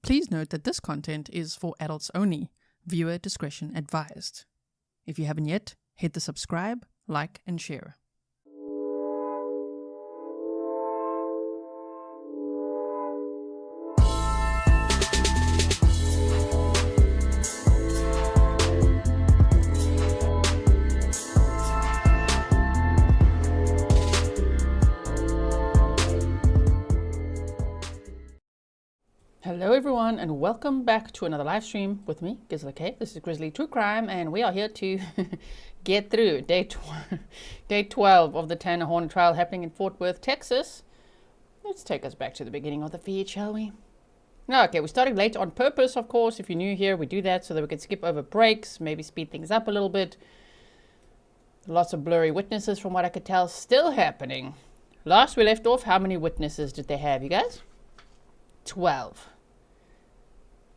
Please note that this content is for adults only. Viewer discretion advised. If you haven't yet, hit the subscribe, like, and share. Hello everyone and welcome back to another live stream with me, Grizzly. This is Grizzly True Crime and we are here to get through day 12 of the Tanner Horner trial happening in Fort Worth, Texas. Let's take us back to the beginning of the feed, shall we? Okay, we're starting late on purpose, of course. If you're new here, we do that so that we can skip over breaks, maybe speed things up a little bit. Lots of blurry witnesses from what I could tell still happening. Last we left off, how many witnesses did they have, you guys? 12.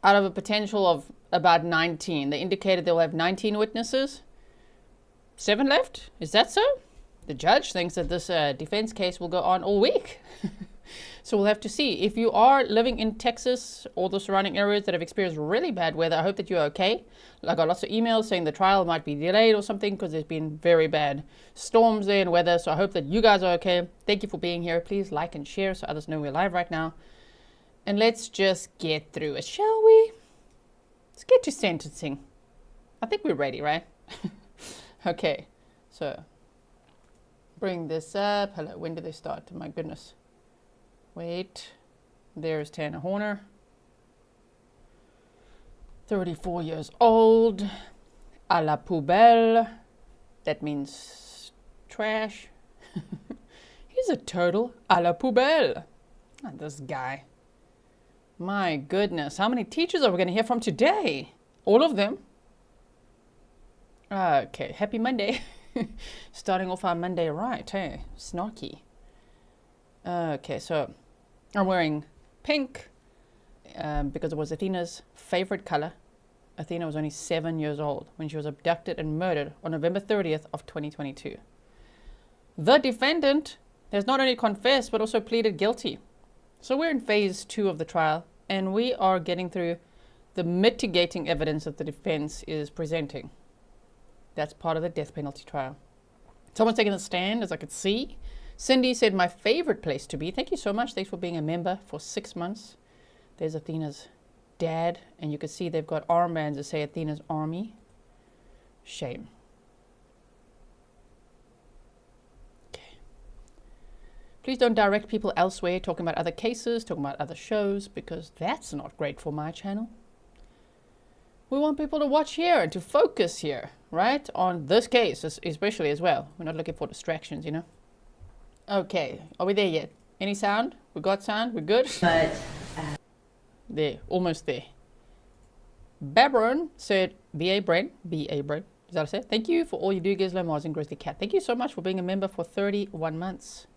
Out of a potential of about 19. They indicated they'll have 19 witnesses. 7 left? Is that so? The judge thinks that this defense case will go on all week. So we'll have to see. If you are living in Texas or the surrounding areas that have experienced really bad weather, I hope that you're okay. I got lots of emails saying the trial might be delayed or something because there's been very bad storms there and weather. So I hope that you guys are okay. Thank you for being here. Please like and share so others know we're live right now. And let's just get through it, shall we? Let's get to sentencing. I think we're ready, right? Okay, so bring this up. Hello, when did they start? My goodness. Wait, there's Tanner Horner. 34 years old. A la poubelle. That means trash. He's a total a la poubelle. Not this guy. My goodness, how many teachers are we going to hear from today? All of them? Okay, happy Monday. Starting off our Monday right, hey? Snarky. Okay, so I'm wearing pink because it was Athena's favorite color. Athena was only 7 years old when she was abducted and murdered on November 30th of 2022. The defendant has not only confessed but also pleaded guilty. So we're in phase 2 of the trial, and we are getting through the mitigating evidence that the defense is presenting. That's part of the death penalty trial. Someone's taking a stand, as I could see. Cindy said, my favorite place to be. Thank you so much. Thanks for being a member for 6 months. There's Athena's dad, and you can see they've got armbands that say Athena's Army. Shame. Please don't direct people elsewhere, talking about other cases, talking about other shows, because that's not great for my channel. We want people to watch here and to focus here, right? On this case, especially as well. We're not looking for distractions, you know? Okay, are we there yet? Any sound? We got sound? We're good? But there, almost there. Babron said, B.A. Brent, is that what I said? Thank you for all you do, Gizlo, Mars, and Grizzly Cat. Thank you so much for being a member for 31 months.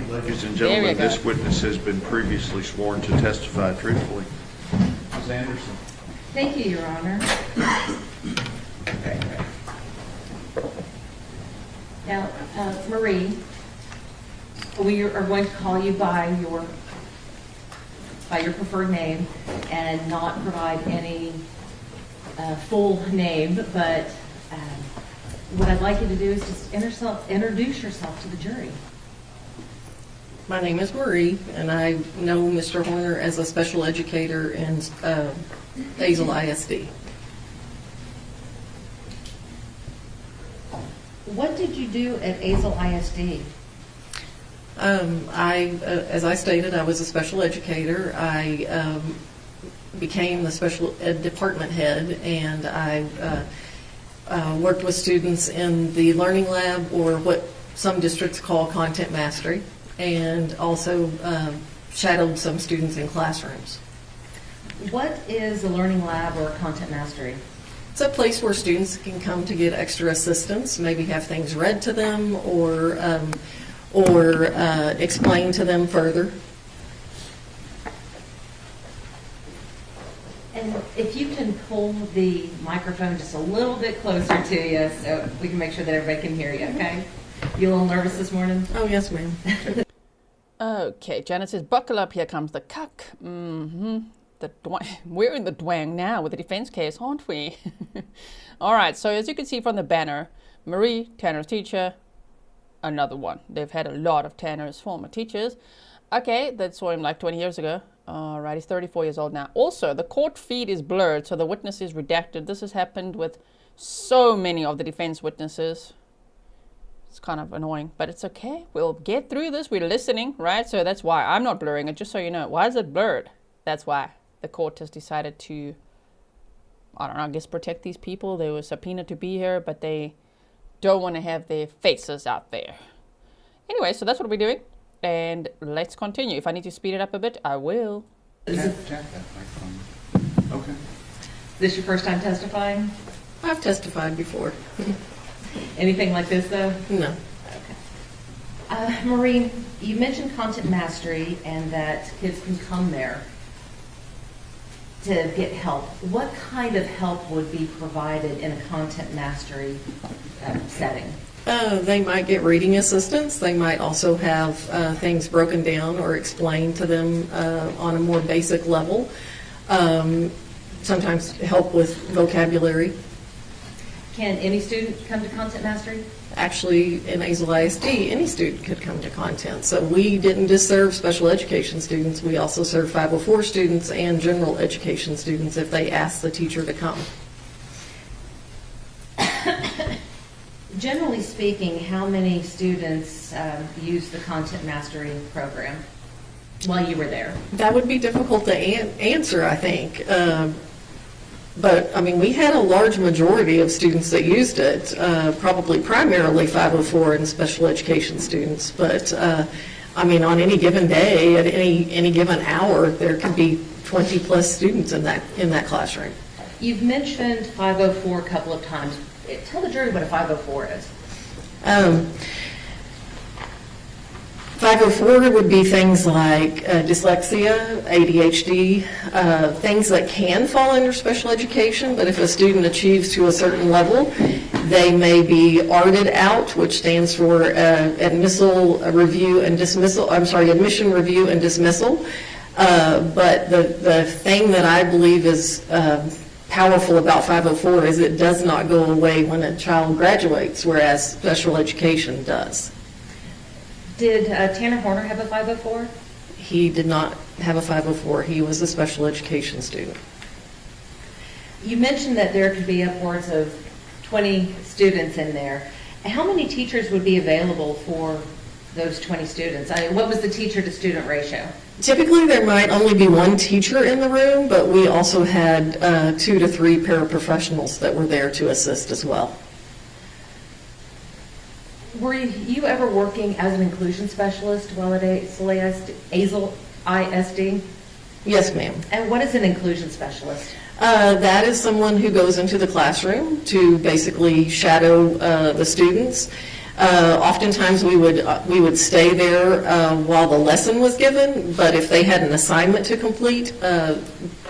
Ladies and gentlemen, this witness has been previously sworn to testify truthfully. Ms. Anderson. thank you, Your Honor. Now, Marie, we are going to call you by your preferred name and not provide any full name, but what I'd like you to do is just introduce yourself to the jury. My name is Marie, and I know Mr. Horner as a special educator in Hazel ISD. What did you do at Hazel ISD? As I stated, I was a special educator. I became the special ed department head, and I worked with students in the learning lab, or what some districts call content mastery, and also shadowed some students in classrooms. What is a learning lab or content mastery? It's a place where students can come to get extra assistance, maybe have things read to them, or explain to them further. And if you can pull the microphone just a little bit closer to you so we can make sure that everybody can hear you, okay? You a little nervous this morning? Oh, yes, ma'am. Okay, Janet says, buckle up, here comes the cuck. we're in the dwang now with the defense case, aren't we? All right, so as you can see from the banner, Marie, Tanner's teacher, another one. They've had a lot of Tanner's former teachers. Okay, that saw him like 20 years ago. All right, he's 34 years old now. Also, the court feed is blurred, so the witness is redacted. This has happened with so many of the defense witnesses. It's kind of annoying, but it's okay. We'll get through this. We're listening, right? So that's why I'm not blurring it, just so you know. Why is it blurred? That's why the court has decided to, I don't know, I guess protect these people. They were subpoenaed to be here, but they don't want to have their faces out there. Anyway, so that's what we're doing. And let's continue. If I need to speed it up a bit, I will. Tap that microphone. Okay. Is this your first time testifying? I've testified before. Anything like this, though? No. Okay. Marie, you mentioned content mastery and that kids can come there to get help. What kind of help would be provided in a content mastery setting? They might get reading assistance. They might also have things broken down or explained to them on a more basic level. Sometimes help with vocabulary. Can any student come to content mastery? Actually, in Azle ISD, any student could come to content. So we didn't just serve special education students. We also serve 504 students and general education students if they ask the teacher to come. Generally speaking, how many students use the content mastery program while you were there? That would be difficult to answer, I think. But, I mean, we had a large majority of students that used it, probably primarily 504 and special education students. But, I mean, on any given day, at any given hour, there could be 20-plus students in that classroom. You've mentioned 504 a couple of times. Tell the jury what a 504 is. 504 would be things like dyslexia, ADHD, things that can fall under special education, but if a student achieves to a certain level, they may be RDed out, which stands for admission review and dismissal. But the thing that I believe is powerful about 504 is it does not go away when a child graduates, whereas special education does. Did Tanner Horner have a 504? He did not have a 504. He was a special education student. You mentioned that there could be upwards of 20 students in there. How many teachers would be available for those 20 students? What was the teacher-to-student ratio? Typically, there might only be one teacher in the room, but we also had 2 to 3 paraprofessionals that were there to assist as well. Were you ever working as an inclusion specialist while at Azle ISD? Yes, ma'am. And what is an inclusion specialist? That is someone who goes into the classroom to basically shadow the students. Oftentimes we would stay there while the lesson was given, but if they had an assignment to complete,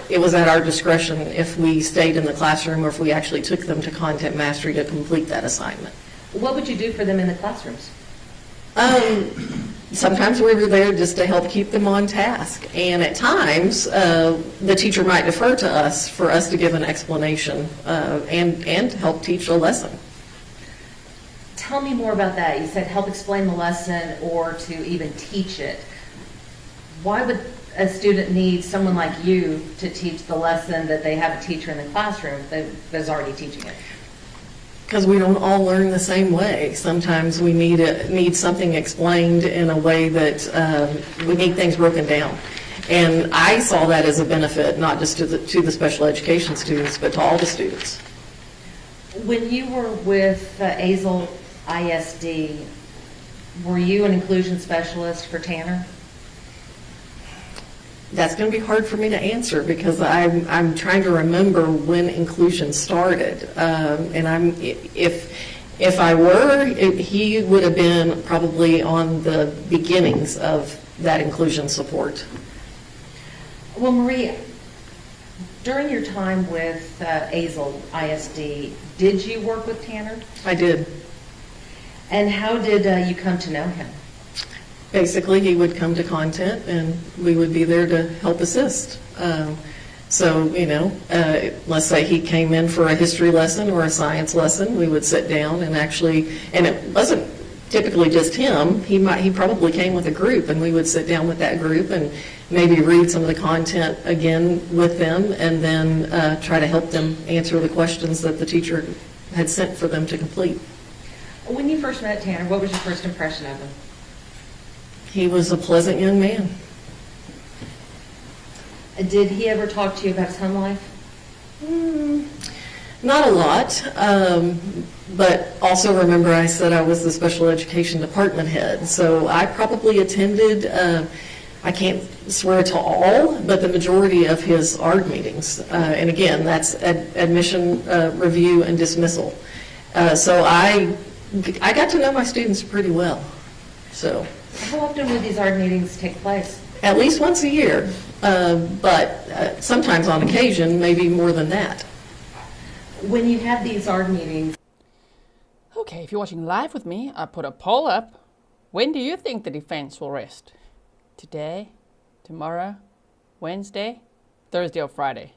it was at our discretion if we stayed in the classroom or if we actually took them to content mastery to complete that assignment. What would you do for them in the classrooms? Sometimes we were there just to help keep them on task, and at times the teacher might defer to us for us to give an explanation and help teach a lesson. Tell me more about that. You said help explain the lesson or to even teach it. Why would a student need someone like you to teach the lesson that they have a teacher in the classroom that's already teaching it? Because we don't all learn the same way. Sometimes we need something explained in a way that we need things broken down. And I saw that as a benefit, not just to the special education students, but to all the students. When you were with Azle ISD, were you an inclusion specialist for Tanner? That's going to be hard for me to answer because I'm trying to remember when inclusion started. And if I were, he would have been probably on the beginnings of that inclusion support. Well, Marie, during your time with Azle ISD, did you work with Tanner? I did. And how did you come to know him? Basically, he would come to content, and we would be there to help assist. So, let's say he came in for a history lesson or a science lesson, we would sit down and actually, and it wasn't typically just him, he probably came with a group, and we would sit down with that group and maybe read some of the content again with them, and then try to help them answer the questions that the teacher had sent for them to complete. When you first met Tanner, what was your first impression of him? He was a pleasant young man. Did he ever talk to you about his home life? Not a lot, but also remember I said I was the special education department head, so I probably attended, I can't swear to all, but the majority of his ARD meetings. And again, that's admission, review, and dismissal. So I got to know my students pretty well. So How often would these ARD meetings take place? at least once a year, but sometimes on occasion, maybe more than that. When you have these ARD meetings, Okay, if you're watching live with me, I put a poll up. When do you think the defense will rest? Today, tomorrow, Wednesday, Thursday, or Friday?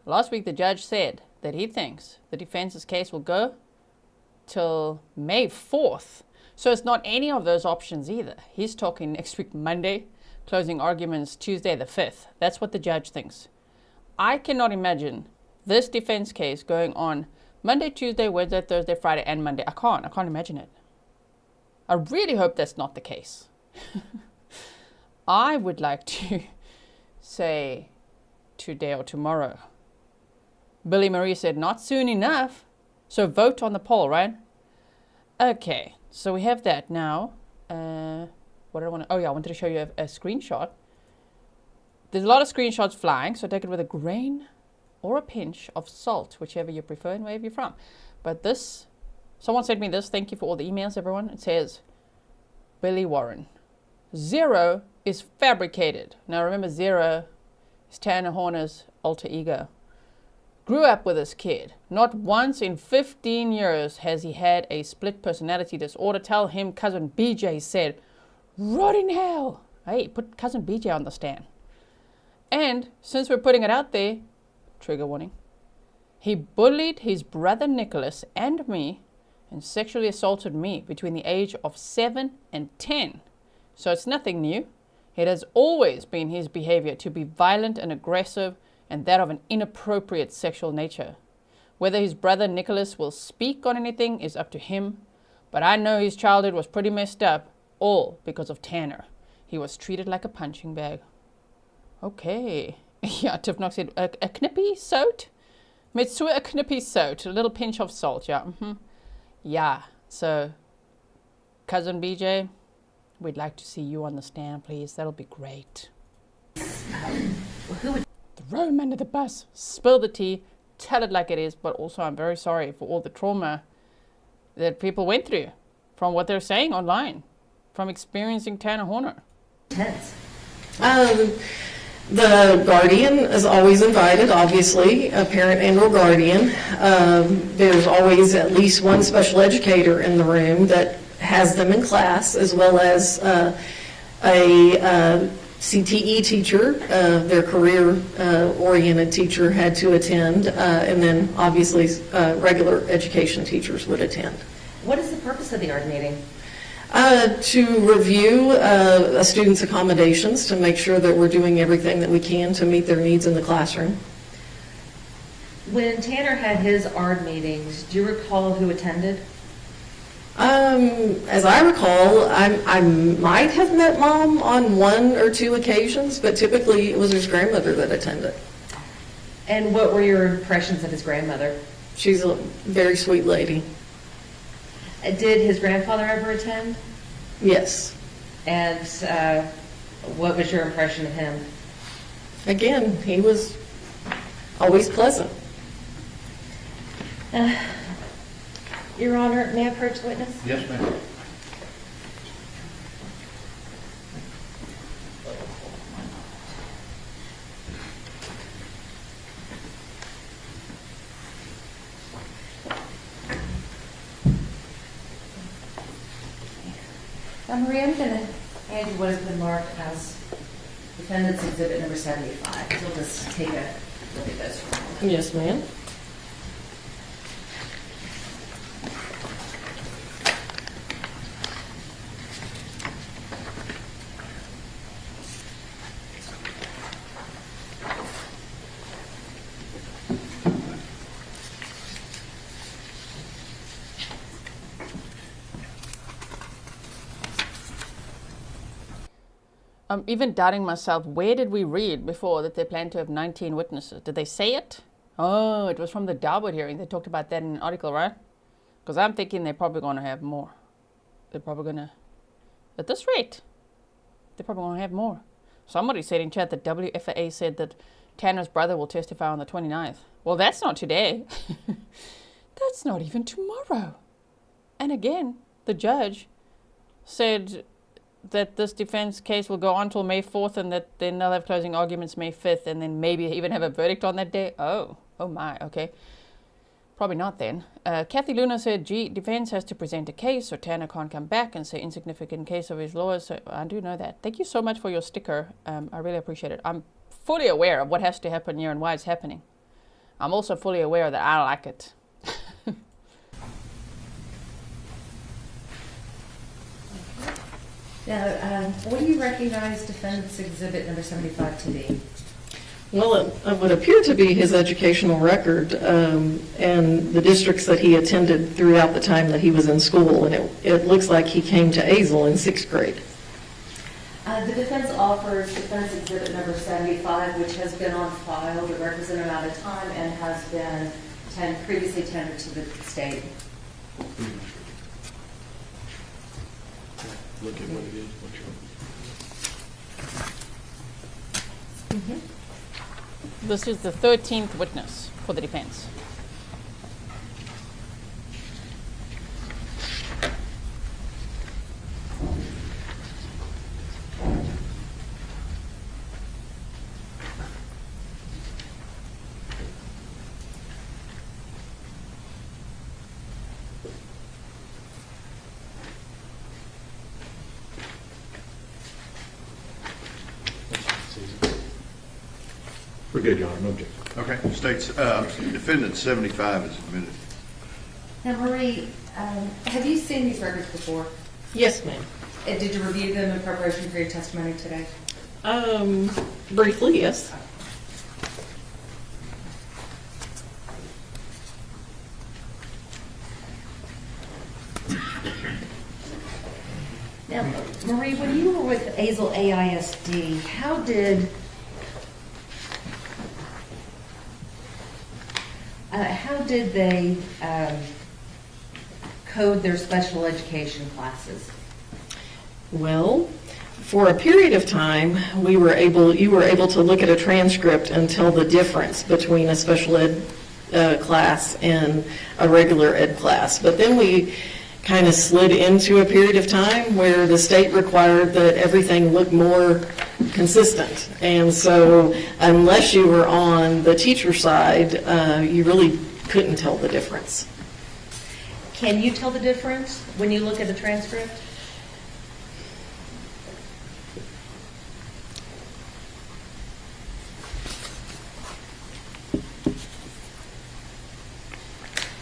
Last week, the judge said that he thinks the defense's case will go till May 4th. So it's not any of those options either. He's talking next week, Monday, closing arguments Tuesday the 5th. That's what the judge thinks. I cannot imagine this defense case going on Monday, Tuesday, Wednesday, Thursday, Friday, and Monday. I can't imagine it. I really hope that's not the case. I would like to say today or tomorrow. Billy Marie said not soon enough. So vote on the poll, right? Okay, so we have that now. What did I want to? Oh yeah, I wanted to show you a screenshot. There's a lot of screenshots flying, so take it with a grain or a pinch of salt, whichever you prefer and wherever you're from. But this, someone sent me this. Thank you for all the emails, everyone. It says, Billy Warren, 0 is fabricated. Now remember, 0 is Tanner Horner's alter ego. Grew up with this kid. Not once in 15 years has he had a split personality disorder. Tell him cousin BJ said, rot in hell. Hey, put cousin BJ on the stand. And since we're putting it out there, trigger warning, he bullied his brother Nicholas and me and sexually assaulted me between the age of 7 and 10. So it's nothing new. It has always been his behavior to be violent and aggressive, and that of an inappropriate sexual nature. Whether his brother Nicholas will speak on anything is up to him, but I know his childhood was pretty messed up, all because of Tanner. He was treated like a punching bag. Okay. Yeah, Tiff Knox said, a knippy soot? Met so a knippy soot, a little pinch of salt, yeah. Yeah, so, cousin BJ, we'd like to see you on the stand, please. That'll be great. who would Throw him under the bus, spill the tea, tell it like it is, but also I'm very sorry for all the trauma that people went through from what they're saying online, from experiencing Tanner Horner. tense? The guardian is always invited, obviously, a parent and or guardian. There's always at least one special educator in the room that has them in class, as well as a CTE teacher, their career-oriented teacher had to attend, and then obviously regular education teachers would attend. What is the purpose of the ARD meeting? To review a student's accommodations, to make sure that we're doing everything that we can to meet their needs in the classroom. When Tanner had his ARD meetings, do you recall who attended? As I recall, I might have met Mom on 1 or 2 occasions, but typically it was his grandmother that attended. And what were your impressions of his grandmother? She's a very sweet lady. Did his grandfather ever attend? Yes. And what was your impression of him? Again, he was always pleasant. Your Honor, may I approach the witness? Yes, ma'am. Maria, I'm going to hand you what has been marked as defendant's exhibit number 75. We'll just take a look at those for a moment. Yes, ma'am. I'm even doubting myself. Where did we read before that they plan to have 19 witnesses? Did they say it? Oh, it was from the Darwood hearing. They talked about that in an article, right? Because I'm thinking they're probably going to have more. They're probably going to, at this rate, they're probably going to have more. Somebody said in chat that WFAA said that Tanner's brother will testify on the 29th. Well, that's not today. That's not even tomorrow. And again, the judge said that this defense case will go on till May 4th and that then they'll have closing arguments May 5th and then maybe even have a verdict on that day. Oh my, okay. Probably not then. Kathy Luna said, gee, defense has to present a case so Tanner can't come back and say insignificant case of his lawyers. So I do know that. Thank you so much for your sticker. I really appreciate it. I'm fully aware of what has to happen here and why it's happening. I'm also fully aware that I like it. Now, what do you recognize defendant's exhibit number 75 to be? Well, it would appear to be his educational record and the districts that he attended throughout the time that he was in school. And it looks like he came to Azle in 6th grade. The defense offers defense exhibit number 75, which has been on file the requisite amount of time and has been previously tendered to the state. Look at what it is. This is the 13th witness for the defense. We're good, Your Honor, no objection. Okay, states, defendant 75 is admitted. Now, Marie, have you seen these records before? Yes, ma'am. Did you review them in preparation for your testimony today? Briefly, yes. Now, Marie, when you were with Azle AISD, how did they code their special education classes? Well, for a period of time, you were able to look at a transcript and tell the difference between a special ed class and a regular ed class. But then we kind of slid into a period of time where the state required that everything look more consistent. And so unless you were on the teacher side, you really couldn't tell the difference. Can you tell the difference when you look at the transcript?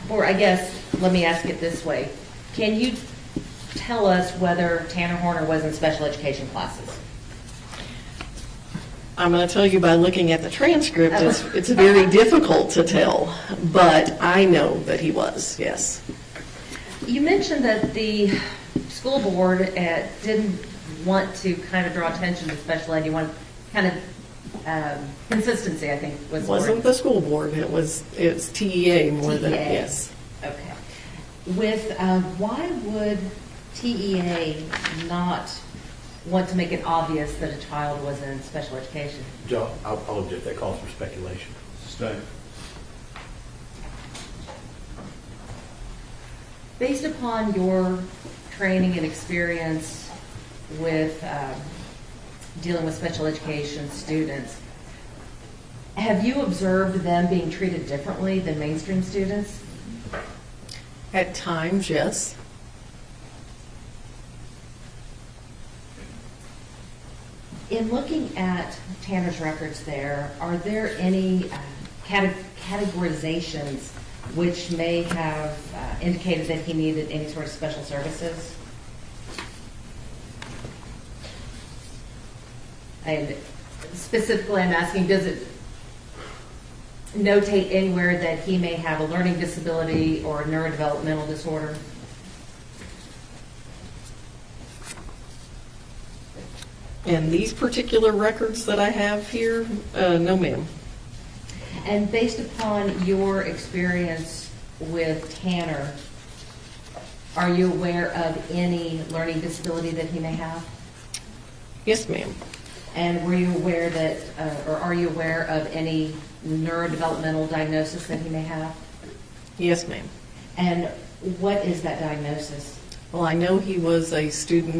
Or I guess, let me ask it this way. Can you tell us whether Tanner Horner was in special education classes? I'm going to tell you by looking at the transcript, it's very difficult to tell, but I know that he was, yes. You mentioned that the school board didn't want to kind of draw attention to special ed. You want kind of consistency, I think, was the word. Wasn't the school board, it's TEA more than, yes. Okay. With, why would TEA not want to make it obvious that a child was in special education? Joe, I'll object. That calls for speculation. Stay. Based upon your training and experience with dealing with special education students, have you observed them being treated differently than mainstream students? At times, yes. In looking at Tanner's records there, are there any categorizations which may have indicated that he needed any sort of special services? And specifically, I'm asking, does it notate anywhere that he may have a learning disability or a neurodevelopmental disorder? And these particular records that I have here, no ma'am. And based upon your experience with Tanner, are you aware of any learning disability that he may have? Yes, ma'am. And were you aware that, or are you aware of any neurodevelopmental diagnosis that he may have? Yes, ma'am. And what is that diagnosis? Well, I know he was a student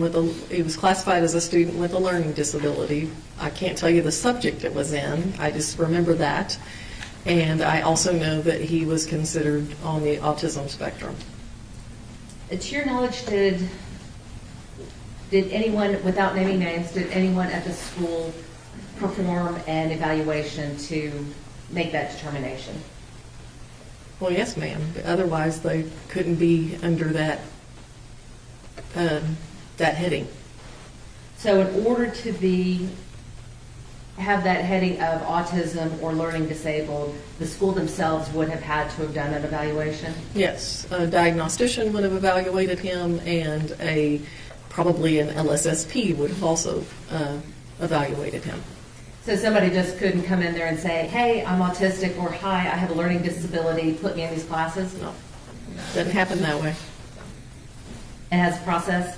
he was classified as a student with a learning disability. I can't tell you the subject it was in. I just remember that. And I also know that he was considered on the autism spectrum. To your knowledge, did anyone, without naming names, did anyone at the school perform an evaluation to make that determination? Well, yes, ma'am. Otherwise, they couldn't be under that heading. So in order to have that heading of autism or learning disabled, the school themselves would have had to have done an evaluation? Yes, a diagnostician would have evaluated him, and probably an LSSP would have also evaluated him. So somebody just couldn't come in there and say, hey, I'm autistic, or hi, I have a learning disability, put me in these classes? No, doesn't happen that way. It has a process?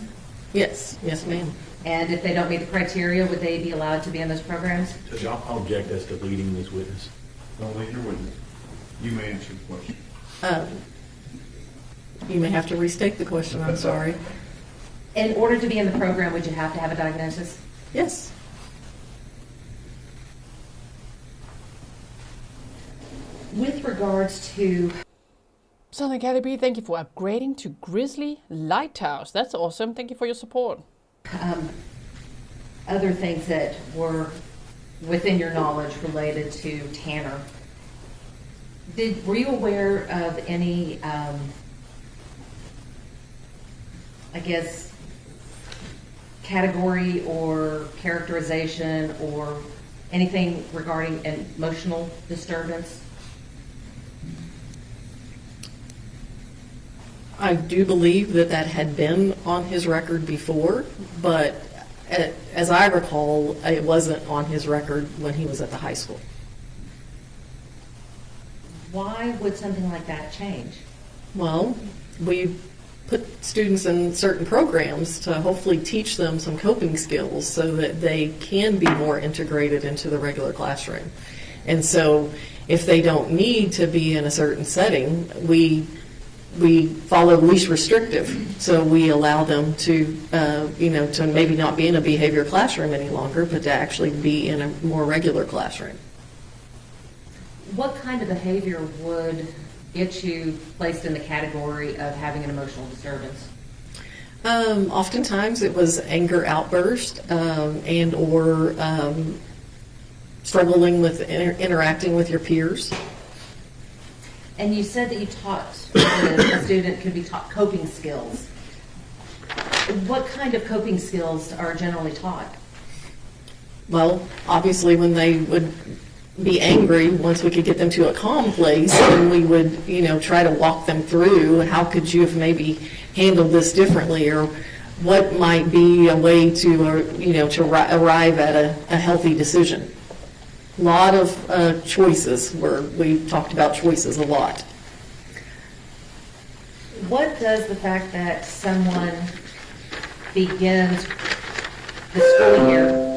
Yes, yes, ma'am. And if they don't meet the criteria, would they be allowed to be in those programs? Judge, I'll object as to leading this witness. Don't lead your witness. You may answer the question. You may have to restate the question, I'm sorry. In order to be in the program, would you have to have a diagnosis? Yes. With regards to Southern Academy, thank you for upgrading to Grizzly Lighthouse. That's awesome. Thank you for your support. other things that were within your knowledge related to Tanner, were you aware of any, I guess, category or characterization or anything regarding emotional disturbance? I do believe that that had been on his record before, but as I recall, it wasn't on his record when he was at the high school. Why would something like that change? Well, we put students in certain programs to hopefully teach them some coping skills so that they can be more integrated into the regular classroom. And so if they don't need to be in a certain setting, we follow least restrictive. So we allow them to, to maybe not be in a behavior classroom any longer, but to actually be in a more regular classroom. What kind of behavior would get you placed in the category of having an emotional disturbance? Oftentimes it was anger outburst and or struggling with interacting with your peers. And you said that you taught, a student could be taught coping skills. What kind of coping skills are generally taught? Well, obviously when they would be angry, once we could get them to a calm place, then we would, try to walk them through how could you have maybe handled this differently, or what might be a way to, to arrive at a healthy decision. A lot of choices, where we talked about choices a lot. What does the fact that someone begins the school year,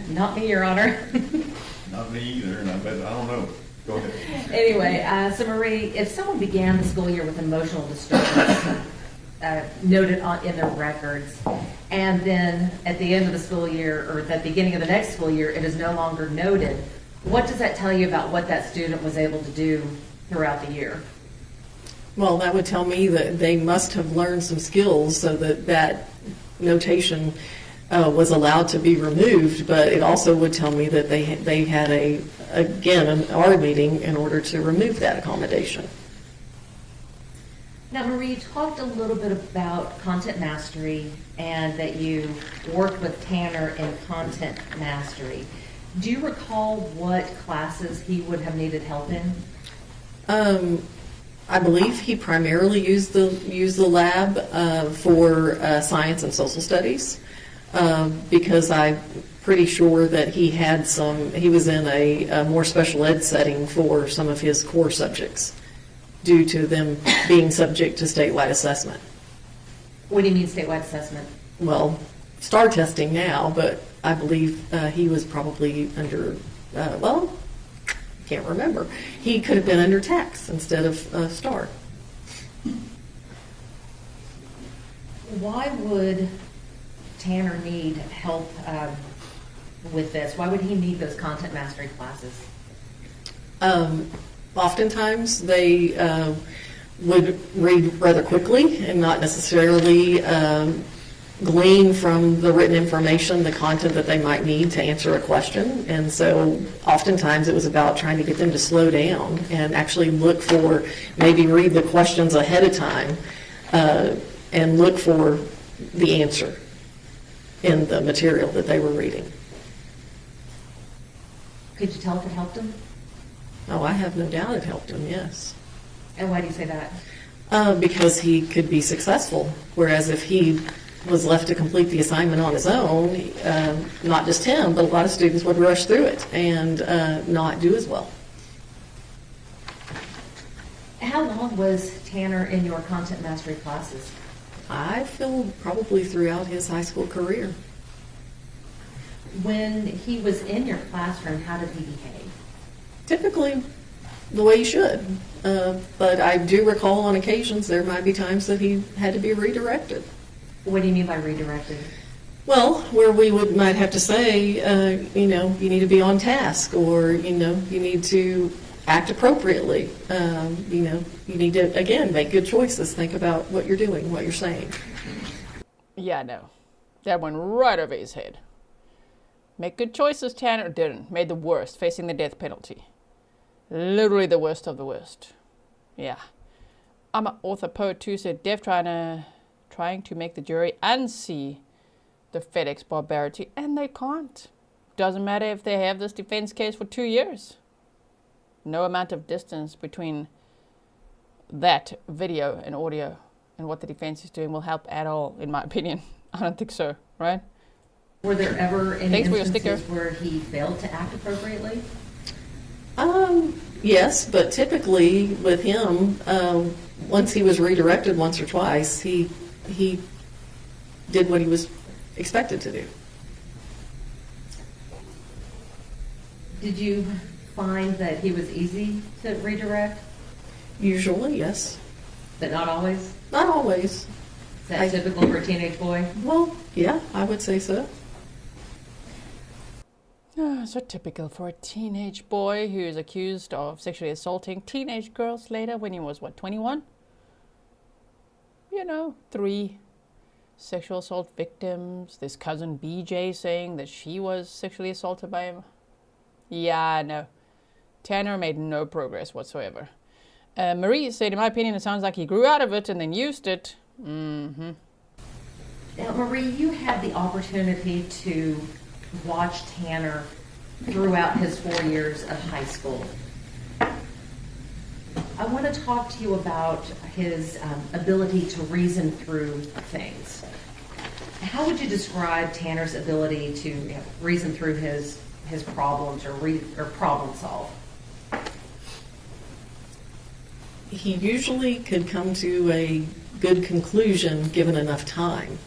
not me, Your Honor. Not me either, and I don't know. Go ahead. Anyway, so Marie, if someone began the school year with emotional disturbance, noted in their records, and then at the end of the school year, or at the beginning of the next school year, it is no longer noted, what does that tell you about what that student was able to do throughout the year? Well, that would tell me that they must have learned some skills so that notation was allowed to be removed, but it also would tell me that they had an R meeting in order to remove that accommodation. Now, Marie, you talked a little bit about content mastery and that you worked with Tanner in content mastery. Do you recall what classes he would have needed help in? I believe he primarily used the lab for science and social studies, because I'm pretty sure that he was in a more special ed setting for some of his core subjects, due to them being subject to statewide assessment. What do you mean statewide assessment? Well, STAR testing now, but I believe he was probably under, can't remember. He could have been under TAX instead of STAR. Why would Tanner need help with this? Why would he need those content mastery classes? Oftentimes they would read rather quickly and not necessarily glean from the written information the content that they might need to answer a question. And so oftentimes it was about trying to get them to slow down and actually maybe read the questions ahead of time and look for the answer in the material that they were reading. Could you tell if it helped him? Oh, I have no doubt it helped him, yes. And why do you say that? Because he could be successful, whereas if he was left to complete the assignment on his own, not just him, but a lot of students would rush through it and not do as well. How long was Tanner in your content mastery classes? I feel probably throughout his high school career. When he was in your classroom, how did he behave? Typically the way he should, but I do recall on occasions there might be times that he had to be redirected. What do you mean by redirected? Well, where we might have to say, you need to be on task, or, you need to act appropriately. You need to, again, make good choices. Think about what you're doing, what you're saying. Yeah, no. That went right over his head. Make good choices, Tanner didn't. Made the worst, facing the death penalty. Literally the worst of the worst. Yeah. I'm an author poet too, said Dev trying to make the jury unsee the FedEx barbarity, and they can't. Doesn't matter if they have this defense case for 2 years. No amount of distance between that video and audio and what the defense is doing will help at all, in my opinion. I don't think so, right? Were there ever any Thanks for your instances sticker. where he failed to act appropriately? Yes, but typically with him, once he was redirected once or twice, he did what he was expected to do. Did you find that he was easy to redirect, Usually, yes. but not always? Not always. Is that typical for a teenage boy? Well, yeah, I would say so. So typical for a teenage boy who is accused of sexually assaulting teenage girls later when he was, 21? 3 sexual assault victims. This cousin BJ saying that she was sexually assaulted by him. Yeah, no. Tanner made no progress whatsoever. Marie said, in my opinion, it sounds like he grew out of it and then used it. Mm-hmm. Now, Marie, you had the opportunity to watch Tanner throughout his 4 years of high school. I want to talk to you about his ability to reason through things. How would you describe Tanner's ability to reason through his problems or problem solve? He usually could come to a good conclusion given enough time.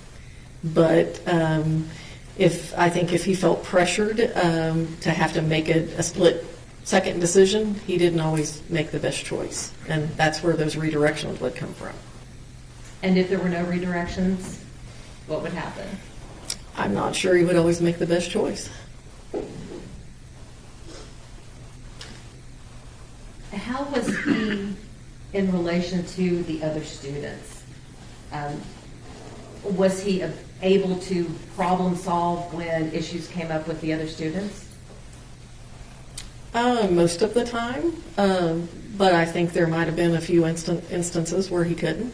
But I think if he felt pressured to have to make a split-second decision, he didn't always make the best choice. And that's where those redirections would come from. And if there were no redirections, what would happen? I'm not sure he would always make the best choice. How was he in relation to the other students? Was he able to problem solve when issues came up with the other students? Most of the time, but I think there might have been a few instances where he couldn't.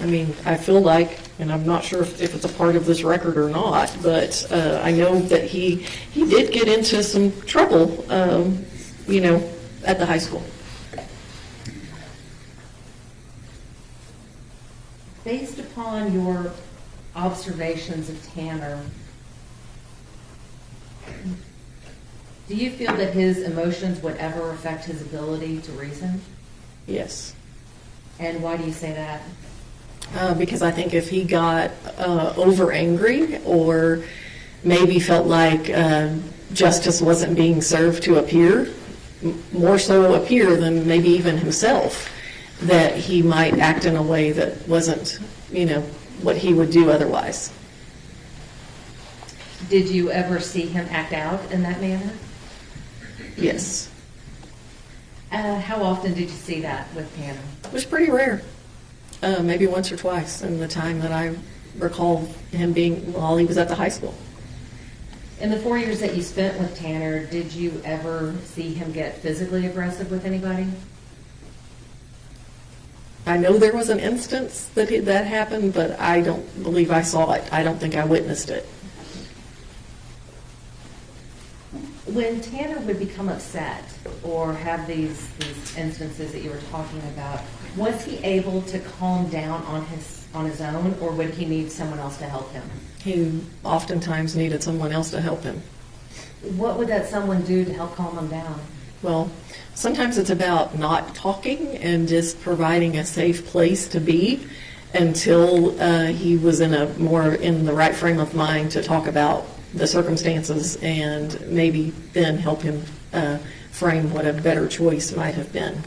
I mean, I feel like, and I'm not sure if it's a part of this record or not, but I know that he did get into some trouble, at the high school. Based upon your observations of Tanner, do you feel that his emotions would ever affect his ability to reason? Yes. And why do you say that? Because I think if he got over angry or maybe felt like justice wasn't being served to a peer, more so a peer than maybe even himself, that he might act in a way that wasn't, what he would do otherwise. Did you ever see him act out in that manner? Yes. How often did you see that with Tanner? It was pretty rare. Maybe once or twice in the time that I recall him being while he was at the high school. In the 4 years that you spent with Tanner, did you ever see him get physically aggressive with anybody? I know there was an instance that that happened, but I don't believe I saw it. I don't think I witnessed it. When Tanner would become upset or have these instances that you were talking about, was he able to calm down on his own, or would he need someone else to help him? He oftentimes needed someone else to help him. What would that someone do to help calm him down? Well, sometimes it's about not talking and just providing a safe place to be until he was in the right frame of mind to talk about the circumstances, and maybe then help him frame what a better choice might have been.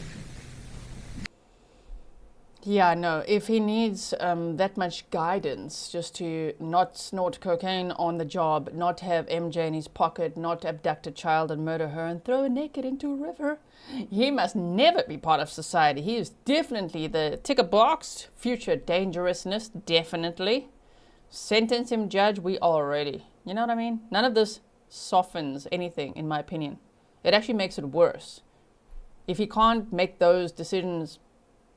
Yeah, no, if he needs that much guidance just to not snort cocaine on the job, not have MJ in his pocket, not abduct a child and murder her and throw her naked into a river, he must never be part of society. He is definitely the tick a box, future dangerousness, definitely. Sentence him, judge, we all ready. You know what I mean? None of this softens anything, in my opinion. It actually makes it worse. If he can't make those decisions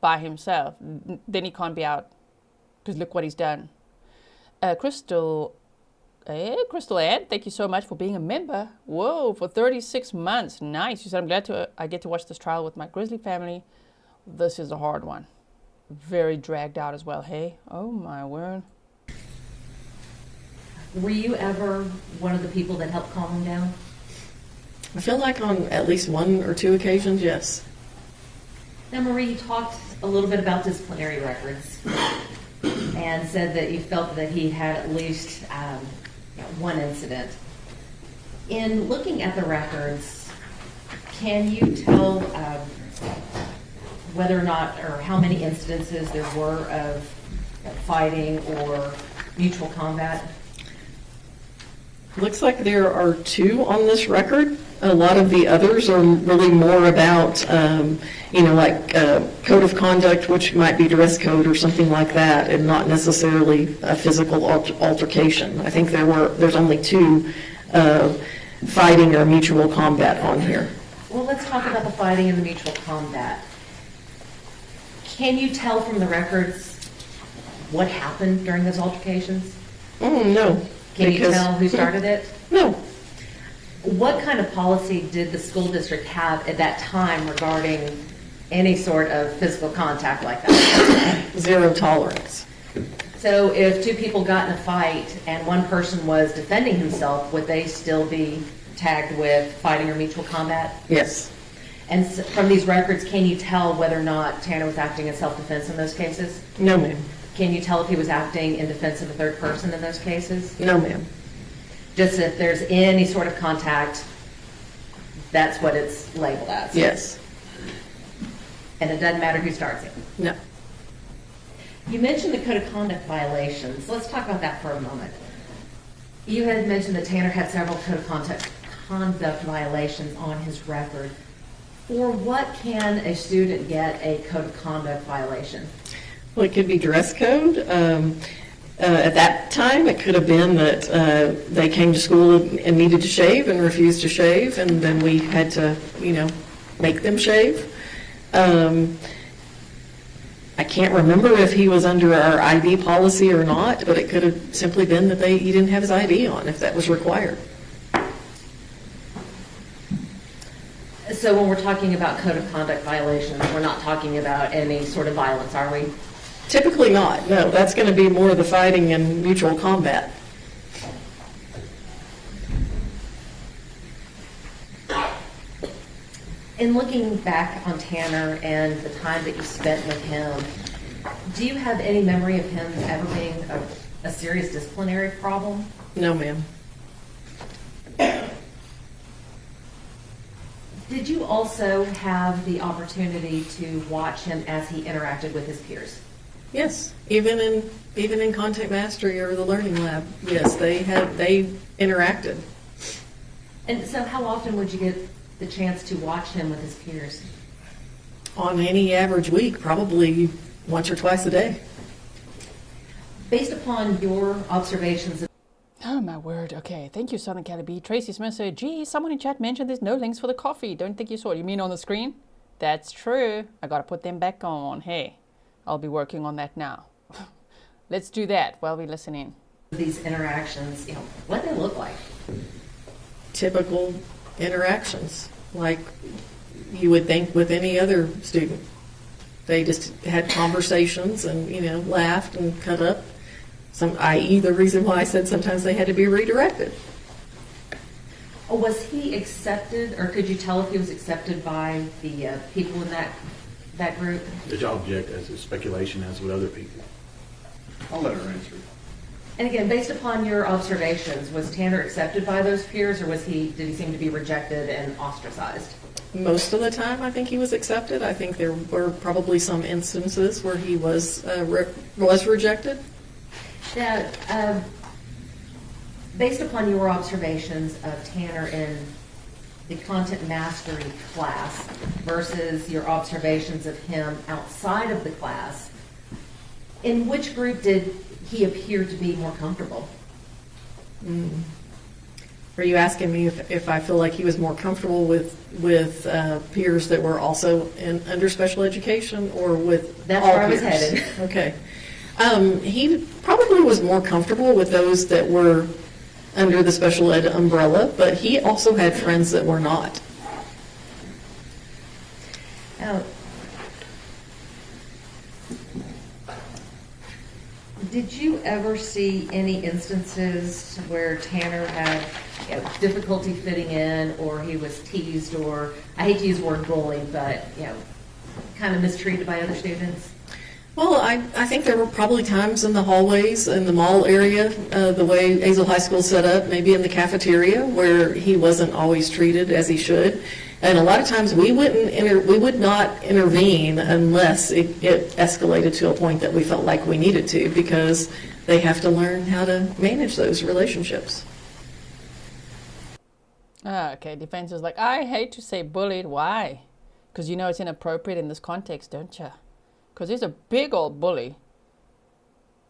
by himself, then he can't be out. Because look what he's done. Crystal Ann, thank you so much for being a member. Whoa, for 36 months. Nice. She said, I'm glad I get to watch this trial with my Grizzly family. This is a hard one. Very dragged out as well. Hey, oh my word. Were you ever one of the people that helped calm him down? I feel like on at least one or two occasions, yes. Now, Marie, you talked a little bit about disciplinary records and said that you felt that he had at least one incident. In looking at the records, can you tell whether or not, or how many incidences there were of fighting or mutual combat? Looks like there are 2 on this record. A lot of the others are really more about, code of conduct, which might be dress code or something like that, and not necessarily a physical altercation. I think there's only 2 fighting or mutual combat on here. Well, let's talk about the fighting and the mutual combat. Can you tell from the records what happened during those altercations? No. Can you tell who started it? No. What kind of policy did the school district have at that time regarding any sort of physical contact like that? 0 tolerance. So if 2 people got in a fight and one person was defending himself, would they still be tagged with fighting or mutual combat? Yes. And from these records, can you tell whether or not Tanner was acting in self-defense in those cases? No, ma'am. Can you tell if he was acting in defense of a third person in those cases? No, ma'am. Just if there's any sort of contact, that's what it's labeled as? Yes. And it doesn't matter who starts it? No. You mentioned the code of conduct violations. Let's talk about that for a moment. You had mentioned that Tanner had several code of conduct violations on his record. For what can a student get a code of conduct violation? Well, it could be dress code. At that time, it could have been that they came to school and needed to shave and refused to shave, and then we had to, make them shave. I can't remember if he was under our ID policy or not, but it could have simply been that he didn't have his ID on if that was required. So when we're talking about code of conduct violations, we're not talking about any sort of violence, are we? Typically not. No, that's going to be more of the fighting and mutual combat. In looking back on Tanner and the time that you spent with him, do you have any memory of him ever being a serious disciplinary problem? No, ma'am. Did you also have the opportunity to watch him as he interacted with his peers? Yes, even in contact mastery or the learning lab, yes, they interacted. And so how often would you get the chance to watch him with his peers? On any average week, probably once or twice a day. Based upon your observations of Oh my word. Okay. Thank you, Southern Cali B. Tracy Smith said, gee, someone in chat mentioned there's no links for the coffee. Don't think you saw it. You mean on the screen? That's true. I got to put them back on. Hey, I'll be working on that now. Let's do that while we listen in. these interactions, what they look like? Typical interactions, like you would think with any other student. They just had conversations and, laughed and cut up. I.e. the reason why I said sometimes they had to be redirected. Was he accepted, or could you tell if he was accepted by the people in that group? The job object as a speculation as with other people. I'll let her answer. And again, based upon your observations, was Tanner accepted by those peers, or did he seem to be rejected and ostracized? Most of the time, I think he was accepted. I think there were probably some instances where he was rejected. Now, based upon your observations of Tanner in the content mastery class versus your observations of him outside of the class, in which group did he appear to be more comfortable? Are you asking me if I feel like he was more comfortable with peers that were also under special education, or with That's all where I was peers? headed. Okay. He probably was more comfortable with those that were under the special ed umbrella, but he also had friends that were not. Did you ever see any instances where Tanner had difficulty fitting in, or he was teased, or, I hate to use the word bullied, but kind of mistreated by other students? Well, I think there were probably times in the hallways in the mall area, the way Azle High School set up, maybe in the cafeteria, where he wasn't always treated as he should. And a lot of times we would not intervene unless it escalated to a point that we felt like we needed to, because they have to learn how to manage those relationships. Okay, defense is like, I hate to say bullied. Why? Because it's inappropriate in this context, don't you? Because he's a big old bully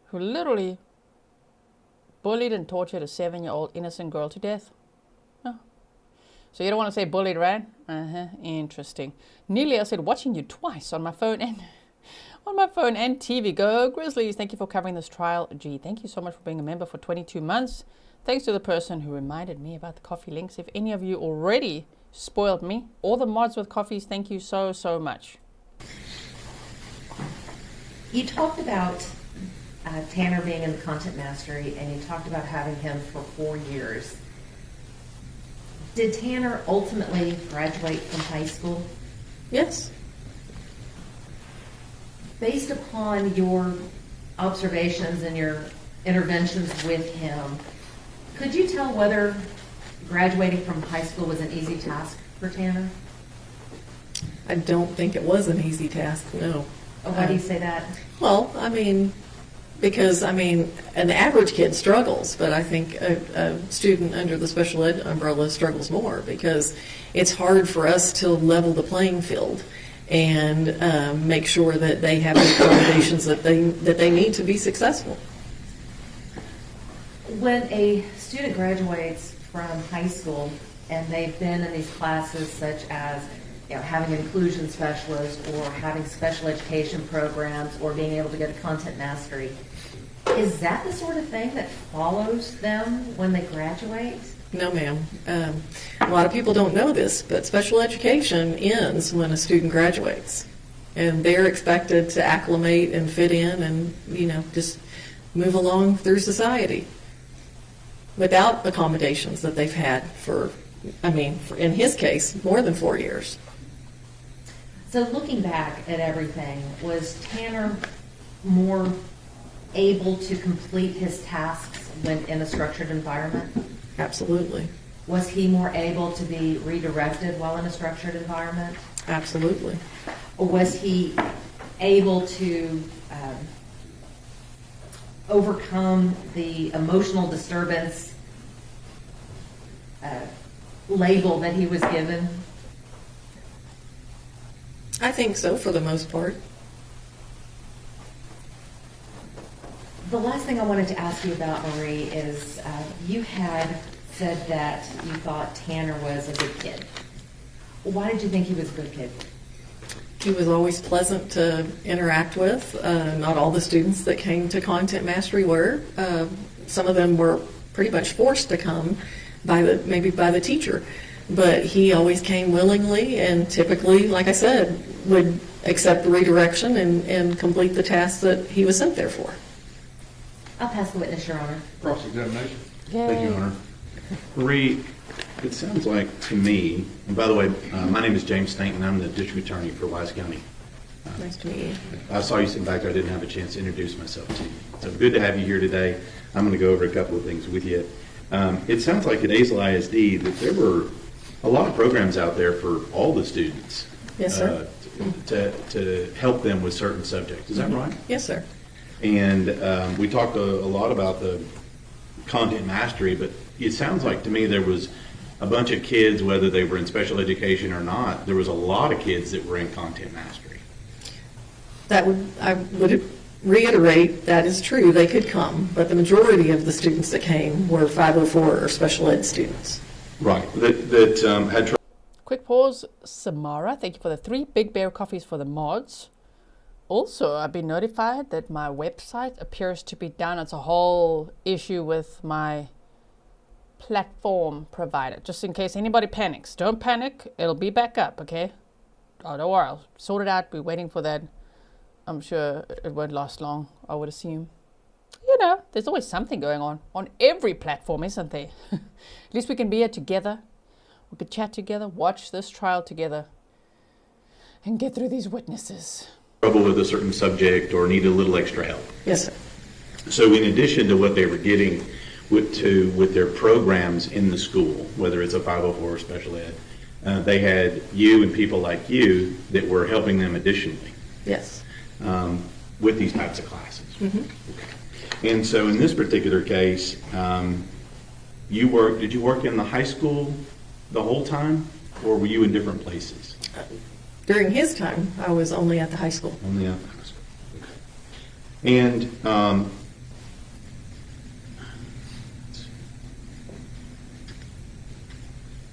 who literally bullied and tortured a 7-year-old innocent girl to death. Oh. So you don't want to say bullied, right? Interesting. Nelia said, watching you twice on my phone and TV. Go Grizzlies. Thank you for covering this trial. Gee, thank you so much for being a member for 22 months. Thanks to the person who reminded me about the coffee links. If any of you already spoiled me, all the mods with coffees, thank you so, so much. You talked about Tanner being in the content mastery, and you talked about having him for 4 years. Did Tanner ultimately graduate from high school? Yes. Based upon your observations and your interventions with him, could you tell whether graduating from high school was an easy task for Tanner? I don't think it was an easy task, no. Why do you say that? Well, because an average kid struggles, but I think a student under the special ed umbrella struggles more, because it's hard for us to level the playing field and make sure that they have the accommodations that they need to be successful. When a student graduates from high school and they've been in these classes such as having an inclusion specialist or having special education programs or being able to go to content mastery, is that the sort of thing that follows them when they graduate? No, ma'am. A lot of people don't know this, but special education ends when a student graduates. And they're expected to acclimate and fit in and, just move along through society without accommodations that they've had for in his case, more than 4 years. So looking back at everything, was Tanner more able to complete his tasks when in a structured environment? Absolutely. Was he more able to be redirected while in a structured environment? Absolutely. Or was he able to overcome the emotional disturbance label that he was given? I think so, for the most part. The last thing I wanted to ask you about, Marie, is you had said that you thought Tanner was a good kid. Why did you think he was a good kid? He was always pleasant to interact with. Not all the students that came to Content Mastery were. Some of them were pretty much forced to come maybe by the teacher. But he always came willingly and typically, like I said, would accept the redirection and complete the tasks that he was sent there for. I'll pass the witness, Your Honor. Cross-examination. Yay. Thank you, Your Honor. Marie, it sounds like to me, and by the way, my name is James Stanton. I'm the district attorney for Wise County. Nice to meet you. I saw you sitting back there. I didn't have a chance to introduce myself to you. So good to have you here today. I'm going to go over a couple of things with you. It sounds like at Azle ISD that there were a lot of programs out there for all the students. Yes, sir. To help them with certain subjects. Is that right? Yes, sir. And we talked a lot about the content mastery, but it sounds like to me there was a bunch of kids, whether they were in special education or not, there was a lot of kids that were in content mastery. I would reiterate that is true. They could come, but the majority of the students that came were 504 or special ed students. Right. That had trouble. Quick pause. Samara, thank you for the 3 Big Bear coffees for the mods. Also, I've been notified that my website appears to be down. It's a whole issue with my platform provider. Just in case anybody panics. Don't panic. It'll be back up, okay? Oh, don't worry. I'll sort it out. We're waiting for that. I'm sure it won't last long, I would assume. There's always something going on every platform, isn't there? At least we can be here together. We could chat together, watch this trial together, and get through these witnesses. Trouble with a certain subject or needed a little extra help. Yes, sir. So in addition to what they were getting with their programs in the school, whether it's a 504 or special ed, they had you and people like you that were helping them additionally. Yes. With these types of classes. Mm-hmm. Okay. And so in this particular case, did you work in the high school the whole time, or were you in different places? During his time, I was only at the high school. Only at the high school. Okay. And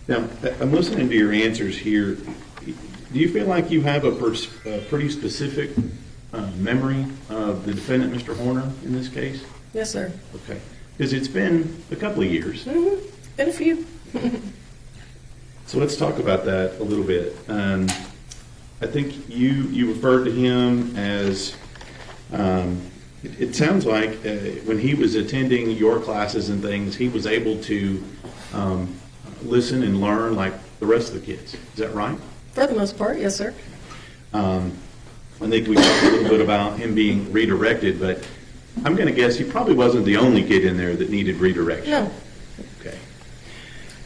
now, I'm listening to your answers here. Do you feel like you have a pretty specific memory of the defendant, Mr. Horner, in this case? Yes, sir. Okay. Because it's been a couple of years. Mm-hmm. Been a few. So let's talk about that a little bit. I think you referred to him as, it sounds like when he was attending your classes and things, he was able to listen and learn like the rest of the kids. Is that right? For the most part, yes, sir. I think we talked a little bit about him being redirected, but I'm going to guess he probably wasn't the only kid in there that needed redirection. No. Okay.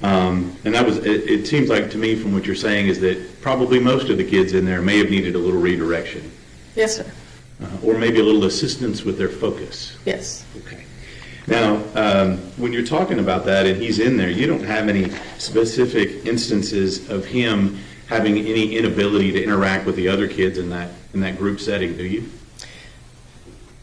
And that was, it seems like to me from what you're saying is that probably most of the kids in there may have needed a little redirection. Yes, sir. Or maybe a little assistance with their focus. Yes. Okay. Now, when you're talking about that and he's in there, you don't have any specific instances of him having any inability to interact with the other kids in that group setting, do you?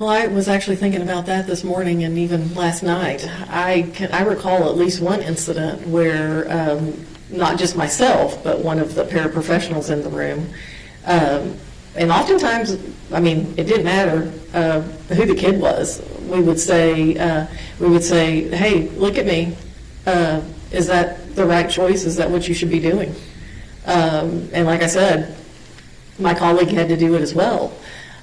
Well, I was actually thinking about that this morning and even last night. I recall at least one incident where not just myself, but one of the paraprofessionals in the room, and oftentimes, I mean, it didn't matter who the kid was. We would say, "Hey, look at me. Is that the right choice? Is that what you should be doing?" And like I said, my colleague had to do it as well.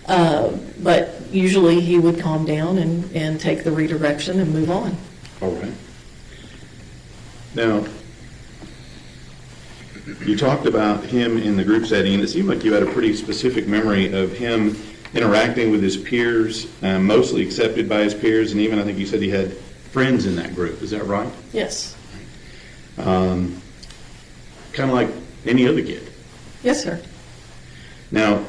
But usually he would calm down and take the redirection and move on. All right. Now, you talked about him in the group setting, and it seemed like you had a pretty specific memory of him interacting with his peers, mostly accepted by his peers, and even I think you said he had friends in that group. Is that right? Yes. Kind of like any other kid. Yes, sir. Now,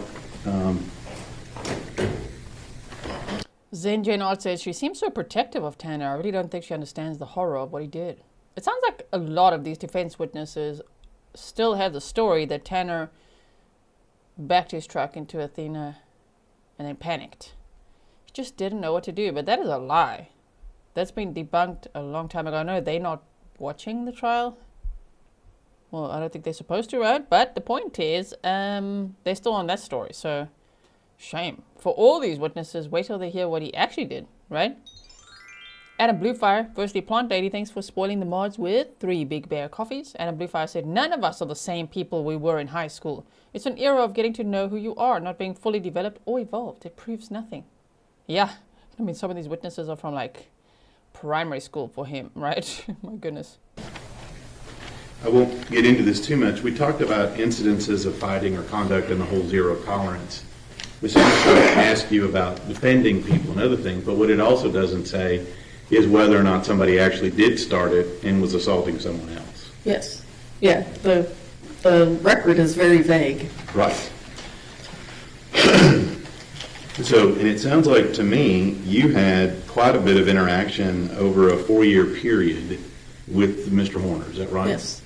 Zen Jane Art says she seems so protective of Tanner. I really don't think she understands the horror of what he did. It sounds like a lot of these defense witnesses still have the story that Tanner backed his truck into Athena and then panicked. He just didn't know what to do, but that is a lie. That's been debunked a long time ago. No, they're not watching the trial. Well, I don't think they're supposed to, right? But the point is, they're still on that story, so shame. For all these witnesses, wait till they hear what he actually did, right? Adam Bluefire, firstly, Plant Lady, thanks for spoiling the mods with 3 Big Bear coffees. Adam Bluefire said, none of us are the same people we were in high school. It's an era of getting to know who you are, not being fully developed or evolved. It proves nothing. Yeah, I mean, some of these witnesses are from like primary school for him, right? My goodness. I won't get into this too much. We talked about incidences of fighting or conduct and the whole zero tolerance. We sometimes ask you about defending people and other things, but what it also doesn't say is whether or not somebody actually did start it and was assaulting someone else. Yes. Yeah. The record is very vague. Right. So, and it sounds like to me you had quite a bit of interaction over a 4-year period with Mr. Horner. Is that right? Yes.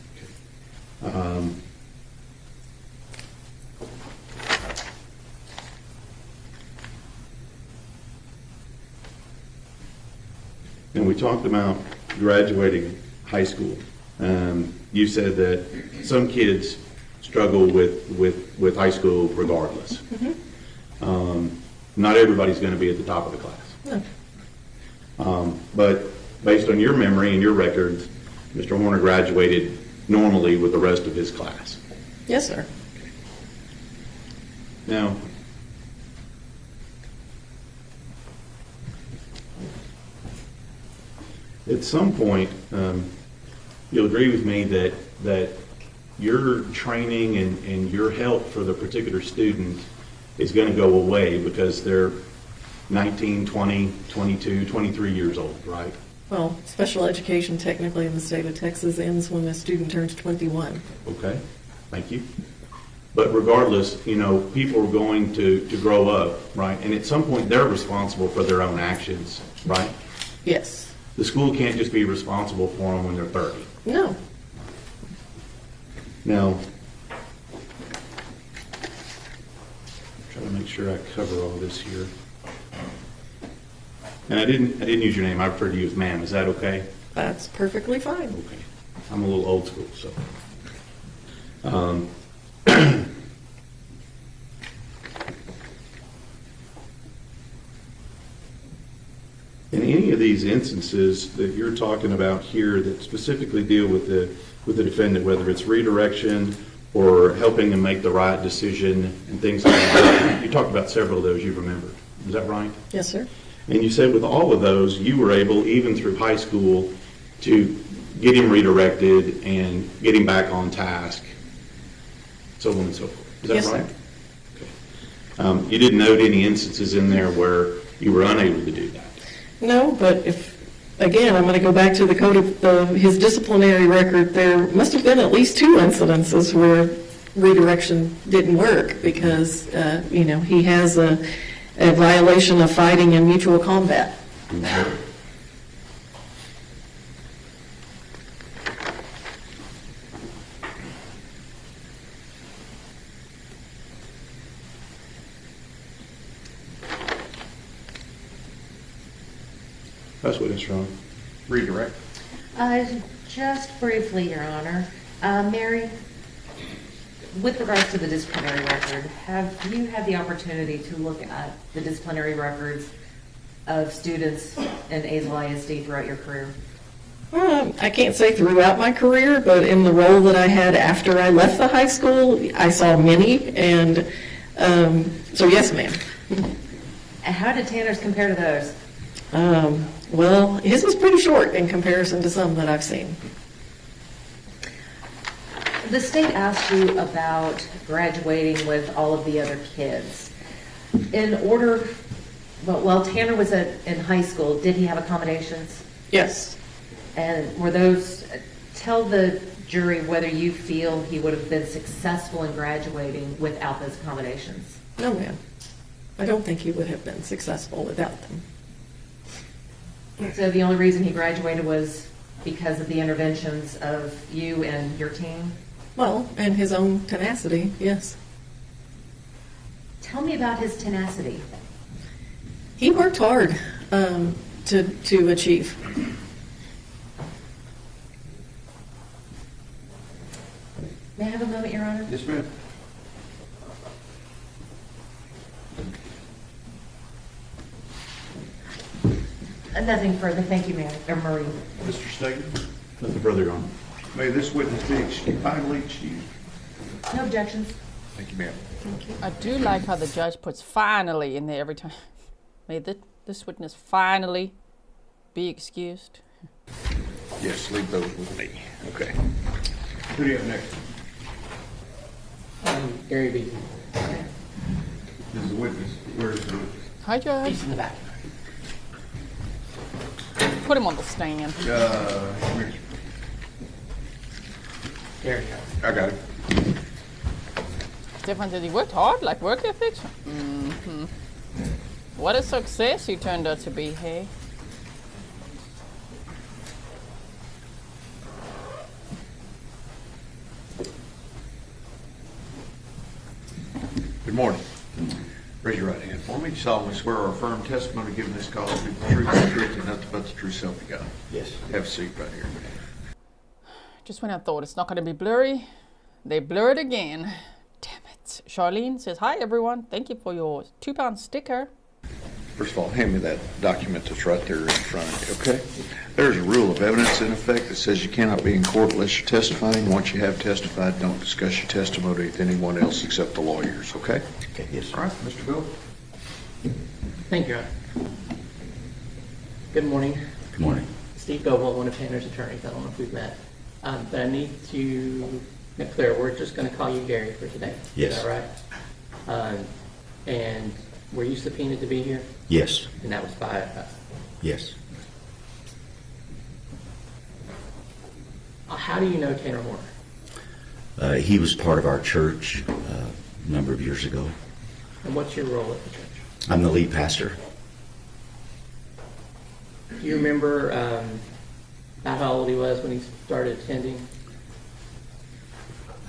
And we talked about graduating high school. You said that some kids struggle with high school regardless. Mm-hmm. Not everybody's going to be at the top of the class. No. But based on your memory and your records, Mr. Horner graduated normally with the rest of his class. Yes, sir. Now, at some point, you'll agree with me that your training and your help for the particular student is going to go away because they're 19, 20, 22, 23 years old, right? Well, special education technically in the state of Texas ends when a student turns 21. Okay, thank you. But regardless, you know, people are going to grow up, right? And at some point, they're responsible for their own actions, right? Yes. The school can't just be responsible for them when they're 30. No. Now, try to make sure I cover all this here. And I didn't use your name. I referred to you as ma'am. Is that okay? That's perfectly fine. Okay. I'm a little old school, so. In any of these instances that you're talking about here that specifically deal with the defendant, whether it's redirection or helping them make the right decision and things like that, you talked about several of those you remembered. Is that right? Yes, sir. And you said with all of those, you were able, even through high school, to get him redirected and get him back on task, so on and so forth. Is that Yes, right? sir. You didn't note any instances in there where you were unable to do that. No, but if, again, I'm going to go back to the code of his disciplinary record. There must have been at least 2 incidences where redirection didn't work because, he has a violation of fighting and mutual combat. Mm-hmm. That's what it's from. Redirect. Just briefly, Your Honor. Mary, with regards to the disciplinary record, have you had the opportunity to look at the disciplinary records of students in Azle ISD throughout your career? I can't say throughout my career, but in the role that I had after I left the high school, I saw many, and so yes, ma'am. And how did Tanner's compare to those? Well, his was pretty short in comparison to some that I've seen. The state asked you about graduating with all of the other kids. In order, well, Tanner was in high school, did he have accommodations? Yes. And were those, tell the jury whether you feel he would have been successful in graduating without those accommodations. No, ma'am. I don't think he would have been successful without them. So the only reason he graduated was because of the interventions of you and your team? Well, and his own tenacity, yes. Tell me about his tenacity. He worked hard to achieve. May I have a moment, Your Honor? Yes, ma'am. Nothing further. Thank you, Mary. Or Marie. Mr. Staton, Nothing further on. may this witness be finally excused. No objections. Thank you, ma'am. I do like how the judge puts finally in there every time. May this witness finally be excused. Yes, leave those with me. Okay. Who do you have next? Gary Beaton. This is the witness. Where is the witness? Hi, Judge. He's in the back. Put him on the stand. Come here. There you go. I got it. Different that he worked hard, like work ethics. What a success he turned out to be, hey? Good morning. Raise your right hand for me. You solemnly swear or affirm testimony given this cause to be the truth, the truth, and nothing but the true self of God. Yes. Have a seat right here. Just when I thought it's not going to be blurry, they blur it again. Damn it. Charlene says, hi, everyone. Thank you for your £2 sticker. First of all, hand me that document that's right there in front of you, okay? There's a rule of evidence in effect that says you cannot be in court unless you're testifying. Once you have testified, don't discuss your testimony with anyone else except the lawyers, okay? Okay, yes. All right, Mr. Bill. Thank you, Your Honor. Good morning. Good morning. Steve Goble, one of Tanner's attorneys. I don't know if we've met. But I need to make clear, we're just going to call you Gary for today. Yes. Is that right? And were you subpoenaed to be here? Yes. And that was by us. Yes. How do you know Tanner Warner? He was part of our church a number of years ago. And what's your role at the church? I'm the lead pastor. Do you remember about how old he was when he started attending?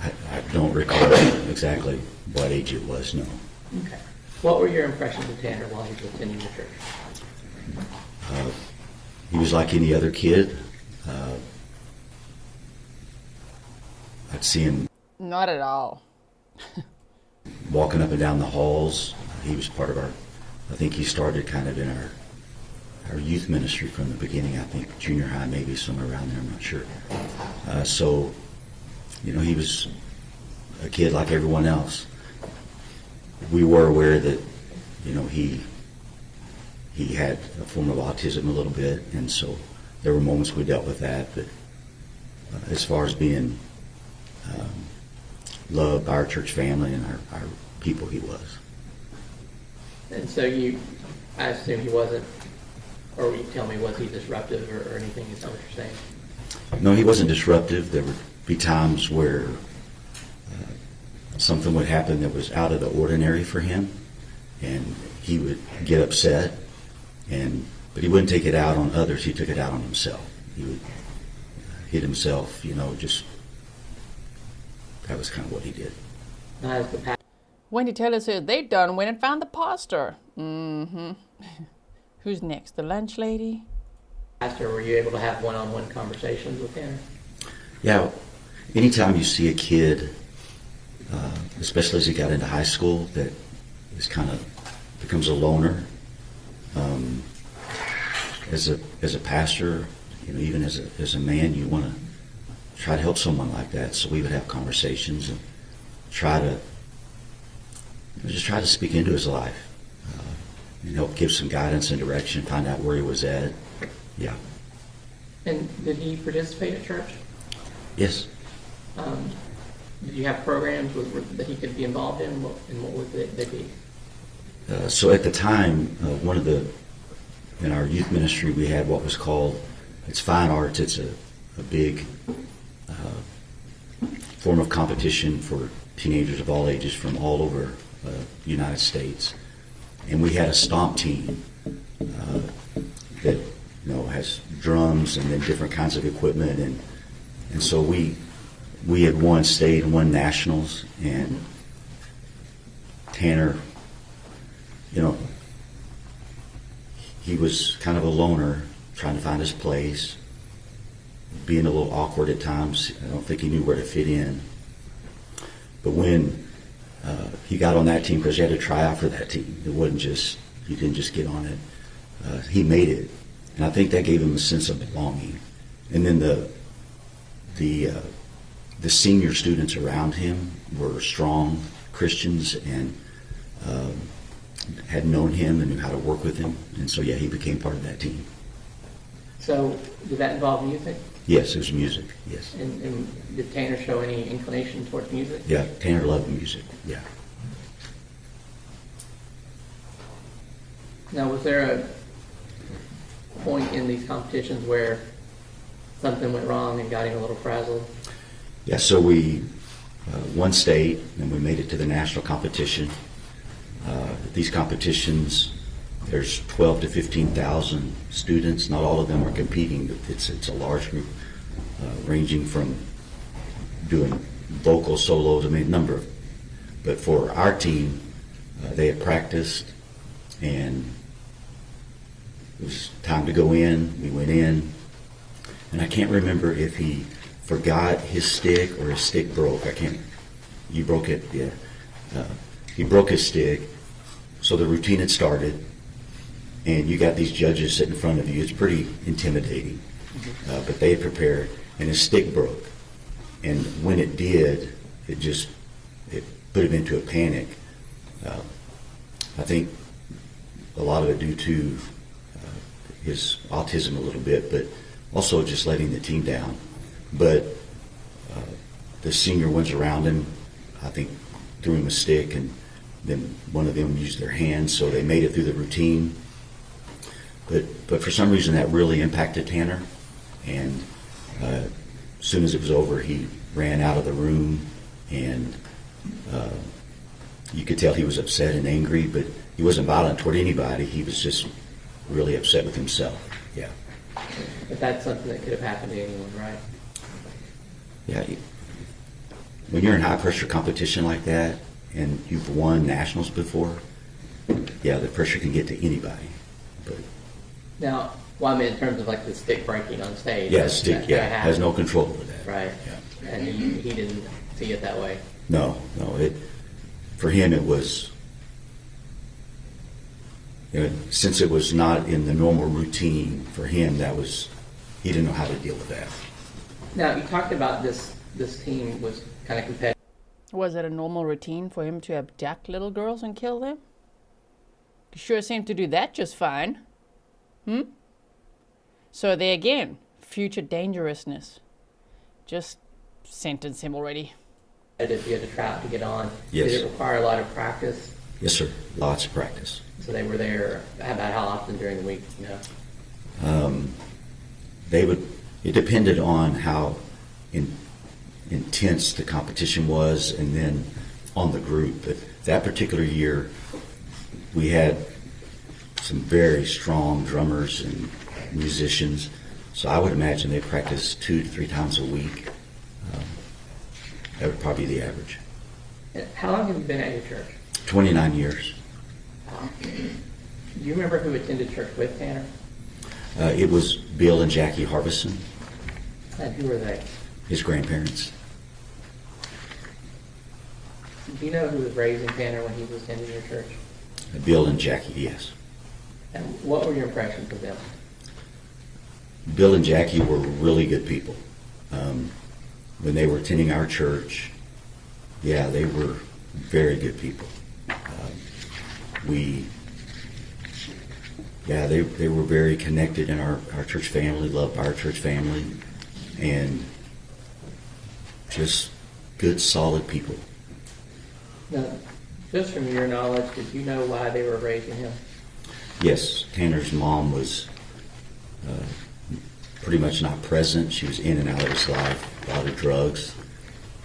I don't recall exactly what age it was, no. Okay. What were your impressions of Tanner while he was attending the church? He was like any other kid. I'd see him Not at all. walking up and down the halls. He was part of our, I think he started kind of in our youth ministry from the beginning. I think junior high, maybe somewhere around there, I'm not sure. So, he was a kid like everyone else. We were aware that, he had a form of autism a little bit, and so there were moments we dealt with that. But as far as being loved by our church family and our people, he was. And so I assume he wasn't, or will you tell me, was he disruptive or anything? Is that what you're saying? No, he wasn't disruptive. There would be times where something would happen that was out of the ordinary for him, and he would get upset, but he wouldn't take it out on others. He took it out on himself. He would hit himself, that was kind of what he did. As the pastor, Wendy Taylor says, they went and found the pastor. Who's next? The lunch lady? Pastor, were you able to have one-on-one conversations with him? Yeah, anytime you see a kid, especially as he got into high school, that is kind of becomes a loner, as a pastor, even as a man, you want to try to help someone like that. So we would have conversations and try to speak into his life, and help give some guidance and direction, find out where he was at. Yeah. And did he participate at church? Yes. Did you have programs that he could be involved in? And what would they be? So at the time, in our youth ministry, we had what was called, it's fine arts. It's a big form of competition for teenagers of all ages from all over the United States. And we had a stomp team that has drums and then different kinds of equipment. And so we had won state and won nationals. And Tanner, he was kind of a loner, trying to find his place, being a little awkward at times. I don't think he knew where to fit in. But when he got on that team, because you had to try out for that team, you didn't just get on it. He made it, and I think that gave him a sense of belonging. And then the senior students around him were strong Christians and had known him and knew how to work with him, and so he became part of that team. So did that involve music? Yes, it was music. Yes. And did Tanner show any inclination towards music? Yeah, Tanner loved music. Yeah. Now, was there a point in these competitions where something went wrong and got him a little frazzled? Yeah, so we won state, and we made it to the national competition. These competitions, there's 12 to 15,000 students. Not all of them are competing, but it's a large group, ranging from doing vocal solos, number of. But for our team, they had practiced, and it was time to go in. We went in, and I can't remember if he forgot his stick or his stick broke. You broke it, yeah. He broke his stick, so the routine had started, and you got these judges sitting in front of you. It's pretty intimidating, but they had prepared, and his stick broke. And when it did, it put him into a panic. I think a lot of it due to his autism a little bit, but also just letting the team down. But the senior ones around him, I think, threw him a stick, and then one of them used their hands, so they made it through the routine. But for some reason, that really impacted Tanner, and as soon as it was over, he ran out of the room, and you could tell he was upset and angry, but he wasn't violent toward anybody. He was just really upset with himself. Yeah. But that's something that could have happened to anyone, right? Yeah. When you're in high pressure competition like that, and you've won nationals before, yeah, the pressure can get to anybody. But now, I mean in terms of like the stick breaking on stage. yeah, stick, has no control over that. Right. Yeah. And he didn't see it that way. No. For him, it was, since it was not in the normal routine for him, he didn't know how to deal with that. Now, you talked about this team was kind of competitive. Was it a normal routine for him to abduct little girls and kill them? He sure seemed to do that just fine. So there again, future dangerousness. Just sentence him already. You had to try out to get on. Yes. Did it require a lot of practice? Yes, sir. Lots of practice. So they were there about how often during the week? It depended on how intense the competition was, and then on the group. But that particular year, we had some very strong drummers and musicians, so I would imagine they practiced 2 to 3 times a week. That would probably be the average. How long have you been at your church? 29 years. Do you remember who attended church with Tanner? It was Bill and Jackie Harbison, And who were they? his grandparents. Do you know who was raising Tanner when he was attending your church? Bill and Jackie, yes. And what were your impressions of them? Bill and Jackie were really good people. When they were attending our church, yeah, they were very good people. They were very connected in our church family, loved our church family, and just good, solid people. Now, just from your knowledge, did you know why they were raising him? Yes, Tanner's mom was pretty much not present. She was in and out of his life, a lot of drugs.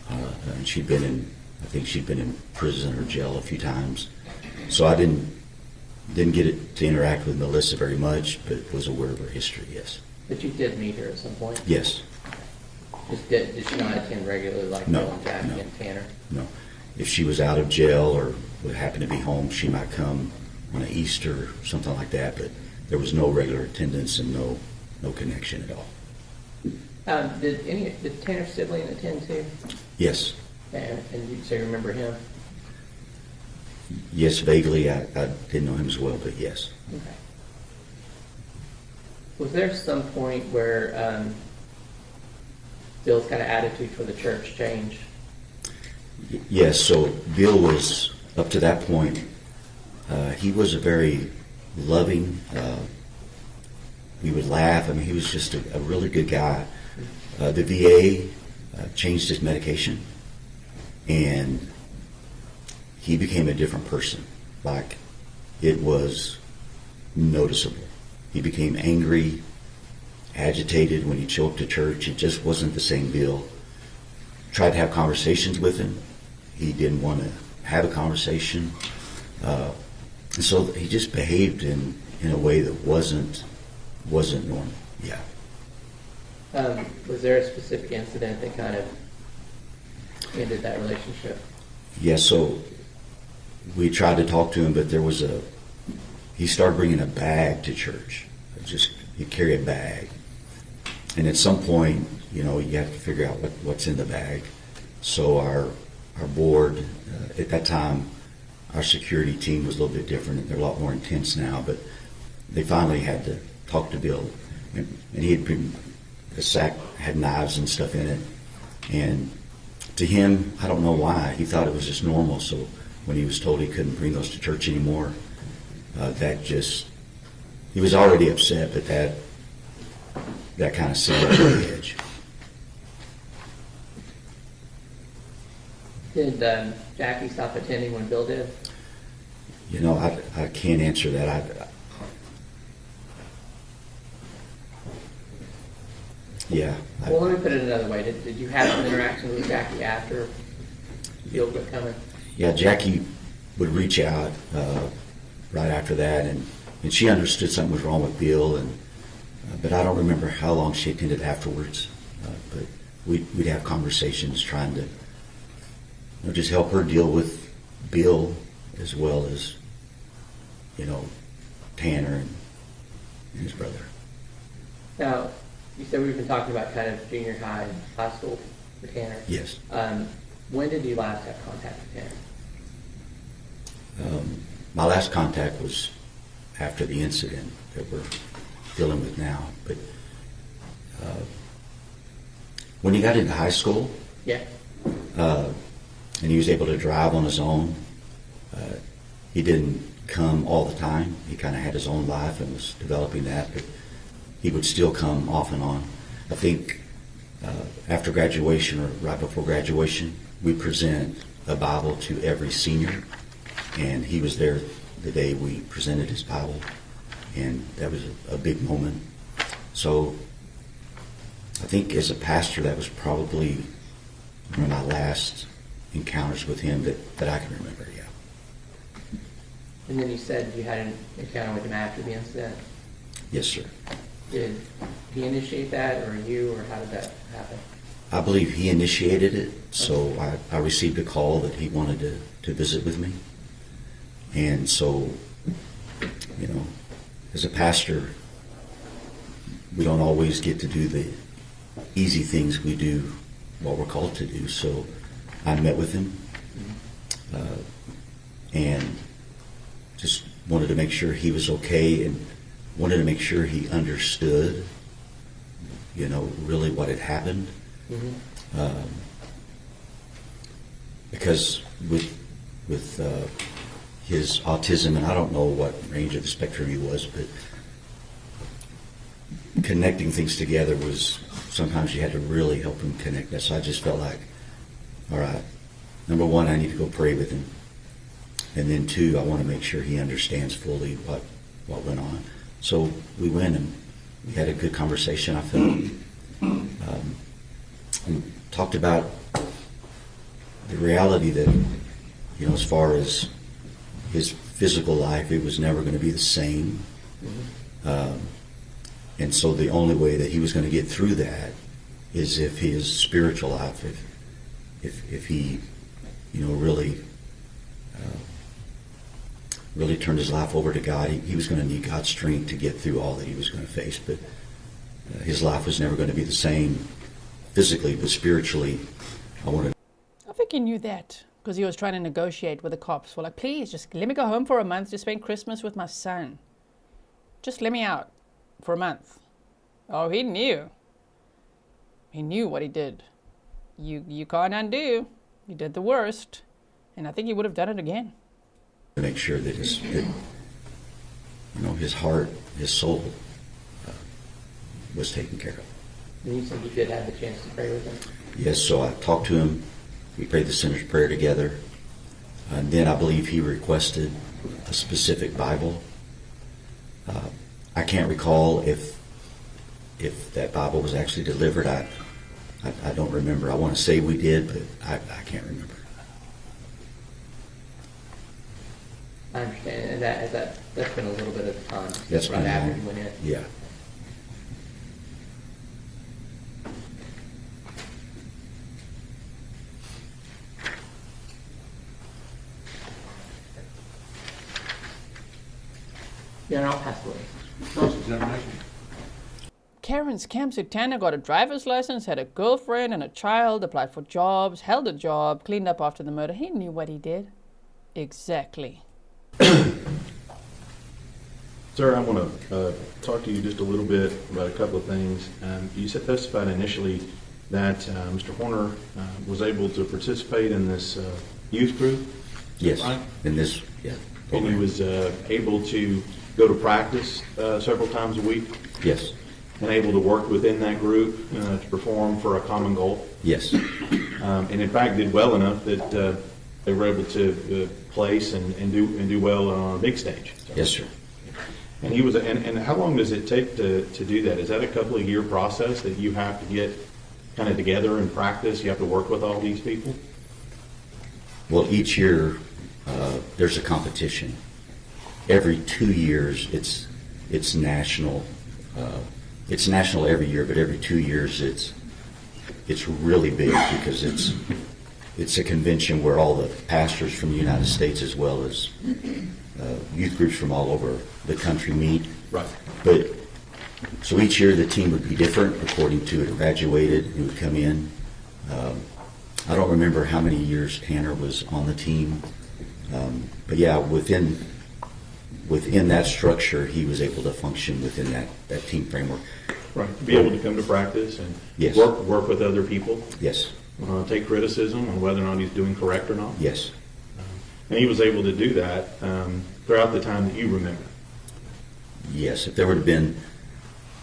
And she'd been in prison or jail a few times. So I didn't get to interact with Melissa very much, but was aware of her history, yes. But you did meet her at some point? Yes. Did she not attend regularly like No, Bill and Jackie no. and Tanner? No. If she was out of jail or would happen to be home, she might come on an Easter or something like that, but there was no regular attendance and no connection at all. Did Tanner's sibling attend too? Yes. And you say you remember him? Yes, vaguely. I didn't know him as well, but yes. Okay. Was there some point where Bill's kind of attitude for the church changed? Yes, so Bill was, up to that point, he was a very loving, we would laugh. I mean, he was just a really good guy. The VA changed his medication, and he became a different person. Like, it was noticeable. He became angry, agitated when he'd show up to church. It just wasn't the same Bill. Tried to have conversations with him. He didn't want to have a conversation. And so he just behaved in a way that wasn't normal. Yeah. Was there a specific incident that kind of ended that relationship? Yeah, so we tried to talk to him, but he started bringing a bag to church. He'd carry a bag. And at some point, you have to figure out what's in the bag. So our board, at that time, our security team was a little bit different. They're a lot more intense now, but they finally had to talk to Bill. And he had been, the sack had knives and stuff in it. And to him, I don't know why, he thought it was just normal. So when he was told he couldn't bring those to church anymore, he was already upset, but that kind of set him over the edge. Did Jackie stop attending when Bill did? I can't answer that. Well, let me put it another way. Did you have some interaction with Jackie after Bill quit coming? Yeah, Jackie would reach out right after that, and she understood something was wrong with Bill, but I don't remember how long she attended afterwards. But we'd have conversations trying to just help her deal with Bill as well as Tanner and his brother. Now, you said we've been talking about kind of junior high and high school for Tanner. Yes. When did you last have contact with Tanner? My last contact was after the incident that we're dealing with now. But when he got into high school, Yeah. and he was able to drive on his own, he didn't come all the time. He kind of had his own life and was developing that, but he would still come off and on. I think after graduation or right before graduation, we present a Bible to every senior, and he was there the day we presented his Bible, and that was a big moment. So I think as a pastor, that was probably one of my last encounters with him that I can remember, yeah. And then you said you had an encounter with him after the incident. Yes, sir. Did he initiate that, or you, or how did that happen? I believe he initiated it, so I received a call that he wanted to visit with me. And so, as a pastor, we don't always get to do the easy things. We do what we're called to do. So I met with him and just wanted to make sure he was okay, and wanted to make sure he understood, really what had happened. Because with his autism, and I don't know what range of the spectrum he was, but connecting things together was, sometimes you had to really help him connect that. So I just felt like, all right, number one, I need to go pray with him. And then two, I want to make sure he understands fully what went on. So we went and we had a good conversation, I felt. And talked about the reality that, as far as his physical life, it was never going to be the same. And so the only way that he was going to get through that is if his spiritual life, if he, really turned his life over to God, he was going to need God's strength to get through all that he was going to face. But his life was never going to be the same physically, but spiritually, I think he knew that because he was trying to negotiate with the cops. Well, like, please, just let me go home for a month to spend Christmas with my son. Just let me out for a month. Oh, he knew. He knew what he did. You can't undo. You did the worst. And I think he would have done it again. To make sure that his heart, his soul was taken care of. And you said you did have the chance to pray with him? Yes, so I talked to him. We prayed the sinner's prayer together. And then I believe he requested a specific Bible. I can't recall if that Bible was actually delivered. I don't remember. I want to say we did, but I can't remember. I understand, and that's been a little bit of time. That's right been after long. you went in. Yeah. Yeah, and I'll pass away. Cross-examination. Karen's Camsuit Tanner got a driver's license, had a girlfriend and a child, applied for jobs, held a job, cleaned up after the murder. He knew what he did. Exactly. Sir, I want to talk to you just a little bit about a couple of things. You said testified initially that Mr. Horner was able to participate in this youth group. Yes. Right? In this, yeah. And he was able to go to practice several times a week. Yes. And able to work within that group to perform for a common goal. Yes. And in fact did well enough that they were able to place and do well on a big stage. So. Yes, sir. And he was. And how long does it take to do that? Is that a couple of year process that you have to get kind of together and practice? You have to work with all these people. Well, each year there's a competition. Every 2 years it's national. It's national every year, but every 2 years it's really big because it's a convention where all the pastors from the United States as well as youth groups from all over the country meet. Right. But so each year the team would be different according to who graduated, who would come in. I don't remember how many years Tanner was on the team, but yeah, within that structure, he was able to function within that team framework. Right. Be able to come to practice and Yes. work with other people. Yes. Take criticism on whether or not he's doing correct or not. Yes. And he was able to do that throughout the time that you remember. Yes. If there would have been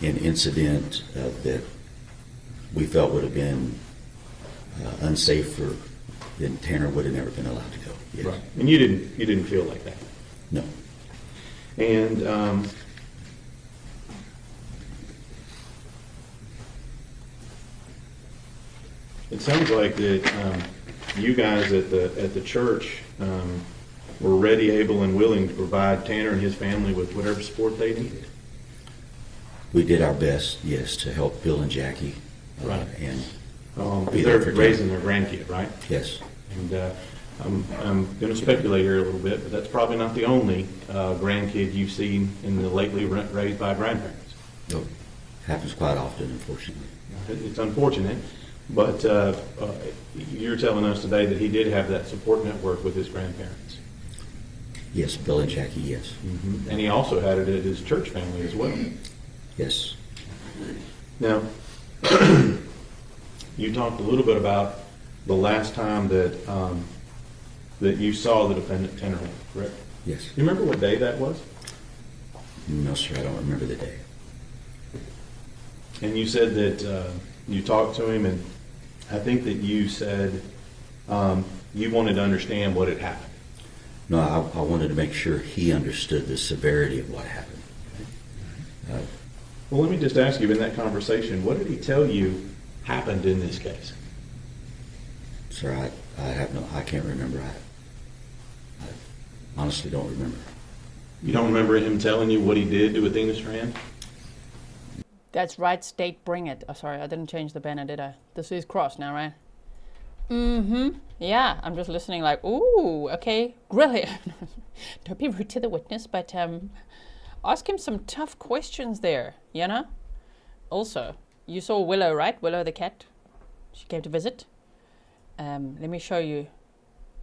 an incident that we felt would have been unsafe, then Tanner would have never been allowed to go. Yes. Right. And you didn't feel like that. No. And it sounds like that you guys at the church were ready, able, and willing to provide Tanner and his family with whatever support they needed. We did our best, yes, to help Bill and Jackie. Right. And be they're there for raising their grandkid, right? yes. And I'm going to speculate here a little bit, but that's probably not the only grandkid you've seen in the lately raised by grandparents. No. Happens quite often, unfortunately. It's unfortunate, but you're telling us today that he did have that support network with his grandparents. Yes, Bill and Jackie, yes. Mm-hmm. And he also had it at his church family as well. Yes. Now, you talked a little bit about the last time that that you saw the defendant Tanner, correct? Yes. You remember what day that was? No, sir, I don't remember the day. And you said that you talked to him, and I think that you said you wanted to understand what had happened. No, I wanted to make sure he understood the severity of what happened. Well, let me just ask you, in that conversation, what did he tell you happened in this case? Sir, I can't remember. I honestly don't remember. You don't remember him telling you what he did to Athena Strand? That's right, state, bring it. Oh, sorry, I didn't change the banner, did I? This is Cross now, right? Mm-hmm. Yeah, I'm just listening like, ooh, okay, Grizzly. Don't be rude to the witness, but ask him some tough questions there, you know? Also, you saw Willow, right? Willow the cat. She came to visit. Let me show you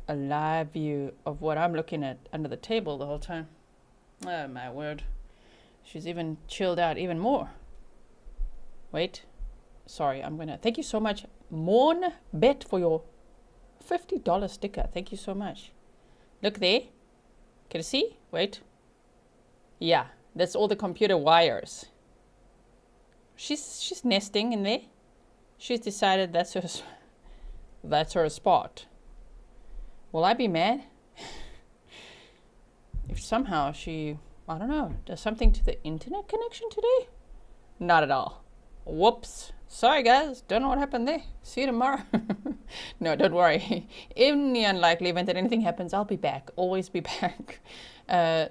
a live view of what I'm looking at under the table the whole time. Oh, my word. She's even chilled out even more. Wait. Sorry, I'm gonna... Thank you so much, Morn Bet, for your $50 sticker. Thank you so much. Look there. Can you see? Wait. Yeah, that's all the computer wires. She's nesting in there. She's decided that's her spot. Will I be mad if somehow she, I don't know, does something to the internet connection today? Not at all. Whoops. Sorry guys, don't know what happened there. See you tomorrow. No, don't worry. In the unlikely event that anything happens, I'll be back. Always be back.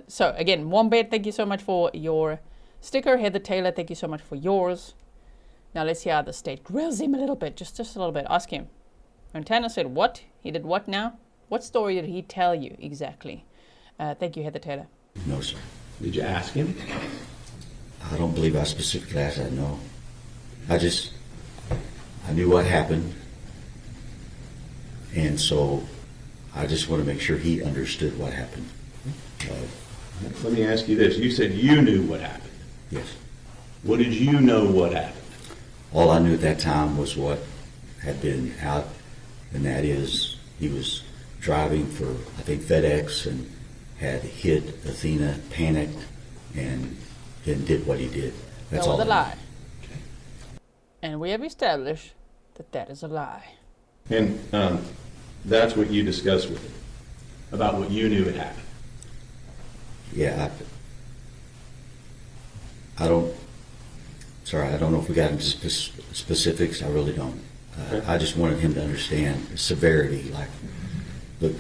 So again, Wombat, thank you so much for your sticker. Heather Taylor, thank you so much for yours. Now let's hear how the state grills him a little bit, just a little bit. Ask him. When Tanner said what? He did what now? What story did he tell you exactly? Thank you, Heather Taylor. No, sir. Did you ask him? I don't believe I specifically asked that, no. I knew what happened, and so I just want to make sure he understood what happened. Let me ask you this. You said you knew what happened. Yes. What did you know what happened? All I knew at that time was what had been out, and that is he was driving for, I think, FedEx, and had hit Athena, panicked, and then did what he did. That's all. That was a lie. And we have established that that is a lie. And that's what you discussed with him, about what you knew had happened. Yeah, I don't know if we got into specifics. I really don't. Okay. I just wanted him to understand the severity. Like, look,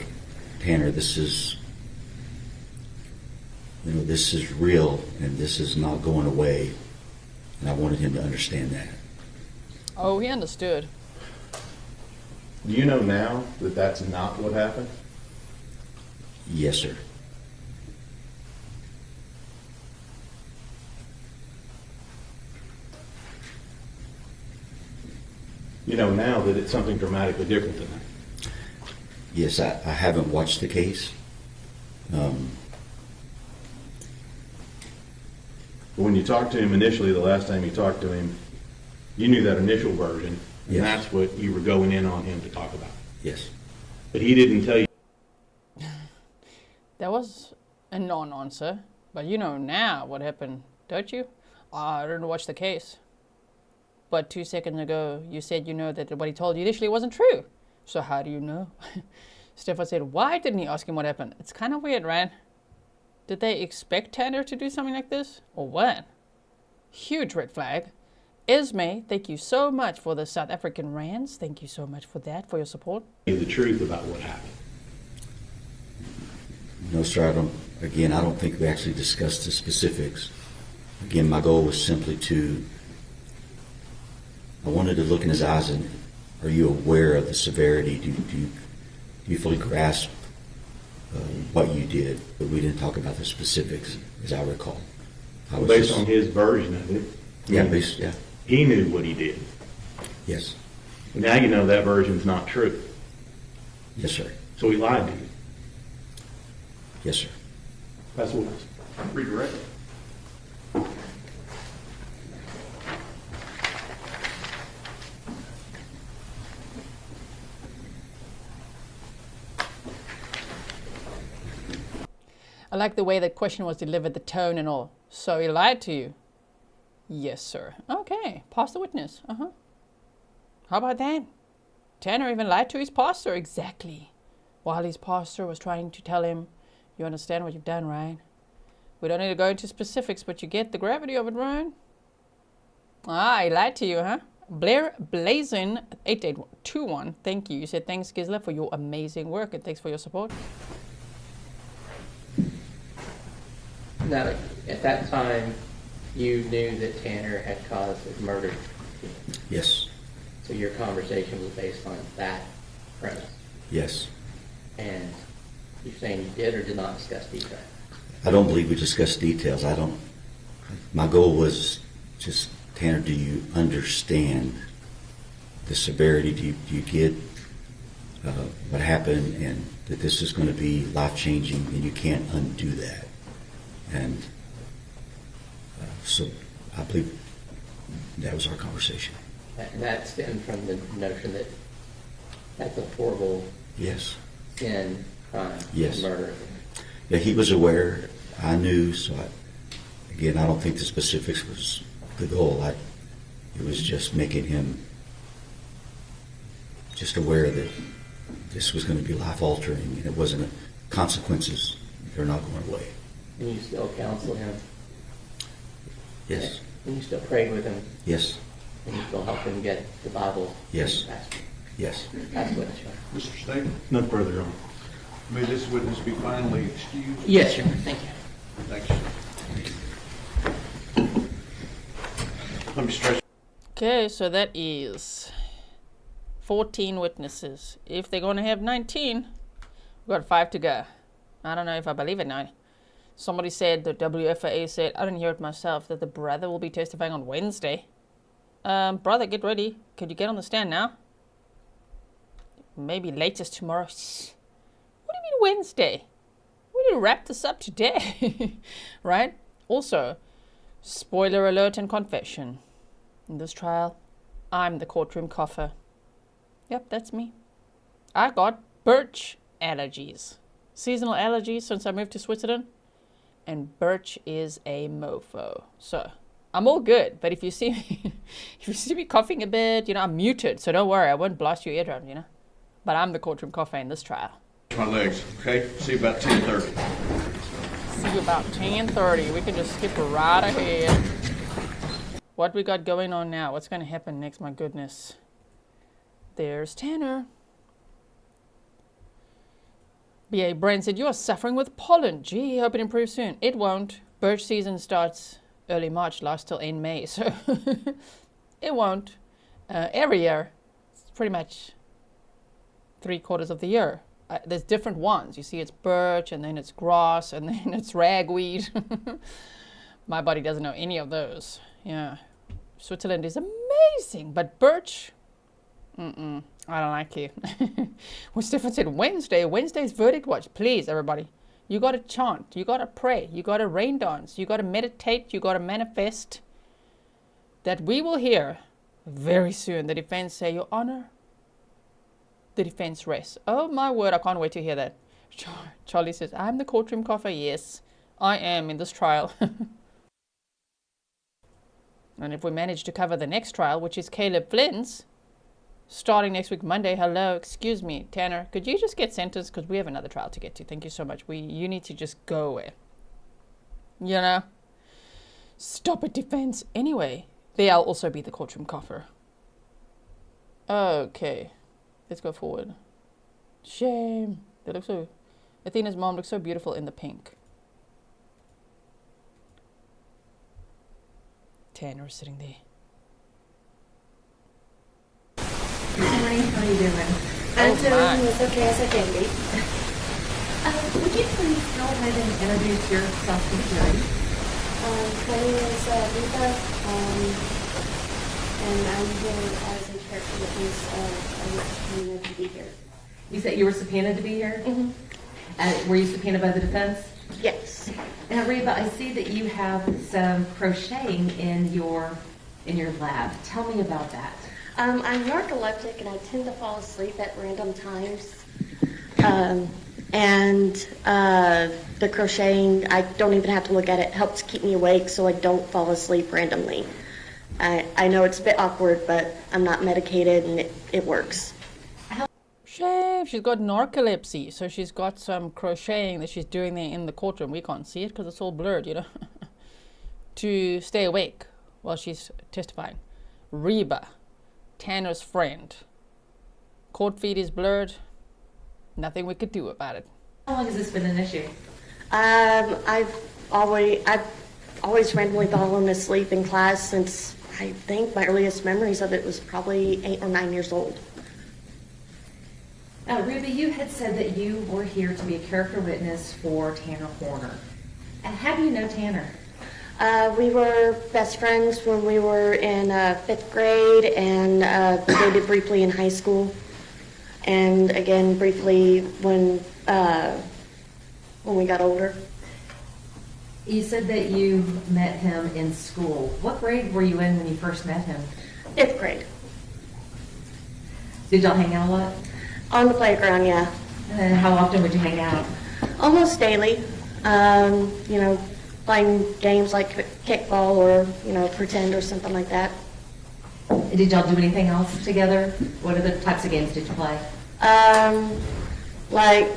Tanner, this is real, and this is not going away. And I wanted him to understand that. Oh, he understood. Do you know now that that's not what happened? Yes, sir. You know now that it's something dramatically different than that. Yes, I haven't watched the case. When you talked to him initially, the last time you talked to him, you knew that initial version, and Yes. that's what you were going in on him to talk about. Yes. But he didn't tell you. That was a non-answer. But you know now what happened, don't you? I didn't watch the case. But 2 seconds ago, you said you know that what he told you initially wasn't true. So how do you know? Stefan said, why didn't he ask him what happened? It's kind of weird, right? Did they expect Tanner to do something like this? Or what? Huge red flag. Esme, thank you so much for the South African rands. Thank you so much for that, for your support. The truth about what happened. No, sir, I don't think we actually discussed the specifics. Again, my goal was simply I wanted to look in his eyes and, are you aware of the severity? Do you fully grasp what you did? But we didn't talk about the specifics, as I recall. Based on his version of it, Yeah, basically, yeah. He knew what he did. Yes. Now you know that version's not true. Yes, sir. So he lied to you. Yes, sir. That's what redirect. I like the way the question was delivered, the tone and all. So he lied to you? Yes, sir. Okay, pass the witness. How about that? Tanner even lied to his pastor, exactly. While his pastor was trying to tell him, you understand what you've done, right? We don't need to go into specifics, but you get the gravity of it, right? Ah, he lied to you, huh? Blair Blazin 8821, thank you. You said thanks, Gisela, for your amazing work, and thanks for your support. Now, at that time, you knew that Tanner had caused his murder. Yes. So your conversation was based on that premise. Yes. And you're saying you did or did not discuss detail? I don't believe we discussed details. My goal was just, Tanner, do you understand the severity? Do you get what happened, and that this is going to be life-changing, and you can't undo that? And so I believe that was our conversation. And that stemmed from the notion that that's a horrible Yes. sin, crime, Yes. murder. Yeah, he was aware. I knew. So I don't think the specifics was the goal. It was just making him just aware that this was going to be life-altering, and it wasn't consequences. They're not going away. And you still counsel him? Yes. And you still prayed with him? Yes. And you still helped him get the Bible? Yes. That's Yes. what it's for. Mr. State, None further on. may this witness be finally excused? Yes, Your Honor. Thank you. Thanks, sir. Let me stretch. Okay, so that is 14 witnesses. If they're going to have 19, we've got 5 to go. I don't know if I believe it now. Somebody said, the WFAA said, I didn't hear it myself, that the brother will be testifying on Wednesday. Brother, get ready. Could you get on the stand now? Maybe latest tomorrow. What do you mean Wednesday? We need to wrap this up today. Right? Also, spoiler alert and confession. In this trial, I'm the courtroom coffer. Yep, that's me. I got birch allergies. Seasonal allergies since I moved to Switzerland. And birch is a mofo. So, I'm all good. But if you see me, if you see me coughing a bit, I'm muted. So don't worry, I won't blast your eardrums, But I'm the courtroom coffer in this trial. My legs, okay? See you about 10:30. See you about 10:30. We can just skip right ahead. What we got going on now? What's going to happen next? My goodness. There's Tanner. B.A. Brent said, you are suffering with pollen. Gee, hope it improves soon. It won't. Birch season starts early March, lasts till end May. So it won't. Every year, it's pretty much 3/4 of the year. There's different ones. You see, it's birch, and then it's grass, and then it's ragweed. My body doesn't know any of those. Yeah. Switzerland is amazing, but birch, I don't like you. Well, Stefan said Wednesday. Wednesday's verdict watch. Please, everybody. You got to chant. You got to pray. You got to rain dance. You got to meditate. You got to manifest that we will hear very soon the defense say, Your Honor, the defense rests. Oh, my word. I can't wait to hear that. Charlie says, I'm the courtroom coffer. Yes, I am in this trial. And if we manage to cover the next trial, which is Caleb Flynn's, starting next week, Monday. Hello, excuse me, Tanner. Could you just get sentenced? Because we have another trial to get to. Thank you so much. You need to just go away. Stop it, defense. Anyway, they'll also be the courtroom coffer. Okay, let's go forward. Shame. They look so... Athena's mom looks so beautiful in the pink. Tanner is sitting there. Good morning, how are you doing? Oh, doing my. as okay as I can be. Would you please go ahead and introduce yourself to the jury? My name is Reba, and I'm here as a character witness. I was subpoenaed to be here. You said you were subpoenaed to be here? Were you subpoenaed by the defense? Yes. Now, Reba, I see that you have some crocheting in your lab. Tell me about that. I'm narcoleptic, and I tend to fall asleep at random times. The crocheting, I don't even have to look at it. It helps keep me awake so I don't fall asleep randomly. I know it's a bit awkward, but I'm not medicated, and it works. Shame, she's got narcolepsy, so she's got some crocheting that she's doing there in the courtroom. We can't see it because it's all blurred, you know, to stay awake while she's testifying. Reba, Tanner's friend. Court feed is blurred. Nothing we could do about it. How long has this been an issue? I've always randomly fallen asleep in class since I think my earliest memories of it was probably 8 or 9 years old. Now, Reba, you had said that you were here to be a character witness for Tanner Horner. And how do you know Tanner? We were best friends when we were in 5th grade, and we dated briefly in high school, and again briefly when we got older. You said that you met him in school. What grade were you in when you first met him? 5th grade. Did y'all hang out a lot? On the playground, yeah. And how often would you hang out? Almost daily. Playing games like kickball or, pretend or something like that. Did y'all do anything else together? What other types of games did you play? Like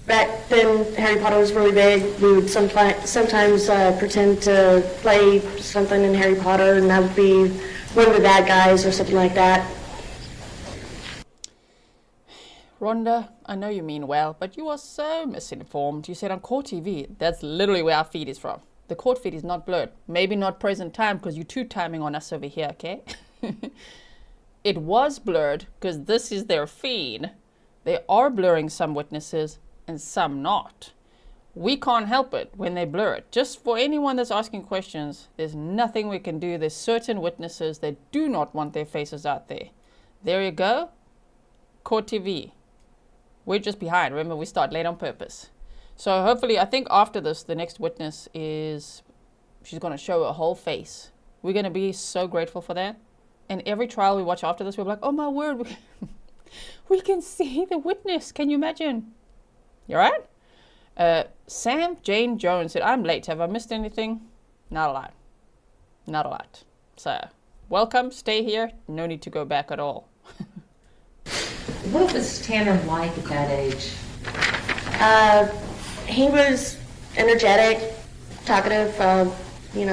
back then, Harry Potter was really big. We would sometimes pretend to play something in Harry Potter, and that would be one of the bad guys or something like that. Rhonda, I know you mean well, but you are so misinformed. You said on court TV. That's literally where our feed is from. The court feed is not blurred. Maybe not present time because you're two-timing on us over here, okay? It was blurred because this is their feed. They are blurring some witnesses and some not. We can't help it when they blur it. Just for anyone that's asking questions, there's nothing we can do. There's certain witnesses that do not want their faces out there. There you go. Court TV. We're just behind. Remember, we start late on purpose. So hopefully, I think after this, the next witness is, she's going to show her whole face. We're going to be so grateful for that. And every trial we watch after this, we're like, oh my word, we can see the witness. Can you imagine? You all right? Sam Jane Jones said, I'm late. Have I missed anything? Not a lot. Not a lot. So welcome. Stay here. No need to go back at all. What was Tanner like at that age? He was energetic, talkative. It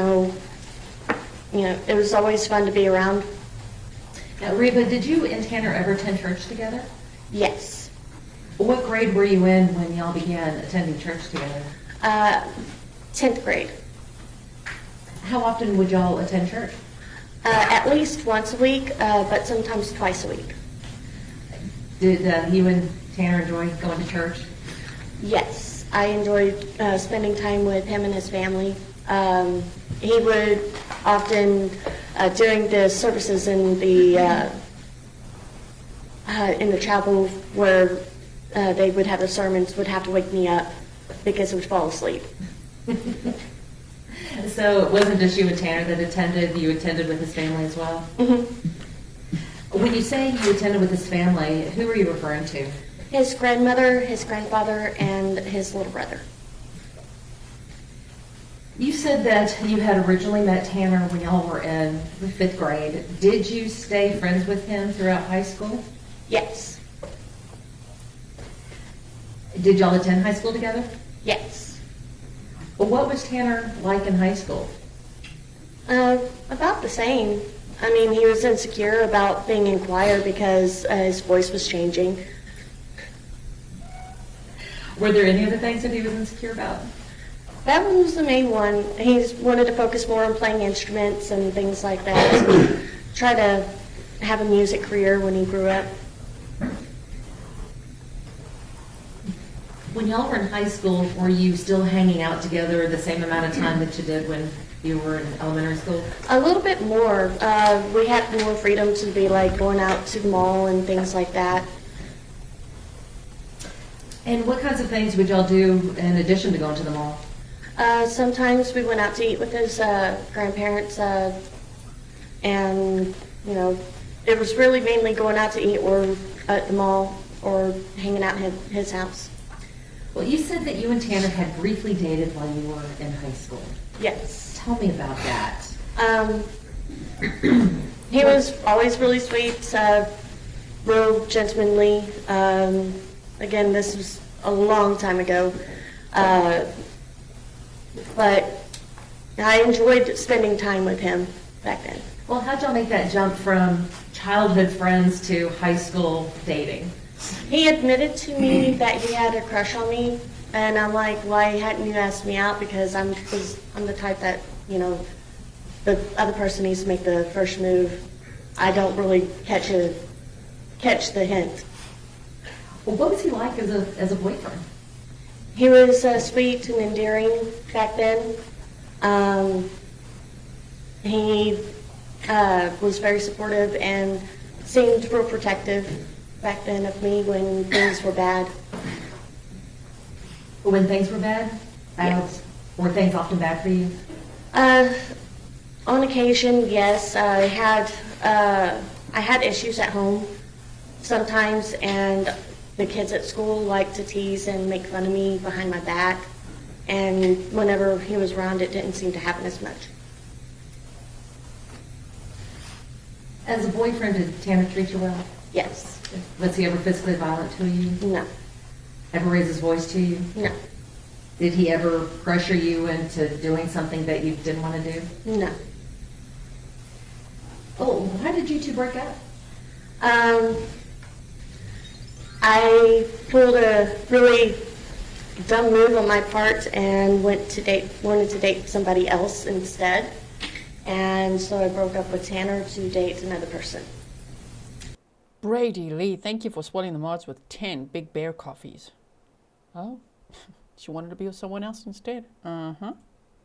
was always fun to be around. Now, Reba, did you and Tanner ever attend church together? Yes. What grade were you in when y'all began attending church together? 10th grade. How often would y'all attend church? At least once a week, but sometimes twice a week. Did you and Tanner enjoy going to church? Yes, I enjoyed spending time with him and his family. He would often, during the services in the chapel where they would have the sermons, would have to wake me up because I would fall asleep. So it wasn't just you and Tanner that attended, you attended with his family as well? Mm-hmm. When you say you attended with his family, who are you referring to? His grandmother, his grandfather, and his little brother. You said that you had originally met Tanner when y'all were in the 5th grade. Did you stay friends with him throughout high school? Yes. Did y'all attend high school together? Yes. Well, what was Tanner like in high school? About the same. I mean, he was insecure about being in choir because his voice was changing. Were there any other things that he was insecure about? That one was the main one. He wanted to focus more on playing instruments and things like that. Try to have a music career when he grew up. When y'all were in high school, were you still hanging out together the same amount of time that you did when you were in elementary school? A little bit more. We had more freedom to be like going out to the mall and things like that. And what kinds of things would y'all do in addition to going to the mall? Sometimes we went out to eat with his grandparents, and it was really mainly going out to eat or at the mall or hanging out at his house. Well, you said that you and Tanner had briefly dated while you were in high school. Yes. Tell me about that. He was always really sweet, real gentlemanly. Again, this was a long time ago. But I enjoyed spending time with him back then. Well, how'd y'all make that jump from childhood friends to high school dating? He admitted to me that he had a crush on me, and I'm like, why hadn't you asked me out? Because I'm the type that, the other person needs to make the first move. I don't really catch the hint. Well, what was he like as a boyfriend? He was sweet and endearing back then. He was very supportive and seemed real protective back then of me when things were bad. When things were bad? Yes. Were things often bad for you? On occasion, yes. I had issues at home sometimes, and the kids at school liked to tease and make fun of me behind my back. And whenever he was around, it didn't seem to happen as much. As a boyfriend, did Tanner treat you well? Yes. Was he ever physically violent to you? No. Ever raise his voice to you? No. Did he ever pressure you into doing something that you didn't want to do? No. Oh, why did you two break up? I pulled a really dumb move on my part and wanted to date somebody else instead. And so I broke up with Tanner to date another person. Brady Lee, thank you for spoiling the mods with 10 Big Bear coffees. Oh, she wanted to be with someone else instead. Uh-huh.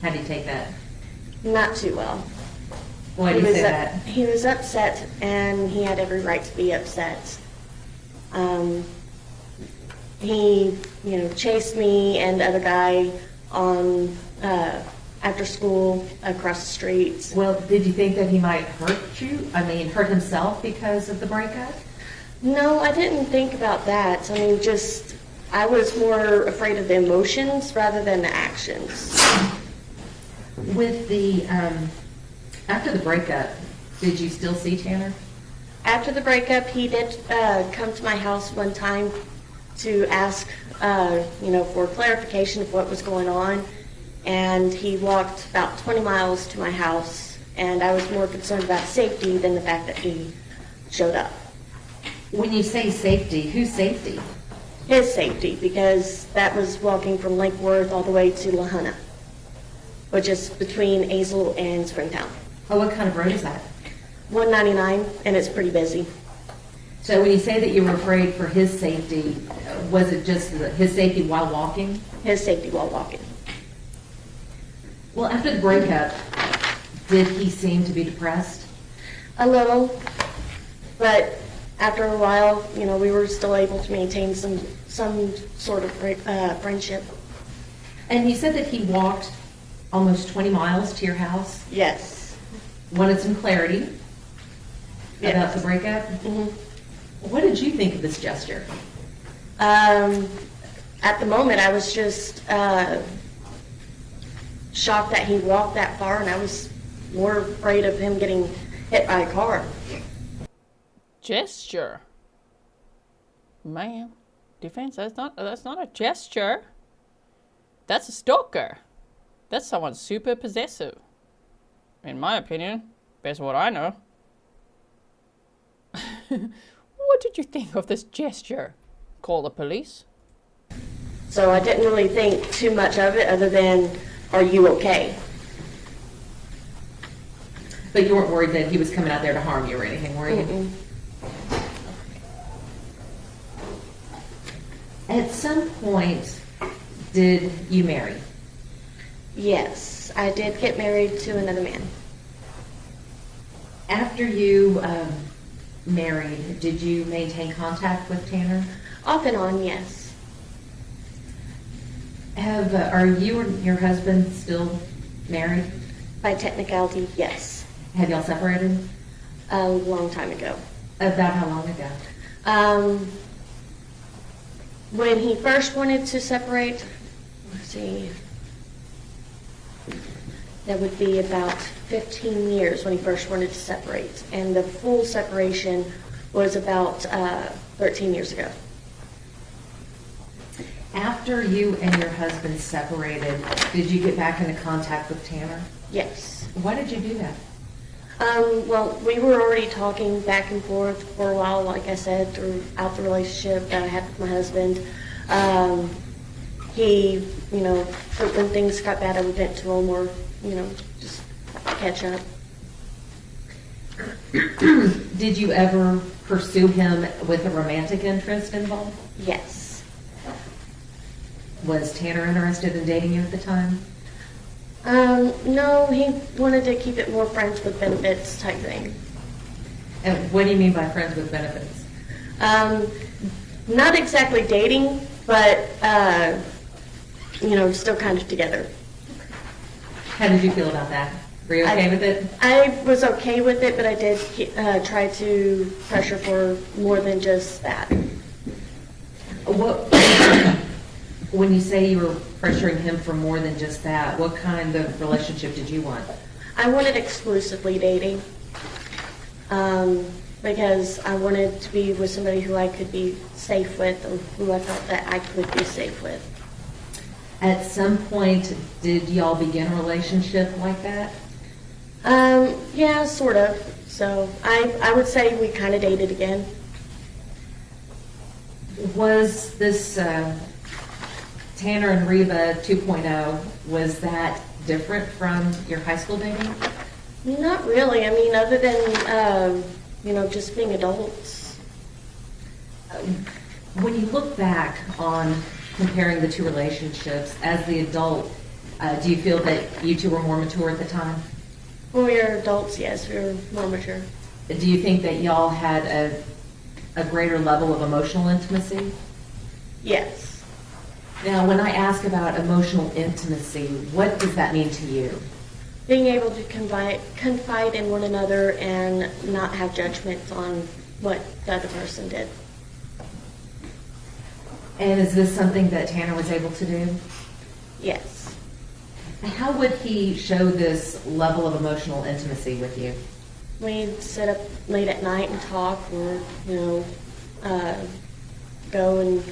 How do you take that? Not too well. Why do you say that? He was upset, and he had every right to be upset. He, chased me and the other guy on after school across the street. Well, did you think that he might hurt you? Hurt himself because of the breakup? No, I didn't think about that. I was more afraid of the emotions rather than the actions. With the, after the breakup, did you still see Tanner? After the breakup, he did come to my house one time to ask, for clarification of what was going on. And he walked about 20 miles to my house, and I was more concerned about safety than the fact that he showed up. When you say safety, whose safety? His safety, because that was walking from Lake Worth all the way to Lahana, which is between Azle and Springtown. Oh, what kind of road is that? 199, and it's pretty busy. So when you say that you were afraid for his safety, was it just his safety while walking? His safety while walking. Well, after the breakup, did he seem to be depressed? A little, but after a while, we were still able to maintain some sort of friendship. And you said that he walked almost 20 miles to your house? Yes. Wanted some clarity about the breakup? Mm-hmm. What did you think of this gesture? At the moment, I was just shocked that he walked that far, and I was more afraid of him getting hit by a car. Gesture. Man, defense, that's not a gesture. That's a stalker. That's someone super possessive. In my opinion, based on what I know. What did you think of this gesture? Call the police? So I didn't really think too much of it other than, are you okay? But you weren't worried that he was coming out there to harm you or anything, were you? Mm-mm. At some point, did you marry? Yes, I did get married to another man. After you married, did you maintain contact with Tanner? Off and on, yes. Are you and your husband still married? By technicality, yes. Have y'all separated? A long time ago. About how long ago? When he first wanted to separate, let's see, that would be about 15 years when he first wanted to separate. And the full separation was about 13 years ago. After you and your husband separated, did you get back into contact with Tanner? Yes. Why did you do that? Well, we were already talking back and forth for a while, like I said, throughout the relationship that I had with my husband. He, when things got bad, I would vent to him or, just catch up. Did you ever pursue him with a romantic interest involved? Yes. Was Tanner interested in dating you at the time? No, he wanted to keep it more friends with benefits type thing. And what do you mean by friends with benefits? Not exactly dating, but, still kind of together. How did you feel about that? Were you okay with it? I was okay with it, but I did try to pressure for more than just that. When you say you were pressuring him for more than just that, what kind of relationship did you want? I wanted exclusively dating because I wanted to be with somebody who I could be safe with or who I felt that I could be safe with. At some point, did y'all begin a relationship like that? Yeah, sort of. So I would say we kind of dated again. Was this Tanner and Reba 2.0, was that different from your high school dating? Not really. I mean, other than, just being adults. When you look back on comparing the two relationships, as the adult, do you feel that you two were more mature at the time? When we were adults, yes, we were more mature. Do you think that y'all had a greater level of emotional intimacy? Yes. Now, when I ask about emotional intimacy, what does that mean to you? Being able to confide in one another and not have judgments on what the other person did. And is this something that Tanner was able to do? Yes. How would he show this level of emotional intimacy with you? We'd sit up late at night and talk or, go and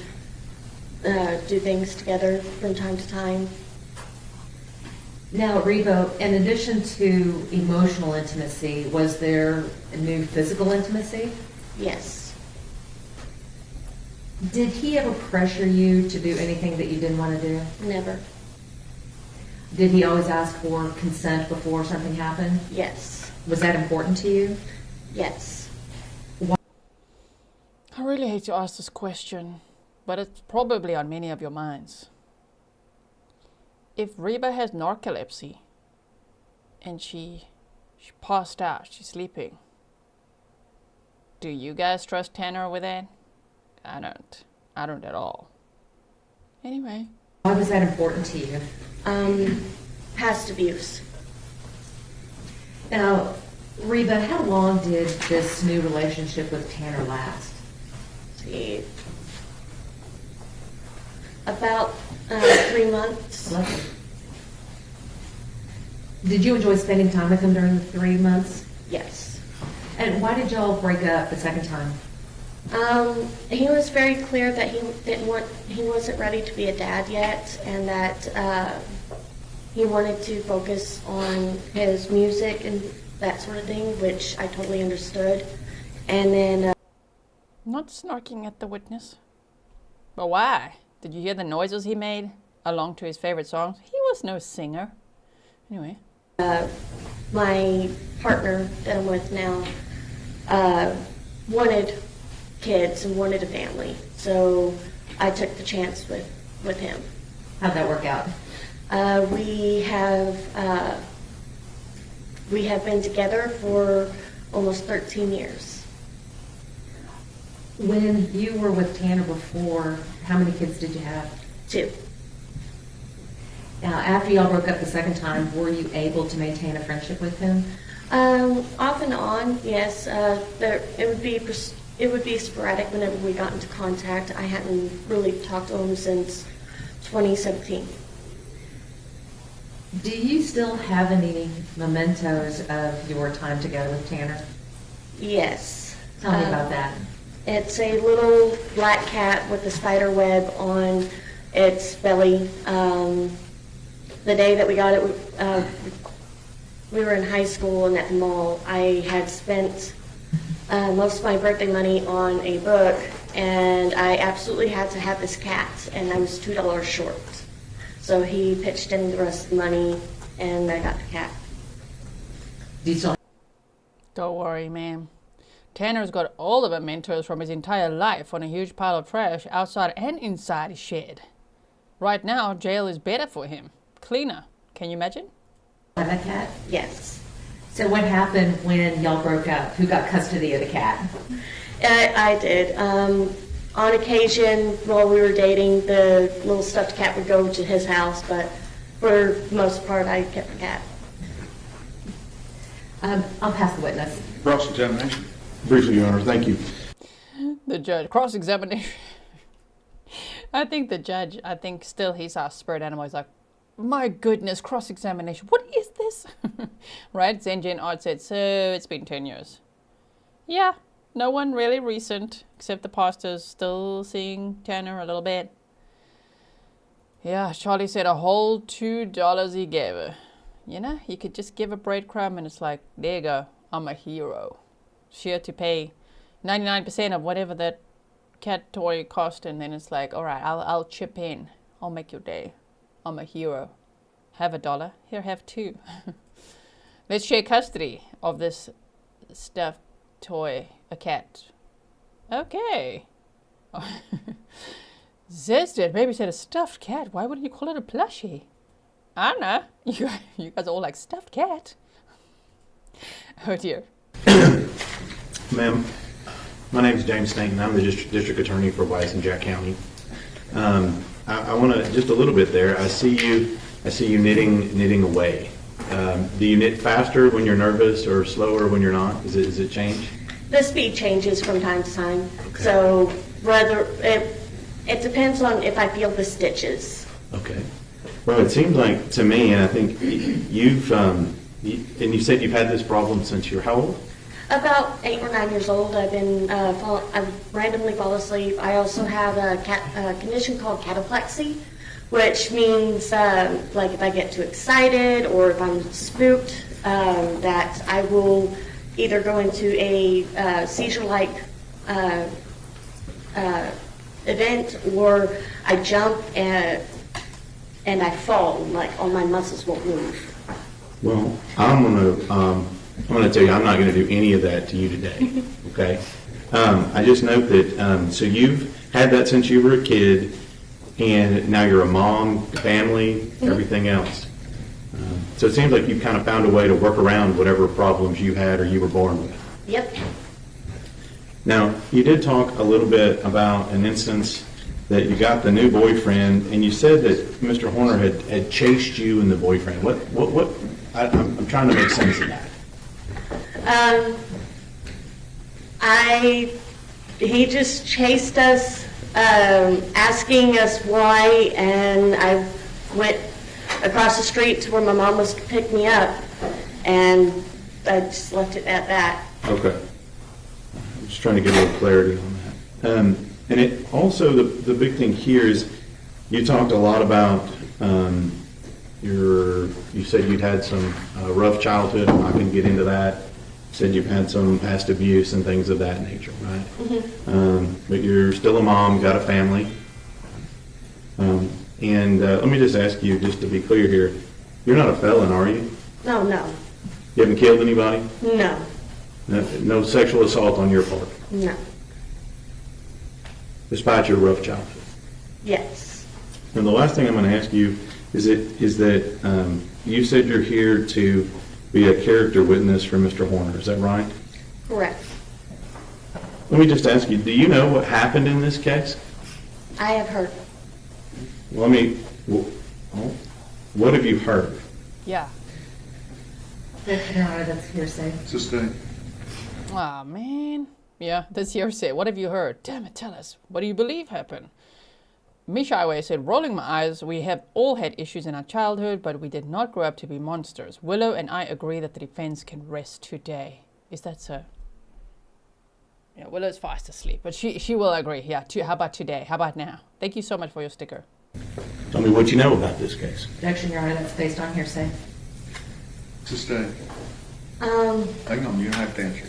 do things together from time to time. Now, Reba, in addition to emotional intimacy, was there a new physical intimacy? Yes. Did he ever pressure you to do anything that you didn't want to do? Never. Did he always ask for consent before something happened? Yes. Was that important to you? Yes. I really hate to ask this question, but it's probably on many of your minds. If Reba has narcolepsy and she passed out, she's sleeping, do you guys trust Tanner with that? I don't at all. Anyway. Why was that important to you? Past abuse. Now, Reba, how long did this new relationship with Tanner last? See, about 3 months. Lovely. Did you enjoy spending time with him during the 3 months? Yes. And why did y'all break up the second time? He was very clear that he wasn't ready to be a dad yet, and that he wanted to focus on his music and that sort of thing, which I totally understood. And then Not snarking at the witness. But why? Did you hear the noises he made along to his favorite songs? He was no singer. Anyway. my partner that I'm with now wanted kids and wanted a family, so I took the chance with him. How'd that work out? We have been together for almost 13 years. When you were with Tanner before, how many kids did you have? 2. Now, after y'all broke up the second time, were you able to maintain a friendship with him? Off and on, yes. It would be sporadic whenever we got into contact. I hadn't really talked to him since 2017. Do you still have any mementos of your time together with Tanner? Yes. Tell me about that. It's a little black cat with a spider web on its belly. The day that we got it, we were in high school and at the mall. I had spent most of my birthday money on a book, and I absolutely had to have this cat, and I was $2 short. So he pitched in the rest of the money, and I got the cat. Do you still Don't worry, ma'am. Tanner's got all the mementos from his entire life on a huge pile of trash outside and inside his shed. Right now, jail is better for him. Cleaner. Can you imagine? have a cat? Yes. So what happened when y'all broke up? Who got custody of the cat? I did. On occasion, while we were dating, the little stuffed cat would go to his house, but for the most part, I kept the cat. I'll pass the witness. Cross-examination. Briefly, Your Honor, thank you. The judge, cross-examination. I think the judge, still he's our spirit animal. He's like, my goodness, cross-examination. What is this? Right? Zenjin Art said, so it's been 10 years. Yeah, no one really recent, except the pastor's still seeing Tanner a little bit. Yeah, Charlie said a whole $2 he gave her. You know, you could just give a breadcrumb and it's like, there you go, I'm a hero. She had to pay 99% of whatever that cat toy cost, and then it's like, all right, I'll chip in. I'll make your day. I'm a hero. Have $1. Here, have 2. Let's share custody of this stuffed toy, a cat. Okay. Zested, baby said a stuffed cat. Why wouldn't you call it a plushie? I don't know. You guys are all like, stuffed cat. Oh dear. Ma'am, my name is James Stanton. I'm the district attorney for Weiss and Jack County. I want to just a little bit there. I see you knitting away. Do you knit faster when you're nervous or slower when you're not? Is it change? The speed changes from time to time. Okay. So whether it depends on if I feel the stitches. Okay. Well, it seems like to me, and I think you've and you said you've had this problem since you're how old? About 8 or 9 years old. I've been I randomly fall asleep. I also have a condition called cataplexy, which means like if I get too excited or if I'm spooked, that I will either go into a seizure-like event, or I jump and I fall, like all my muscles won't move. Well, I'm gonna tell you, I'm not gonna do any of that to you today. Okay. I just note that so you've had that since you were a kid, and now you're a mom, family, everything else. So it seems like you've kind of found a way to work around whatever problems you had or you were born with. Yep. Now, you did talk a little bit about an instance that you got the new boyfriend, and you said that Mr. Horner had chased you and the boyfriend. What? I'm trying to make sense of that. He just chased us, asking us why, and I went across the street to where my mom was to pick me up, and I just left it at that. Okay. I'm just trying to get a little clarity on that. And it also, the big thing here is you talked a lot about you said you'd had some rough childhood. I'm not going to get into that. You said you've had some past abuse and things of that nature, right? Mm-hmm. But you're still a mom, got a family. And let me just ask you, just to be clear here, you're not a felon, are you? No. You haven't killed anybody? No. No sexual assault on your part? No. Despite your rough childhood? Yes. And the last thing I'm going to ask you is that you said you're here to be a character witness for Mr. Horner, is that right? Correct. Let me just ask you, do you know what happened in this case? I have heard. What have you heard? Yeah. Your Honor, that's hearsay. Sustained. Oh, man. Yeah, that's hearsay. What have you heard? Damn it, tell us. What do you believe happened? Mishaiwe said, rolling my eyes, we have all had issues in our childhood, but we did not grow up to be monsters. Willow and I agree that the defense can rest today. Is that so? Yeah, Willow's fast asleep, but she will agree. Yeah, how about today? How about now? Thank you so much for your sticker. Tell me what you know about this case. Objection, Your Honor, that's based on hearsay. Sustained. Um, Hang on, you don't have to answer.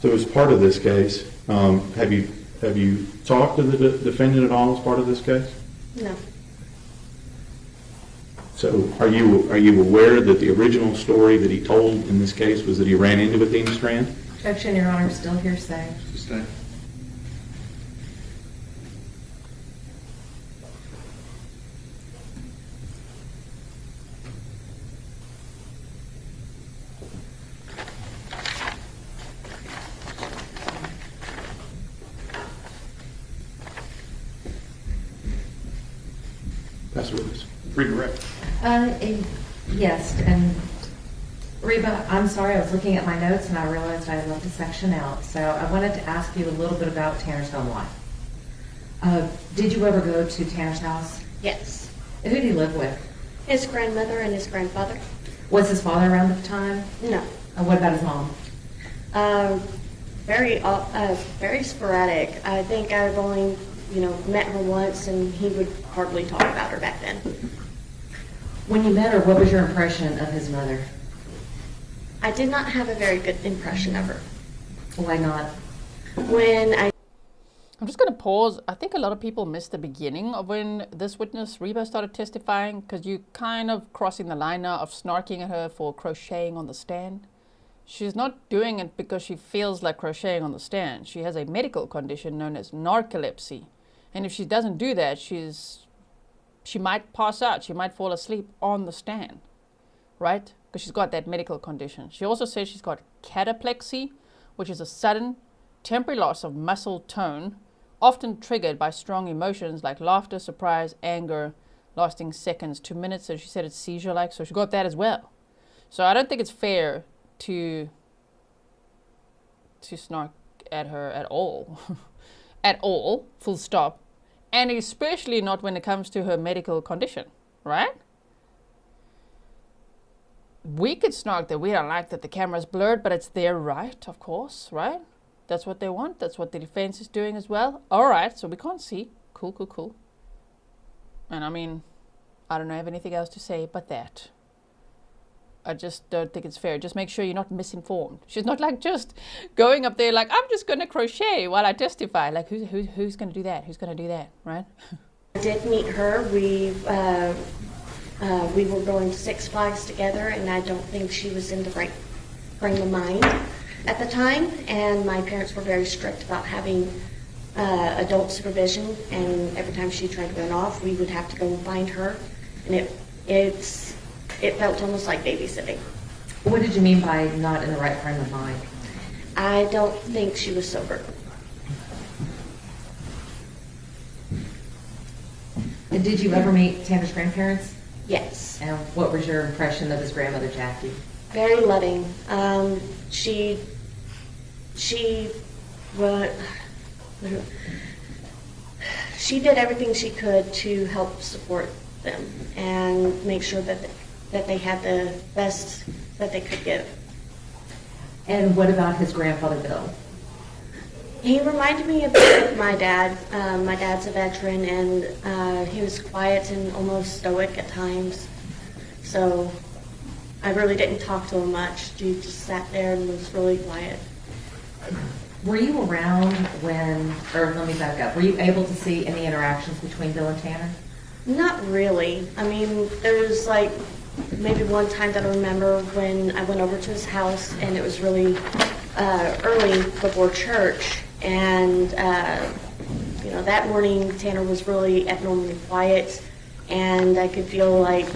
So as part of this case, have you talked to the defendant at all as part of this case? no. So are you aware that the original story that he told in this case was that he ran into Athena Strand? Objection, Your Honor, still hearsay. Sustained. Pass the witness. Redirect. Yes, and Reba, I'm sorry, I was looking at my notes and I realized I had left a section out. So I wanted to ask you a little bit about Tanner's home life. Did you ever go to Tanner's house? Yes. Who did he live with? His grandmother and his grandfather? Was his father around at the time? No. And what about his mom? Very sporadic. I think I've only, met her once, and he would hardly talk about her back then. When you met her, what was your impression of his mother? I did not have a very good impression of her. Why not? I'm just going to pause. I think a lot of people missed the beginning of when this witness, Reba, started testifying, because you kind of crossing the line now of snarking at her for crocheting on the stand. She's not doing it because she feels like crocheting on the stand. She has a medical condition known as narcolepsy. And if she doesn't do that, she might pass out. She might fall asleep on the stand, right? Because she's got that medical condition. She also says she's got cataplexy, which is a sudden, temporary loss of muscle tone, often triggered by strong emotions like laughter, surprise, anger, lasting seconds to minutes. So she said it's seizure-like, so she got that as well. So I don't think it's fair to snark at her at all. At all, full stop. And especially not when it comes to her medical condition, right? We could snark that we don't like that the camera's blurred, but it's their right, of course, right? That's what they want. That's what the defense is doing as well. All right, so we can't see. Cool, cool, cool. And I mean, I don't have anything else to say but that. I just don't think it's fair. Just make sure you're not misinformed. She's not like just going up there like, I'm just going to crochet while I testify. Like, who's going to do that? Who's going to do that, right? I did meet her. We were going to Six Flags together, and I don't think she was in the right frame of mind at the time. And my parents were very strict about having adult supervision, and every time she tried to run off, we would have to go and find her. And it felt almost like babysitting. What did you mean by not in the right frame of mind? I don't think she was sober. And did you ever meet Tanner's grandparents? Yes. And what was your impression of his grandmother, Jackie? Very loving. She did everything she could to help support them and make sure that they had the best that they could give. And what about his grandfather, Bill? He reminded me a bit of my dad. My dad's a veteran, and he was quiet and almost stoic at times. So I really didn't talk to him much. He just sat there and was really quiet. Were you around or let me back up, were you able to see any interactions between Bill and Tanner? Not really. I mean, there was like maybe one time that I remember when I went over to his house, and it was really early before church, and that morning Tanner was really abnormally quiet, and I could feel like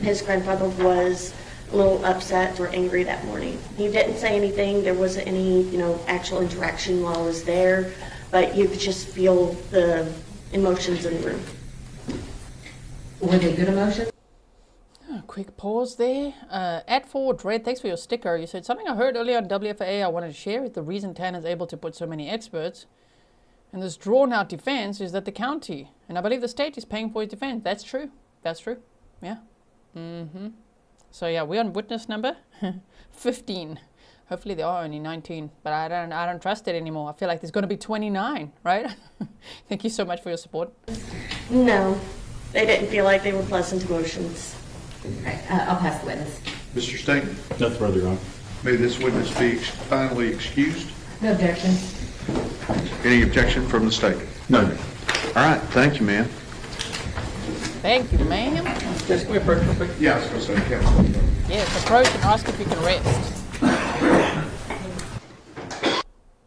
his grandfather was a little upset or angry that morning. He didn't say anything. There wasn't any, actual interaction while I was there, but you could just feel the emotions in the room. Were they good emotions? Quick pause there. @4 Dread, thanks for your sticker. You said something I heard earlier on WFA I wanted to share is the reason Tanner is able to put so many experts in this drawn out defense is that the county, and I believe the state, is paying for his defense. That's true. That's true. Yeah. So yeah, we're on witness number 15. Hopefully there are only 19, but I don't trust it anymore. I feel like there's going to be 29, right? Thank you so much for your support. No, they didn't feel like they were pleasant emotions. Okay, I'll pass the witness. Mr. Stanton, Nothing further, Your Honor. may this witness be finally excused? No objection. Any objection from the state? No. All right, thank you, ma'am. Thank you, ma'am. Just can we approach real quick? Yeah, I was going to say, counsel. Yes, approach and ask if you can rest. I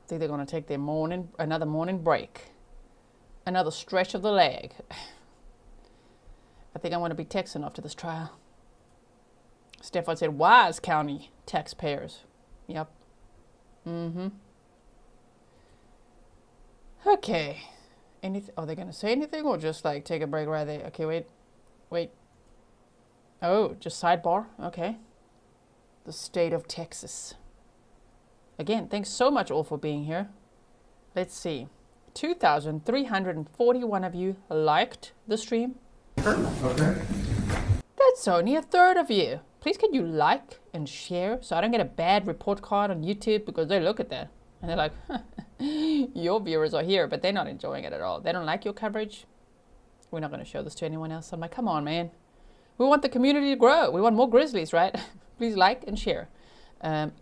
think they're going to take their another morning break. Another stretch of the leg. I think I'm going to be Texan after this trial. Stefan said, wise county taxpayers. Yep. Okay. Are they going to say anything or just like take a break right there? Okay, wait. Oh, just sidebar. Okay. The state of Texas. Again, thanks so much all for being here. Let's see. 2,341 of you liked the stream. Okay. That's only a third of you. Please can you like and share so I don't get a bad report card on YouTube, because they look at that and they're like, your viewers are here, but they're not enjoying it at all. They don't like your coverage. We're not going to show this to anyone else. I'm like, come on, man. We want the community to grow. We want more Grizzlies, right? Please like and share.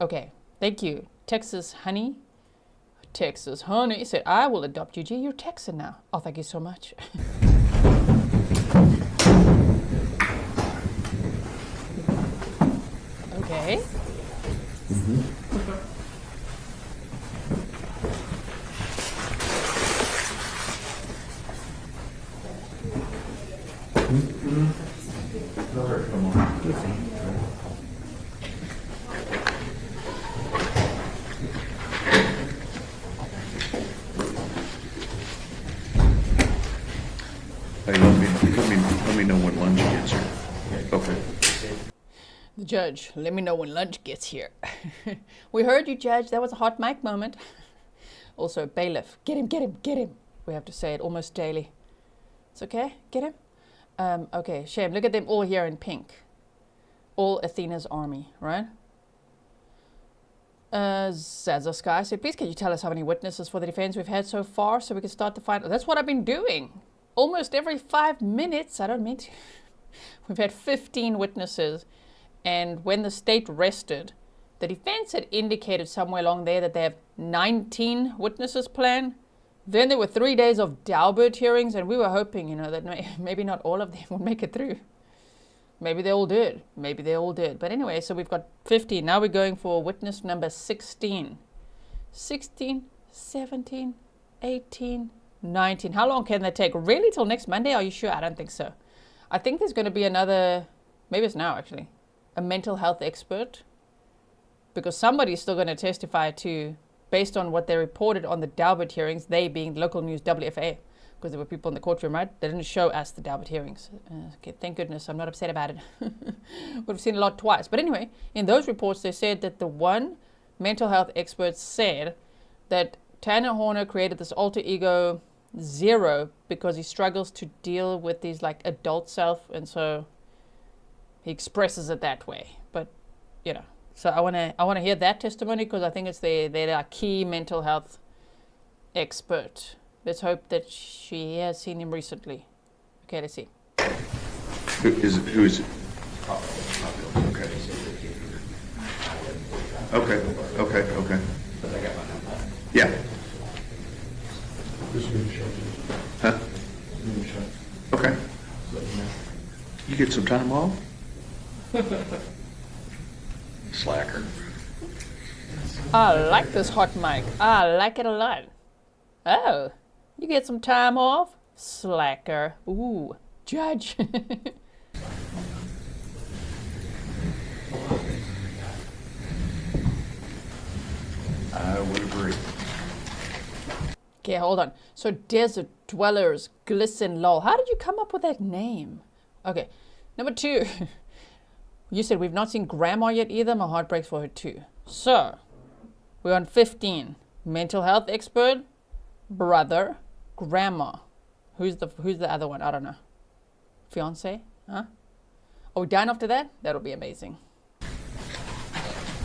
Okay, thank you. Texas Honey said, I will adopt you. Gee, you're Texan now. Oh, thank you so much. Okay. Hey, let me know when lunch gets here. Okay. The judge, let me know when lunch gets here. We heard you, Judge. That was a hot mic moment. Also, bailiff, get him. We have to say it almost daily. It's okay, get him. Okay, shame. Look at them all here in pink. All Athena's army, right? Zaza Sky said, please can you tell us how many witnesses for the defense we've had so far so we can start the fight? That's what I've been doing. Almost every 5 minutes. I don't mean to. We've had 15 witnesses. And when the state rested, the defense had indicated somewhere along there that they have 19 witnesses planned. Then there were 3 days of Daubert hearings, and we were hoping, that maybe not all of them would make it through. Maybe they all did. But anyway, so we've got 15. Now we're going for witness number 16. 16, 17, 18, 19. How long can that take? Really, till next Monday? Are you sure? I don't think so. I think there's going to be another, maybe it's now actually, a mental health expert, because somebody's still going to testify to, based on what they reported on the Daubert hearings, they being local news WFA, because there were people in the courtroom, right? They didn't show us the Daubert hearings. Okay, thank goodness, I'm not upset about it. We've seen a lot twice. But anyway, in those reports, they said that the one mental health expert said that Tanner Horner created this alter ego Zero because he struggles to deal with these like adult self, and so he expresses it that way. But so I want to hear that testimony, because I think it's their key mental health expert. Let's hope that she has seen him recently. Okay, let's see. Who is it? Okay. Yeah. Huh? Okay. You get some time off? Slacker. I like this hot mic. I like it a lot. Oh, you get some time off? Slacker. Ooh, judge. I would agree. Okay, hold on. So desert dwellers glisten lol. How did you come up with that name? Okay, number 2. You said we've not seen grandma yet either. My heart breaks for her too. So we're on 15. Mental health expert, brother, grandma. Who's the other one? I don't know. Fiance? Huh? Oh, done after that? That'll be amazing.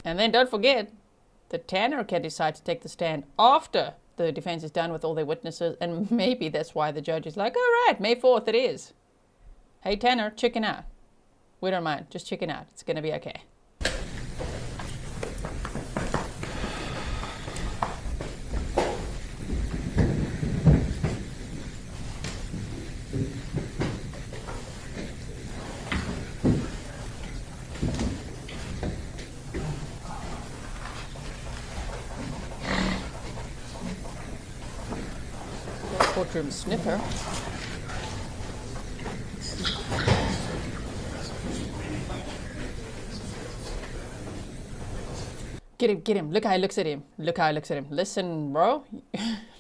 And then don't forget, the Tanner can decide to take the stand after the defense is done with all their witnesses, and maybe that's why the judge is like, all right, May 4th it is. Hey Tanner, chicken out. We don't mind, just chicken out. It's gonna be okay. Courtroom sniffer. Get him. Look how he looks at him. Listen, bro.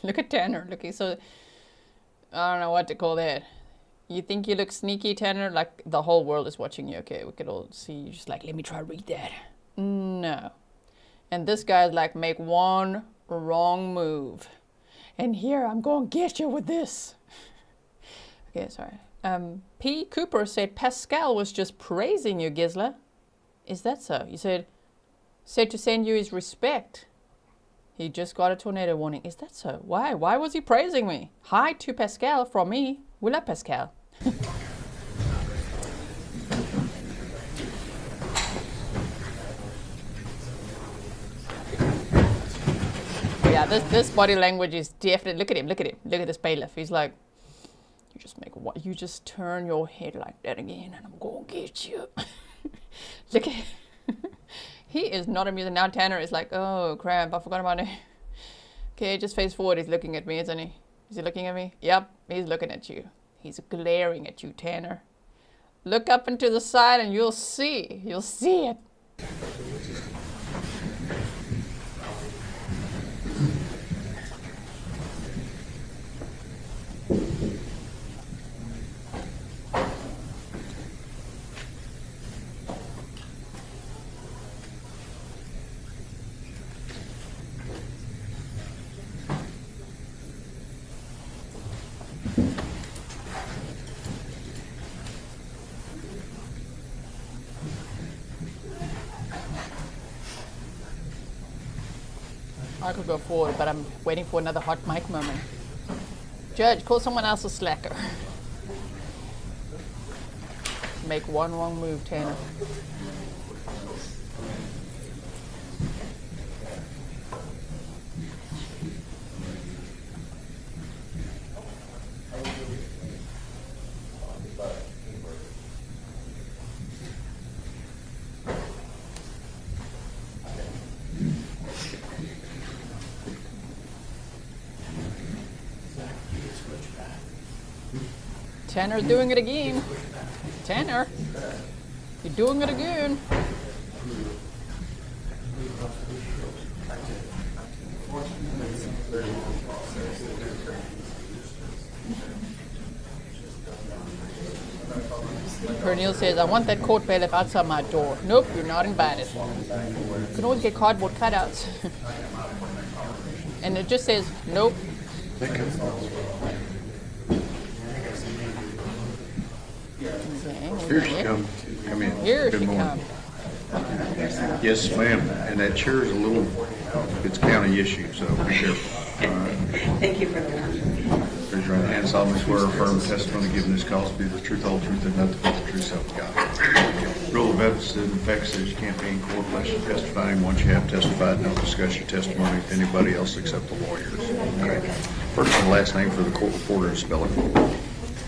Look at Tanner. Looking so, I don't know what to call that. You think you look sneaky, Tanner? Like the whole world is watching you. Okay, we could all see you. Just like, let me try to read that. No. And this guy's like, make one wrong move. And here, I'm going to get you with this. Okay, sorry. P. Cooper said Pascal was just praising you, Gisela. Is that so? You said to send you his respect. He just got a tornado warning. Is that so? Why? Why was he praising me? Hi to Pascal from me. We love Pascal. Yeah, this body language is definitely. Look at him. Look at this bailiff. He's like, you just turn your head like that again, and I'm gonna get you. Look at him. He is not amusing. Now Tanner is like, oh crap, I forgot about it. Okay, just face forward. He's looking at me, isn't he? Is he looking at me? Yep, he's looking at you. He's glaring at you, Tanner. Look up into the side and you'll see. You'll see it. I could go forward, but I'm waiting for another hot mic moment. Judge, call someone else a slacker. Make one wrong move, Tanner. Tanner's doing it again. Tanner, you're doing it again. Pernille says, I want that court bailiff outside my door. Nope, you're not invited. You can always get cardboard cutouts. And it just says, nope. Here she comes. Come in. Here Good she morning. comes. Yes, ma'am. And that chair is a little, it's county issue, so be careful. All right. Thank you for the announcement. Raise your right hand. Solemnly swear or affirm the testimony given this cause to be the truth, whole truth, and nothing but the truth, so help God. Rule of evidence in effect says you can't be in court unless you're testifying. Once you have testified, don't discuss your testimony with anybody else except the lawyers. Okay. First and last name for the court reporter and spelling.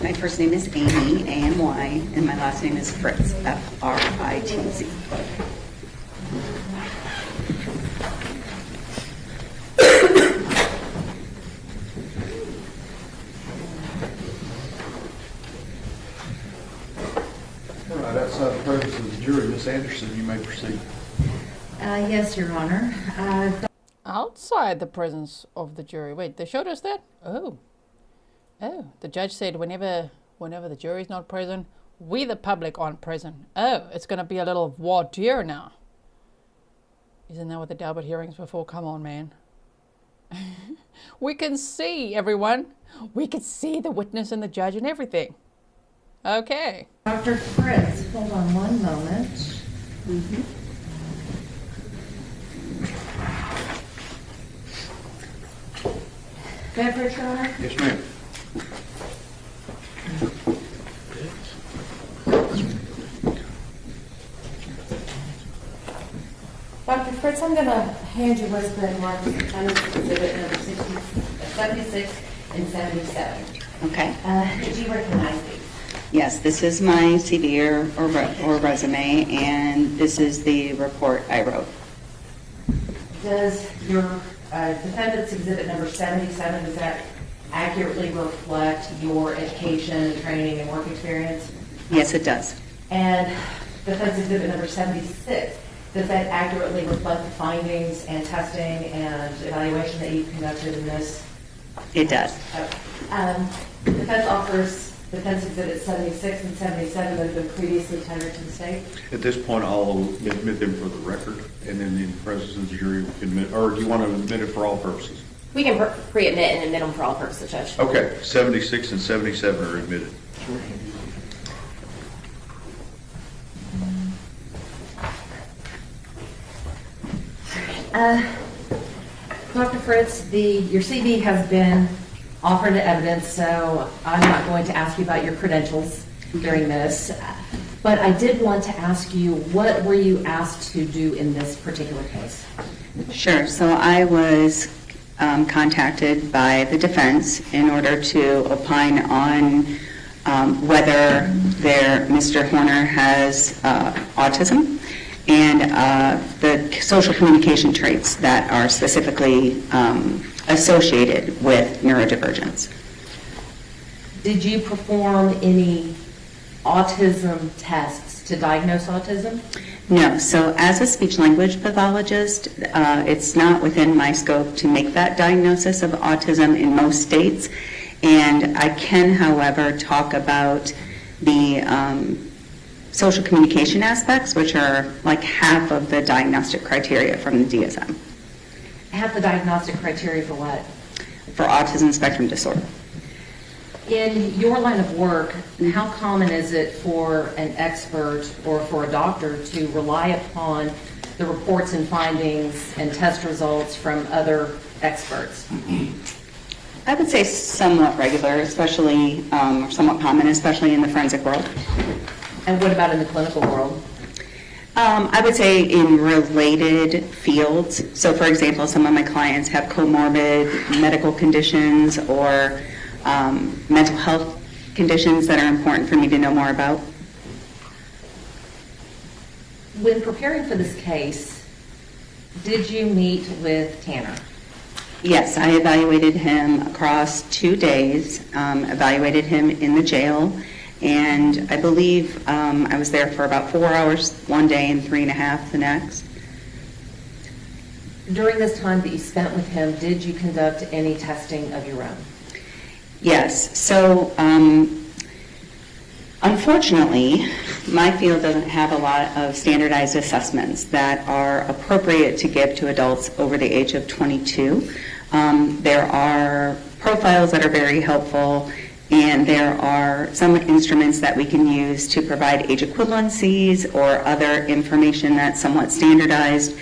My first name is Amy, A-M-Y, and my last name is Fritz, F-R-I-T-Z. Ms. Anderson, you may proceed. Yes, Your Honor. Outside the presence of the jury. Wait, they showed us that? Oh. Oh, the judge said whenever the jury's not present, we the public aren't present. Oh, it's going to be a little voir dire now. Isn't that what the Daubert hearings were for? Come on, man. We can see, everyone. We can see the witness and the judge and everything. Okay. Dr. Fritz, hold on one moment. Beverage, Your Honor? Yes, ma'am. Dr. Fritz, I'm going to hand you Elizabeth Marcus Attendance Exhibit number 76 and 77. Okay. Did you recognize these? Yes, this is my CV or resume, and this is the report I wrote. Does your Defendant's Exhibit number 77, does that accurately reflect your education, training, and work experience? Yes, it does. And Defense Exhibit number 76, does that accurately reflect the findings and testing and evaluation that you've conducted in this? It does. Defense offers Defense Exhibit 76 and 77 that have been previously tendered to the state. At this point, I'll admit them for the record, and then in the presence of the jury, we can admit, or do you want to admit it for all purposes? We can pre-admit and admit them for all purposes, Judge. Okay, 76 and 77 are admitted. Dr. Fritz, your CV has been offered to evidence, so I'm not going to ask you about your credentials during this. But I did want to ask you, what were you asked to do in this particular case? Sure. So I was contacted by the defense in order to opine on whether Mr. Horner has autism and the social communication traits that are specifically associated with neurodivergence. Did you perform any autism tests to diagnose autism? No. So as a speech-language pathologist, it's not within my scope to make that diagnosis of autism in most states. And I can, however, talk about the social communication aspects, which are like half of the diagnostic criteria from the DSM. Half the diagnostic criteria for what? For autism spectrum disorder. In your line of work, how common is it for an expert or for a doctor to rely upon the reports and findings and test results from other experts? I would say somewhat regular, especially, or somewhat common, especially in the forensic world. And what about in the clinical world? I would say in related fields. So, for example, some of my clients have comorbid medical conditions or mental health conditions that are important for me to know more about. When preparing for this case, did you meet with Tanner? Yes, I evaluated him across 2 days, evaluated him in the jail, and I believe I was there for about 4 hours one day and 3.5 the next. During this time that you spent with him, did you conduct any testing of your own? Yes. So, unfortunately, my field doesn't have a lot of standardized assessments that are appropriate to give to adults over the age of 22. There are profiles that are very helpful, and there are some instruments that we can use to provide age equivalencies or other information that's somewhat standardized.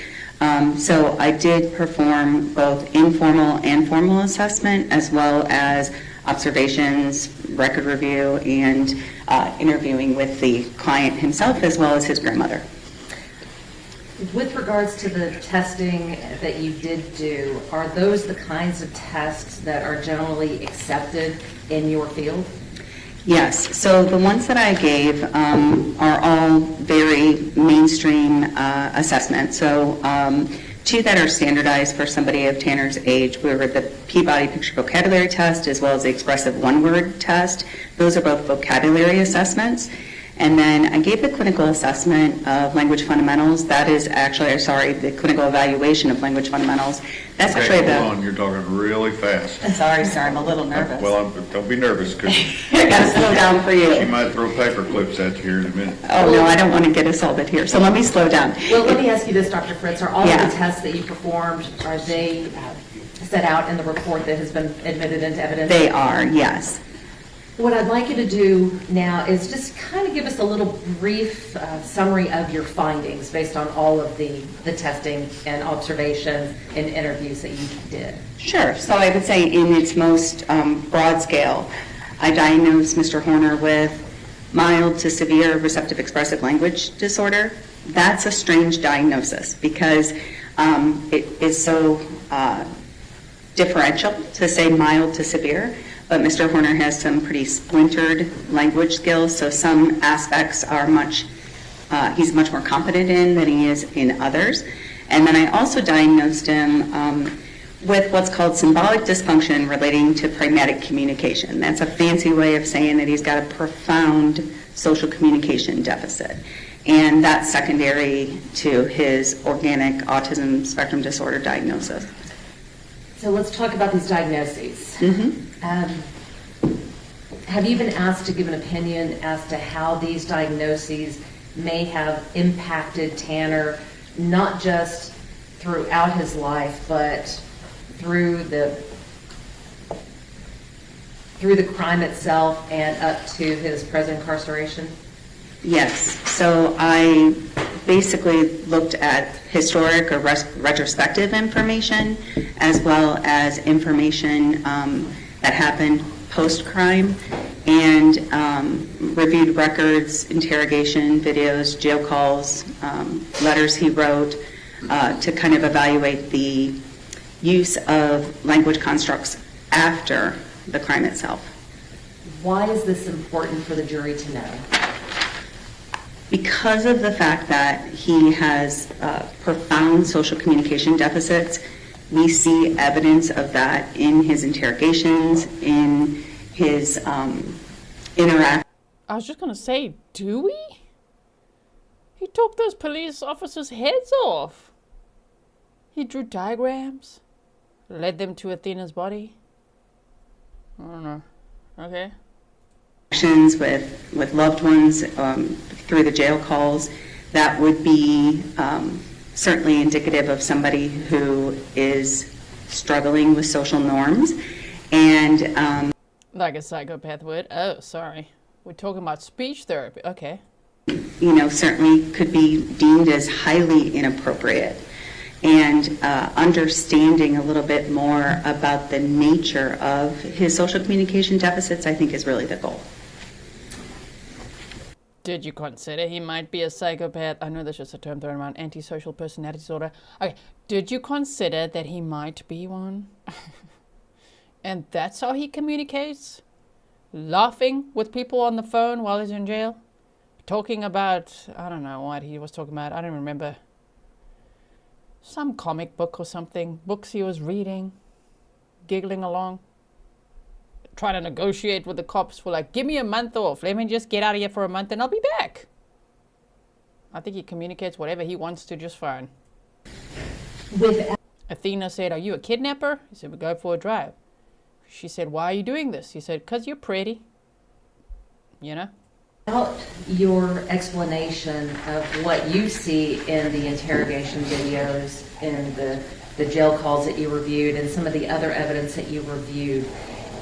So I did perform both informal and formal assessment, as well as observations, record review, and interviewing with the client himself, as well as his grandmother. With regards to the testing that you did do, are those the kinds of tests that are generally accepted in your field? Yes. So the ones that I gave are all very mainstream assessments. So 2 that are standardized for somebody of Tanner's age were the Peabody Picture Vocabulary Test as well as the Expressive One-Word Test. Those are both vocabulary assessments. And then I gave the clinical assessment of language fundamentals. That is actually, sorry, the clinical evaluation of language fundamentals. That's Okay, actually hold on, you're talking really fast. Sorry, sir, I'm a little nervous. Well, don't be nervous, because I gotta slow down for she you. might throw paper clips at you here in a minute. Oh, no, I don't want to get assaulted here, so let me slow down. Well, let me ask you this, Dr. Fritz. Are all of Yeah. the tests that you performed, are they set out in the report that has been admitted into evidence? They are, yes. What I'd like you to do now is just kind of give us a little brief summary of your findings based on all of the testing and observations and interviews that you did. Sure. So I would say in its most broad scale, I diagnosed Mr. Horner with mild to severe receptive expressive language disorder. That's a strange diagnosis because it is so differential to say mild to severe. But Mr. Horner has some pretty splintered language skills, so some aspects are he's much more competent in than he is in others. And then I also diagnosed him with what's called symbolic dysfunction relating to pragmatic communication. That's a fancy way of saying that he's got a profound social communication deficit. And that's secondary to his organic autism spectrum disorder diagnosis. So let's talk about these diagnoses. Have you been asked to give an opinion as to how these diagnoses may have impacted Tanner, not just throughout his life, but through the crime itself and up to his present incarceration? Yes. So I basically looked at historic or retrospective information as well as information that happened post-crime and reviewed records, interrogation videos, jail calls, letters he wrote to kind of evaluate the use of language constructs after the crime itself. Why is this important for the jury to know? Because of the fact that he has profound social communication deficits, we see evidence of that in his interrogations, in his interaction. I was just going to say, do we? He took those police officers' heads off. He drew diagrams, led them to Athena's body. I don't know. Okay. With loved ones through the jail calls, that would be certainly indicative of somebody who is struggling with social norms. And like a psychopath would. Oh, sorry. We're talking about speech therapy. Okay. Certainly could be deemed as highly inappropriate. And understanding a little bit more about the nature of his social communication deficits, I think, is really the goal. Did you consider he might be a psychopath? I know that's just a term thrown around, antisocial personality disorder. Okay, did you consider that he might be one? And that's how he communicates? Laughing with people on the phone while he's in jail? Talking about, I don't know what he was talking about, I don't remember. Some comic book or something, books he was reading, giggling along. Trying to negotiate with the cops for like, give me a month off. Let me just get out of here for a month and I'll be back. I think he communicates whatever he wants to just fine. Athena said, are you a kidnapper? He said, we go for a drive. She said, why are you doing this? He said, because you're pretty. You know? About your explanation of what you see in the interrogation videos, in the jail calls that you reviewed, and some of the other evidence that you reviewed,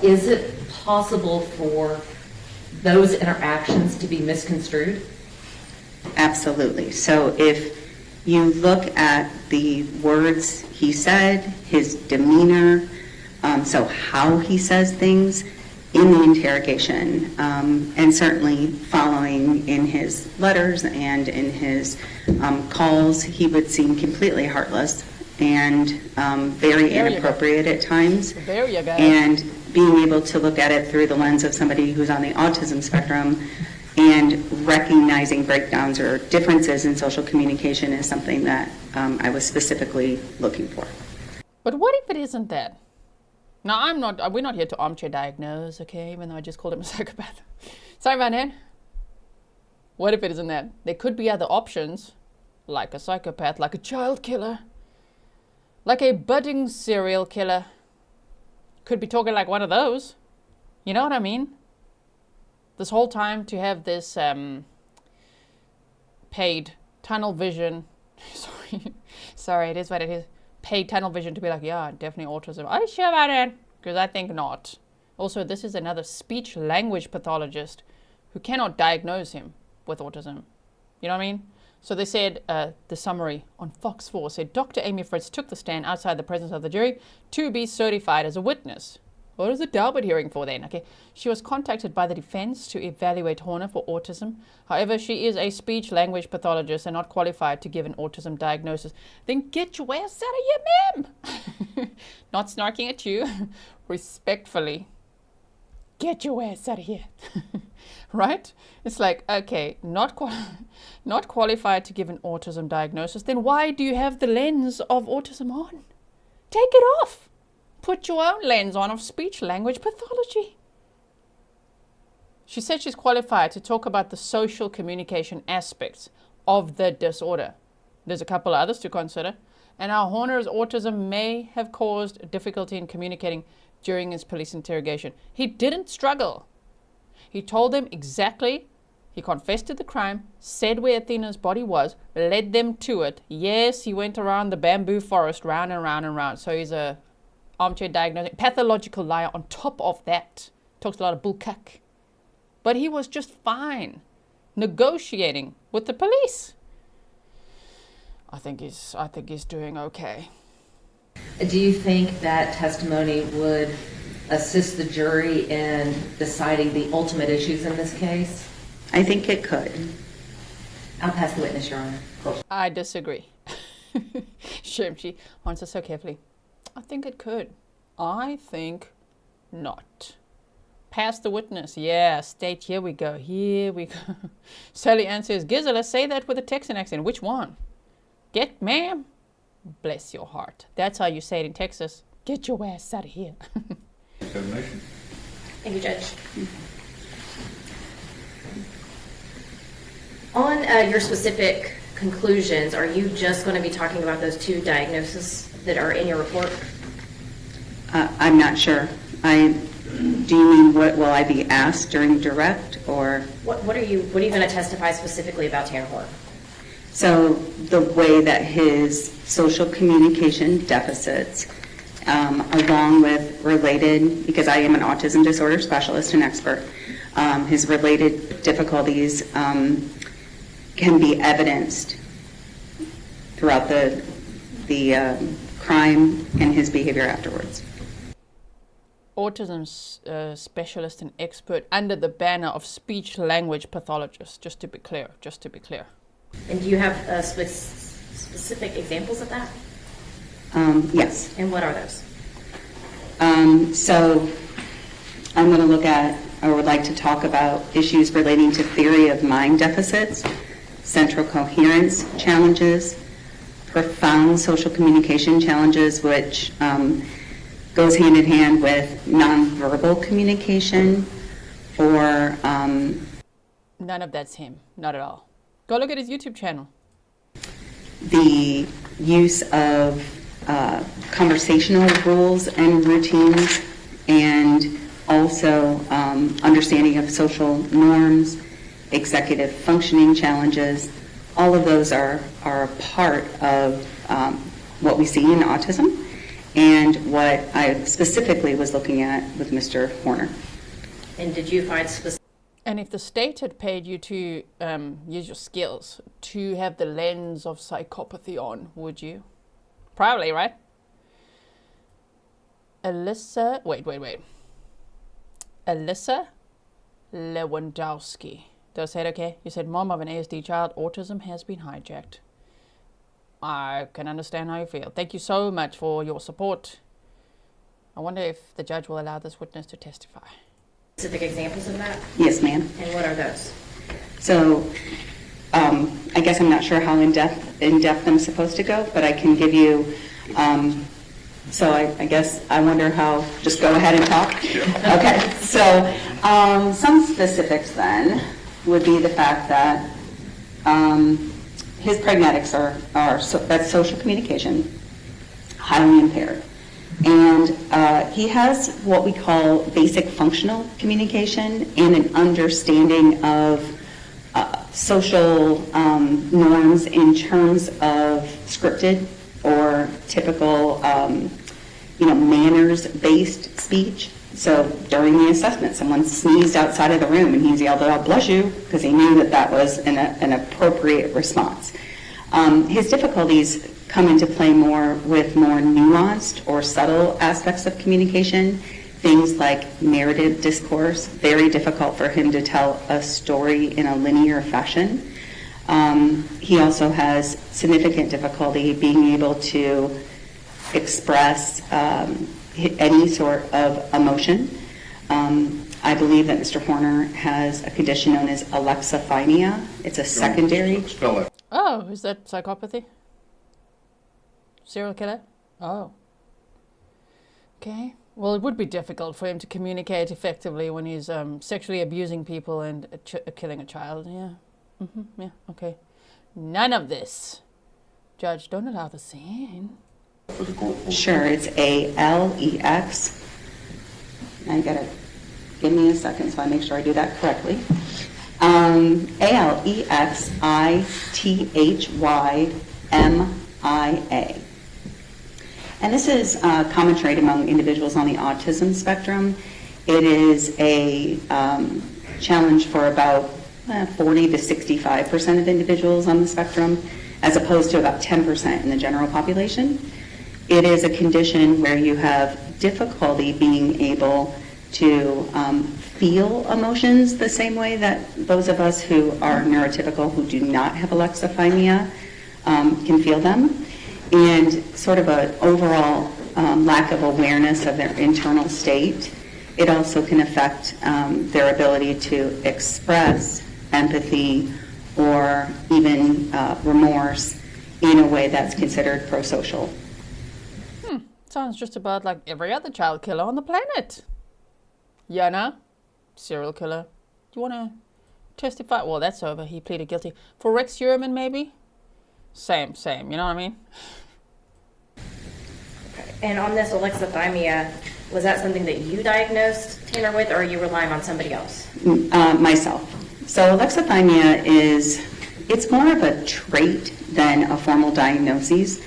is it possible for those interactions to be misconstrued? Absolutely. So if you look at the words he said, his demeanor, so how he says things in the interrogation, and certainly following in his letters and in his calls, he would seem completely heartless and very inappropriate at times. There you go. And being able to look at it through the lens of somebody who's on the autism spectrum and recognizing breakdowns or differences in social communication is something that I was specifically looking for. But what if it isn't that? Now, we're not here to armchair diagnose, okay, even though I just called him a psychopath. Sorry about that. What if it isn't that? There could be other options, like a psychopath, like a child killer, like a budding serial killer. Could be talking like one of those. You know what I mean? This whole time to have this paid tunnel vision. Sorry, it is what it is. Paid tunnel vision to be like, yeah, definitely autism. Are you sure about it? Because I think not. Also, this is another speech language pathologist who cannot diagnose him with autism. You know what I mean? So they said, the summary on Fox 4 said, Dr. Amy Fritz took the stand outside the presence of the jury to be certified as a witness. What is the Daubert hearing for then? Okay, she was contacted by the defense to evaluate Horner for autism. However, she is a speech language pathologist and not qualified to give an autism diagnosis. Then get your ass out of here, ma'am. Not snarking at you, respectfully. Get your ass out of here. Right? It's like, okay, not qualified to give an autism diagnosis. Then why do you have the lens of autism on? Take it off. Put your own lens on of speech language pathology. She said she's qualified to talk about the social communication aspects of the disorder. There's a couple others to consider. And how Horner's autism may have caused difficulty in communicating during his police interrogation. He didn't struggle. He told them exactly. He confessed to the crime, said where Athena's body was, led them to it. Yes, he went around the bamboo forest round and round and round. So he's a armchair diagnosing, pathological liar on top of that. Talks a lot of bullcuck. But he was just fine negotiating with the police. I think he's doing okay. Do you think that testimony would assist the jury in deciding the ultimate issues in this case? I think it could. I'll pass the witness, Your Honor. I disagree. Shame she answers so carefully. I think it could. I think not. Pass the witness. Yeah, state, here we go. Here we go. Sally answers, Gisela, say that with a Texan accent. Which one? Get, ma'am? Bless your heart. That's how you say it in Texas. Get your ass out of here. Thank you, Judge. On your specific conclusions, are you just going to be talking about those two diagnoses that are in your report? I'm not sure. Do you mean what will I be asked during direct, or? What are you going to testify specifically about Tanner Horner? So the way that his social communication deficits, along with related, because I am an autism disorder specialist and expert, his related difficulties can be evidenced throughout the crime and his behavior afterwards. Autism specialist and expert under the banner of speech language pathologist, just to be clear. And do you have specific examples of that? Yes. And what are those? So I'm going to look at, or would like to talk about, issues relating to theory of mind deficits, central coherence challenges, profound social communication challenges, which goes hand in hand with nonverbal communication, or... None of that's him, not at all. Go look at his YouTube channel. The use of conversational rules and routines, and also understanding of social norms, executive functioning challenges. All of those are a part of what we see in autism, and what I specifically was looking at with Mr. Horner. And did you find specific? And if the state had paid you to use your skills to have the lens of psychopathy on, would you? Probably, right? Alyssa Lewandowski. Did I say it okay? You said, Mom of an ASD child, autism has been hijacked. I can understand how you feel. Thank you so much for your support. I wonder if the judge will allow this witness to testify. Specific examples of that? Yes, ma'am. And what are those? So I guess I'm not sure how in depth I'm supposed to go, but I can give you, so I guess I wonder how, just go ahead and talk? Yeah. Okay, so some specifics then. would be the fact that his pragmatics that's social communication, highly impaired. And he has what we call basic functional communication and an understanding of social norms in terms of scripted or typical, manners-based speech. So during the assessment, someone sneezed outside of the room and he's yelled out, "Bless you," because he knew that that was an appropriate response. His difficulties come into play more with more nuanced or subtle aspects of communication, things like narrative discourse, very difficult for him to tell a story in a linear fashion. He also has significant difficulty being able to express any sort of emotion. I believe that Mr. Horner has a condition known as alexithymia. It's a secondary. Spell it. Oh, is that psychopathy? Serial killer? Oh. Okay. Well, it would be difficult for him to communicate effectively when he's sexually abusing people and killing a child. Yeah. Yeah, okay. None of this. Judge, don't allow the scene. Sure, it's ALEX. Now you gotta give me a second so I make sure I do that correctly. ALEXITHYMIA. And this is a common trait among individuals on the autism spectrum. It is a challenge for about 40 to 65% of individuals on the spectrum, as opposed to about 10% in the general population. It is a condition where you have difficulty being able to feel emotions the same way that those of us who are neurotypical, who do not have alexithymia, can feel them, and sort of an overall lack of awareness of their internal state. It also can affect their ability to express empathy or even remorse in a way that's considered prosocial. Sounds just about like every other child killer on the planet. Yana, serial killer. Do you want to testify? Well, that's over. He pleaded guilty. For Rex Heuermann, maybe? Same. You know what I mean? Okay. And on this alexithymia, was that something that you diagnosed Tanner with, or are you relying on somebody else? Myself. So alexithymia it's more of a trait than a formal diagnosis.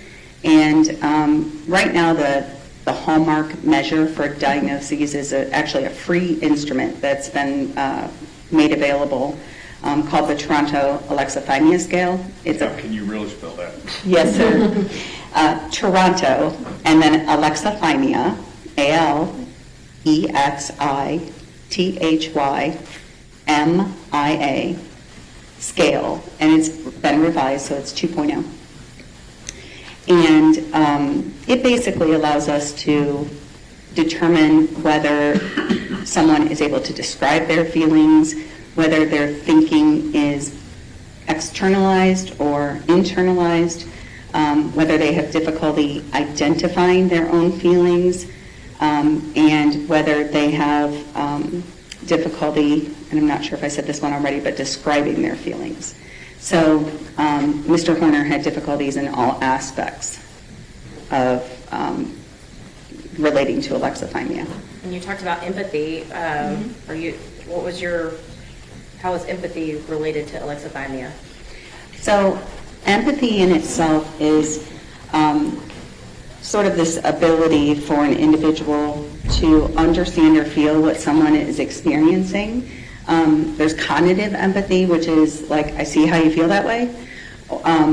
And right now the hallmark measure for diagnoses is actually a free instrument that's been made available called the Toronto Alexithymia Scale. Can you really spell that? Yes, sir. Toronto, and then alexithymia, ALEXITHYMIA scale, and it's been revised, so it's 2.0. And it basically allows us to determine whether someone is able to describe their feelings, whether their thinking is externalized or internalized, whether they have difficulty identifying their own feelings, and whether they have difficulty, and I'm not sure if I said this one already, but describing their feelings. So Mr. Horner had difficulties in all aspects of relating to alexithymia. And you talked about empathy. How is empathy related to alexithymia? So empathy in itself is sort of this ability for an individual to understand or feel what someone is experiencing. There's cognitive empathy, which is like, I see how you feel that way,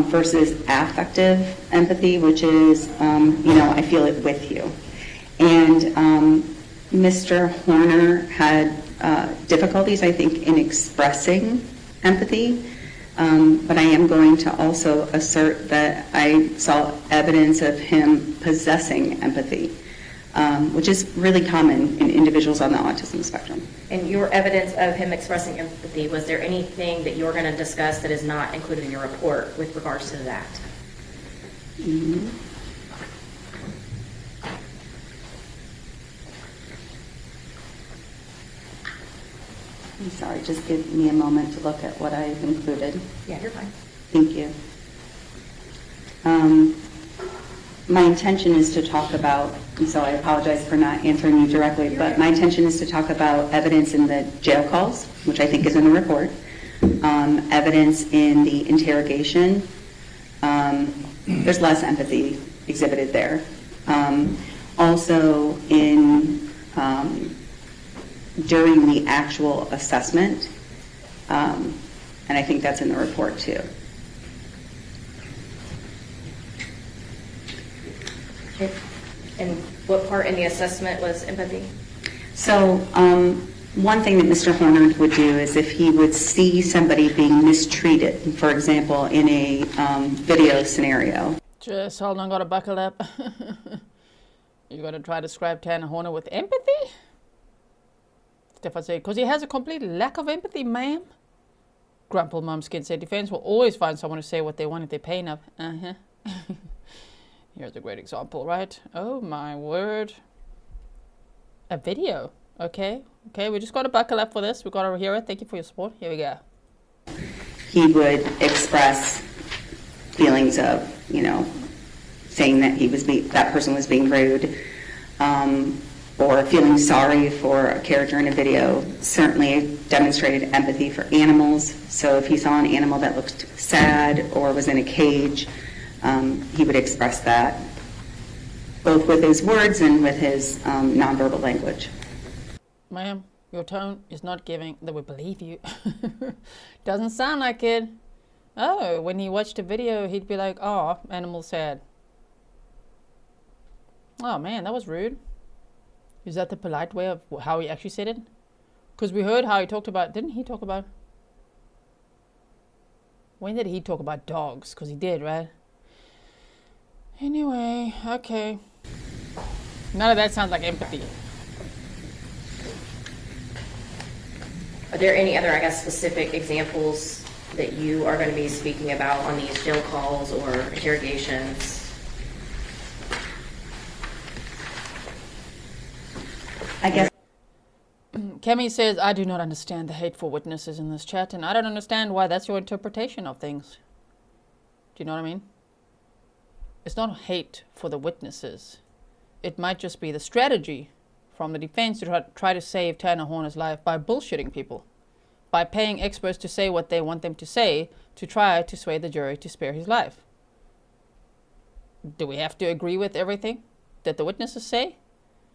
versus affective empathy, which is, I feel it with you. And Mr. Horner had difficulties, I think, in expressing empathy, but I am going to also assert that I saw evidence of him possessing empathy, which is really common in individuals on the autism spectrum. And your evidence of him expressing empathy, was there anything that you're going to discuss that is not included in your report with regards to that? Mm-hmm. I'm sorry, just give me a moment to look at what I've included. Yeah, you're fine. Thank you. My intention is to talk about, and so I apologize for not answering you directly, but my intention is to talk about evidence in the jail calls, which I think is in the report, evidence in the interrogation. There's less empathy exhibited there. Also in during the actual assessment, and I think that's in the report too. And what part in the assessment was empathy? So one thing that Mr. Horner would do is if he would see somebody being mistreated, for example, in a video scenario. Just hold on, gotta buckle up. You gotta try to describe Tanner Horner with empathy? Stefan said, because he has a complete lack of empathy, ma'am. Grumple Mumskin said, defense will always find someone to say what they want if they pay enough. Here's a great example, right? Oh my word. A video. Okay. Okay, we just got to buckle up for this. We got to hear it. Thank you for your support. Here we go. He would express feelings of, saying that that person was being rude, or feeling sorry for a character in a video. Certainly demonstrated empathy for animals. So if he saw an animal that looked sad or was in a cage, he would express that, both with his words and with his nonverbal language. Ma'am, your tone is not giving that we believe you. Doesn't sound like it. Oh, when he watched a video, he'd be like, oh, animal sad. Oh man, that was rude. Is that the polite way of how he actually said it? Because we heard how he talked about, didn't he talk about, when did he talk about dogs? Because he did, right? Anyway, okay. None of that sounds like empathy. Are there any other, specific examples that you are going to be speaking about on these jail calls or interrogations? I guess. Kemi says, I do not understand the hateful witnesses in this chat, and I don't understand why that's your interpretation of things. Do you know what I mean? It's not hate for the witnesses. It might just be the strategy from the defense to try to save Tanner Horner's life by bullshitting people, by paying experts to say what they want them to say to try to sway the jury to spare his life. Do we have to agree with everything that the witnesses say?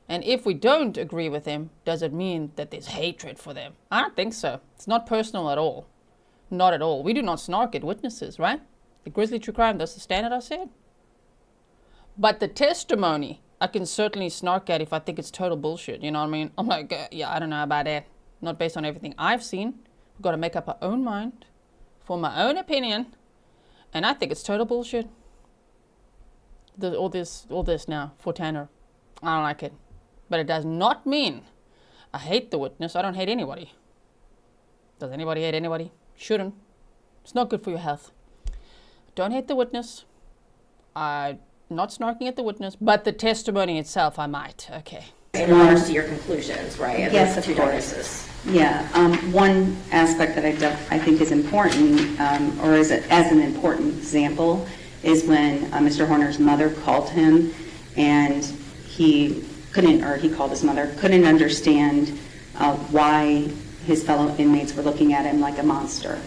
And if we don't agree with them, does it mean that there's hatred for them? I don't think so. It's not personal at all. Not at all. We do not snark at witnesses, right? The Grizzly True Crime, that's the standard I said. But the testimony, I can certainly snark at if I think it's total bullshit. You know what I mean? I'm like, yeah, I don't know about that. Not based on everything I've seen. We've got to make up our own mind, form my own opinion, and I think it's total bullshit. All this now for Tanner. I don't like it. But it does not mean I hate the witness. I don't hate anybody. Does anybody hate anybody? Shouldn't. It's not good for your health. Don't hate the witness. I'm not snarking at the witness, but the testimony itself, I might. Okay. In regards to your conclusions, right? Yes, of course. Yeah. One aspect that I think is important, or is as an important example, is when Mr. Horner's mother called him, and he called his mother, couldn't understand why his fellow inmates were looking at him like a monster.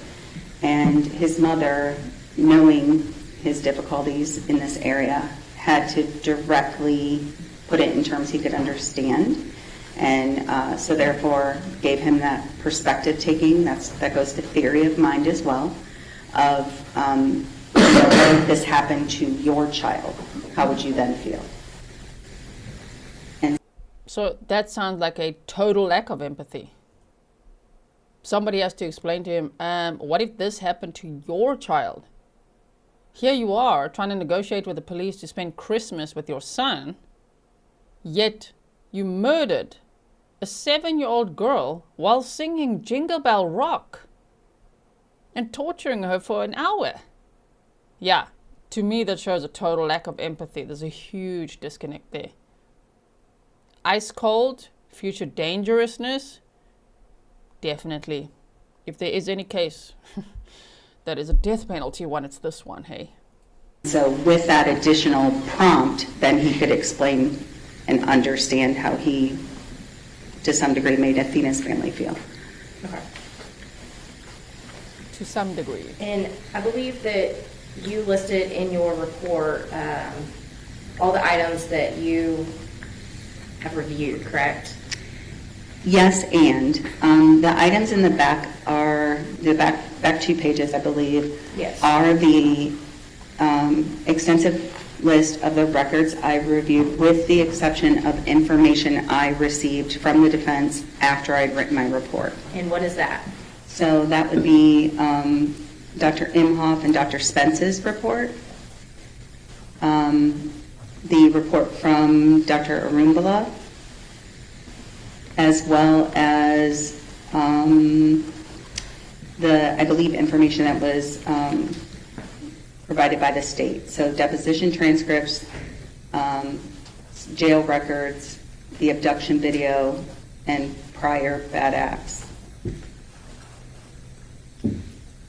And his mother, knowing his difficulties in this area, had to directly put it in terms he could understand. And so therefore gave him that perspective taking, that goes to theory of mind as well, of what if this happened to your child, how would you then feel? So that sounds like a total lack of empathy. Somebody has to explain to him, what if this happened to your child? Here you are trying to negotiate with the police to spend Christmas with your son, yet you murdered a 7-year-old girl while singing Jingle Bell Rock and torturing her for an hour. Yeah, to me that shows a total lack of empathy. There's a huge disconnect there. Ice cold, future dangerousness, definitely. If there is any case that is a death penalty one, it's this one, hey? So with that additional prompt, then he could explain and understand how he, to some degree, made Athena's family feel. Okay. To some degree. And I believe that you listed in your report all the items that you have reviewed, correct? Yes, and the items in the back are, the back 2 pages, I believe, Yes. are the extensive list of the records I reviewed, with the exception of information I received from the defense after I'd written my report. And what is that? So that would be Dr. Imhoff and Dr. Spence's report, the report from Dr. Arumbala, as well as I believe, information that was provided by the state. So deposition transcripts, jail records, the abduction video, and prior bad acts.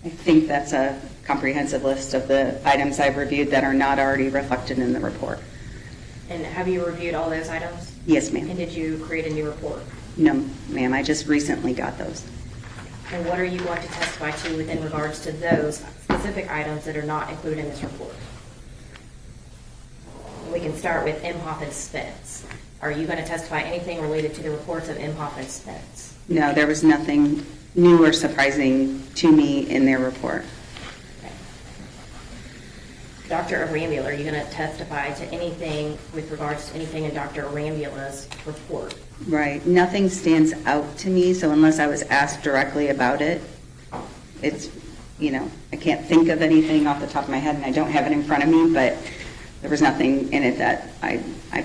I think that's a comprehensive list of the items I've reviewed that are not already reflected in the report. And have you reviewed all those items? Yes, And ma'am. did you create a new report? No, ma'am, I just recently got those. And what are you going to testify to within regards to those specific items that are not included in this report? We can start with Imhoff and Spence. Are you going to testify anything related to the reports of Imhoff and Spence? No, there was nothing new or surprising to me in their report. Okay. Dr. Arambula, are you going to testify to anything with regards to anything in Dr. Arambula's report? Right, nothing stands out to me, so unless I was asked directly about it, it's, I can't think of anything off the top of my head, and I don't have it in front of me, but there was nothing in it that I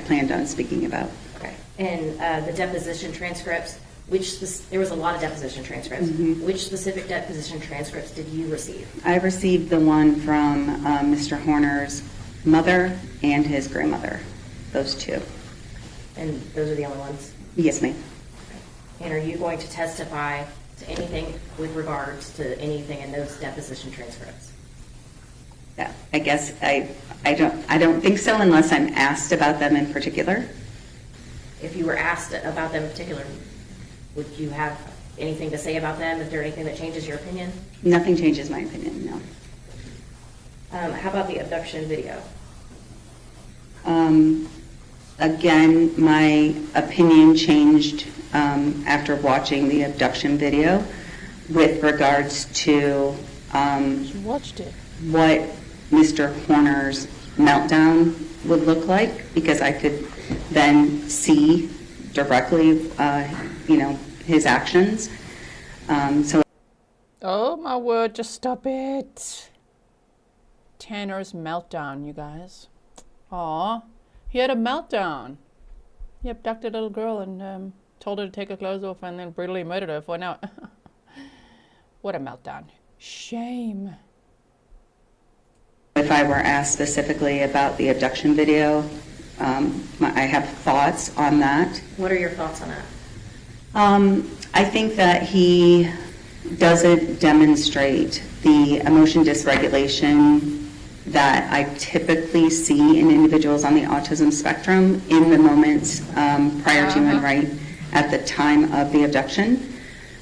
planned on speaking about. Okay. And the deposition transcripts, there was a lot of deposition transcripts. Mm-hmm. Which specific deposition transcripts did you receive? I received the one from Mr. Horner's mother and his grandmother, those two. And those are the only ones? Yes, ma'am. And are you going to testify to anything with regards to anything in those deposition transcripts? Yeah, I guess I don't think so unless I'm asked about them in particular. If you were asked about them in particular, would you have anything to say about them? Is there anything that changes your opinion? Nothing changes my opinion, no. How about the abduction video? Again, my opinion changed after watching the abduction video with regards to You watched it. what Mr. Horner's meltdown would look like, because I could then see directly, his actions. Oh my word, just stop it. Tanner's meltdown, you guys. Aw, he had a meltdown. He abducted a little girl and told her to take her clothes off and then brutally murdered her for now. What a meltdown. Shame. If I were asked specifically about the abduction video, I have thoughts on that. What are your thoughts on that? I think that he doesn't demonstrate the emotion dysregulation that I typically see in individuals on the autism spectrum in the moments prior to and right at the time of the abduction.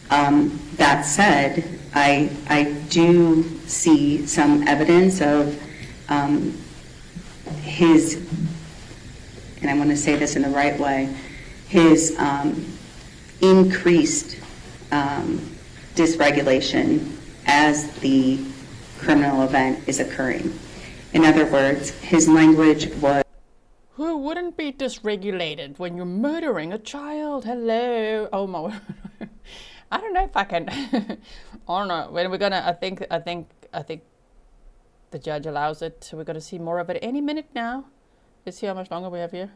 That said, I do see some evidence of his, and I want to say this in the right way, his increased dysregulation as the criminal event is occurring. In other words, his language was... Who wouldn't be dysregulated when you're murdering a child? Hello. Oh my word. I don't know if I can. I don't know. When we're gonna, I think the judge allows it. So we're gonna see more of it any minute now. Let's see how much longer we have here.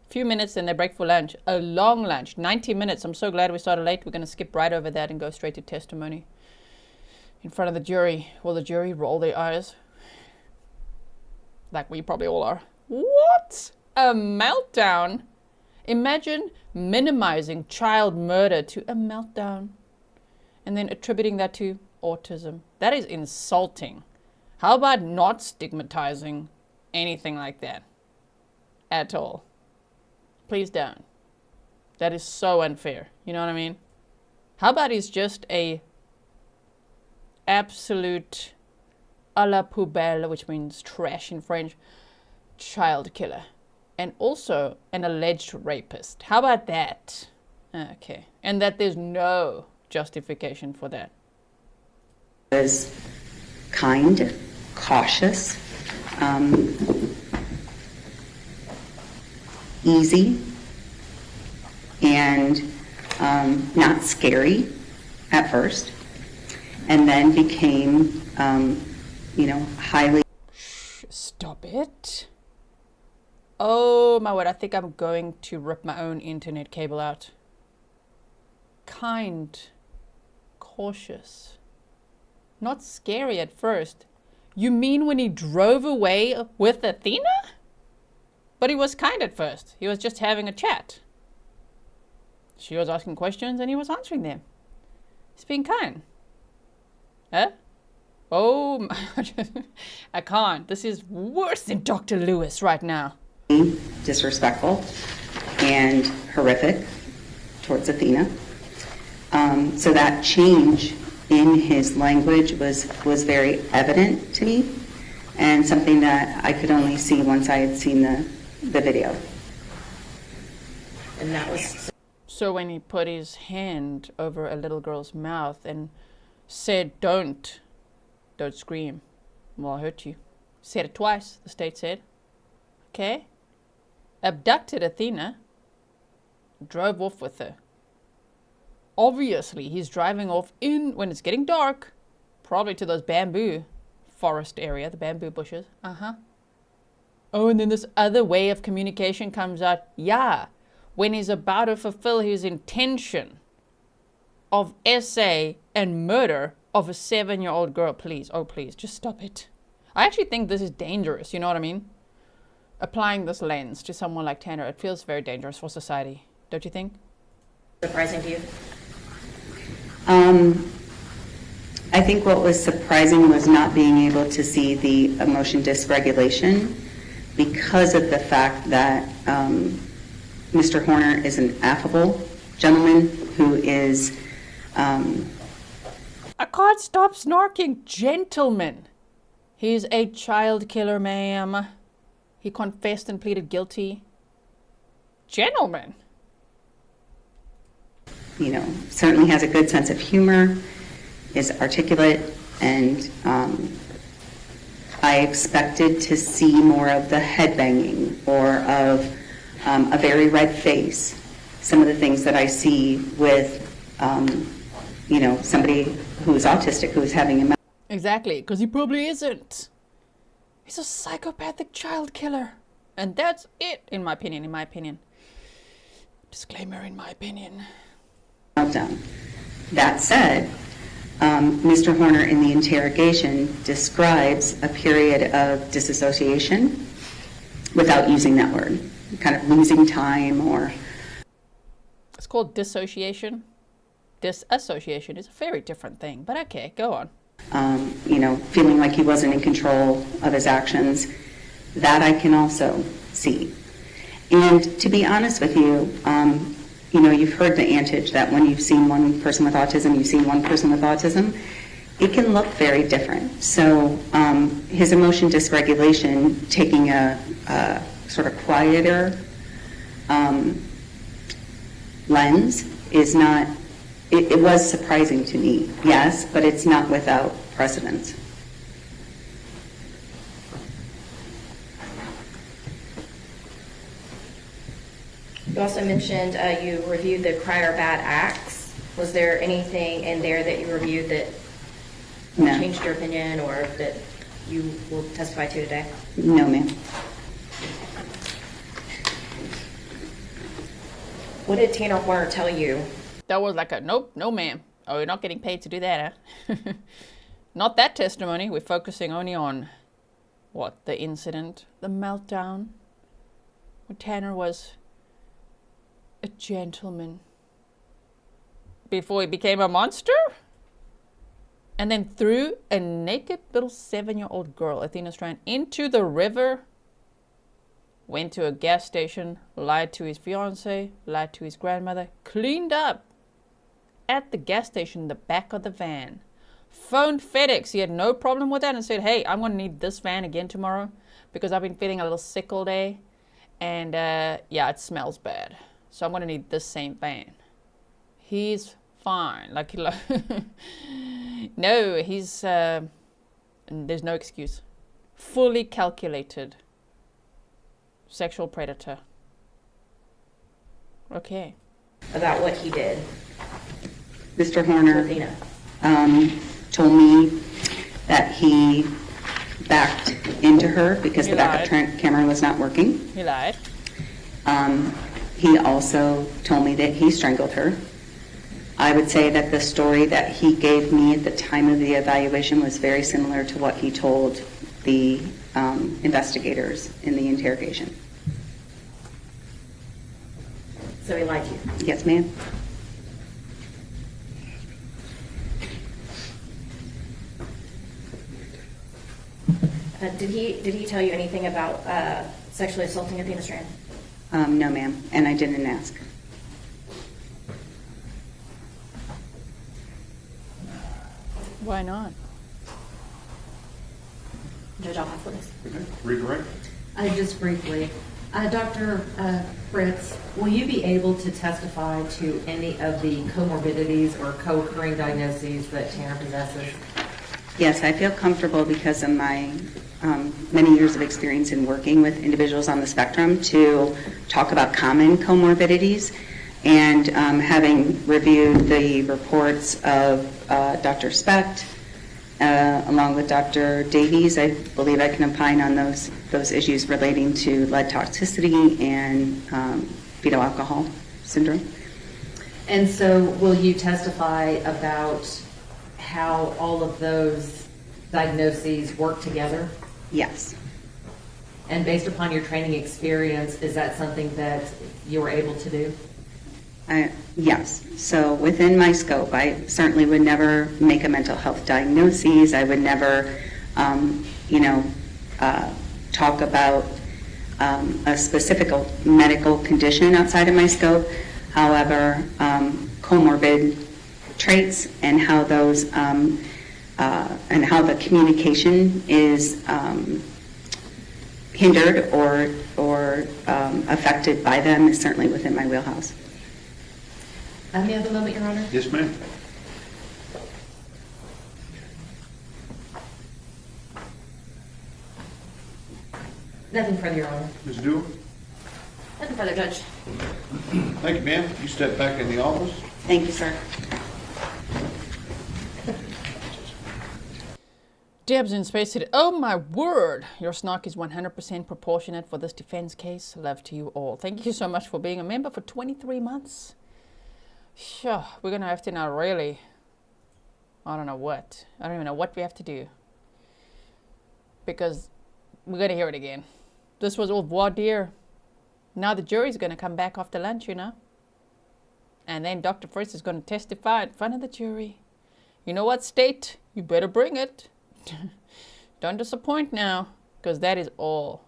A few minutes and they break for lunch. A long lunch, 90 minutes. I'm so glad we started late. We're gonna skip right over that and go straight to testimony in front of the jury. Will the jury roll their eyes? Like we probably all are. What? A meltdown? Imagine minimizing child murder to a meltdown. and then attributing that to autism. That is insulting. How about not stigmatizing anything like that at all? Please don't. That is so unfair. You know what I mean? How about he's just a absolute à la poubelle, which means trash in French, child killer, and also an alleged rapist. How about that? Okay. And that there's no justification for that. Was kind, cautious, easy, and not scary at first, and then became, highly. Stop it. Oh my word, I think I'm going to rip my own internet cable out. Kind, cautious, not scary at first. You mean when he drove away with Athena? But he was kind at first. He was just having a chat. She was asking questions and he was answering them. He's being kind. Huh? Oh my, I can't. This is worse than Dr. Lewis right now. Disrespectful and horrific towards Athena. So that change in his language was very evident to me, and something that I could only see once I had seen the video. And that was... So when he put his hand over a little girl's mouth and said, don't scream, well, I'll hurt you. Said it twice, the state said. Okay. Abducted Athena, drove off with her. Obviously, he's driving off when it's getting dark, probably to those bamboo forest area, the bamboo bushes. Oh, and then this other way of communication comes out. Yeah, when he's about to fulfill his intention of essay and murder of a 7-year-old girl. Please, oh please, just stop it. I actually think this is dangerous, you know what I mean? Applying this lens to someone like Tanner, it feels very dangerous for society, don't you think? Surprising to you? I think what was surprising was not being able to see the emotion dysregulation because of the fact that Mr. Horner is an affable gentleman who is... I can't stop snarking. Gentleman. He's a child killer, ma'am. He confessed and pleaded guilty. Gentleman. Certainly has a good sense of humor, is articulate, and I expected to see more of the headbanging or of a very red face. Some of the things that I see with, somebody who is autistic, who is having a... Exactly, because he probably isn't. He's a psychopathic child killer. And that's it, in my opinion. Disclaimer, in my opinion. Meltdown. That said, Mr. Horner in the interrogation describes a period of disassociation without using that word, kind of losing time or... It's called dissociation. Disassociation is a very different thing, but okay, go on. Feeling like he wasn't in control of his actions. That I can also see. And to be honest with you, you've heard the adage that when you've seen one person with autism, you've seen one person with autism. It can look very different. So his emotion dysregulation, taking a sort of quieter lens, is not, it was surprising to me, yes, but it's not without precedence. You also mentioned you reviewed the prior bad acts. Was there anything in there that you reviewed that No. changed your opinion or that you will testify to today? No, ma'am. What did Tanner Horner tell you? That was like a nope, no ma'am. Oh, you're not getting paid to do that, huh? Not that testimony. We're focusing only on, what, the incident, the meltdown, when Tanner was a gentleman before he became a monster? and then threw a naked little 7-year-old girl, Athena Strand, into the river, went to a gas station, lied to his fiancée, lied to his grandmother, cleaned up at the gas station in the back of the van, phoned FedEx. He had no problem with that and said, hey, I'm going to need this van again tomorrow because I've been feeling a little sick all day. And yeah, it smells bad. So I'm going to need this same van. He's fine. Like, no, he's, there's no excuse. Fully calculated sexual predator. Okay. About what he did Mr. to Horner Athena. told me that he backed into her because He the backup lied. camera was not working. He lied. He also told me that he strangled her. I would say that the story that he gave me at the time of the evaluation was very similar to what he told the investigators in the interrogation. So he lied to you. Yes, ma'am? Did he tell you anything about sexually assaulting Athena Strand? No, ma'am, and I didn't ask. Why not? Judge, I'll have for this. Okay, redirect. Just briefly, Dr. Fritz, will you be able to testify to any of the comorbidities or co-occurring diagnoses that Tanner possesses? Yes, I feel comfortable because of my many years of experience in working with individuals on the spectrum to talk about common comorbidities. And having reviewed the reports of Dr. Specht, along with Dr. Davies, I believe I can opine on those issues relating to lead toxicity and fetal alcohol syndrome. And so will you testify about how all of those diagnoses work together? Yes. And based upon your training experience, is that something that you were able to do? Yes. So within my scope, I certainly would never make a mental health diagnosis. I would never, talk about a specific medical condition outside of my scope. However, comorbid traits and how those and how the communication is hindered or affected by them is certainly within my wheelhouse. May I have a moment, Your Honor? Yes, ma'am. Nothing further, Your Honor. Ms. Dewar? Nothing further, Judge. Thank you, ma'am. You step back in the office. Thank you, sir. Debs in space said, oh my word, your snark is 100% proportionate for this defense case. Love to you all. Thank you so much for being a member for 23 months. Sure, we're going to have to now really, I don't know what. I don't even know what we have to do. Because we're going to hear it again. This was all voir dire. Now the jury's going to come back after lunch, you know. And then Dr. Fritz is going to testify in front of the jury. You know what, state? You better bring it. Don't disappoint now, because that is all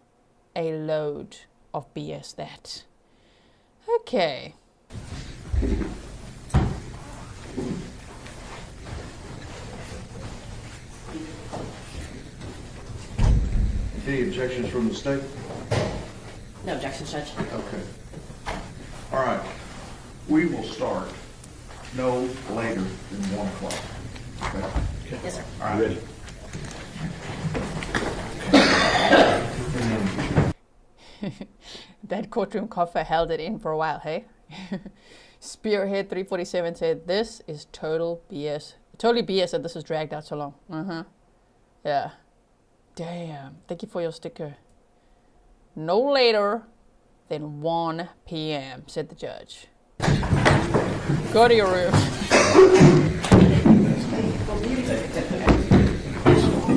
a load of BS, that. Okay. Any objections from the state? No objections, Judge. Okay. All right. We will start no later than 1 o'clock. Okay? Yes, sir. All right. Ready? That courtroom coffer held it in for a while, hey? Spearhead 347 said, this is total BS. Totally BS that this is dragged out so long. Yeah. Damn. Thank you for your sticker. No later than 1 p.m., said the judge. Go to your room.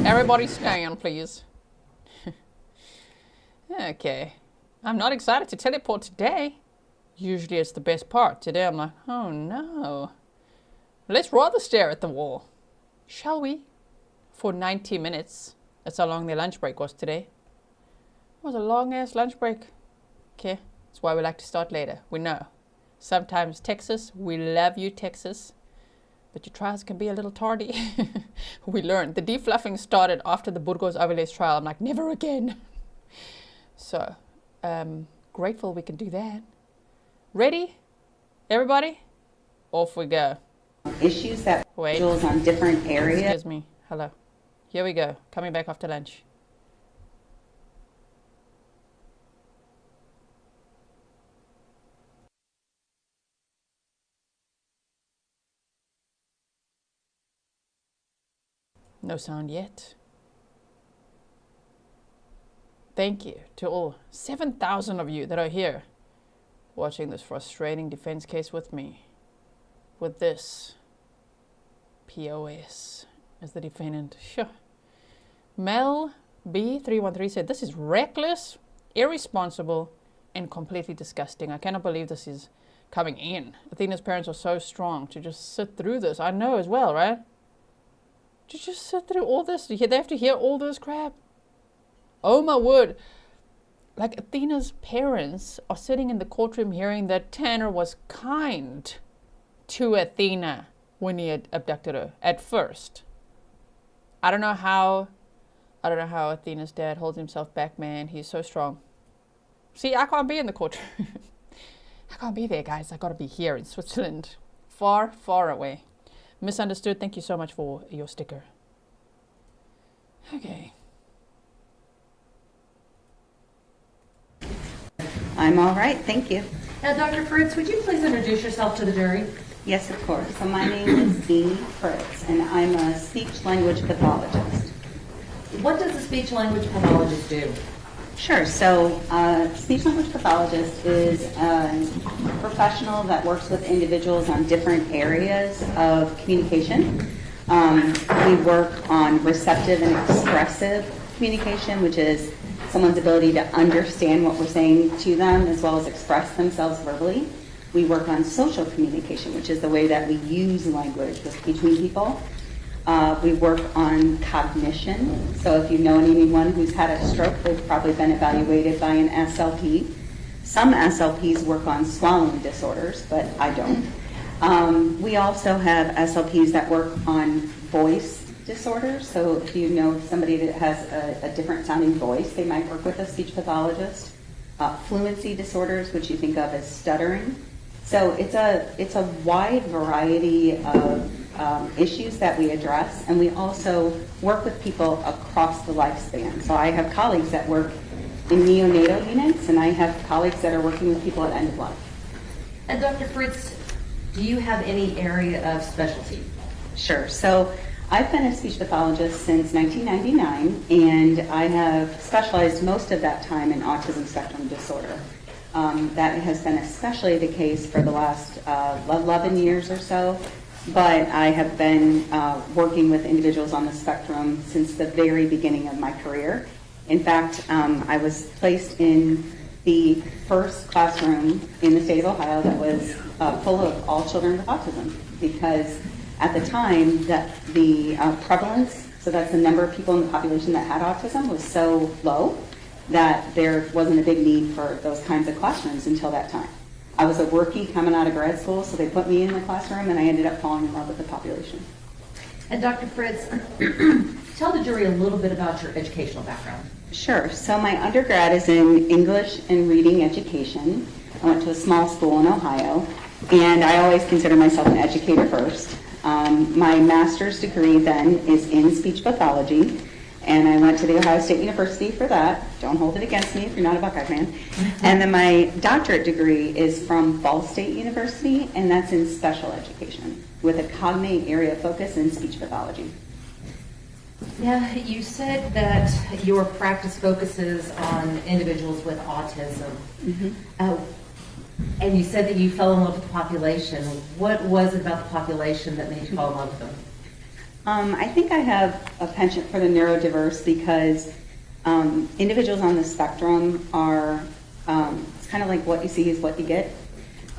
Everybody stand, please. Okay. I'm not excited to teleport today. Usually it's the best part. Today I'm like, oh no. Let's rather stare at the wall. shall we? For 90 minutes. That's how long their lunch break was today. It was a long ass lunch break. Okay, that's why we like to start later. We know. Sometimes Texas, we love you, Texas. But your trials can be a little tardy. We learned. The defluffing started after the Burgos Aviles trial. I'm like, never again. So, grateful we can do that. Ready? Everybody? Off we go. Issues that Wait. individuals on different areas. Excuse me. Hello. Here we go. Coming back after lunch. No sound yet. Thank you to all 7,000 of you that are here watching this frustrating defense case with me. With this POS as the defendant. Sure. Mel B313 said, this is reckless, irresponsible, and completely disgusting. I cannot believe this is coming in. Athena's parents are so strong to just sit through this. I know as well, right? To just sit through all this. They have to hear all this crap. Oh my word. Like Athena's parents are sitting in the courtroom hearing that Tanner was kind to Athena when he had abducted her at first. I don't know how Athena's dad holds himself back, man. He's so strong. See, I can't be in the courtroom. I can't be there, guys. I gotta be here in Switzerland. Far, far away. Misunderstood. Thank you so much for your sticker. Okay. I'm all right, thank you. Now, Dr. Fritz, would you please introduce yourself to the jury? Yes, of course. So my name is Dee Fritz, and I'm a speech-language pathologist. What does a speech-language pathologist do? Sure. So speech-language pathologist is a professional that works with individuals on different areas of communication. We work on receptive and expressive communication, which is someone's ability to understand what we're saying to them as well as express themselves verbally. We work on social communication, which is the way that we use language between people. We work on cognition. So if you know anyone who's had a stroke, they've probably been evaluated by an SLP. Some SLPs work on swallowing disorders, but I don't. We also have SLPs that work on voice disorders. So if you know somebody that has a different sounding voice, they might work with a speech pathologist. Fluency disorders, which you think of as stuttering. So it's a wide variety of issues that we address, and we also work with people across the lifespan. So I have colleagues that work in neonatal units, and I have colleagues that are working with people at end of life. And Dr. Fritz, do you have any area of specialty? Sure. So I've been a speech pathologist since 1999, and I have specialized most of that time in autism spectrum disorder. That has been especially the case for the last 11 years or so, but I have been working with individuals on the spectrum since the very beginning of my career. In fact, I was placed in the first classroom in the state of Ohio that was full of all children with autism, because at the time that the prevalence, so that's the number of people in the population that had autism, was so low that there wasn't a big need for those kinds of classrooms until that time. I was a workie coming out of grad school, so they put me in the classroom, and I ended up falling in love with the population. And Dr. Fritz, tell the jury a little bit about your educational background. Sure. So my undergrad is in English and reading education. I went to a small school in Ohio, and I always consider myself an educator first. My master's degree then is in speech pathology, and I went to the Ohio State University for that. Don't hold it against me if you're not a Buckeye fan. And then my doctorate degree is from Ball State University, and that's in special education with a cognate area of focus in speech pathology. Yeah, you said that your practice focuses on individuals with autism. Mm-hmm. And you said that you fell in love with the population. What was it about the population that made you fall in love with them? I think I have a penchant for the neurodiverse because individuals on the spectrum are, it's kind of like what you see is what you get.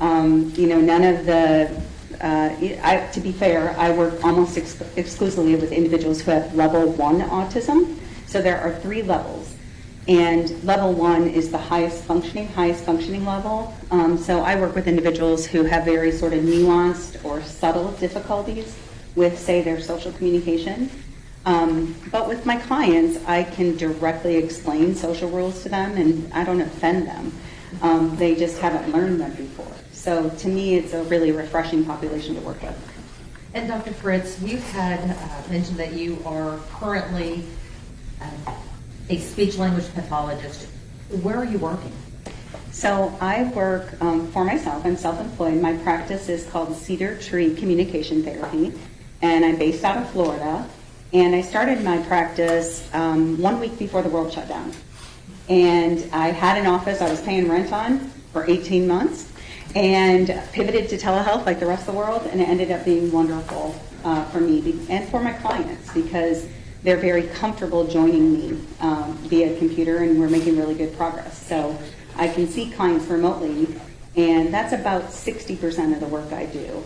None of the To be fair, I work almost exclusively with individuals who have level 1 autism. So there are 3 levels. And level 1 is the highest functioning level. So I work with individuals who have very sort of nuanced or subtle difficulties with, say, their social communication. But with my clients, I can directly explain social rules to them, and I don't offend them. They just haven't learned them before. So to me, it's a really refreshing population to work with. And Dr. Fritz, you had mentioned that you are currently a speech-language pathologist. Where are you working? So I work for myself. I'm self-employed. My practice is called Cedar Tree Communication Therapy, and I'm based out of Florida. And I started my practice 1 week before the world shut down. And I had an office I was paying rent on for 18 months and pivoted to telehealth like the rest of the world, and it ended up being wonderful for me and for my clients because they're very comfortable joining me via computer, and we're making really good progress. So I can see clients remotely, and that's about 60% of the work I do.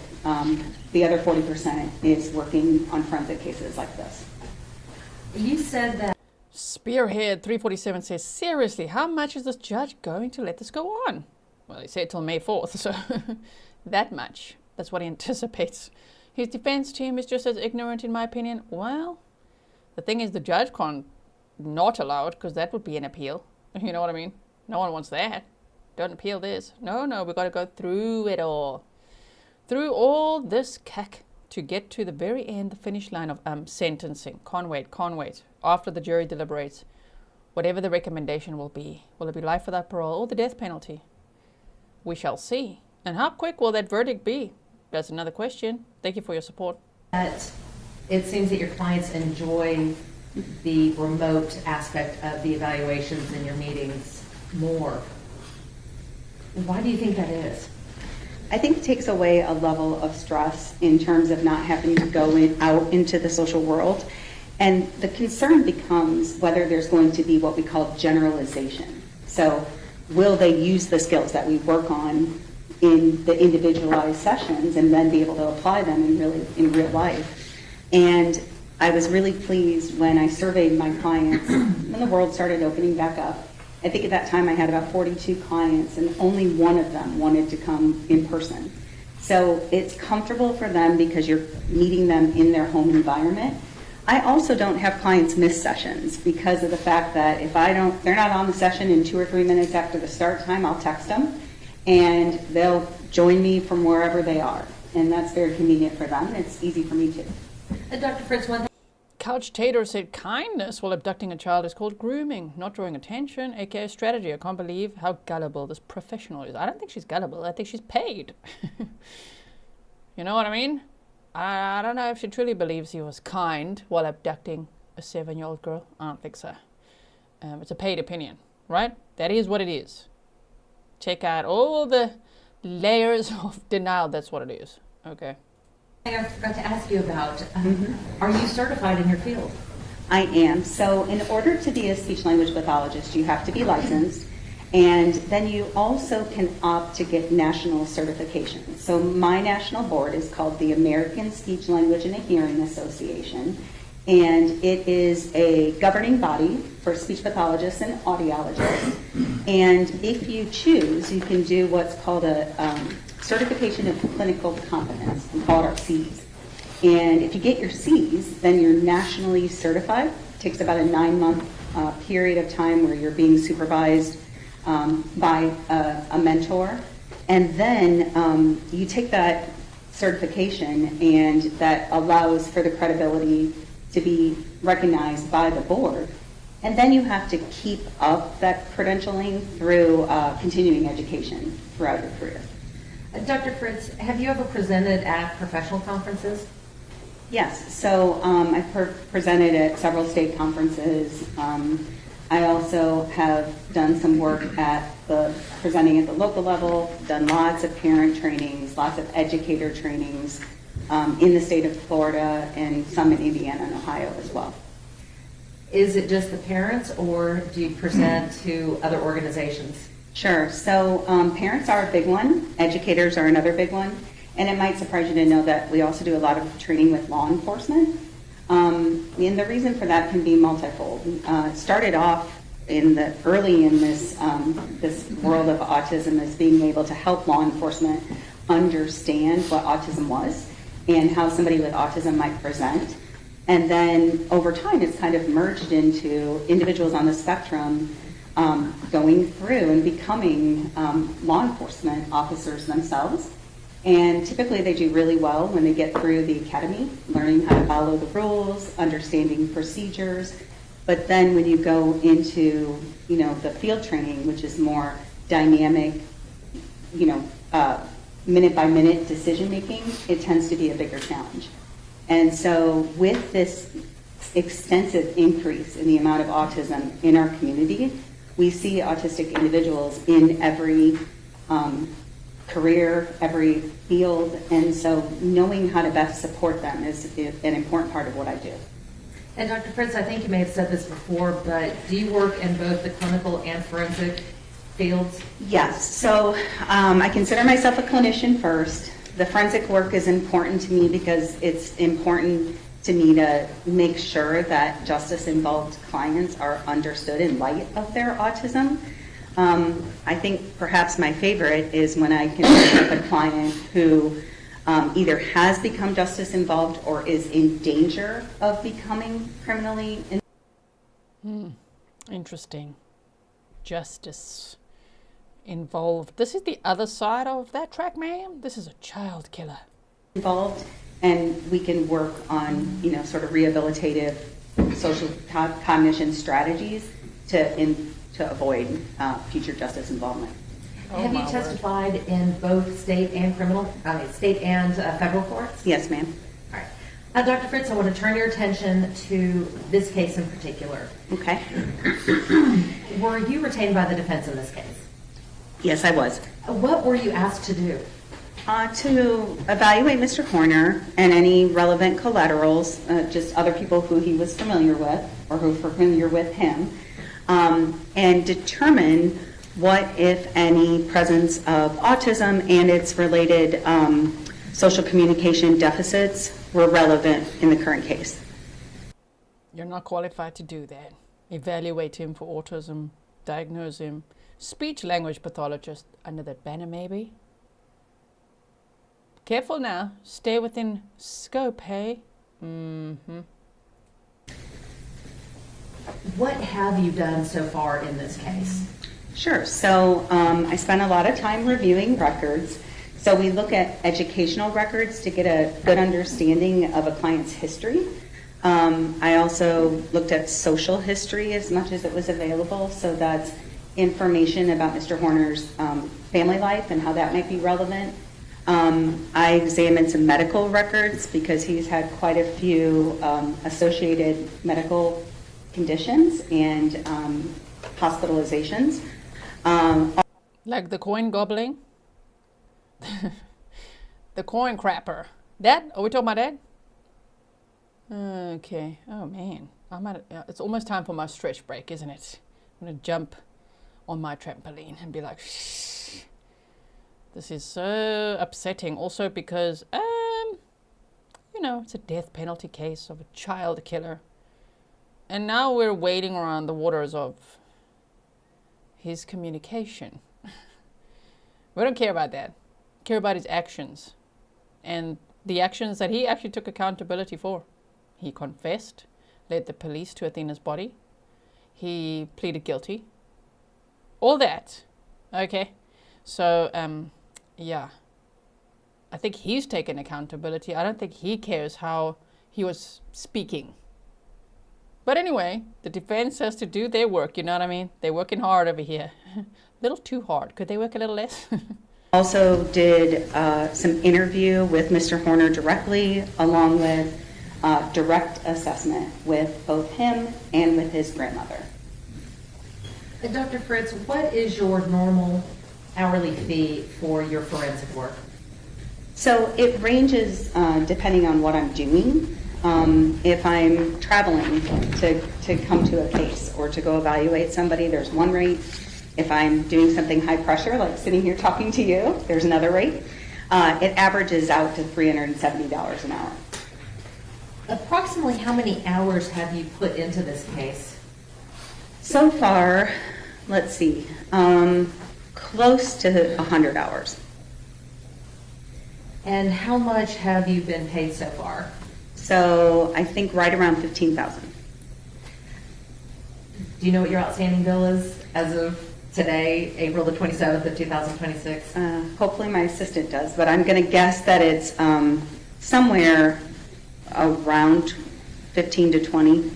The other 40% is working on forensic cases like this. You said that Spearhead 347 says, seriously, how much is this judge going to let this go on? Well, he said till May 4th, so that much. That's what he anticipates. His defense team is just as ignorant, in my opinion. Well, the thing is, the judge can't not allow it, because that would be an appeal. You know what I mean? No one wants that. Don't appeal this. No, we've got to go through it all. Through all this cack to get to the very end, the finish line of sentencing. Can't wait. After the jury deliberates, whatever the recommendation will be. Will it be life without parole or the death penalty? We shall see. And how quick will that verdict be? That's another question. Thank you for your support. It seems that your clients enjoy the remote aspect of the evaluations in your meetings more. Why do you think that is? I think it takes away a level of stress in terms of not having to go out into the social world. And the concern becomes whether there's going to be what we call generalization. So will they use the skills that we work on in the individualized sessions and then be able to apply them in real life? And I was really pleased when I surveyed my clients when the world started opening back up. I think at that time I had about 42 clients, and only one of them wanted to come in person. So it's comfortable for them because you're meeting them in their home environment. I also don't have clients miss sessions because of the fact that if they're not on the session in 2 or 3 minutes after the start time, I'll text them and they'll join me from wherever they are. And that's very convenient for them. It's easy for me too. Dr. Fritz, one thing. Couch Tater said, kindness while abducting a child is called grooming, not drawing attention, aka strategy. I can't believe how gullible this professional is. I don't think she's gullible. I think she's paid. You know what I mean? I don't know if she truly believes he was kind while abducting a 7-year-old girl. I don't think so. It's a paid opinion, right? That is what it is. Check out all the layers of denial. That's what it is. Okay. I forgot to ask you about, are you certified in your field? I am. So in order to be a speech-language pathologist, you have to be licensed, and then you also can opt to get national certification. So my national board is called the American Speech, Language, and Hearing Association, and it is a governing body for speech pathologists and audiologists. And if you choose, you can do what's called a certification of clinical competence. We call it our C's. And if you get your C's, then you're nationally certified. It takes about a 9-month period of time where you're being supervised by a mentor. And then you take that certification, and that allows for the credibility to be recognized by the board. And then you have to keep up that credentialing through continuing education throughout your career. Dr. Fritz, have you ever presented at professional conferences? Yes, so I've presented at several state conferences. I also have done some work presenting at the local level, done lots of parent trainings, lots of educator trainings in the state of Florida, and some in Indiana and Ohio as well. Is it just the parents, or do you present to other organizations? Sure. So parents are a big one. Educators are another big one. And it might surprise you to know that we also do a lot of training with law enforcement. And the reason for that can be multifold. It started off early in this world of autism as being able to help law enforcement understand what autism was and how somebody with autism might present. And then over time, it's kind of merged into individuals on the spectrum going through and becoming law enforcement officers themselves. And typically they do really well when they get through the academy, learning how to follow the rules, understanding procedures. But then when you go into, the field training, which is more dynamic, minute by minute decision making, it tends to be a bigger challenge. And so with this extensive increase in the amount of autism in our community, we see autistic individuals in every career, every field, and so knowing how to best support them is an important part of what I do. And Dr. Fritz, I think you may have said this before, but do you work in both the clinical and forensic fields? Yes, so I consider myself a clinician first. The forensic work is important to me because it's important to me to make sure that justice-involved clients are understood in light of their autism. I think perhaps my favorite is when I can work with a client who either has become justice involved or is in danger of becoming criminally involved. Interesting. Justice involved. This is the other side of that track, ma'am. This is a child killer. Involved, and we can work on, sort of rehabilitative social cognition strategies to avoid future justice involvement. Have you testified in both state and federal courts? Yes, ma'am. All right. Dr. Fritz, I want to turn your attention to this case in particular. Okay. Were you retained by the defense in this case? Yes, I was. What were you asked to do? To evaluate Mr. Horner and any relevant collaterals, just other people who he was familiar with or who were familiar with him, and determine what, if any, presence of autism and its related social communication deficits were relevant in the current case. You're not qualified to do that. Evaluate him for autism, diagnose him. Speech language pathologist under that banner, maybe. Careful now. Stay within scope, hey? What have you done so far in this case? Sure. So I spent a lot of time reviewing records. So we look at educational records to get a good understanding of a client's history. I also looked at social history as much as it was available. So that's information about Mr. Horner's family life and how that might be relevant. I examined some medical records because he's had quite a few associated medical conditions and hospitalizations. Like the coin gobbling? The coin crapper. Dad? Are we talking about that? Okay. Oh, man. It's almost time for my stretch break, isn't it? I'm going to jump on my trampoline and be like, shh. This is so upsetting. Also because, it's a death penalty case of a child killer. And now we're wading around the waters of his communication. We don't care about that. We care about his actions. And the actions that he actually took accountability for. He confessed, led the police to Athena's body. He pleaded guilty. All that. Okay. So, yeah. I think he's taken accountability. I don't think he cares how he was speaking. But anyway, the defense has to do their work, you know what I mean? They're working hard over here. A little too hard. Could they work a little less? Also did some interview with Mr. Horner directly, along with direct assessment with both him and with his grandmother. And Dr. Fritz, what is your normal hourly fee for your forensic work? So it ranges depending on what I'm doing. If I'm traveling to come to a case or to go evaluate somebody, there's one rate. If I'm doing something high pressure, like sitting here talking to you, there's another rate. It averages out to $370 an hour. Approximately how many hours have you put into this case? So far, let's see, close to 100 hours. And how much have you been paid so far? So I think right around 15,000. Do you know what your outstanding bill is as of today, April the 27th of 2026? Hopefully my assistant does, but I'm going to guess that it's somewhere around 15 to 20.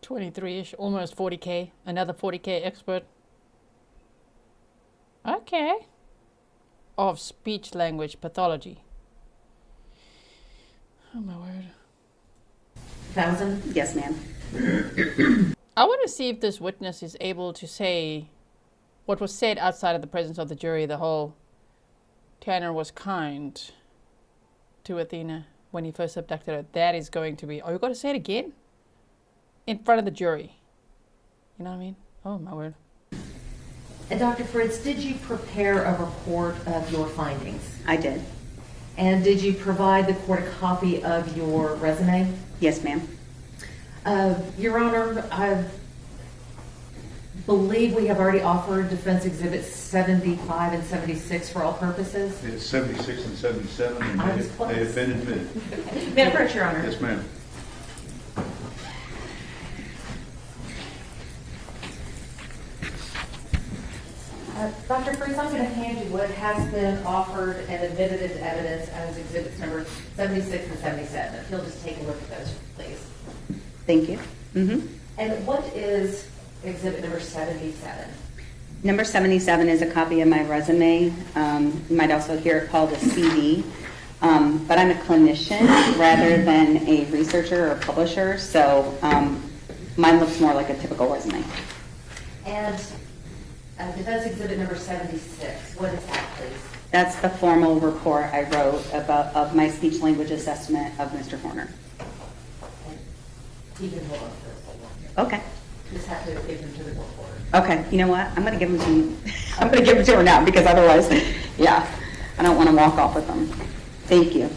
23-ish, almost 40K. Another 40K expert. Okay. Of speech language pathology. Oh my word. 1,000? Yes, ma'am. I want to see if this witness is able to say what was said outside of the presence of the jury. The whole Tanner was kind to Athena when he first abducted her. That is going to be, oh, you got to say it again? In front of the jury. You know what I mean? Oh my word. And Dr. Fritz, did you prepare a report of your findings? I did. And did you provide the court a copy of your resume? Yes, ma'am. Your Honor, I believe we have already offered Defense Exhibits 75 and 76 for all purposes. It's 76 and 77, and I was they close. have been admitted. May I approach, Your Honor? Yes, ma'am. Dr. Fritz, I'm going to hand you what has been offered and admitted into evidence as exhibits number 76 and 77. If you'll just take a look at those, please. Thank you. And what is exhibit number 77? Number 77 is a copy of my resume. You might also hear it called a CV. But I'm a clinician rather than a researcher or publisher, so mine looks more like a typical resume. And defense exhibit number 76, what is that, please? That's the formal report I wrote of my speech language assessment of Mr. Horner. You can hold on for a second. Okay. Just have to give them to the court reporter. Okay. You know what? I'm going to give them to you. I'm going to give them to her now because otherwise, yeah, I don't want to walk off with them. Thank you.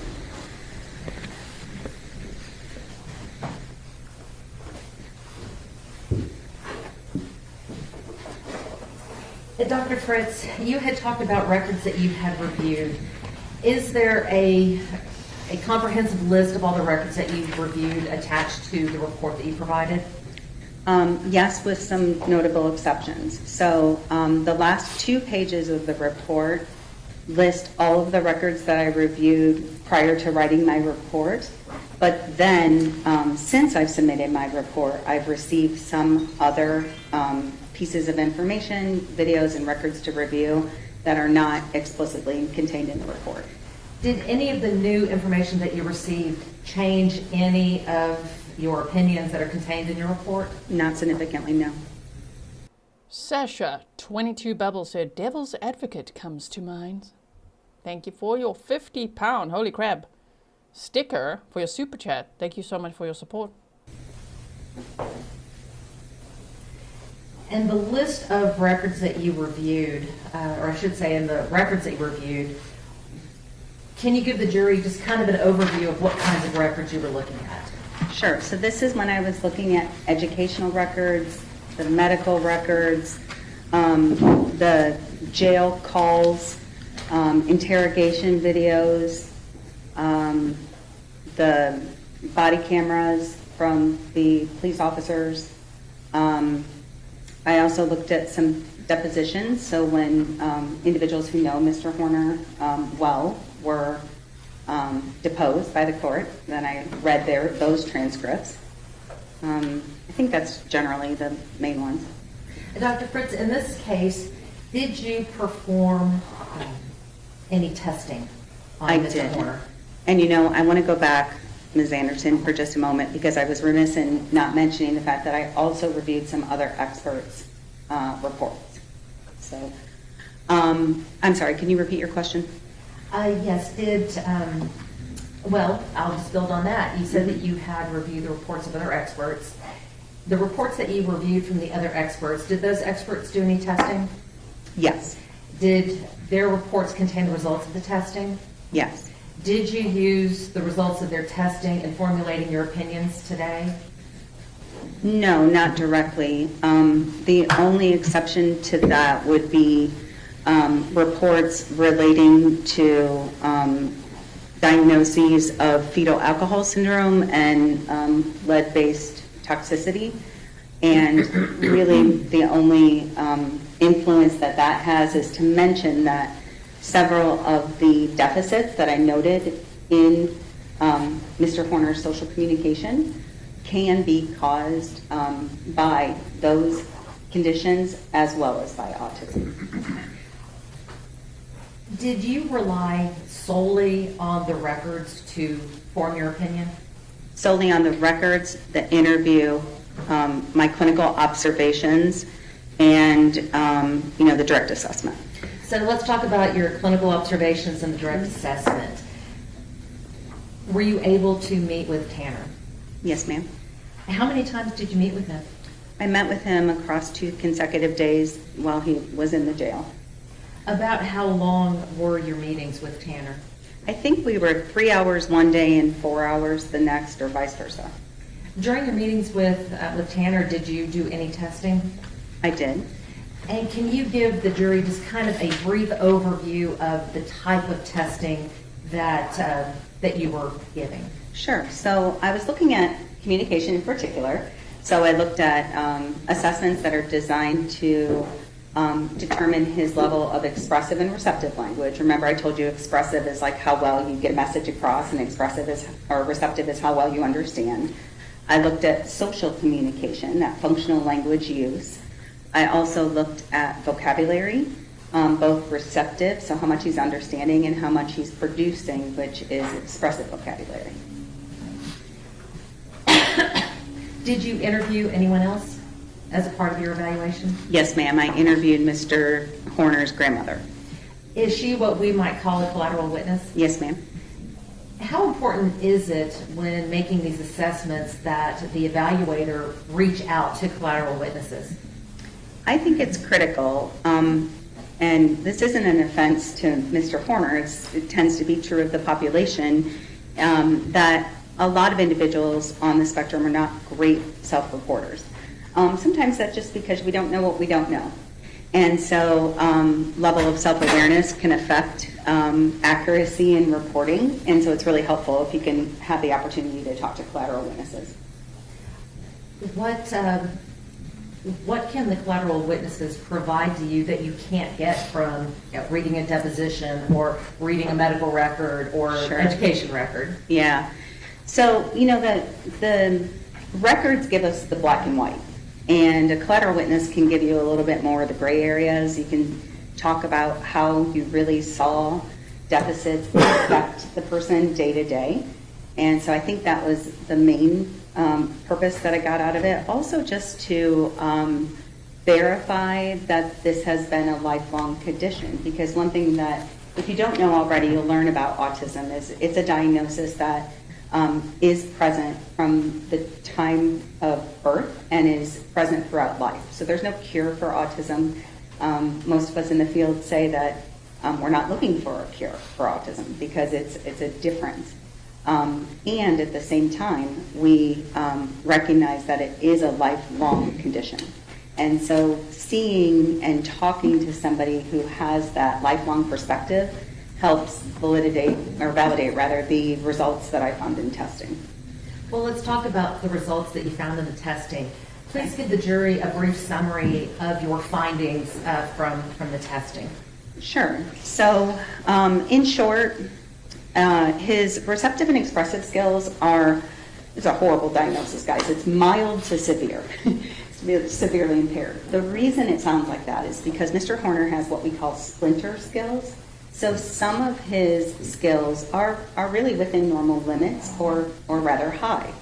Dr. Fritz, you had talked about records that you had reviewed. Is there a comprehensive list of all the records that you've reviewed attached to the report that you provided? Yes, with some notable exceptions. So the last 2 pages of the report list all of the records that I reviewed prior to writing my report. But then, since I've submitted my report, I've received some other pieces of information, videos, and records to review that are not explicitly contained in the report. Did any of the new information that you received change any of your opinions that are contained in your report? Not significantly, no. Sasha, 22 Bubbles, said, Devil's Advocate comes to mind. Thank you for your £50, holy crap, sticker for your super chat. Thank you so much for your support. And the list of records that you reviewed, or I should say in the records that you reviewed, can you give the jury just kind of an overview of what kinds of records you were looking at? Sure. So this is when I was looking at educational records, the medical records, the jail calls, interrogation videos, the body cameras from the police officers. I also looked at some depositions, so when individuals who know Mr. Horner well were deposed by the court, then I read those transcripts. I think that's generally the main ones. Dr. Fritz, in this case, did you perform any testing on Mr. Horner? And I want to go back, Ms. Anderson, for just a moment, because I was remiss in not mentioning the fact that I also reviewed some other experts' reports. So, I'm sorry, can you repeat your question? Yes, well, I'll just build on that. You said that you had reviewed the reports of other experts. The reports that you reviewed from the other experts, did those experts do any testing? Yes. Did their reports contain the results of the testing? Yes. Did you use the results of their testing in formulating your opinions today? No, not directly. The only exception to that would be reports relating to diagnoses of fetal alcohol syndrome and lead-based toxicity. And really the only influence that has is to mention that several of the deficits that I noted in Mr. Horner's social communication can be caused by those conditions as well as by autism. Did you rely solely on the records to form your opinion? Solely on the records, the interview, my clinical observations, and the direct assessment. So let's talk about your clinical observations and the direct assessment. Were you able to meet with Tanner? Yes, ma'am. How many times did you meet with him? I met with him across 2 consecutive days while he was in the jail. About how long were your meetings with Tanner? I think we were 3 hours one day and 4 hours the next, or vice versa. During your meetings with Tanner, did you do any testing? I did. And can you give the jury just kind of a brief overview of the type of testing that you were giving? Sure. So I was looking at communication in particular. So I looked at assessments that are designed to determine his level of expressive and receptive language. Remember, I told you expressive is like how well you get a message across, and receptive is how well you understand. I looked at social communication, that functional language use. I also looked at vocabulary, both receptive, so how much he's understanding, and how much he's producing, which is expressive vocabulary. Did you interview anyone else as a part of your evaluation? Yes, ma'am. I interviewed Mr. Horner's grandmother. Is she what we might call a collateral witness? Yes, ma'am. How important is it when making these assessments that the evaluator reach out to collateral witnesses? I think it's critical, and this isn't an offense to Mr. Horner. It tends to be true of the population, that a lot of individuals on the spectrum are not great self-reporters. Sometimes that's just because we don't know what we don't know. And so level of self-awareness can affect accuracy in reporting, and so it's really helpful if you can have the opportunity to talk to collateral witnesses. What can the collateral witnesses provide to you that you can't get from reading a deposition or reading a medical record or Sure. education record? Yeah. So, the records give us the black and white, and a collateral witness can give you a little bit more of the gray areas. You can talk about how you really saw deficits affect the person day to day. And so I think that was the main purpose that I got out of it. Also just to verify that this has been a lifelong condition, because one thing that, if you don't know already, you'll learn about autism is it's a diagnosis that is present from the time of birth and is present throughout life. So there's no cure for autism. Most of us in the field say that we're not looking for a cure for autism because it's a difference. And at the same time, we recognize that it is a lifelong condition. And so seeing and talking to somebody who has that lifelong perspective helps validate the results that I found in testing. Well, let's talk about the results that you found in the testing. Please give the jury a brief summary of your findings from the testing. Sure. So, in short, his receptive and expressive skills it's a horrible diagnosis, guys. It's mild to severe. It's severely impaired. The reason it sounds like that is because Mr. Horner has what we call splinter skills. So some of his skills are really within normal limits or rather high.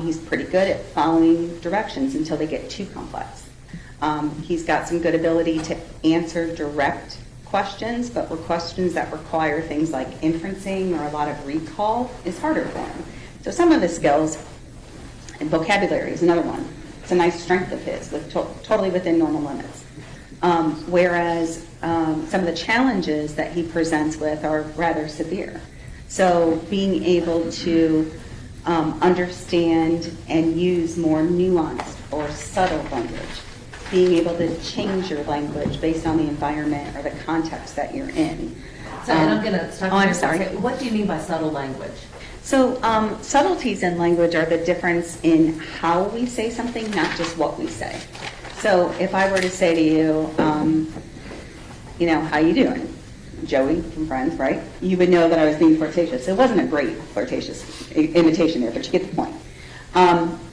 He's pretty good at following directions until they get too complex. He's got some good ability to answer direct questions, but for questions that require things like inferencing or a lot of recall is harder for him. So some of his skills, and vocabulary is another one. It's a nice strength of his, totally within normal limits. Whereas some of the challenges that he presents with are rather severe. So being able to understand and use more nuanced or subtle language, being able to change your language based on the environment or the context that you're in. So, and I'm going to stop you I'm there for a sorry. second. What do you mean by subtle language? So subtleties in language are the difference in how we say something, not just what we say. So if I were to say to you, how you doing? Joey from Friends, right? You would know that I was being flirtatious. It wasn't a great flirtatious imitation there, but you get the point.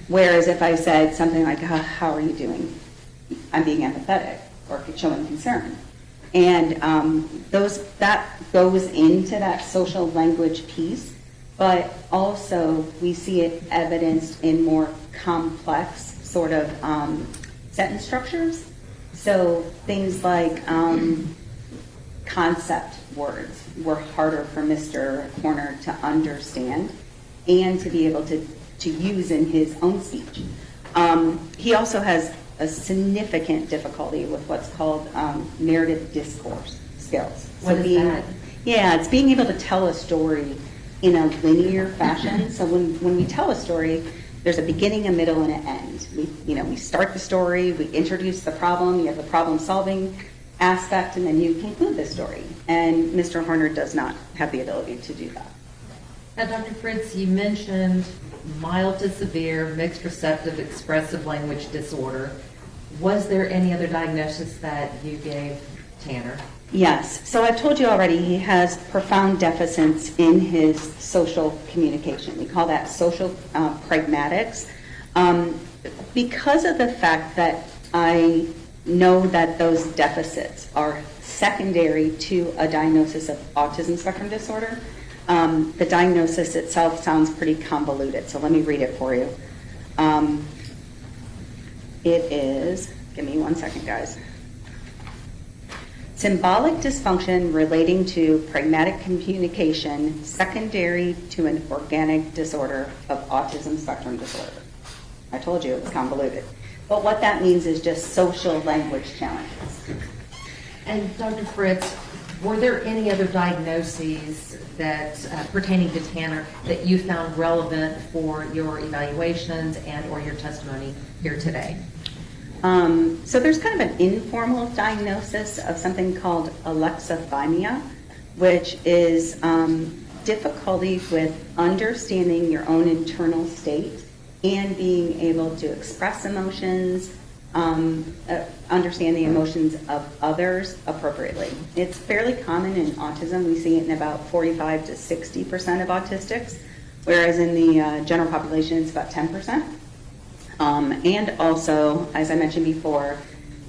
Whereas if I said something like, how are you doing? I'm being empathetic or showing concern. And that goes into that social language piece, but also we see it evidenced in more complex sort of sentence structures. So things like concept words were harder for Mr. Horner to understand and to be able to use in his own speech. He also has a significant difficulty with what's called narrative discourse skills. What is that? Yeah, it's being able to tell a story in a linear fashion. So when we tell a story, there's a beginning, a middle, and an end. We start the story, we introduce the problem, you have the problem-solving aspect, and then you conclude the story. And Mr. Horner does not have the ability to do that. Now, Dr. Fritz, you mentioned mild to severe mixed receptive expressive language disorder. Was there any other diagnosis that you gave Tanner? Yes. So I've told you already, he has profound deficits in his social communication. We call that social pragmatics. Because of the fact that I know that those deficits are secondary to a diagnosis of autism spectrum disorder, the diagnosis itself sounds pretty convoluted. So let me read it for you. It is, give me 1 second, guys. Symbolic dysfunction relating to pragmatic communication secondary to an organic disorder of autism spectrum disorder. I told you it was convoluted. But what that means is just social language challenges. And Dr. Fritz, were there any other diagnoses that pertaining to Tanner that you found relevant for your evaluations and or your testimony here today? So there's kind of an informal diagnosis of something called alexithymia, which is difficulty with understanding your own internal state and being able to express emotions, understand the emotions of others appropriately. It's fairly common in autism. We see it in about 45 to 60% of autistics, whereas in the general population it's about 10%. And also, as I mentioned before,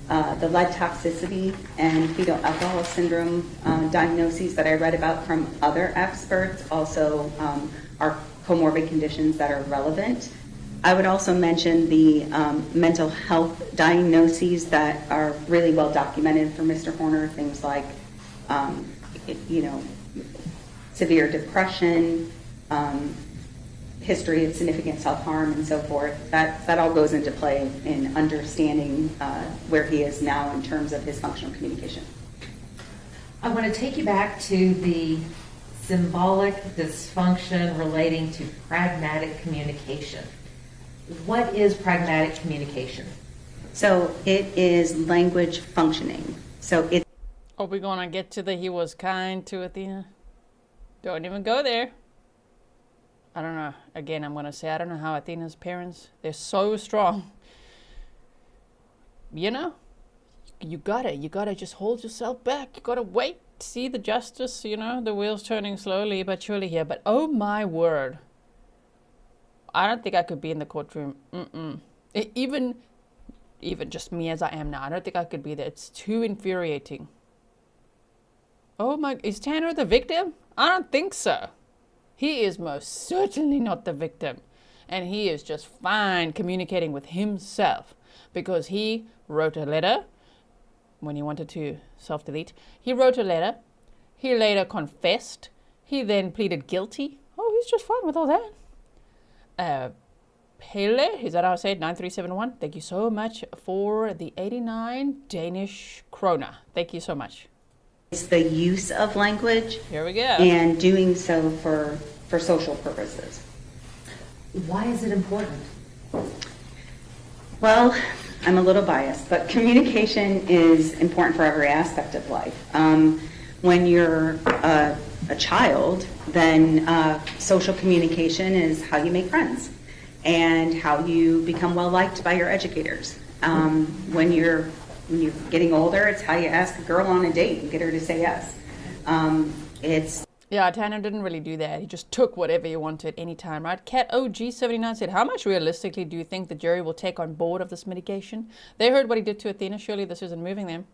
the lead toxicity and fetal alcohol syndrome diagnoses that I read about from other experts also are comorbid conditions that are relevant. I would also mention the mental health diagnoses that are really well documented for Mr. Horner, things like, severe depression, history of significant self-harm and so forth. That all goes into play in understanding where he is now in terms of his functional communication. I want to take you back to the symbolic dysfunction relating to pragmatic communication. What is pragmatic communication? So it is language functioning. So it. Are we going to get to the he was kind to Athena? Don't even go there. I don't know. Again, I'm going to say I don't know how Athena's parents, they're so strong. You gotta just hold yourself back. You gotta wait, see the justice, the wheels turning slowly but surely here. But oh my word, I don't think I could be in the courtroom. Even just me as I am now, I don't think I could be there. It's too infuriating. Oh my, is Tanner the victim? I don't think so. He is most certainly not the victim. And he is just fine communicating with himself because he wrote a letter when he wanted to self-delete. He wrote a letter. He later confessed. He then pleaded guilty. Oh, he's just fine with all that. Pele, is that how I say it? 9371. Thank you so much for the 89 Danish krona. Thank you so much. It's the use of language Here we go. and doing so for social purposes. Why is it important? Well, I'm a little biased, but communication is important for every aspect of life. When you're a child, then social communication is how you make friends and how you become well liked by your educators. When you're getting older, it's how you ask a girl on a date and get her to say yes. Yeah, Tanner didn't really do that. He just took whatever he wanted anytime, right? Cat OG79 said, how much realistically do you think the jury will take on board of this mitigation? They heard what he did to Athena. Surely this isn't moving them.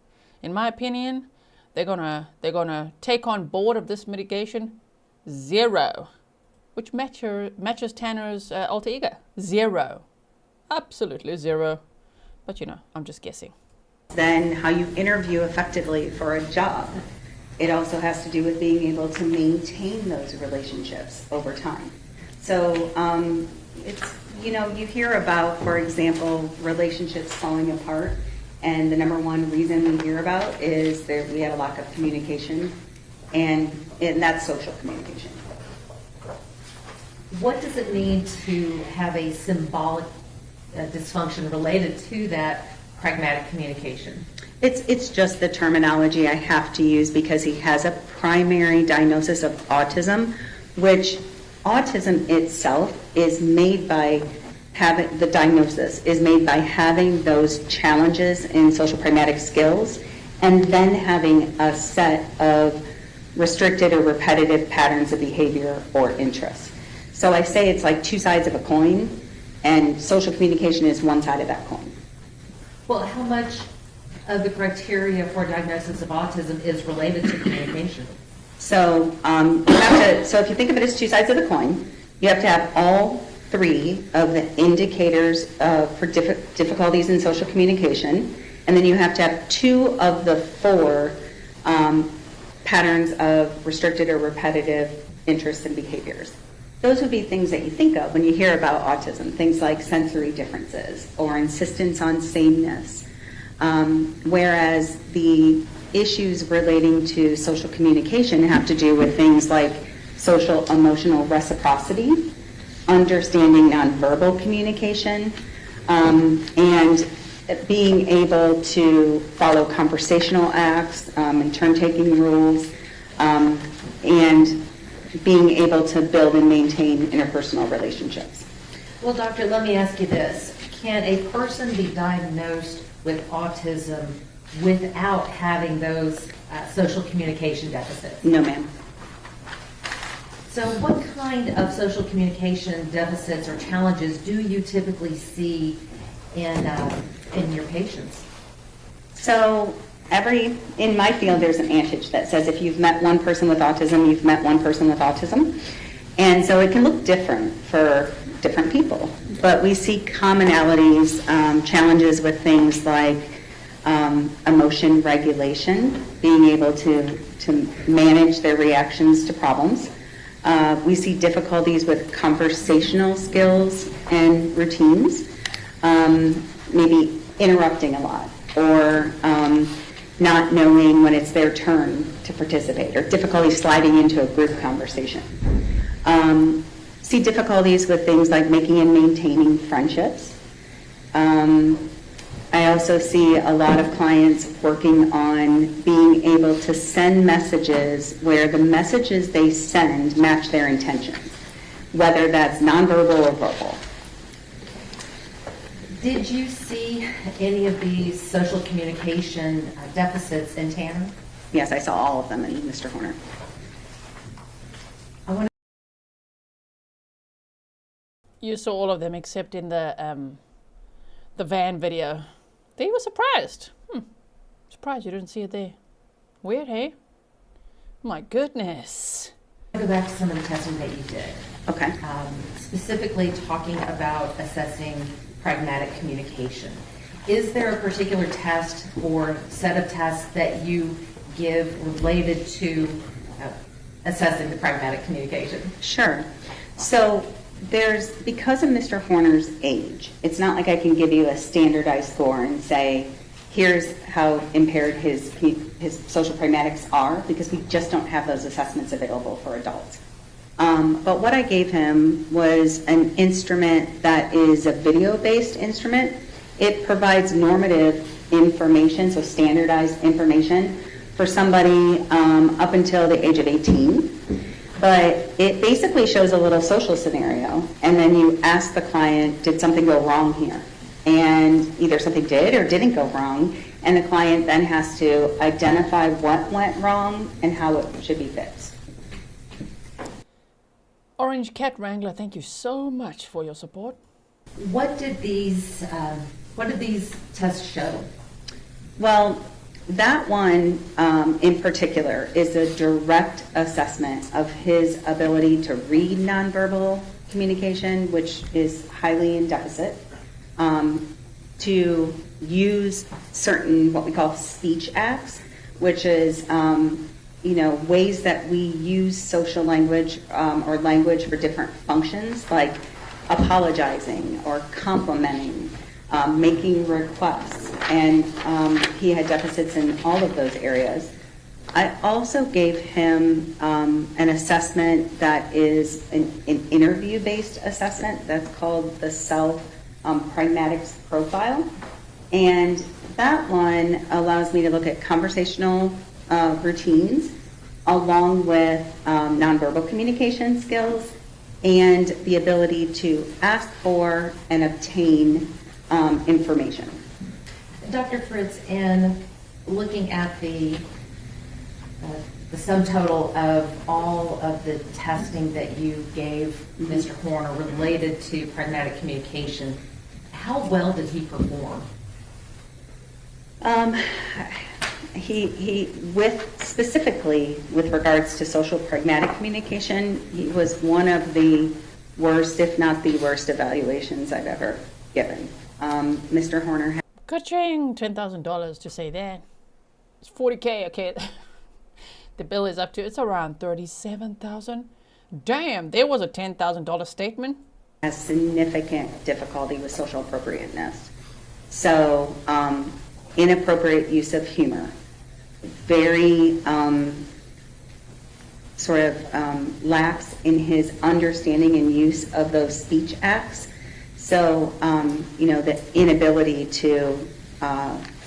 In my opinion, they're gonna take on board of this mitigation 0, which matches Tanner's alter ego. 0. Absolutely 0. But I'm just guessing. Then how you interview effectively for a job. It also has to do with being able to maintain those relationships over time. So it's, you hear about, for example, relationships falling apart, and the number one reason we hear about is that we had a lack of communication, and that's social communication. What does it mean to have a symbolic dysfunction related to that pragmatic communication? It's just the terminology I have to use because he has a primary diagnosis of autism, which autism itself is made by having, the diagnosis is made by having those challenges in social pragmatic skills and then having a set of restricted or repetitive patterns of behavior or interest. So I say it's like two sides of a coin, and social communication is one side of that coin. Well, how much of the criteria for diagnosis of autism is related to communication? So so if you think of it as two sides of the coin, you have to have all 3 of the indicators for difficulties in social communication, and then you have to have 2 of the 4 patterns of restricted or repetitive interests and behaviors. Those would be things that you think of when you hear about autism, things like sensory differences or insistence on sameness. Whereas the issues relating to social communication have to do with things like social emotional reciprocity, understanding nonverbal communication, and being able to follow conversational acts and turn-taking rules, and being able to build and maintain interpersonal relationships. Well, doctor, let me ask you this. Can a person be diagnosed with autism without having those social communication deficits? No, ma'am. So what kind of social communication deficits or challenges do you typically see in your patients? So in my field, there's an adage that says if you've met one person with autism, you've met one person with autism. And so it can look different for different people. But we see commonalities, challenges with things like emotion regulation, being able to manage their reactions to problems. We see difficulties with conversational skills and routines, maybe interrupting a lot, or not knowing when it's their turn to participate, or difficulty sliding into a group conversation. See difficulties with things like making and maintaining friendships. I also see a lot of clients working on being able to send messages where the messages they send match their intentions, whether that's nonverbal or verbal. Did you see any of these social communication deficits in Tanner? Yes, I saw all of them in Mr. Horner. You saw all of them except in the van video. They were surprised. Surprised you didn't see it there. Weird, hey? My goodness. I'll go back to some of the testing that you did. Okay. Specifically talking about assessing pragmatic communication. Is there a particular test or set of tests that you give related to assessing the pragmatic communication? Sure. So because of Mr. Horner's age, it's not like I can give you a standardized score and say, here's how impaired his social pragmatics are, because we just don't have those assessments available for adults. But what I gave him was an instrument that is a video-based instrument. It provides normative information, so standardized information for somebody up until the age of 18. But it basically shows a little social scenario, and then you ask the client, did something go wrong here? And either something did or didn't go wrong, and the client then has to identify what went wrong and how it should be fixed. Orange Cat Wrangler, thank you so much for your support. What did these tests show? Well, that one in particular is a direct assessment of his ability to read nonverbal communication, which is highly in deficit, to use certain what we call speech acts, which is ways that we use social language or language for different functions, like apologizing or complimenting, making requests, and he had deficits in all of those areas. I also gave him an assessment that is an interview-based assessment that's called the Self-Pragmatics Profile, and that one allows me to look at conversational routines along with nonverbal communication skills and the ability to ask for and obtain information. Dr. Fritz, in looking at the sum total of all of the testing that you gave Mr. Horner related to pragmatic communication, how well did he perform? Specifically with regards to social pragmatic communication, he was one of the worst, if not the worst, evaluations I've ever given. Mr. Horner had Ka-ching! $10,000 to say that. It's $40K, okay. The bill is up to, it's around $37,000. Damn, there was a $10,000 statement. has significant difficulty with social appropriateness. So, inappropriate use of humor, very lapse in his understanding and use of those speech acts. So, the inability to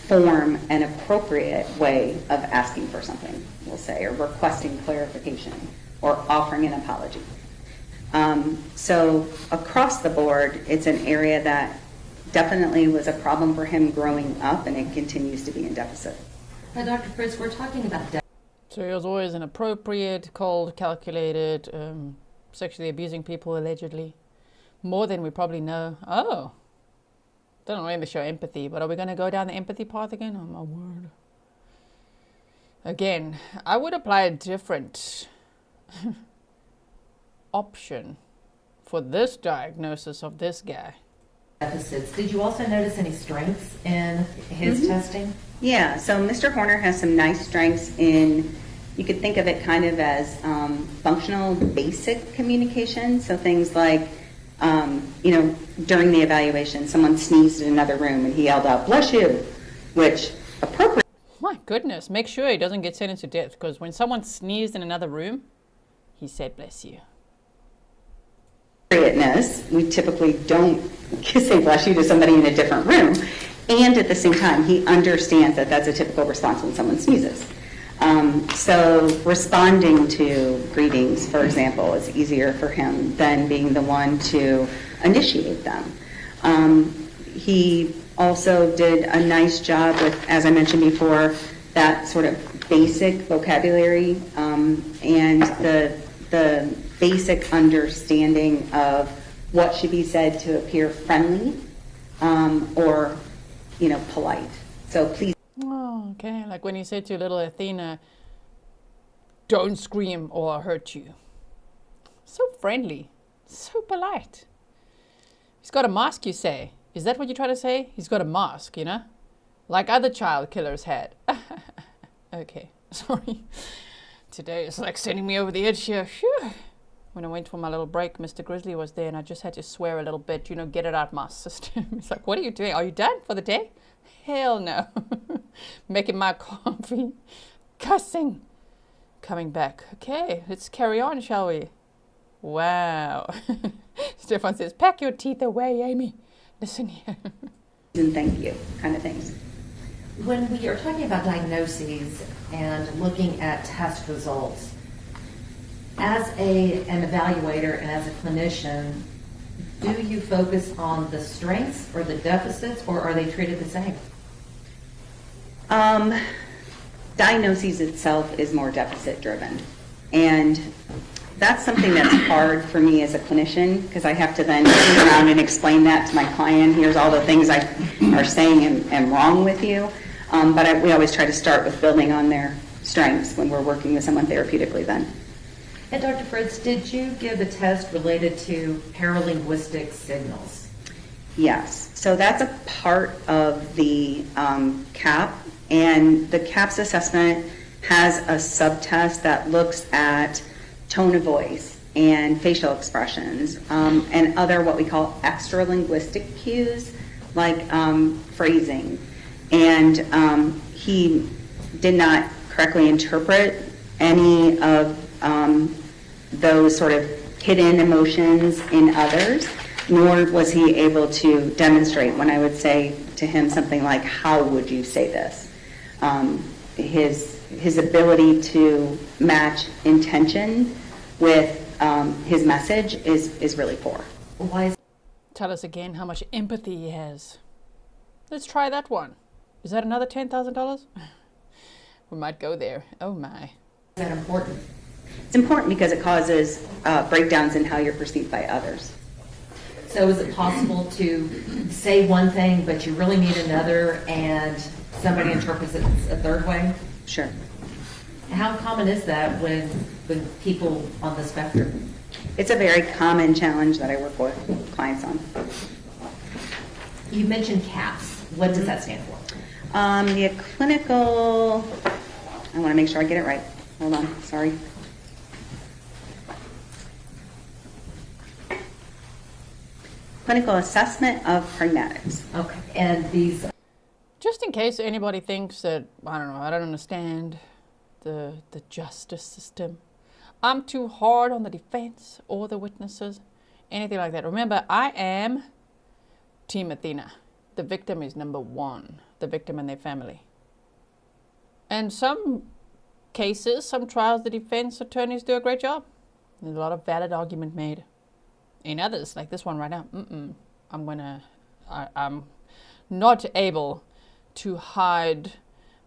form an appropriate way of asking for something, we'll say, or requesting clarification, or offering an apology. So across the board, it's an area that definitely was a problem for him growing up, and it continues to be in deficit. Now, Dr. Fritz, we're talking about So he was always inappropriate, cold, calculated, sexually abusing people allegedly. More than we probably know. Oh. Doesn't really show empathy, but are we going to go down the empathy path again? Oh my word. Again, I would apply a different option for this diagnosis of this guy. deficits. Did you also notice any strengths in his testing? Yeah, so Mr. Horner has some nice strengths in, you could think of it kind of as functional basic communication. So things like, during the evaluation, someone sneezed in another room and he yelled out, "Bless you," which appropriate. My goodness, make sure he doesn't get sentenced to death, because when someone sneezed in another room, he said, "Bless you." We typically don't say "bless you" to somebody in a different room. And at the same time, he understands that that's a typical response when someone sneezes. So responding to greetings, for example, is easier for him than being the one to initiate them. He also did a nice job with, as I mentioned before, that sort of basic vocabulary and the basic understanding of what should be said to appear friendly or, polite. So please. Oh, okay. Like when he said to little Athena, "Don't scream or I'll hurt you." So friendly, so polite. He's got a mask, you say. Is that what you're trying to say? He's got a mask, like other child killers had. Okay, sorry. Today is like sending me over the edge here. Phew. when I went for my little break, Mr. Grizzly was there, and I just had to swear a little bit, get it out my system. It's like, what are you doing? Are you done for the day? Hell no. Making my coffee, cussing, coming back. Okay, let's carry on, shall we? Wow. Stefan says, pack your teeth away, Amy. Listen here. And thank you, kind of things. When we are talking about diagnoses and looking at test results, as an evaluator and as a clinician, do you focus on the strengths or the deficits, or are they treated the same? Diagnosis itself is more deficit driven. And that's something that's hard for me as a clinician, because I have to then turn around and explain that to my client. Here's all the things I are saying am wrong with you. But we always try to start with building on their strengths when we're working with someone therapeutically then. And Dr. Fritz, did you give a test related to paralinguistic signals? Yes. So that's a part of the CAP, and the CAPS assessment has a subtest that looks at tone of voice and facial expressions and other what we call extra linguistic cues like phrasing. And he did not correctly interpret any of those sort of hidden emotions in others, nor was he able to demonstrate when I would say to him something like, how would you say this? His ability to match intention with his message is really poor. Tell us again how much empathy he has. Let's try that one. Is that another $10,000? We might go there. Oh my. Is that important? It's important because it causes breakdowns in how you're perceived by others. So is it possible to say one thing, but you really mean another, and somebody interprets it a third way? Sure. How common is that with people on the spectrum? It's a very common challenge that I work with clients on. You mentioned CAPS. What does that stand for? The clinical, I want to make sure I get it right. Hold on, sorry. Clinical assessment of pragmatics. Okay, and these... Just in case anybody thinks that, I don't understand the justice system. I'm too hard on the defense or the witnesses, anything like that. Remember, I am Team Athena. The victim is number one, the victim and their family. And some cases, some trials, the defense attorneys do a great job. There's a lot of valid argument made. In others, like this one right now, I'm not able to hide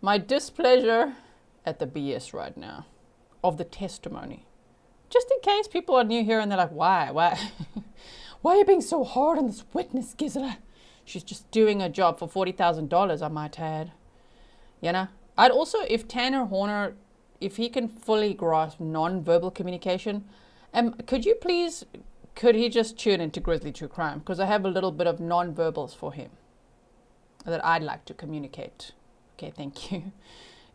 my displeasure at the BS right now of the testimony. Just in case people are new here and they're like, why are you being so hard on this witness, Gisela? She's just doing her job for $40,000, I might add. I'd also, if Tanner Horner, if he can fully grasp non-verbal communication, could he just tune into Grizzly True Crime? Because I have a little bit of non-verbals for him that I'd like to communicate. Okay, thank you.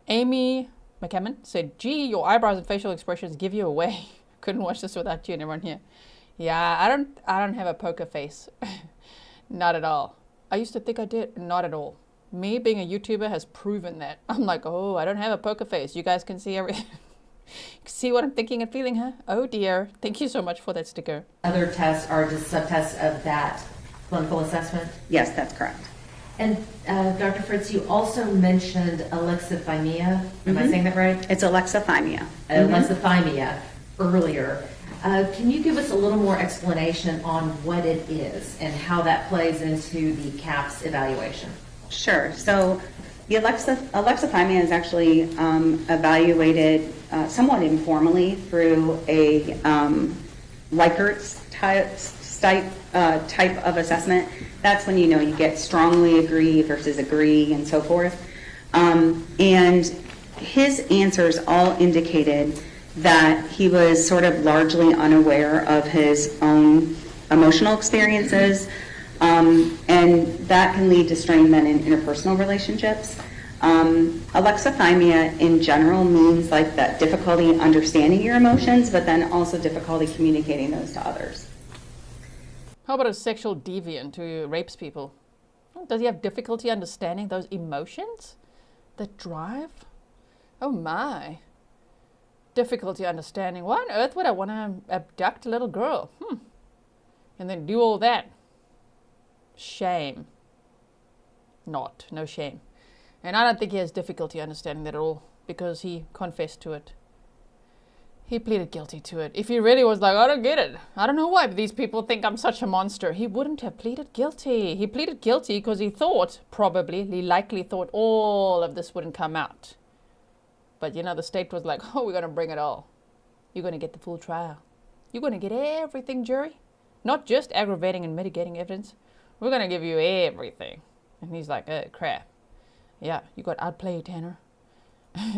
Amy McCammon said, gee, your eyebrows and facial expressions give you away. Couldn't watch this without you and everyone here. Yeah, I don't have a poker face. Not at all. I used to think I did. Not at all. Me being a YouTuber has proven that. I'm like, oh, I don't have a poker face. You guys can see everything. See what I'm thinking and feeling, huh? Oh dear. Thank you so much for that sticker. Other tests are just subtests of that clinical assessment? Yes, that's correct. And Dr. Fritz, you also mentioned alexithymia. Am I saying that right? It's alexithymia. Alexithymia earlier. Can you give us a little more explanation on what it is and how that plays into the CAPS evaluation? Sure. So the alexithymia is actually evaluated somewhat informally through a Likert type of assessment. That's when you get strongly agree versus agree and so forth. And his answers all indicated that he was sort of largely unaware of his own emotional experiences, and that can lead to strain then in interpersonal relationships. Alexithymia in general means like that difficulty understanding your emotions, but then also difficulty communicating those to others. How about a sexual deviant who rapes people? Does he have difficulty understanding those emotions that drive? Oh my. Difficulty understanding. Why on earth would I want to abduct a little girl? And then do all that? Shame. No shame. And I don't think he has difficulty understanding that at all because he confessed to it. He pleaded guilty to it. If he really was like, I don't get it. I don't know why these people think I'm such a monster. He wouldn't have pleaded guilty. He pleaded guilty because he likely thought all of this wouldn't come out. But the state was like, oh, we're going to bring it all. You're going to get the full trial. You're going to get everything, jury. Not just aggravating and mitigating evidence. We're going to give you everything. And he's like, crap. Yeah, you got outplayed, Tanner.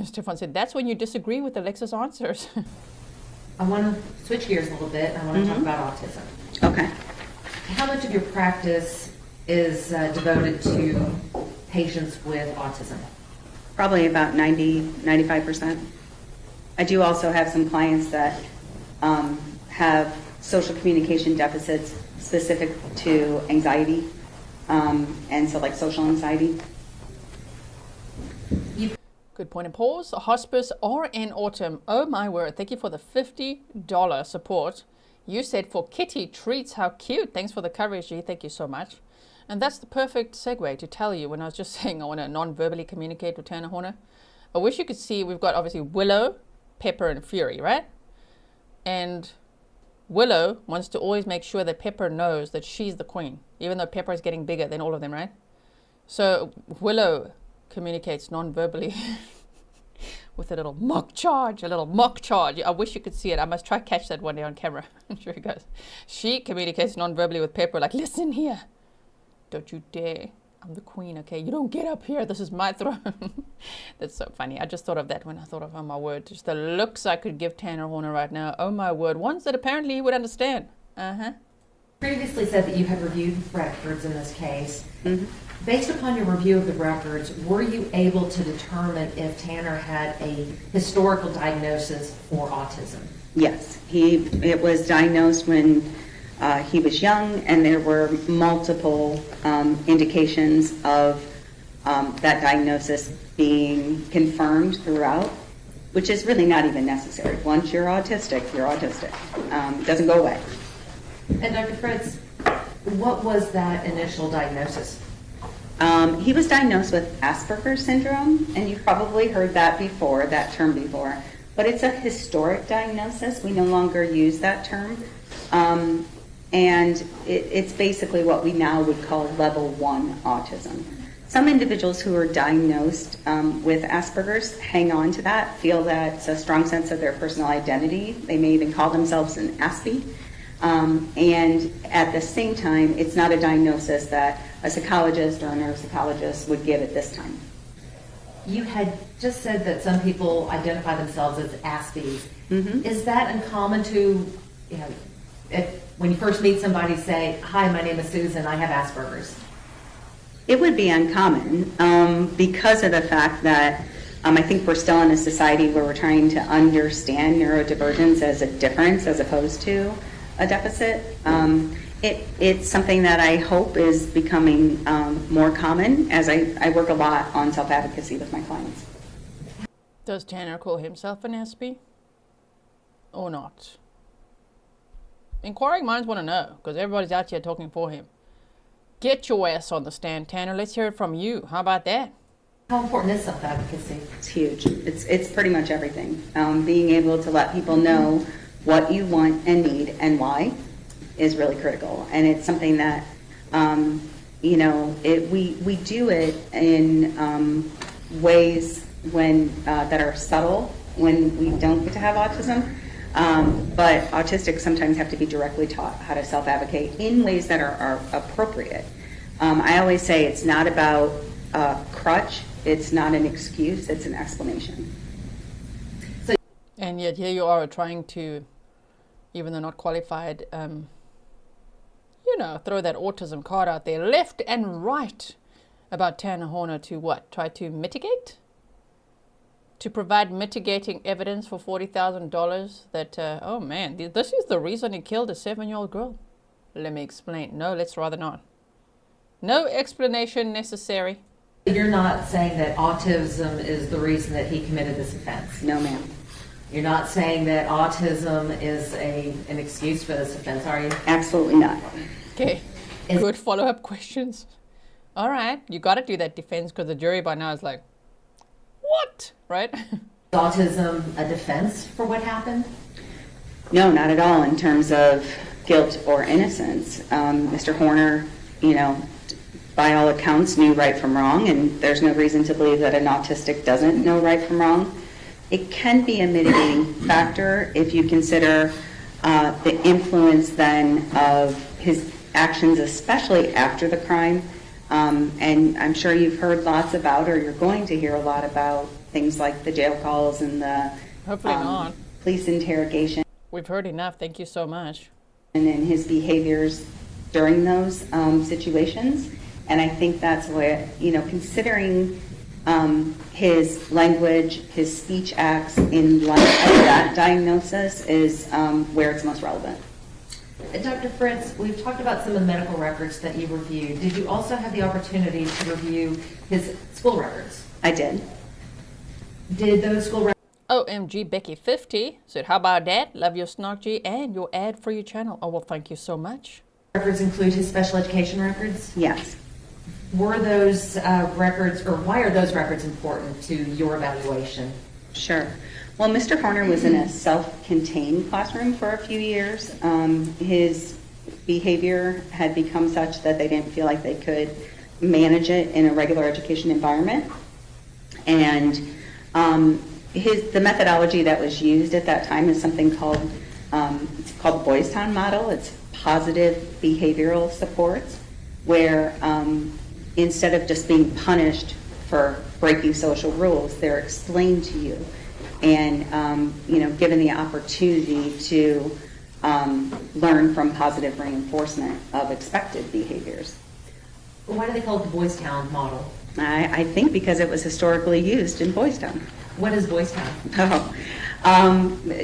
Stefan said, that's when you disagree with Alexa's answers. I want to switch gears a little bit. I want to talk about autism. Okay. How much of your practice is devoted to patients with autism? Probably about 95%. I do also have some clients that have social communication deficits specific to anxiety, and so like social anxiety. Good point and pause. A hospice or in autumn. Oh my word. Thank you for the $50 support. You said for kitty treats. How cute. Thanks for the coverage, G. Thank you so much. And that's the perfect segue to tell you when I was just saying I want to non-verbally communicate with Tanner Horner. I wish you could see we've got obviously Willow, Pepper, and Fury, right? And Willow wants to always make sure that Pepper knows that she's the queen, even though Pepper is getting bigger than all of them, right? So Willow communicates non-verbally with a little mock charge, I wish you could see it. I must try to catch that one day on camera. I'm sure it goes. She communicates non-verbally with Pepper, like, listen here. Don't you dare. I'm the queen, okay? You don't get up here. This is my throne. That's so funny. I just thought of that when I thought of, oh my word, just the looks I could give Tanner Horner right now. Oh my word. Ones that apparently he would understand. Previously said that you had reviewed records in this case. Mm-hmm. Based upon your review of the records, were you able to determine if Tanner had a historical diagnosis for autism? Yes, it was diagnosed when he was young, and there were multiple indications of that diagnosis being confirmed throughout, which is really not even necessary. Once you're autistic, you're autistic. It doesn't go away. And Dr. Fritz, what was that initial diagnosis? He was diagnosed with Asperger's syndrome, and you've probably heard that term before, but it's a historic diagnosis. We no longer use that term. And it's basically what we now would call level 1 autism. Some individuals who are diagnosed with Asperger's hang on to that, feel that it's a strong sense of their personal identity. They may even call themselves an Aspie. And at the same time, it's not a diagnosis that a psychologist or a neuropsychologist would give at this time. You had just said that some people identify themselves as Aspies. Mm-hmm. Is that uncommon to, when you first meet somebody, say, hi, my name is Susan, I have Asperger's? It would be uncommon because of the fact that I think we're still in a society where we're trying to understand neurodivergence as a difference as opposed to a deficit. It's something that I hope is becoming more common as I work a lot on self-advocacy with my clients. Does Tanner call himself an Aspie or not? Inquiring minds want to know, because everybody's out here talking for him. Get your ass on the stand, Tanner. Let's hear it from you. How about that? How important is self-advocacy? It's huge. It's pretty much everything. Being able to let people know what you want and need and why is really critical. And it's something that, we do it in ways that are subtle when we don't get to have autism. But autistics sometimes have to be directly taught how to self-advocate in ways that are appropriate. I always say it's not about crutch, it's not an excuse, it's an explanation. And yet here you are trying to, even though not qualified, throw that autism card out there left and right. about Tanner Horner to what? Try to mitigate? To provide mitigating evidence for $40,000 that, oh man, this is the reason he killed a 7-year-old girl. Let me explain. No, let's rather not. No explanation necessary. You're not saying that autism is the reason that he committed this offense? No, ma'am. You're not saying that autism is an excuse for this offense, are you? Absolutely not. Okay, good follow-up questions. All right, you got to do that defense because the jury by now is like, what? Right? Is autism a defense for what happened? No, not at all in terms of guilt or innocence. Mr. Horner, by all accounts, knew right from wrong, and there's no reason to believe that an autistic doesn't know right from wrong. It can be a mitigating factor if you consider the influence then of his actions, especially after the crime. And I'm sure you've heard lots about, or you're going to hear a lot about, things like the jail calls and the Hopefully not. police interrogation. We've heard enough. Thank you so much. And in his behaviors during those situations. And I think that's where, considering his language, his speech acts in light of that diagnosis is where it's most relevant. Dr. Fritz, we've talked about some of the medical records that you reviewed. Did you also have the opportunity to review his school records? I did. Did those school records... OMG Becky 50 said, how about that? Love your snark G and your ad for your channel. Oh, well, thank you so much. Records include his special education records? Yes. Were those records, or why are those records important to your evaluation? Sure. Well, Mr. Horner was in a self-contained classroom for a few years. His behavior had become such that they didn't feel like they could manage it in a regular education environment. And the methodology that was used at that time is something called, it's called the Boys Town model. It's positive behavioral supports, where instead of just being punished for breaking social rules, they're explained to you and given the opportunity to learn from positive reinforcement of expected behaviors. Why do they call it the Boys Town model? I think because it was historically used in Boys Town. What is Boys Town?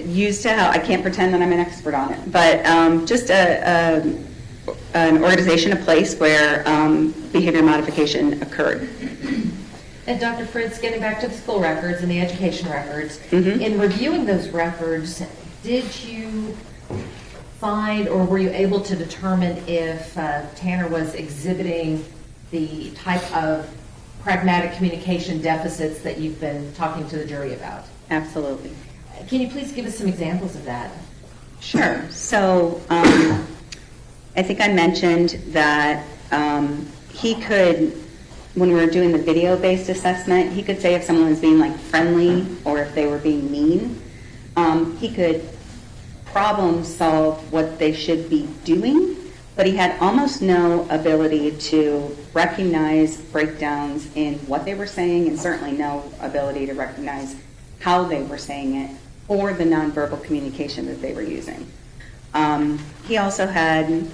Used to help. I can't pretend that I'm an expert on it, but just an organization, a place where behavior modification occurred. And Dr. Fritz, getting back to the school records and the education records, Mm-hmm. in reviewing those records, did you find, or were you able to determine if Tanner was exhibiting the type of pragmatic communication deficits that you've been talking to the jury about? Absolutely. Can you please give us some examples of that? Sure. So I think I mentioned that he could, when we were doing the video-based assessment, he could say if someone was being like friendly or if they were being mean. He could problem solve what they should be doing, but he had almost no ability to recognize breakdowns in what they were saying, and certainly no ability to recognize how they were saying it or the nonverbal communication that they were using. He also had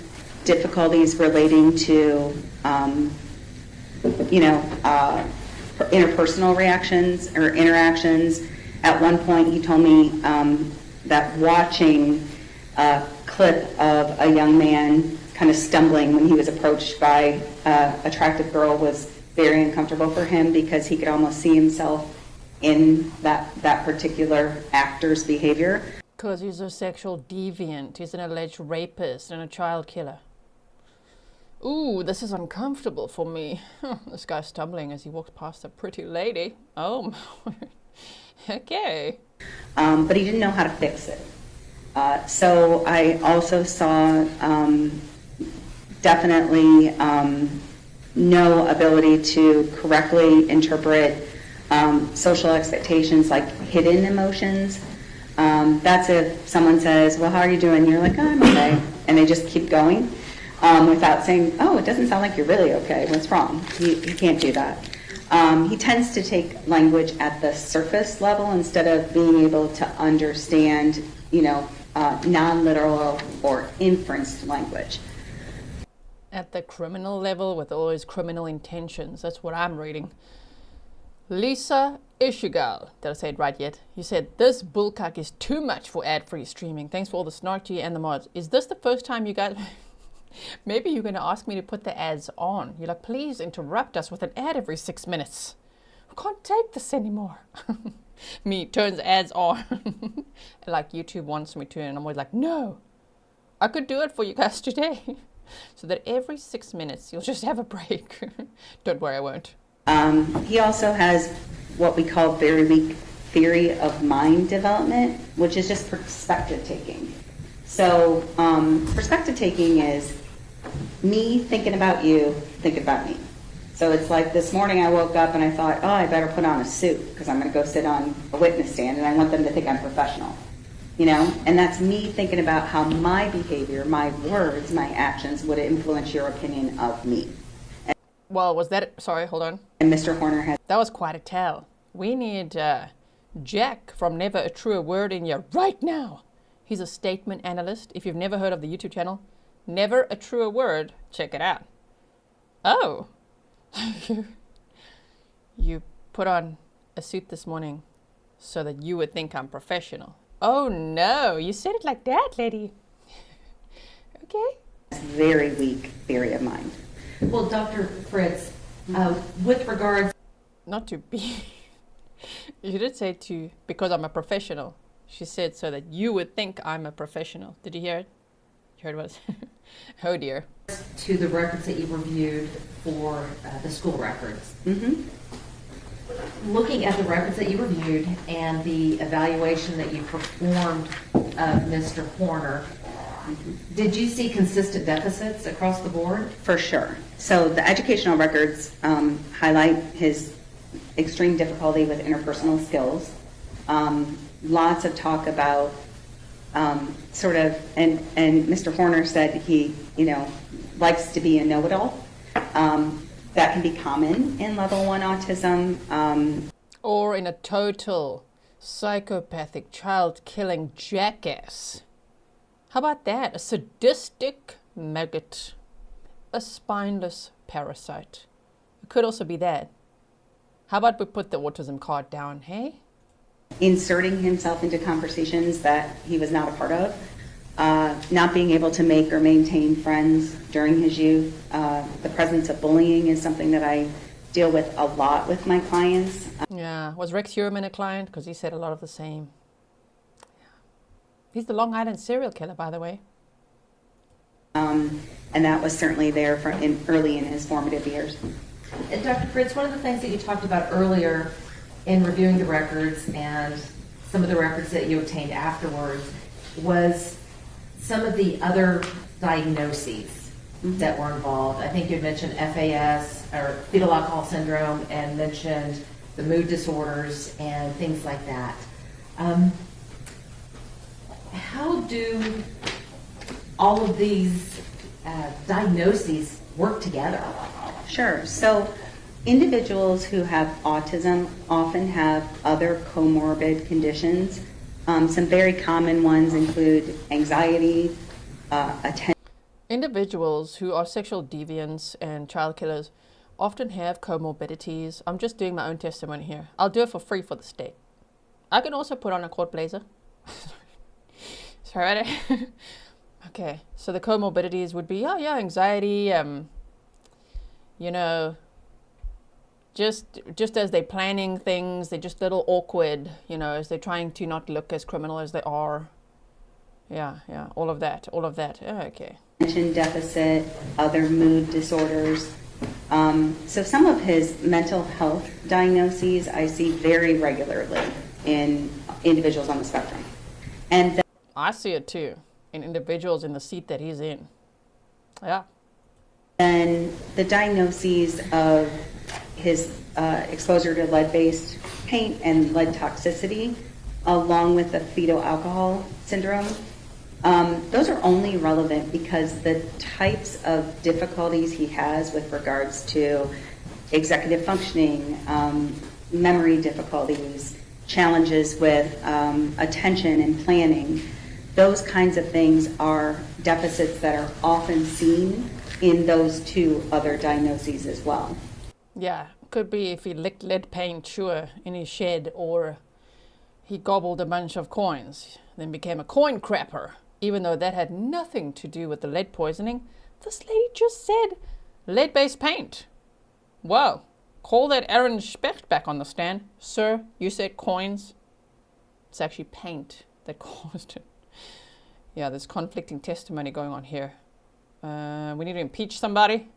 difficulties relating to, interpersonal reactions or interactions. At one point, he told me that watching a clip of a young man kind of stumbling when he was approached by an attractive girl was very uncomfortable for him because he could almost see himself in that particular actor's behavior. Because he's a sexual deviant, he's an alleged rapist and a child killer. Ooh, this is uncomfortable for me. This guy's stumbling as he walks past a pretty lady. Oh, okay. But he didn't know how to fix it. So I also saw definitely no ability to correctly interpret social expectations like hidden emotions. That's if someone says, well, how are you doing? You're like, oh, I'm okay. And they just keep going without saying, oh, it doesn't sound like you're really okay. What's wrong? You can't do that. He tends to take language at the surface level instead of being able to understand, non-literal or inferenced language. at the criminal level with all his criminal intentions. That's what I'm reading. Lisa Ishigal, did I say it right yet? You said, this bullcuck is too much for ad-free streaming. Thanks for all the snarky and the mods. Is this the first time you guys... Maybe you're going to ask me to put the ads on. You're like, please interrupt us with an ad every 6 minutes. We can't take this anymore. Me turns ads on. Like YouTube wants me to, and I'm always like, no, I could do it for you guys today. So that every 6 minutes you'll just have a break. Don't worry, I won't. He also has what we call very weak theory of mind development, which is just perspective taking. So perspective taking is me thinking about you, thinking about me. So it's like this morning I woke up and I thought, oh, I better put on a suit because I'm going to go sit on a witness stand and I want them to think I'm professional. You know, and that's me thinking about how my behavior, my words, my actions would influence your opinion of me. Well, was that... Sorry, hold on. And Mr. Horner has... That was quite a tell. We need Jack from Never a Truer Word in here right now. He's a statement analyst. If you've never heard of the YouTube channel, Never a Truer Word, check it out. Oh. You put on a suit this morning so that you would think I'm professional. Oh no, you said it like that, lady. Okay. Very weak theory of mind. Well, Dr. Fritz, with regards... Not to be... You did say to, because I'm a professional. She said so that you would think I'm a professional. Did you hear it? You heard what? Oh dear. To the records that you reviewed for the school records. Mm-hmm. Looking at the records that you reviewed and the evaluation that you performed of Mr. Horner, did you see consistent deficits across the board? For sure. So the educational records highlight his extreme difficulty with interpersonal skills. Lots of talk about sort of, and Mr. Horner said he, likes to be a know-it-all. That can be common in level 1 autism. Or in a total psychopathic child-killing jackass. How about that? A sadistic maggot. A spineless parasite. It could also be that. How about we put the autism card down, hey? Inserting himself into conversations that he was not a part of. Not being able to make or maintain friends during his youth. The presence of bullying is something that I deal with a lot with my clients. Yeah, was Rex Heuermann a client? Because he said a lot of the same. He's the Long Island serial killer, by the way. And that was certainly there early in his formative years. And Dr. Fritz, one of the things that you talked about earlier in reviewing the records and some of the records that you obtained afterwards was some of the other diagnoses that were involved. I think you mentioned FAS, or fetal alcohol syndrome, and mentioned the mood disorders and things like that. How do all of these diagnoses work together? Sure. So individuals who have autism often have other comorbid conditions. Some very common ones include anxiety, attention. Individuals who are sexual deviants and child killers often have comorbidities. I'm just doing my own testimony here. I'll do it for free for the state. I can also put on a court blazer. Sorry. Okay, so the comorbidities would be, anxiety, just as they're planning things, they're just a little awkward, as they're trying to not look as criminal as they are. Yeah, all of that. Okay. Attention deficit, other mood disorders. So some of his mental health diagnoses I see very regularly in individuals on the spectrum. And I see it too, in individuals in the seat that he's in. Yeah. And the diagnoses of his exposure to lead-based paint and lead toxicity, along with the fetal alcohol syndrome, those are only relevant because the types of difficulties he has with regards to executive functioning, memory difficulties, challenges with attention and planning, those kinds of things are deficits that are often seen in those two other diagnoses as well. Yeah, could be if he licked lead paint, sure, in his shed, or he gobbled a bunch of coins, then became a coin crapper, even though that had nothing to do with the lead poisoning. This lady just said lead-based paint. Whoa, call that Aaron Specht back on the stand. Sir, you said coins. It's actually paint that caused it. Yeah, there's conflicting testimony going on here. We need to impeach somebody.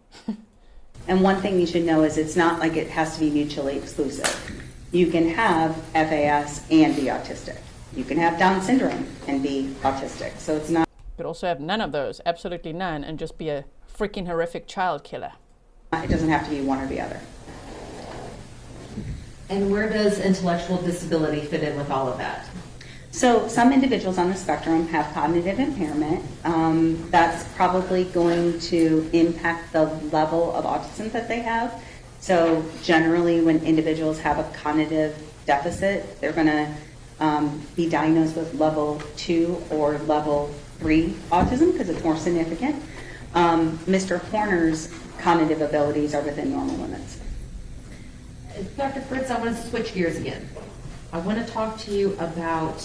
And one thing you should know is it's not like it has to be mutually exclusive. You can have FAS and be autistic. You can have Down syndrome and be autistic. So it's not. But also have none of those, absolutely none, and just be a freaking horrific child killer. It doesn't have to be one or the other. And where does intellectual disability fit in with all of that? So some individuals on the spectrum have cognitive impairment. That's probably going to impact the level of autism that they have. So generally when individuals have a cognitive deficit, they're going to be diagnosed with level 2 or level 3 autism because it's more significant. Mr. Horner's cognitive abilities are within normal limits. Dr. Fritz, I want to switch gears again. I want to talk to you about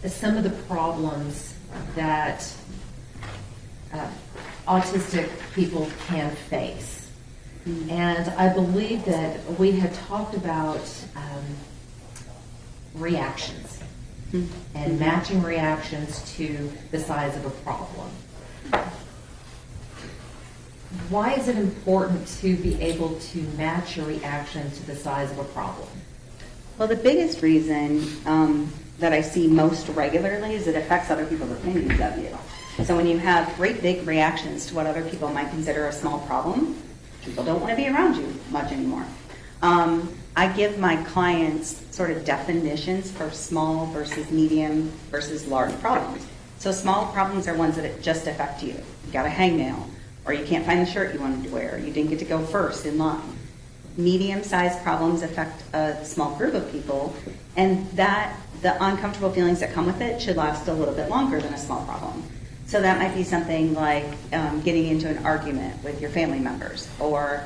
some of the problems that autistic people can face. And I believe that we had talked about reactions and matching reactions to the size of a problem. Why is it important to be able to match your reaction to the size of a problem? Well, the biggest reason that I see most regularly is it affects other people's opinions of you. So when you have great big reactions to what other people might consider a small problem, people don't want to be around you much anymore. I give my clients sort of definitions for small versus medium versus large problems. So small problems are ones that just affect you. You got a hangnail, or you can't find the shirt you wanted to wear, you didn't get to go first in line. Medium-sized problems affect a small group of people, and that the uncomfortable feelings that come with it should last a little bit longer than a small problem. So that might be something like getting into an argument with your family members, or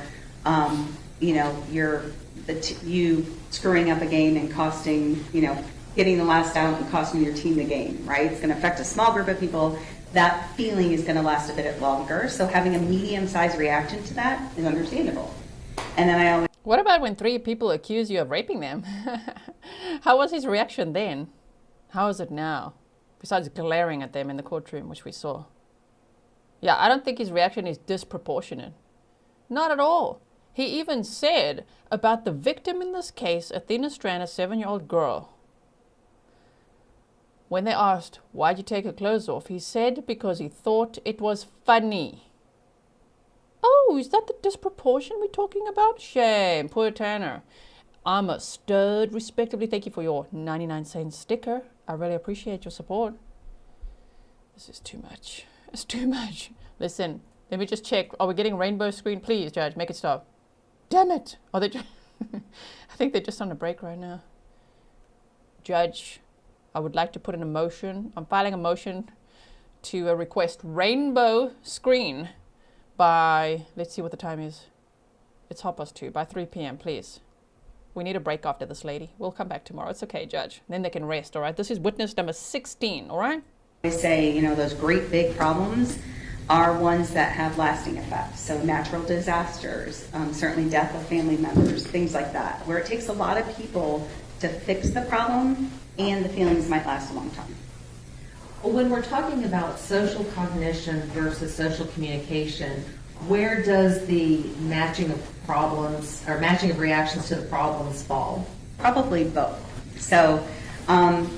you screwing up a game and costing, getting the last out and costing your team the game, right? It's going to affect a small group of people. That feeling is going to last a bit longer. So having a medium-sized reaction to that is understandable. And then I always. What about when 3 people accuse you of raping them? How was his reaction then? How is it now? Besides glaring at them in the courtroom, which we saw. Yeah, I don't think his reaction is disproportionate. Not at all. He even said about the victim in this case, Athena Strand, a 7-year-old girl. When they asked, why'd you take her clothes off? He said because he thought it was funny. Oh, is that the disproportion we're talking about? Shame, poor Tanner. I'm a stud, respectively. Thank you for your 99-cent sticker. I really appreciate your support. This is too much. It's too much. Listen, let me just check. Are we getting rainbow screen? Please, Judge, make it stop. Damn it. Are they I think they're just on a break right now. Judge, I would like to put in a motion. I'm filing a motion to request rainbow screen by, let's see what the time is. It's 2:30, by 3 p.m., please. We need a break after this, lady. We'll come back tomorrow. It's okay, Judge. Then they can rest, all right? This is witness number 16, all right? I say, those great big problems are ones that have lasting effects. So natural disasters, certainly death of family members, things like that, where it takes a lot of people to fix the problem and the feelings might last a long time. When we're talking about social cognition versus social communication, where does the matching of problems or matching of reactions to the problems fall? Probably both. So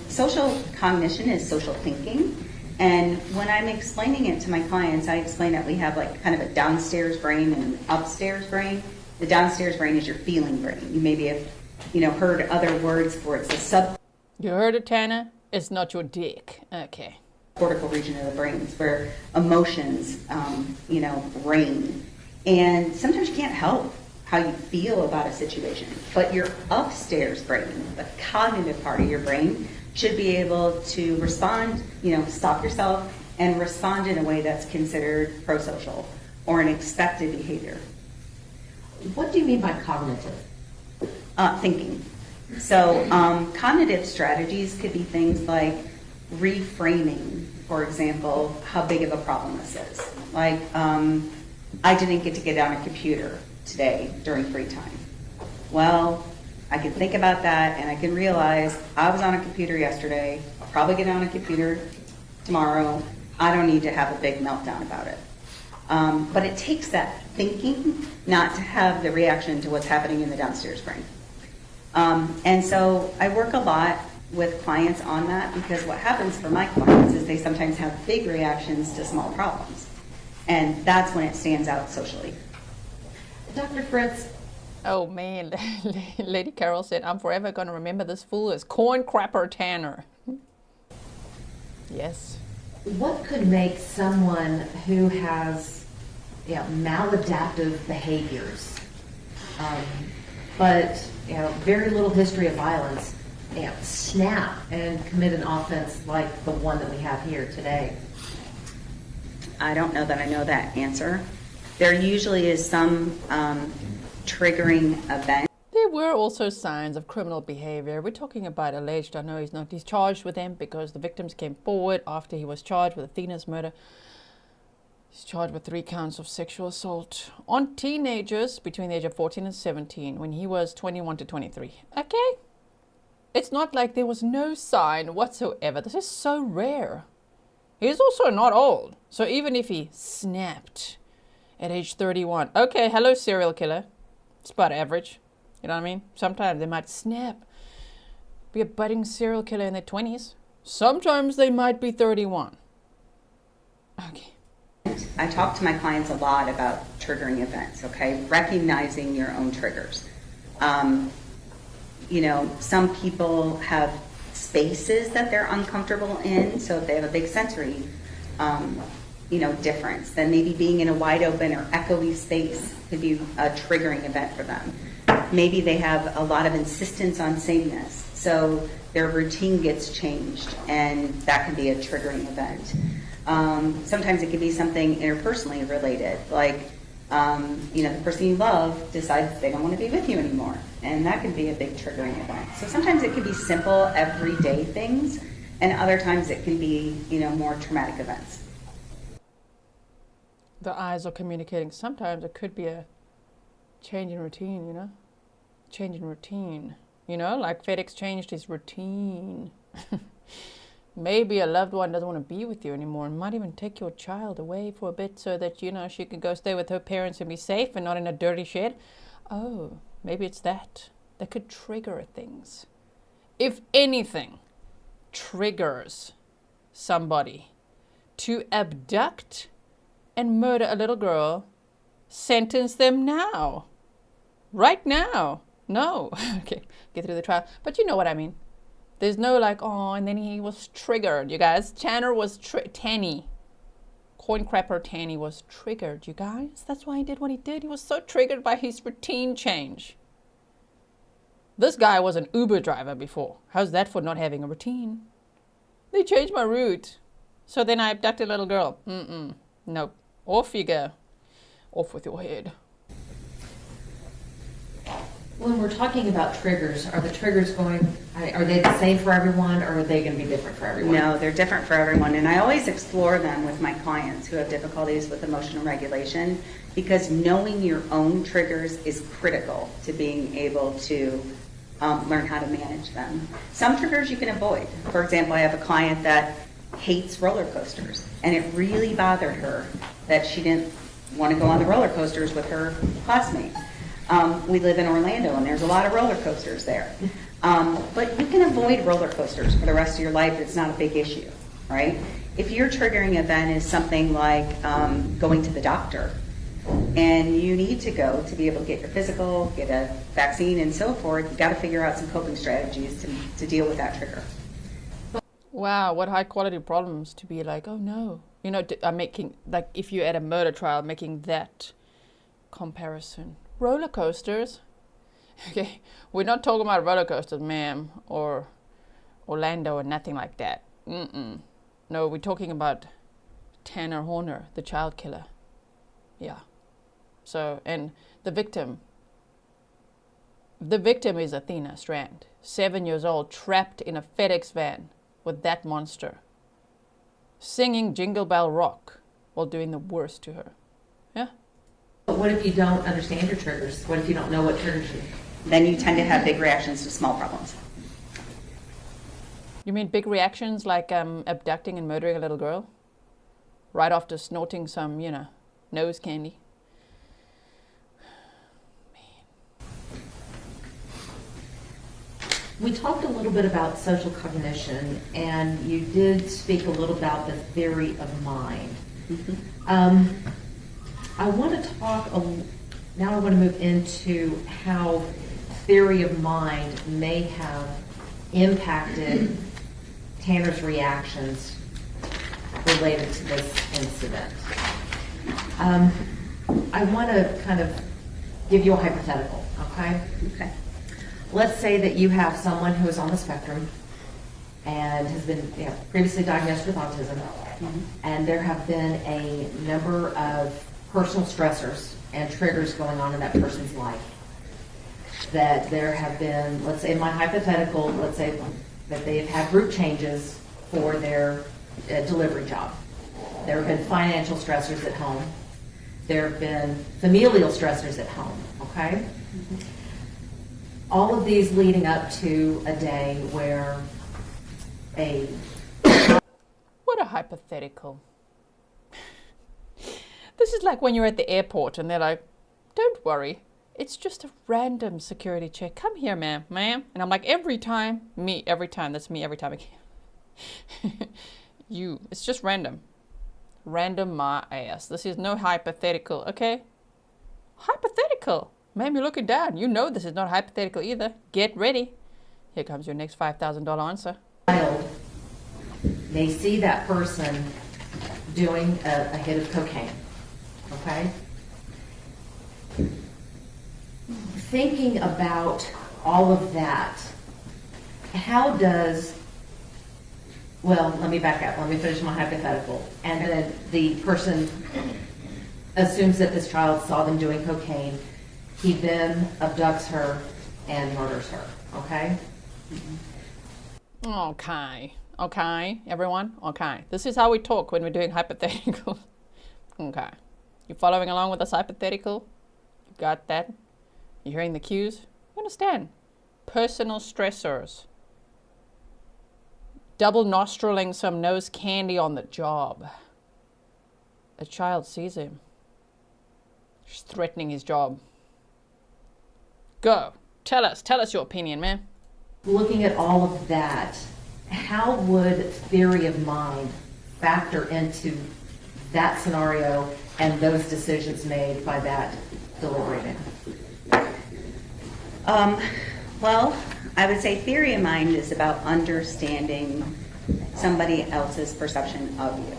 social cognition is social thinking. And when I'm explaining it to my clients, I explain that we have like kind of a downstairs brain and an upstairs brain. The downstairs brain is your feeling brain. You maybe have, heard other words for it. It's the sub. You heard it, Tanner? It's not your dick. Okay. Cortical region of the brain. It's where emotions, reign. And sometimes you can't help how you feel about a situation. But your upstairs brain, the cognitive part of your brain, should be able to respond, stop yourself and respond in a way that's considered prosocial or an expected behavior. What do you mean by cognitive? Thinking. So cognitive strategies could be things like reframing, for example, how big of a problem this is. Like, I didn't get to get on a computer today during free time. Well, I can think about that and I can realize I was on a computer yesterday, I'll probably get on a computer tomorrow, I don't need to have a big meltdown about it. But it takes that thinking not to have the reaction to what's happening in the downstairs brain. And so I work a lot with clients on that, because what happens for my clients is they sometimes have big reactions to small problems. And that's when it stands out socially. Dr. Fritz, Oh man, Lady Carol said, I'm forever going to remember this fool as Corn Crapper Tanner. Yes. what could make someone who has maladaptive behaviors, but very little history of violence, snap and commit an offense like the one that we have here today? I don't know that I know that answer. There usually is some triggering event. There were also signs of criminal behavior. We're talking about alleged. I know he's charged with them because the victims came forward after he was charged with Athena's murder. He's charged with 3 counts of sexual assault on teenagers between the age of 14 and 17 when he was 21 to 23. Okay? It's not like there was no sign whatsoever. This is so rare. He's also not old. So even if he snapped at age 31, okay, hello serial killer. It's about average. You know what I mean? Sometimes they might snap, be a budding serial killer in their 20s. Sometimes they might be 31. Okay. I talk to my clients a lot about triggering events, okay? Recognizing your own triggers. Some people have spaces that they're uncomfortable in, so if they have a big sensory, difference, then maybe being in a wide open or echoey space could be a triggering event for them. Maybe they have a lot of insistence on sameness, so their routine gets changed, and that can be a triggering event. Sometimes it could be something interpersonally related, like the person you love decides they don't want to be with you anymore, and that can be a big triggering event. So sometimes it can be simple, everyday things, and other times it can be, more traumatic events. The eyes are communicating. Sometimes it could be a change in routine, Change in routine. Like FedEx changed his routine. Maybe a loved one doesn't want to be with you anymore and might even take your child away for a bit so that, she can go stay with her parents and be safe and not in a dirty shed. Oh, maybe it's that. That could trigger things. If anything triggers somebody to abduct and murder a little girl, sentence them now. Right now. No. Okay, get through the trial. But you know what I mean. There's no and then he was triggered, you guys. Tanner was Tanny. Corncrapper Tanny was triggered, you guys. That's why he did what he did. He was so triggered by his routine change. This guy was an Uber driver before. How's that for not having a routine? They changed my route. So then I abducted a little girl. Nope. Off you go. Off with your head. When we're talking about triggers, are the triggers are they the same for everyone, or are they going to be different for everyone? No, they're different for everyone, and I always explore them with my clients who have difficulties with emotional regulation, because knowing your own triggers is critical to being able to learn how to manage them. Some triggers you can avoid. For example, I have a client that hates roller coasters, and it really bothered her that she didn't want to go on the roller coasters with her classmates. We live in Orlando, and there's a lot of roller coasters there. But you can avoid roller coasters for the rest of your life. It's not a big issue, right? If your triggering event is something like going to the doctor, and you need to go to be able to get your physical, get a vaccine, and so forth, you've got to figure out some coping strategies to deal with that trigger. Wow, what high quality problems to be like, oh no. I'm making, if you're at a murder trial, making that comparison. Roller coasters. Okay, we're not talking about roller coasters, ma'am, or Orlando or nothing like that. No, we're talking about Tanner Horner, the child killer. Yeah. So, and the victim is Athena Strand, 7 years old, trapped in a FedEx van with that monster, singing Jingle Bell Rock while doing the worst to her. Yeah. But what if you don't understand your triggers? What if you don't know what triggers you? Then you tend to have big reactions to small problems. You mean big reactions like abducting and murdering a little girl? Right after snorting some, nose candy? We talked a little bit about social cognition, and you did speak a little about the theory of mind. I want to now I want to move into how theory of mind may have impacted Tanner's reactions related to this incident. I want to kind of give you a hypothetical, okay? Okay. Let's say that you have someone who is on the spectrum and has been previously diagnosed with autism, and there have been a number of personal stressors and triggers going on in that person's life. That there have been, let's say in my hypothetical, let's say that they have had group changes for their delivery job. There have been financial stressors at home. There have been familial stressors at home, okay? All of these leading up to a day where What a hypothetical. This is like when you're at the airport and they're like, don't worry, it's just a random security check. Come here, ma'am. And I'm like, every time. That's me every time again. It's just random. Random my ass. This is no hypothetical, okay? Hypothetical. Ma'am, you're looking down. You know this is not hypothetical either. Get ready. Here comes your next $5,000 answer. Child may see that person doing a hit of cocaine, okay? Thinking about all of that, let me back up. Let me finish my hypothetical. And then the person assumes that this child saw them doing cocaine. He then abducts her and murders her, okay? Okay, everyone? Okay. This is how we talk when we're doing hypotheticals. Okay. You following along with this hypothetical? You got that? You hearing the cues? You understand? Personal stressors. Double nostriling some nose candy on the job. A child sees him. She's threatening his job. Go. Tell us your opinion, man. Looking at all of that, how would theory of mind factor into that scenario and those decisions made by that delivery man? Well, I would say theory of mind is about understanding somebody else's perception of you.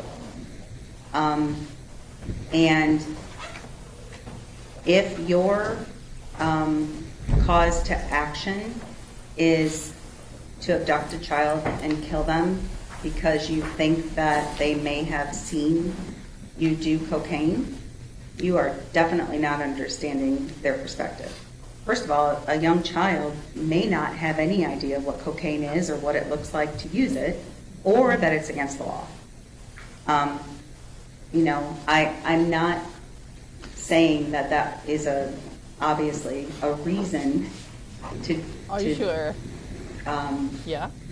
And if your cause to action is to abduct a child and kill them because you think that they may have seen you do cocaine, you are definitely not understanding their perspective. First of all, a young child may not have any idea what cocaine is or what it looks like to use it, or that it's against the law. I'm not saying that is obviously a reason to Sure?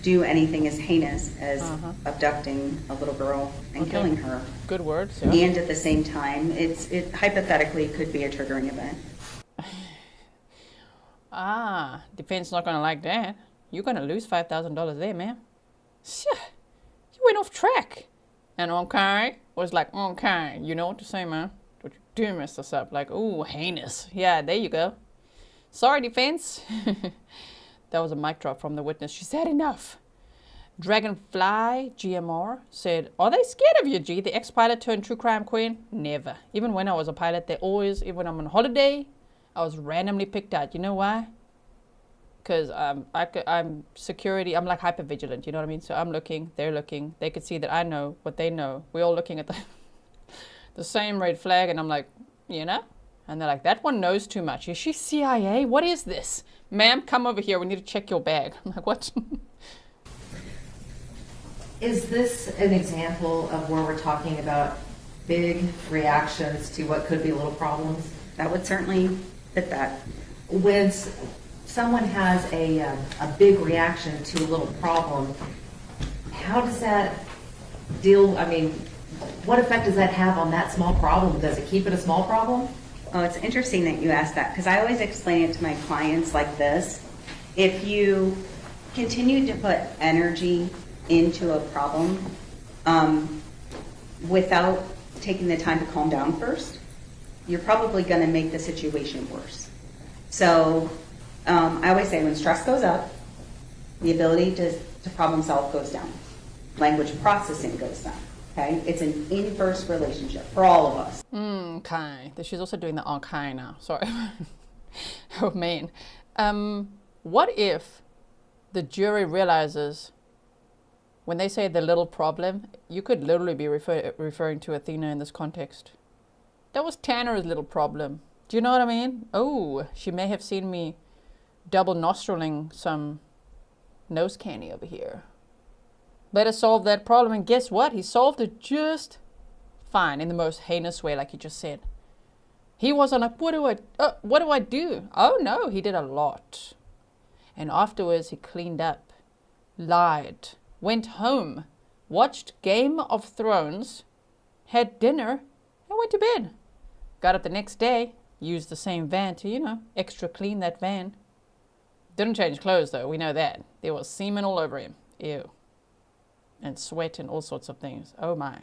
do anything as heinous as abducting a little girl and killing her. Good words. Yeah. And at the same time, it hypothetically could be a triggering event. Defense not gonna like that. You're gonna lose $5,000 there, man. You went off track. And okay, was like, okay, you know what to say, man. But you do mess this up. Like, ooh, heinous. Yeah, there you go. Sorry, defense. That was a mic drop from the witness. She said enough. Dragonfly GMR said, are they scared of you, G? The ex-pilot turned true crime queen? Never. Even when I was a pilot, even when I'm on holiday, I was randomly picked out. You know why? Because I'm security. I'm like hyper vigilant. You know what I mean? So I'm looking. They're looking. They could see that I know what they know. We're all looking at the the same red flag, and I'm like, you know? And they're like, that one knows too much. Is she CIA? What is this? Ma'am, come over here. We need to check your bag. I'm like, what? Is this an example of where we're talking about big reactions to what could be little problems? That would certainly fit that. When someone has a big reaction to a little problem, how does that deal, I mean, what effect does that have on that small problem? Does it keep it a small problem? Oh, it's interesting that you asked that, because I always explain it to my clients like this. If you continue to put energy into a problem without taking the time to calm down first, you're probably going to make the situation worse. So I always say when stress goes up, the ability to problem solve goes down. Language processing goes down. Okay? It's an inverse relationship for all of us. Okay. She's also doing the okay now. Sorry. Oh, man. What if the jury realizes when they say the little problem, you could literally be referring to Athena in this context. That was Tanner's little problem. Do you know what I mean? Oh, she may have seen me double nostriling some nose candy over here. Better solve that problem. And guess what? He solved it just fine in the most heinous way, like you just said. He wasn't like, what do I do? Oh no, he did a lot. And afterwards he cleaned up, lied, went home, watched Game of Thrones, had dinner, and went to bed. Got up the next day, used the same van to, you know, extra clean that van. Didn't change clothes though, we know that. There was semen all over him. Ew. And sweat and all sorts of things. Oh my.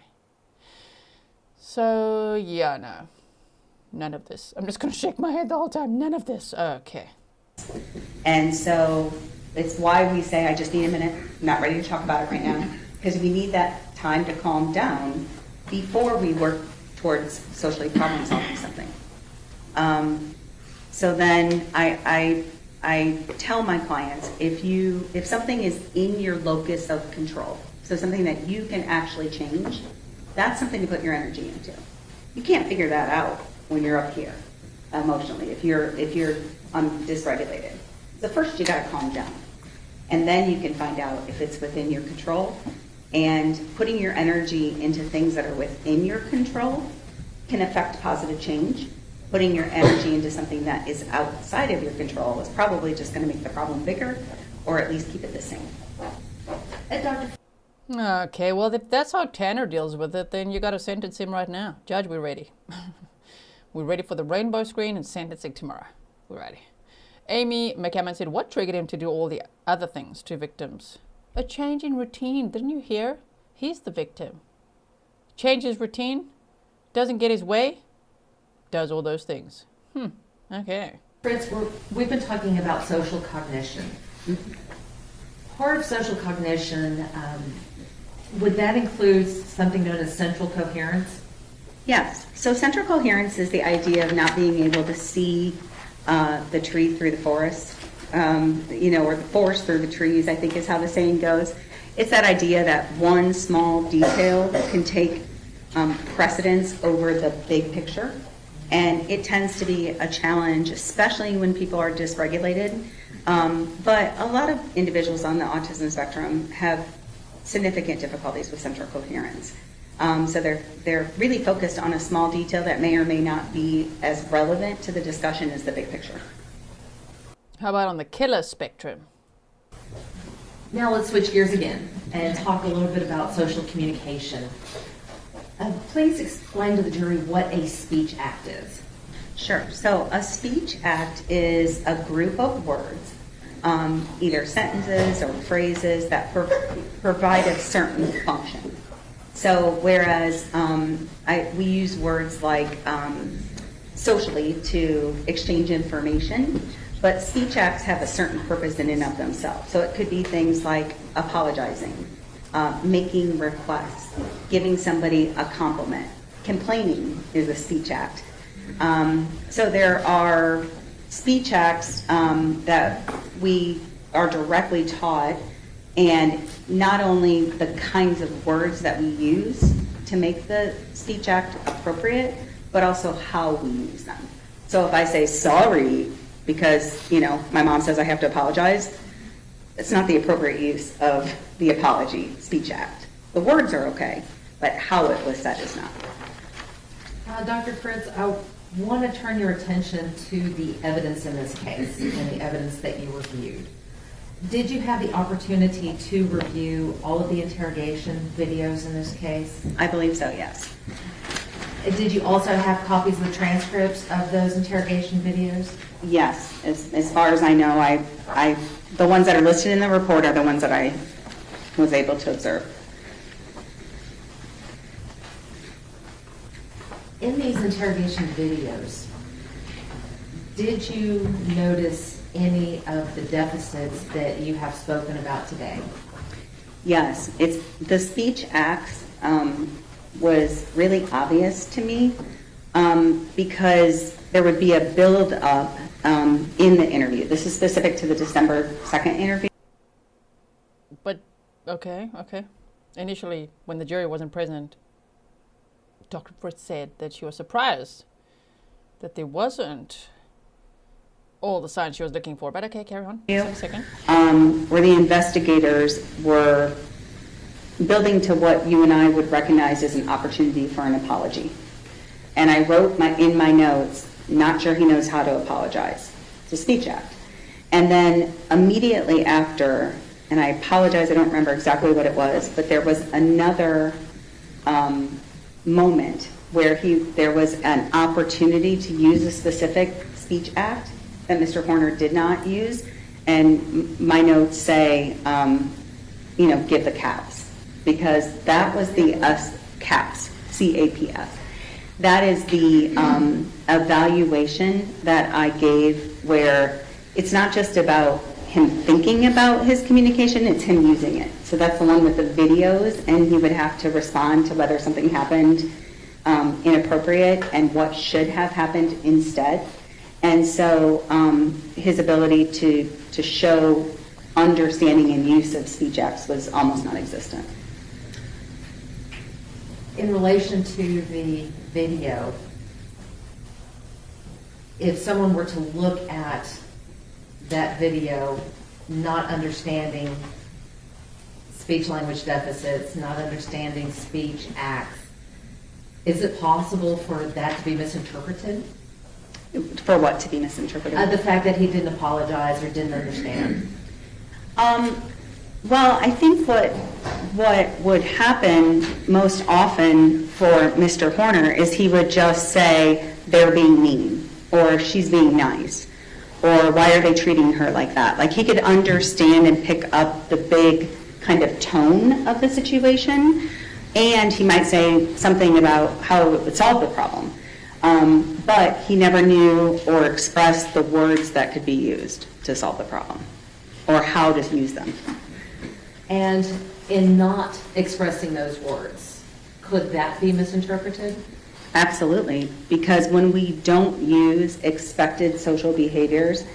So, yeah, no. None of this. I'm just going to shake my head the whole time. None of this. Okay. And so it's why we say, I just need a minute. I'm not ready to talk about it right now. Because we need that time to calm down before we work towards socially problem solving something. So then I tell my clients, if something is in your locus of control, so something that you can actually change, that's something to put your energy into. You can't figure that out when you're up here emotionally, if you're dysregulated. So first you got to calm down. And then you can find out if it's within your control. And putting your energy into things that are within your control can affect positive change. Putting your energy into something that is outside of your control is probably just going to make the problem bigger, or at least keep it the same. Dr. Okay, well, if that's how Tanner deals with it, then you got to sentence him right now. Judge, we're ready. We're ready for the rainbow screen and sentencing tomorrow. We're ready. Amy McCammon said, what triggered him to do all the other things to victims? A change in routine. Didn't you hear? He's the victim. Changes routine, doesn't get his way, does all those things. Okay. Fritz, we've been talking about social cognition. Part of social cognition, would that include something known as central coherence? Yes. So central coherence is the idea of not being able to see the tree through the forest, or the forest through the trees, I think is how the saying goes. It's that idea that one small detail can take precedence over the big picture. And it tends to be a challenge, especially when people are dysregulated. But a lot of individuals on the autism spectrum have significant difficulties with central coherence. So they're really focused on a small detail that may or may not be as relevant to the discussion as the big picture. How about on the killer spectrum? Now let's switch gears again and talk a little bit about social communication. Please explain to the jury what a speech act is. Sure. So a speech act is a group of words, either sentences or phrases that provide a certain function. So whereas we use words like socially to exchange information, but speech acts have a certain purpose in and of themselves. So it could be things like apologizing, making requests, giving somebody a compliment. Complaining is a speech act. So there are speech acts that we are directly taught, and not only the kinds of words that we use to make the speech act appropriate, but also how we use them. So if I say sorry because, my mom says I have to apologize, it's not the appropriate use of the apology speech act. The words are okay, but how it was said is not. Dr. Fritz, I want to turn your attention to the evidence in this case and the evidence that you reviewed. Did you have the opportunity to review all of the interrogation videos in this case? I believe so, yes. Did you also have copies of the transcripts of those interrogation videos? Yes, as far as I know, the ones that are listed in the report are the ones that I was able to observe. In these interrogation videos, did you notice any of the deficits that you have spoken about today? Yes, the speech acts was really obvious to me because there would be a build up in the interview. This is specific to the December 2nd interview. But, okay. Initially, when the jury wasn't present, Dr. Fritz said that she was surprised that there wasn't all the signs she was looking for. But okay, carry on. Just a second. Where the investigators were building to what you and I would recognize as an opportunity for an apology. And I wrote in my notes, not sure he knows how to apologize. It's a speech act. And then immediately after, and I apologize, I don't remember exactly what it was, but there was another moment where there was an opportunity to use a specific speech act that Mr. Horner did not use. And my notes say, give the caps. Because that was the CAPS, C-A-P-S. That is the evaluation that I gave where it's not just about him thinking about his communication, it's him using it. So that's the one with the videos, and he would have to respond to whether something happened inappropriate and what should have happened instead. And so his ability to show understanding and use of speech acts was almost non-existent. In relation to the video, if someone were to look at that video, not understanding speech language deficits, not understanding speech acts, is it possible for that to be misinterpreted? For what to be misinterpreted? The fact that he didn't apologize or didn't understand. Well, I think what would happen most often for Mr. Horner is he would just say, they're being mean, or she's being nice, or why are they treating her like that? Like he could understand and pick up the big kind of tone of the situation, and he might say something about how it would solve the problem. But he never knew or expressed the words that could be used to solve the problem, or how to use them. And in not expressing those words, could that be misinterpreted? Absolutely, because when we don't use expected social behaviors,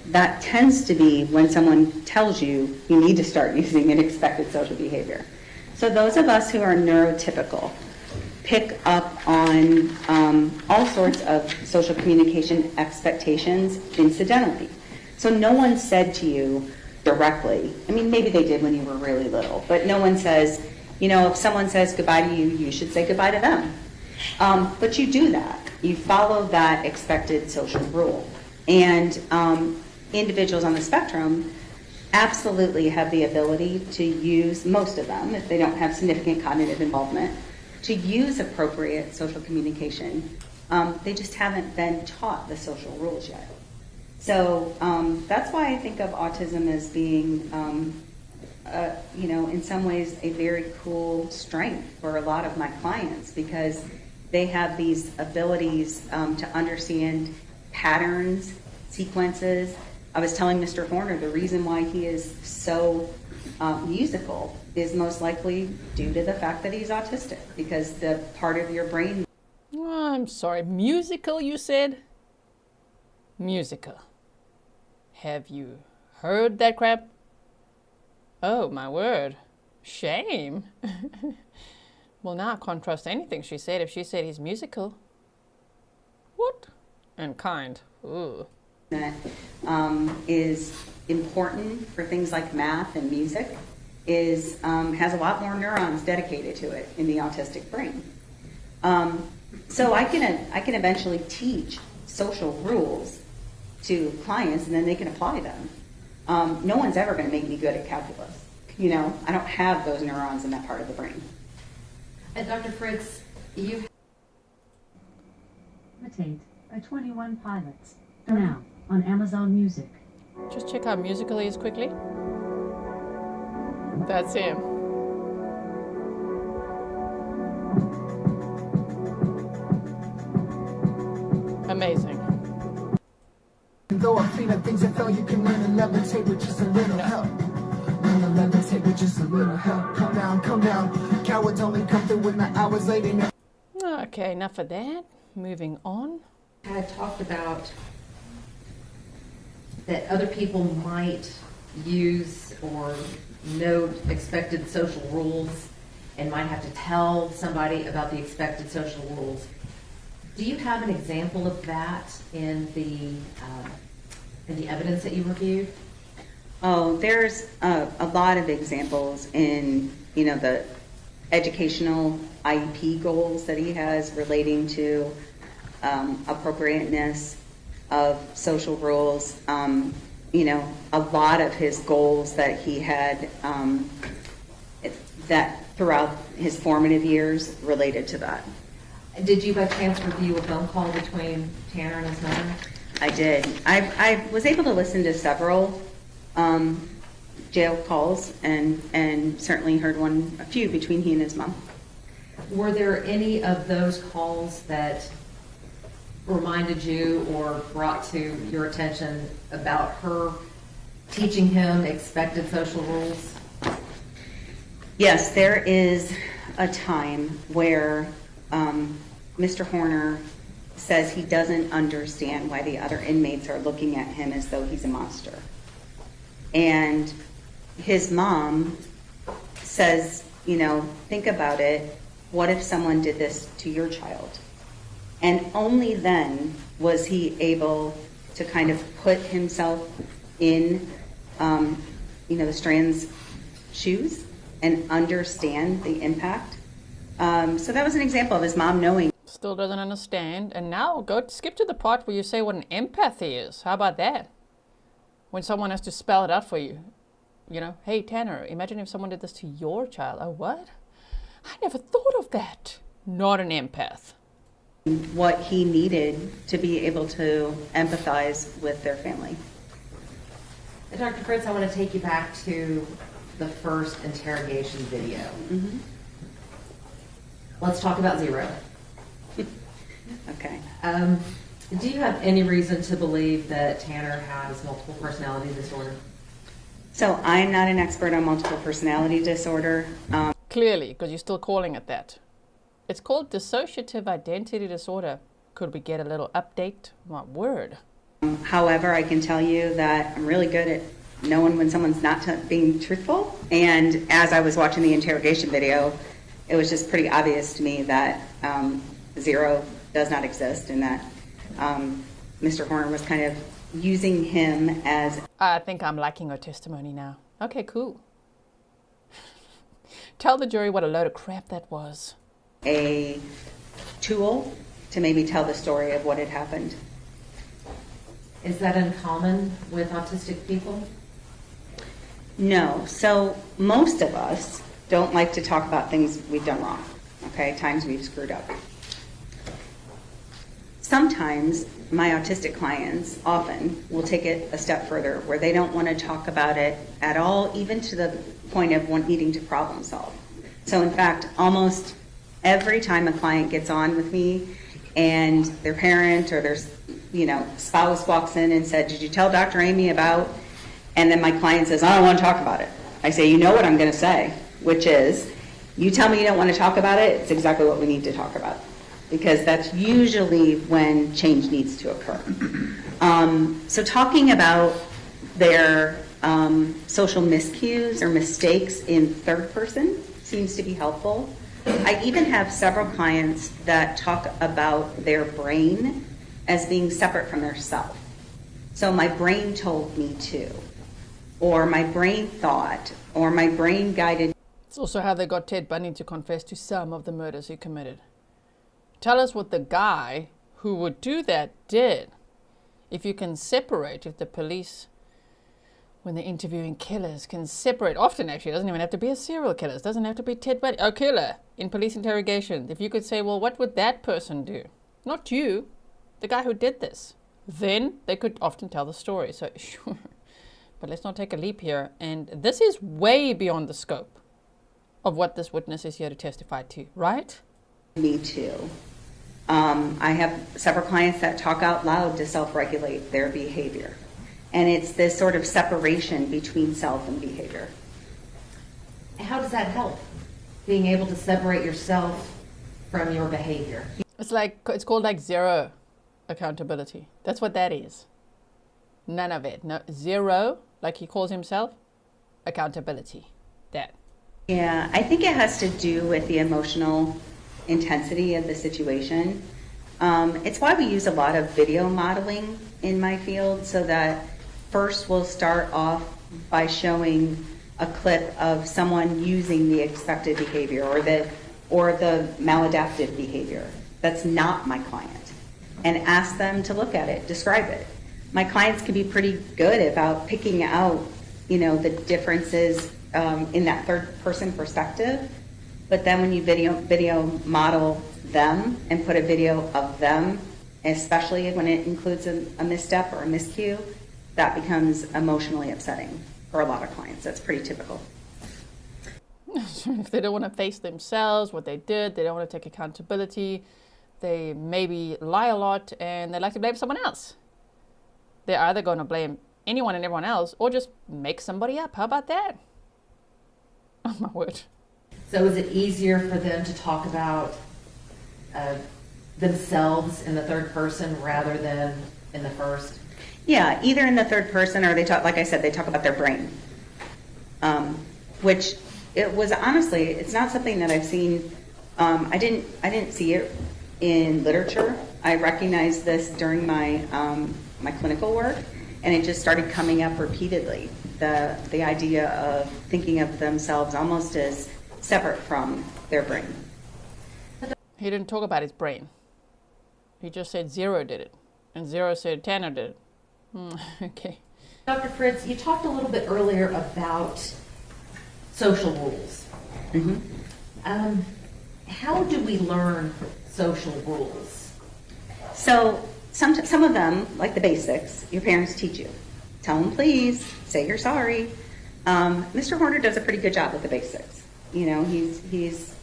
that tends to be when someone tells you you need to start using an expected social behavior. So those of us who are neurotypical pick up on all sorts of social communication expectations incidentally. So no one said to you directly, I mean, maybe they did when you were really little, but no one says, if someone says goodbye to you, you should say goodbye to them. But you do that. You follow that expected social rule. And individuals on the spectrum absolutely have the ability to use, most of them, if they don't have significant cognitive involvement, to use appropriate social communication. They just haven't been taught the social rules yet. So that's why I think of autism as being, in some ways a very cool strength for a lot of my clients, because they have these abilities to understand patterns, sequences. I was telling Mr. Horner the reason why he is so musical is most likely due to the fact that he's autistic, because the part of your brain... Oh, I'm sorry, musical you said? Musical. Have you heard that crap? Oh, my word. Shame. Well, now I can't trust anything she said. If she said he's musical. What? And kind. Ooh. That is important for things like math and music is has a lot more neurons dedicated to it in the autistic brain. So I can eventually teach social rules to clients, and then they can apply them. No one's ever going to make me good at calculus. You know, I don't have those neurons in that part of the brain. And Dr. Fritz, you Imitate by 21 Pilots. Now on Amazon Music. Just check how musical he is quickly. That's him. Amazing. Though I've seen the things I felt, you can learn to levitate with just a little help. Learn to levitate with just a little help. Come down. Cowards only come through when the hours late in. Okay, enough of that. Moving on. had talked about that other people might use or note expected social rules and might have to tell somebody about the expected social rules. Do you have an example of that in the evidence that you reviewed? Oh, there's a lot of examples in, the educational IEP goals that he has relating to appropriateness of social rules. A lot of his goals that he had that throughout his formative years related to that. Did you by chance review a phone call between Tanner and his mother? I did. I was able to listen to several jail calls and certainly heard a few between he and his mom. Were there any of those calls that reminded you or brought to your attention about her teaching him expected social rules? Yes, there is a time where Mr. Horner says he doesn't understand why the other inmates are looking at him as though he's a monster. And his mom says, think about it. What if someone did this to your child? And only then was he able to kind of put himself in, the Strand's shoes and understand the impact. So that was an example of his mom knowing. Still doesn't understand. And now skip to the part where you say what an empath is. How about that? When someone has to spell it out for you. Hey, Tanner, imagine if someone did this to your child. Oh, what? I never thought of that. Not an empath. What he needed to be able to empathize with their family. And Dr. Fritz, I want to take you back to the first interrogation video. Mm-hmm. Let's talk about Zero. Okay. Do you have any reason to believe that Tanner has multiple personality disorder? So I'm not an expert on multiple personality disorder. Clearly, because you're still calling it that. It's called dissociative identity disorder. Could we get a little update? What word? However, I can tell you that I'm really good at knowing when someone's not being truthful. And as I was watching the interrogation video, it was just pretty obvious to me that Zero does not exist and that Mr. Horner was kind of using him as... I think I'm liking her testimony now. Okay, cool. Tell the jury what a load of crap that was. A tool to maybe tell the story of what had happened. Is that uncommon with autistic people? No. So most of us don't like to talk about things we've done wrong, okay? Times we've screwed up. Sometimes my autistic clients often will take it a step further where they don't want to talk about it at all, even to the point of needing to problem solve. So in fact, almost every time a client gets on with me and their parent or their spouse walks in and said, "Did you tell Dr. Amy about?" And then my client says, "I don't want to talk about it." I say, "You know what I'm going to say, which is, you tell me you don't want to talk about it, it's exactly what we need to talk about." Because that's usually when change needs to occur. So talking about their social miscues or mistakes in third person seems to be helpful. I even have several clients that talk about their brain as being separate from their self. So my brain told me to, or my brain thought, or my brain guided. It's also how they got Ted Bundy to confess to some of the murders he committed. Tell us what the guy who would do that did. If you can separate, if the police, when they're interviewing killers, can separate, often actually, it doesn't even have to be a serial killer, it doesn't have to be Ted Bundy, a killer in police interrogation. If you could say, well, what would that person do? Not you, the guy who did this. Then they could often tell the story. So sure, but let's not take a leap here. And this is way beyond the scope of what this witness is here to testify to, right? Me too. I have several clients that talk out loud to self-regulate their behavior. And it's this sort of separation between self and behavior. How does that help? Being able to separate yourself from your behavior. It's called like zero accountability. That's what that is. None of it. No, zero, like he calls himself, accountability. That. Yeah, I think it has to do with the emotional intensity of the situation. It's why we use a lot of video modeling in my field, so that first we'll start off by showing a clip of someone using the expected behavior or the maladaptive behavior that's not my client, and ask them to look at it, describe it. My clients can be pretty good about picking out, the differences in that third person perspective. But then when you video model them and put a video of them, especially when it includes a misstep or a miscue, that becomes emotionally upsetting for a lot of clients. That's pretty typical. If they don't want to face themselves, what they did, they don't want to take accountability, they maybe lie a lot, and they like to blame someone else. They're either going to blame anyone and everyone else, or just make somebody up. How about that? Oh my word. So is it easier for them to talk about themselves in the third person rather than in the first? Yeah, either in the third person, or they talk, like I said, they talk about their brain. Which it was honestly, it's not something that I've seen. I didn't see it in literature. I recognized this during my my clinical work, and it just started coming up repeatedly. The idea of thinking of themselves almost as separate from their brain. He didn't talk about his brain. He just said Zero did it, and Zero said Tanner did it. Okay. Dr. Fritz, you talked a little bit earlier about social rules. Mm-hmm. How do we learn social rules? So some of them, like the basics, your parents teach you. Tell them please, say you're sorry. Mr. Horner does a pretty good job with the basics. He's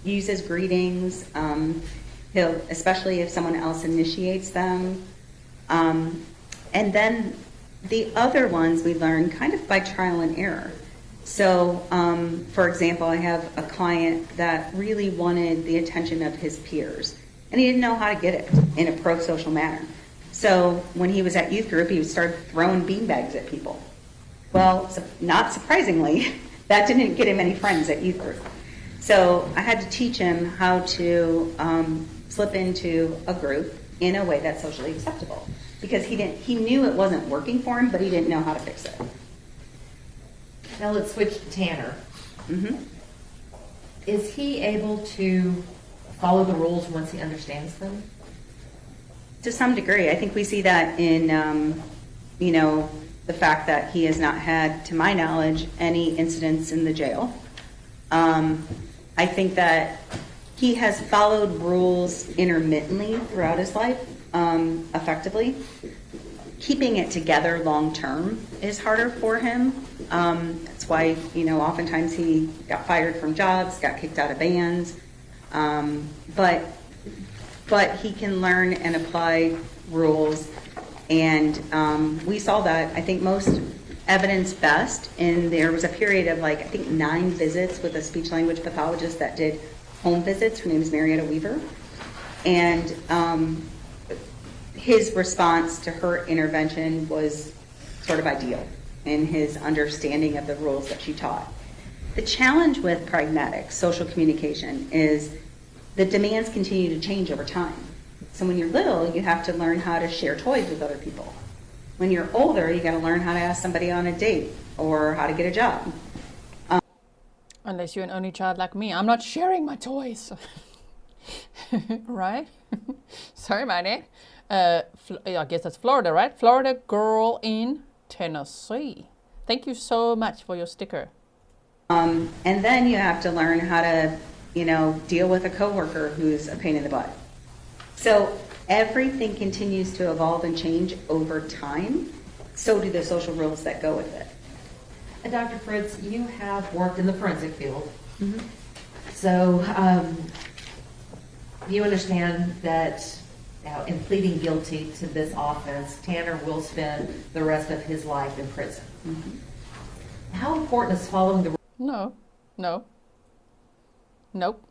uses greetings. He'll, especially if someone else initiates them. And then the other ones we learn kind of by trial and error. So, for example, I have a client that really wanted the attention of his peers, and he didn't know how to get it in a pro-social manner. So when he was at youth group, he would start throwing beanbags at people. Well, not surprisingly, that didn't get him any friends at youth group. So I had to teach him how to slip into a group in a way that's socially acceptable, because he knew it wasn't working for him, but he didn't know how to fix it. Now let's switch to Tanner. Mm-hmm. Is he able to follow the rules once he understands them? To some degree. I think we see that in, the fact that he has not had, to my knowledge, any incidents in the jail. I think that he has followed rules intermittently throughout his life, effectively. Keeping it together long term is harder for him. That's why, oftentimes he got fired from jobs, got kicked out of bands. But he can learn and apply rules. And we saw that, I think, most evidence best. And there was a period of 9 visits with a speech language pathologist that did home visits. Her name is Marietta Weaver. And his response to her intervention was sort of ideal in his understanding of the rules that she taught. The challenge with pragmatic social communication is the demands continue to change over time. So when you're little, you have to learn how to share toys with other people. When you're older, you got to learn how to ask somebody on a date or how to get a job. Unless you're an only child like me, I'm not sharing my toys. Right? Sorry about that. I guess that's Florida, right? Florida girl in Tennessee. Thank you so much for your sticker. And then you have to learn how to, deal with a coworker who's a pain in the butt. So everything continues to evolve and change over time. So do the social rules that go with it. Dr. Fritz, you have worked in the forensic field. Mm-hmm. So you understand that in pleading guilty to this offense, Tanner will spend the rest of his life in prison. Mm-hmm. How important is following the... Nope.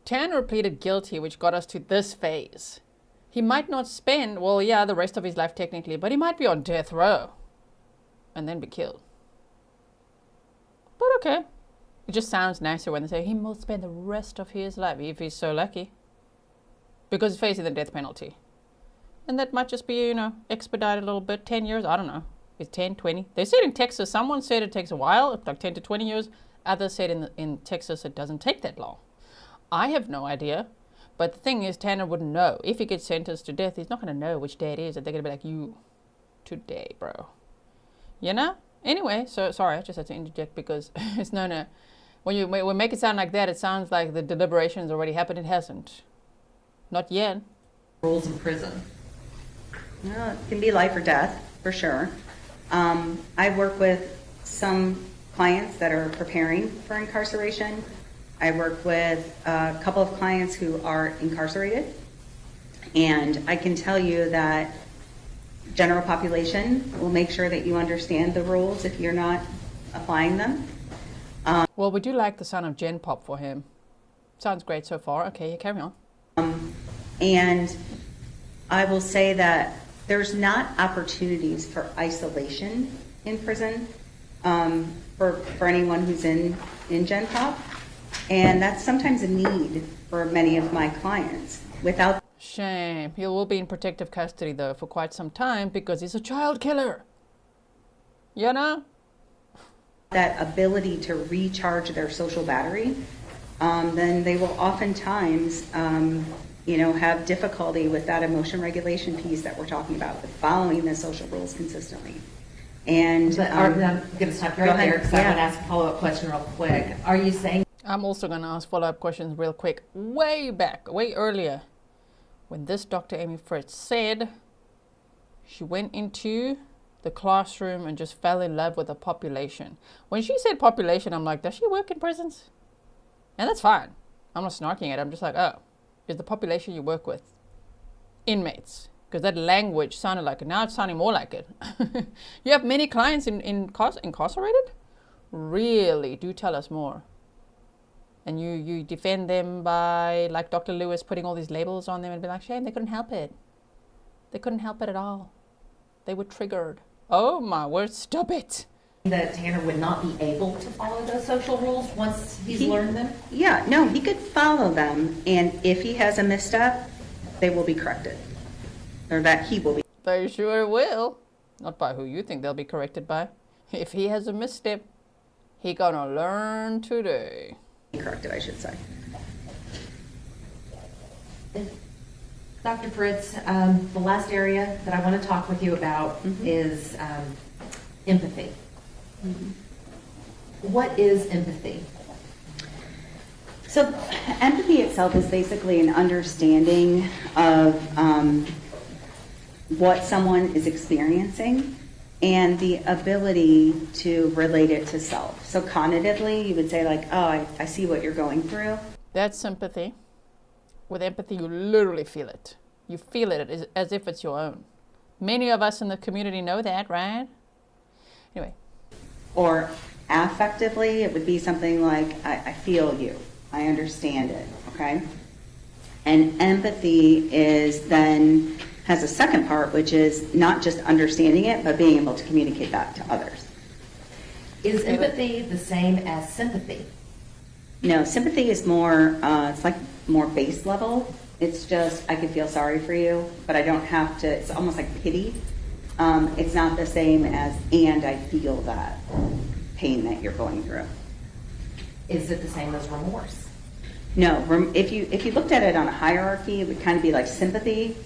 Tanner pleaded guilty, which got us to this phase. He might not spend, the rest of his life technically, but he might be on death row and then be killed. But okay. It just sounds nicer when they say he will spend the rest of his life, if he's so lucky. Because he's facing the death penalty. And that might just be, expedited a little bit, 10 years, I don't know. It's 10, 20. They said in Texas, someone said it takes a while, like 10 to 20 years. Others said in Texas it doesn't take that long. I have no idea. But the thing is, Tanner wouldn't know. If he gets sentenced to death, he's not going to know which day it is. And they're going to be like, you, today, bro. Anyway, so sorry, I just had to interject because it's no. When we make it sound like that, it sounds like the deliberations already happened. It hasn't. Not yet. Rules in prison. It can be life or death, for sure. I work with some clients that are preparing for incarceration. I work with a couple of clients who are incarcerated. And I can tell you that general population will make sure that you understand the rules if you're not applying them. Well, we do like the sound of Gen Pop for him. Sounds great so far. Okay, carry on. And I will say that there's not opportunities for isolation in prison for anyone who's in Gen Pop. And that's sometimes a need for many of my clients. Without Shame. He will be in protective custody, though, for quite some time because he's a child killer. That ability to recharge their social battery, then they will oftentimes, have difficulty with that emotion regulation piece that we're talking about, with following the social rules consistently. And I'm going to stop you right there because I want to ask a follow-up question real quick. Are you saying... I'm also going to ask follow-up questions real quick. Way earlier, when this Dr. Amy Fritz said she went into the classroom and just fell in love with the population. When she said population, I'm like, does she work in prisons? And that's fine. I'm not snarking at it. I'm just like, oh, is the population you work with inmates? Because that language sounded like it. Now it's sounding more like it. You have many clients incarcerated? Really? Do tell us more. And you defend them by, like Dr. Lewis, putting all these labels on them and be like, shame, they couldn't help it. They couldn't help it at all. They were triggered. Oh my word, stop it. That Tanner would not be able to follow those social rules once he's learned them? Yeah, no, he could follow them, and if he has a misstep, they will be corrected. Or that he will be. They sure will. Not by who you think they'll be corrected by. If he has a misstep, he gonna learn today. Corrected, I should say. Dr. Fritz, the last area that I want to talk with you about is empathy. What is empathy? So empathy itself is basically an understanding of what someone is experiencing and the ability to relate it to self. So cognitively, you would say like, oh, I see what you're going through. That's sympathy. With empathy, you literally feel it. You feel it as if it's your own. Many of us in the community know that, right? Anyway. Or affectively, it would be something like, I feel you. I understand it, okay? And empathy has a second part, which is not just understanding it, but being able to communicate that to others. Is empathy the same as sympathy? No, sympathy is more, it's like more base level. It's just, I can feel sorry for you, but I don't have to, it's almost like pity. It's not the same as, and I feel that pain that you're going through. Is it the same as remorse? No, if you looked at it on a hierarchy, it would kind of be like sympathy,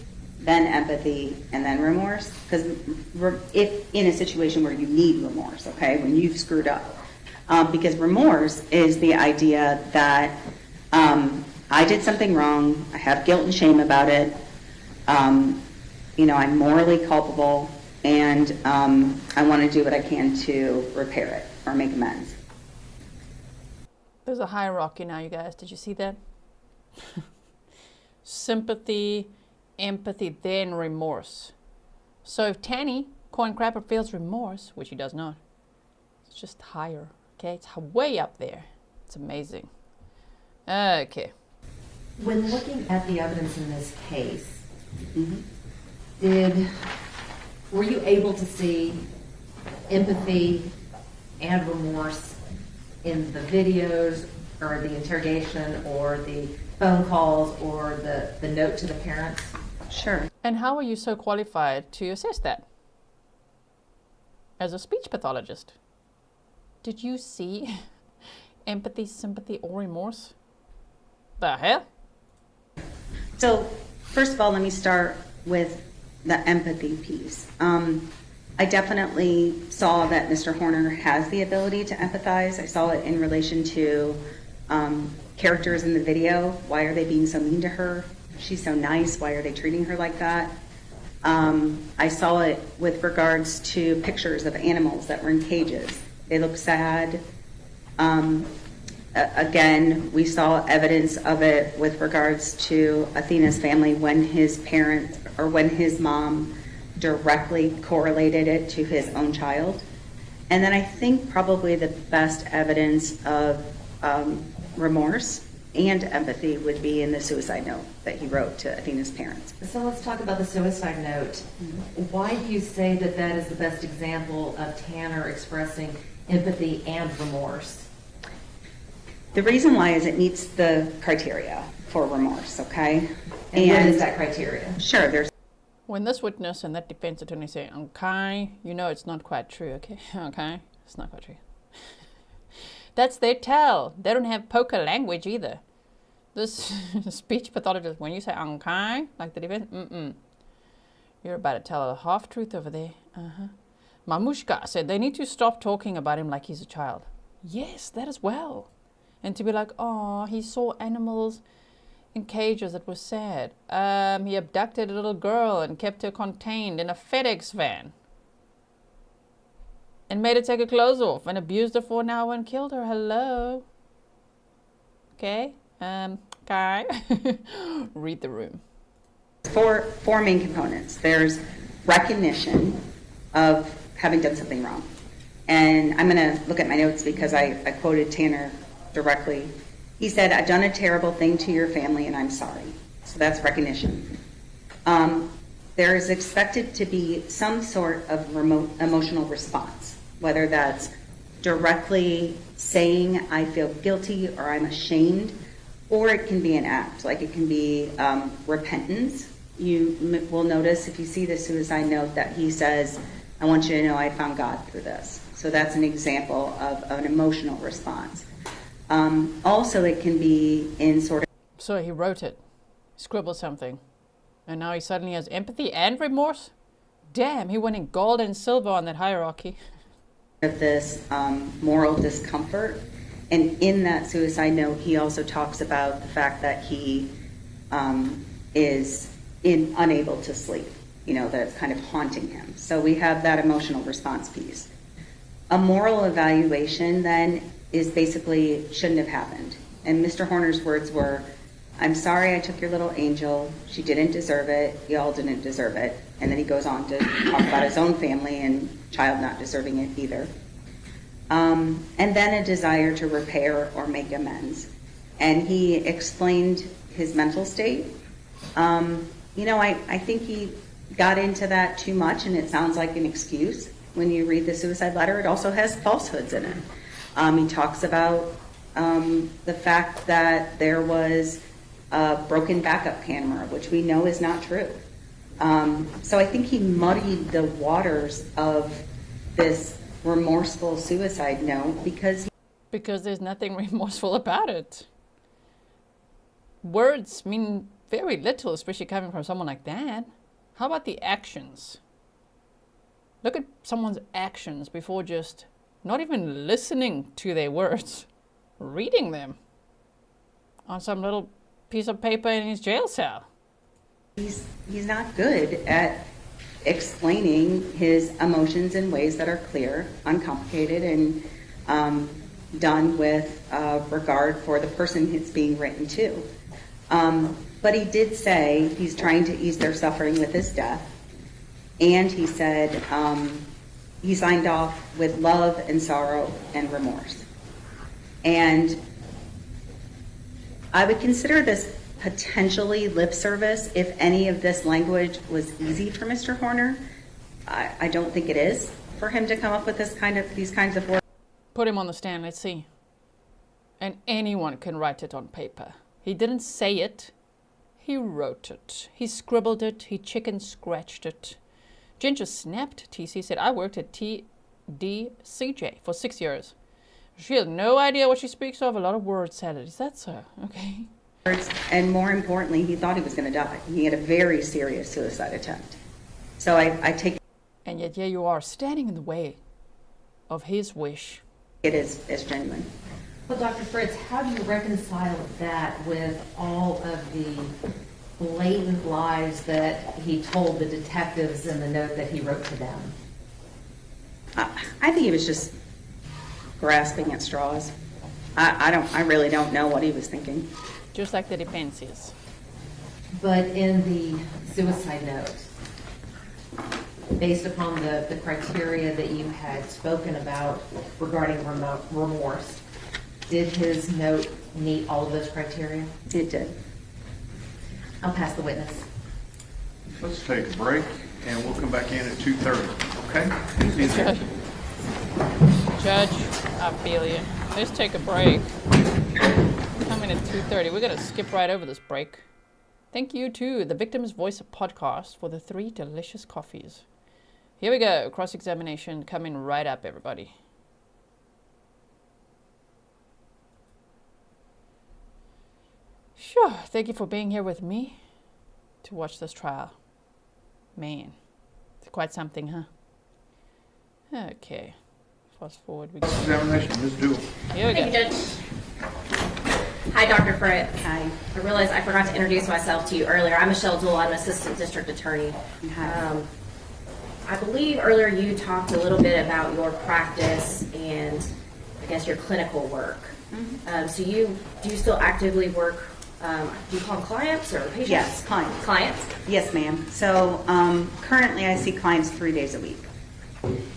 then empathy, and then remorse. Because if in a situation where you need remorse, okay, when you've screwed up. Because remorse is the idea that I did something wrong, I have guilt and shame about it, you know, I'm morally culpable, and I want to do what I can to repair it or make amends. There's a hierarchy now, you guys. Did you see that? Sympathy, empathy, then remorse. So if Tanny, Coin Crapper, feels remorse, which he does not, it's just higher. Okay, it's way up there. It's amazing. Okay. When looking at the evidence in this case, were you able to see empathy and remorse in the videos or the interrogation or the phone calls or the note to the parents? Sure. And how are you so qualified to assess that? As a speech pathologist, did you see empathy, sympathy, or remorse? The hell? So, first of all, let me start with the empathy piece. I definitely saw that Mr. Horner has the ability to empathize. I saw it in relation to characters in the video. Why are they being so mean to her? She's so nice. Why are they treating her like that? I saw it with regards to pictures of animals that were in cages. They look sad. Again, we saw evidence of it with regards to Athena's family when his parents or when his mom directly correlated it to his own child. And then I think probably the best evidence of remorse and empathy would be in the suicide note that he wrote to Athena's parents. So let's talk about the suicide note. Why do you say that that is the best example of Tanner expressing empathy and remorse? The reason why is it meets the criteria for remorse, okay? And what is that criteria? Sure, there's... When this witness and that defense attorney say, okay, you know it's not quite true, okay? Okay, it's not quite true. That's their tell. They don't have poker language either. This speech pathologist, when you say okay, like the defense, you're about to tell a half-truth over there. Mamushka said they need to stop talking about him like he's a child. Yes, that as well. And to be like, oh, he saw animals in cages, it was sad. He abducted a little girl and kept her contained in a FedEx van. And made her take her clothes off and abused her for an hour and killed her. Hello. Okay. Kai. Read the room. Four main components. There's recognition of having done something wrong. And I'm going to look at my notes because I quoted Tanner directly. He said, I've done a terrible thing to your family and I'm sorry. So that's recognition. There is expected to be some sort of emotional response, whether that's directly saying I feel guilty or I'm ashamed, or it can be an act, like it can be repentance. You will notice if you see the suicide note that he says, I want you to know I found God through this. So that's an example of an emotional response. Also, it can be in sort of... So he wrote it, scribbled something, and now he suddenly has empathy and remorse? Damn, he went in gold and silver on that hierarchy. This moral discomfort. And in that suicide note, he also talks about the fact that he is unable to sleep, you know, that it's kind of haunting him. So we have that emotional response piece. A moral evaluation then is basically shouldn't have happened. And Mr. Horner's words were, I'm sorry I took your little angel. She didn't deserve it. Y'all didn't deserve it. And then he goes on to talk about his own family and child not deserving it either. And then a desire to repair or make amends. And he explained his mental state. You know, I think he got into that too much and it sounds like an excuse. when you read the suicide letter, it also has falsehoods in it. He talks about the fact that there was a broken backup camera, which we know is not true. So I think he muddied the waters of this remorseful suicide note because there's nothing remorseful about it. Words mean very little, especially coming from someone like that. How about the actions? Look at someone's actions before just not even listening to their words, reading them on some little piece of paper in his jail cell. he's not good at explaining his emotions in ways that are clear, uncomplicated, and done with regard for the person it's being written to. But he did say he's trying to ease their suffering with his death. And he said he signed off with love and sorrow and remorse. And I would consider this potentially lip service if any of this language was easy for Mr. Horner. I don't think it is for him to come up with these kinds of words. Put him on the stand, let's see. And anyone can write it on paper. He didn't say it, he wrote it. He scribbled it, he chicken scratched it. Ginger snapped. TC said, I worked at TDCJ for 6 years. She has no idea what she speaks of. A lot of word salad. Is that so? Okay. And more importantly, he thought he was going to die. He had a very serious suicide attempt. So I take... And yet here you are, standing in the way of his wish. It is genuine. Well, Dr. Fritz, how do you reconcile that with all of the blatant lies that he told the detectives in the note that he wrote to them? I think he was just grasping at straws. I really don't know what he was thinking. Just like the defense is. But in the suicide note, based upon the criteria that you had spoken about regarding remorse, did his note meet all of those criteria? It did. I'll pass the witness. Let's take a break, and we'll come back in at 2:30, okay? See you there. Judge, I feel you. Let's take a break. Coming at 2:30. We're going to skip right over this break. Thank you to the Victim's Voice podcast for the 3 delicious coffees. Here we go. Cross-examination coming right up, everybody. Sure. Thank you for being here with me to watch this trial. Man, it's quite something, huh? Okay. Fast forward. We go. Examination, Ms. Dewey. Here we go. Thank you, Judge. Hi, Dr. Fritz. Hi. I realized I forgot to introduce myself to you earlier. I'm Michelle Duell. I'm an assistant district attorney. Hi. I believe earlier you talked a little bit about your practice and I guess your clinical work. Mm-hmm. So do you still actively work? Do you call them clients or patients? Yes, clients. Clients? Yes, ma'am. So currently I see clients 3 days a week.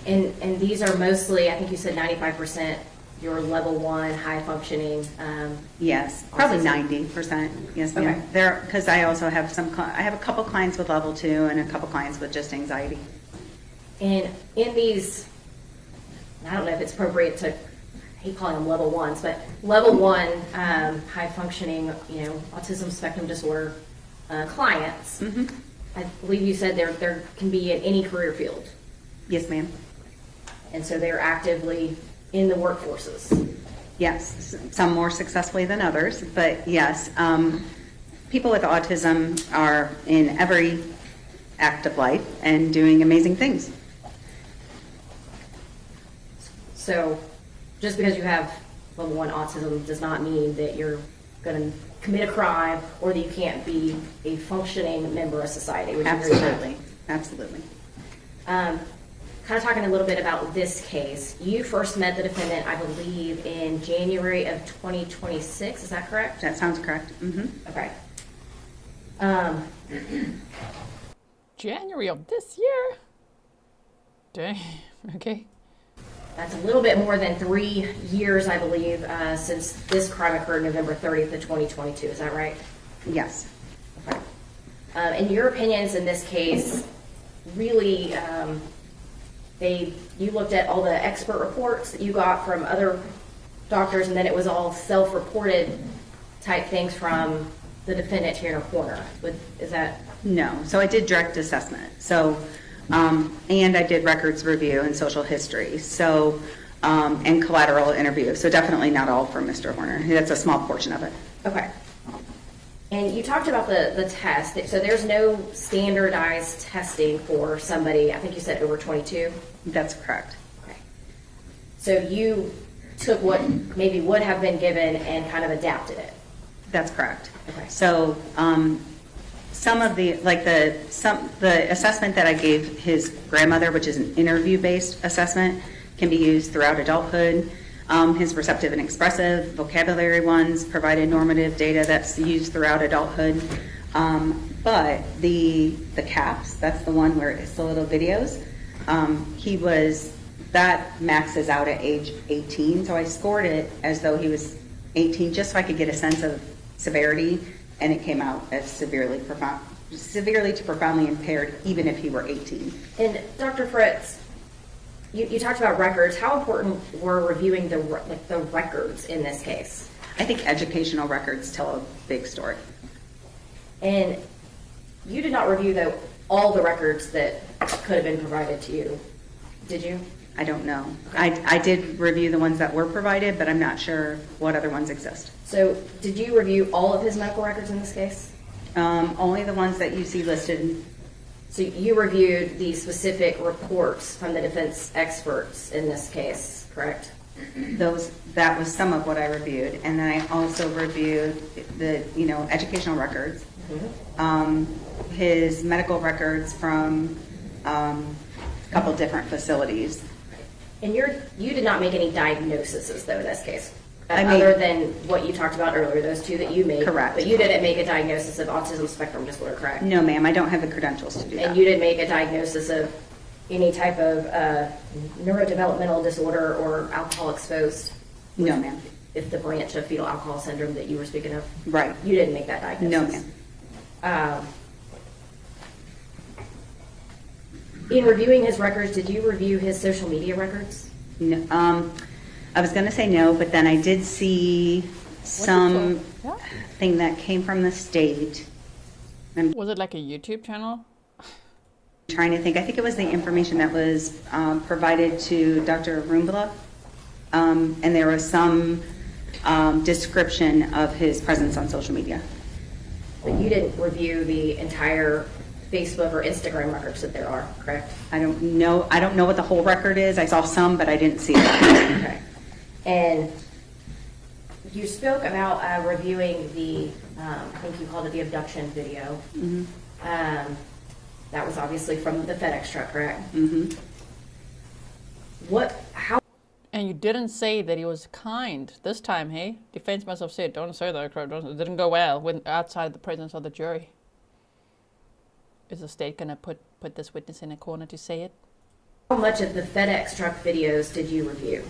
And these are mostly, I think you said 95%, your level 1, high functioning. Yes, probably autism. 90%. Yes, ma'am. Okay. Because I also have I have a couple clients with level 2 and a couple clients with just anxiety. And in these, I don't know if it's appropriate to, I hate calling them level 1s, but level 1 high functioning, autism spectrum disorder clients. Mm-hmm. I believe you said there can be in any career field. Yes, ma'am. And so they're actively in the workforces. Yes, some more successfully than others, but yes, people with autism are in every act of life and doing amazing things. So just because you have level 1 autism does not mean that you're going to commit a crime or that you can't be a functioning member of society. Would you agree with that? Absolutely, absolutely. Kind of talking a little bit about this case. You first met the defendant, I believe, in January of 2026. Is that correct? That sounds correct. Mm-hmm. Okay. January of this year? Dang. Okay. That's a little bit more than 3 years, I believe, since this crime occurred November 30th of 2022. Is that right? Yes. And your opinions in this case really you looked at all the expert reports that you got from other doctors, and then it was all self-reported type things from the defendant here in her corner. Is that? No. So I did direct assessment. So, and I did records review and social history. So, and collateral interview. So definitely not all from Mr. Horner. That's a small portion of it. Okay. And you talked about the test. So there's no standardized testing for somebody, I think you said over 22? That's correct. Okay. So you took what maybe would have been given and kind of adapted it? That's correct. Okay. So some of the, like the assessment that I gave his grandmother, which is an interview-based assessment, can be used throughout adulthood. His receptive and expressive vocabulary ones provided normative data that's used throughout adulthood. But the CAPS, that's the one where it's the little videos, that maxes out at age 18. So I scored it as though he was 18 just so I could get a sense of severity, and it came out as severely to profoundly impaired even if he were 18. And Dr. Fritz, you talked about records. How important were reviewing the records in this case? I think educational records tell a big story. And you did not review all the records that could have been provided to you, did you? I don't know. I did review the ones that were provided, but I'm not sure what other ones exist. So did you review all of his medical records in this case? Only the ones that you see listed. So you reviewed the specific reports from the defense experts in this case, correct? That was some of what I reviewed, and then I also reviewed the educational records, his medical records from a couple different facilities. And you did not make any diagnoses though in this case, other than what you talked about earlier, those two that you made. Correct. But you didn't make a diagnosis of autism spectrum disorder, correct? No, ma'am, I don't have the credentials to do that. And you didn't make a diagnosis of any type of neurodevelopmental disorder or alcohol exposed? No, ma'am. If the branch of fetal alcohol syndrome that you were speaking of? Right. You didn't make that diagnosis? No, ma'am. In reviewing his records, did you review his social media records? No, I was going to say no, but then I did see some thing that came from the state. Was it like a YouTube channel? Trying to think. I think it was the information that was provided to Dr. Rumbla, and there was some description of his presence on social media. But you didn't review the entire Facebook or Instagram records that there are, correct? I don't know what the whole record is. I saw some, but I didn't see it. Okay. And you spoke about reviewing the, I think you called it the abduction video. Mm-hmm. That was obviously from the FedEx truck, correct? Mm-hmm. How? And you didn't say that he was kind this time, hey? Defense must have said, don't say that, it didn't go well outside the presence of the jury. Is the state going to put this witness in a corner to say it? How much of the FedEx truck videos did you review?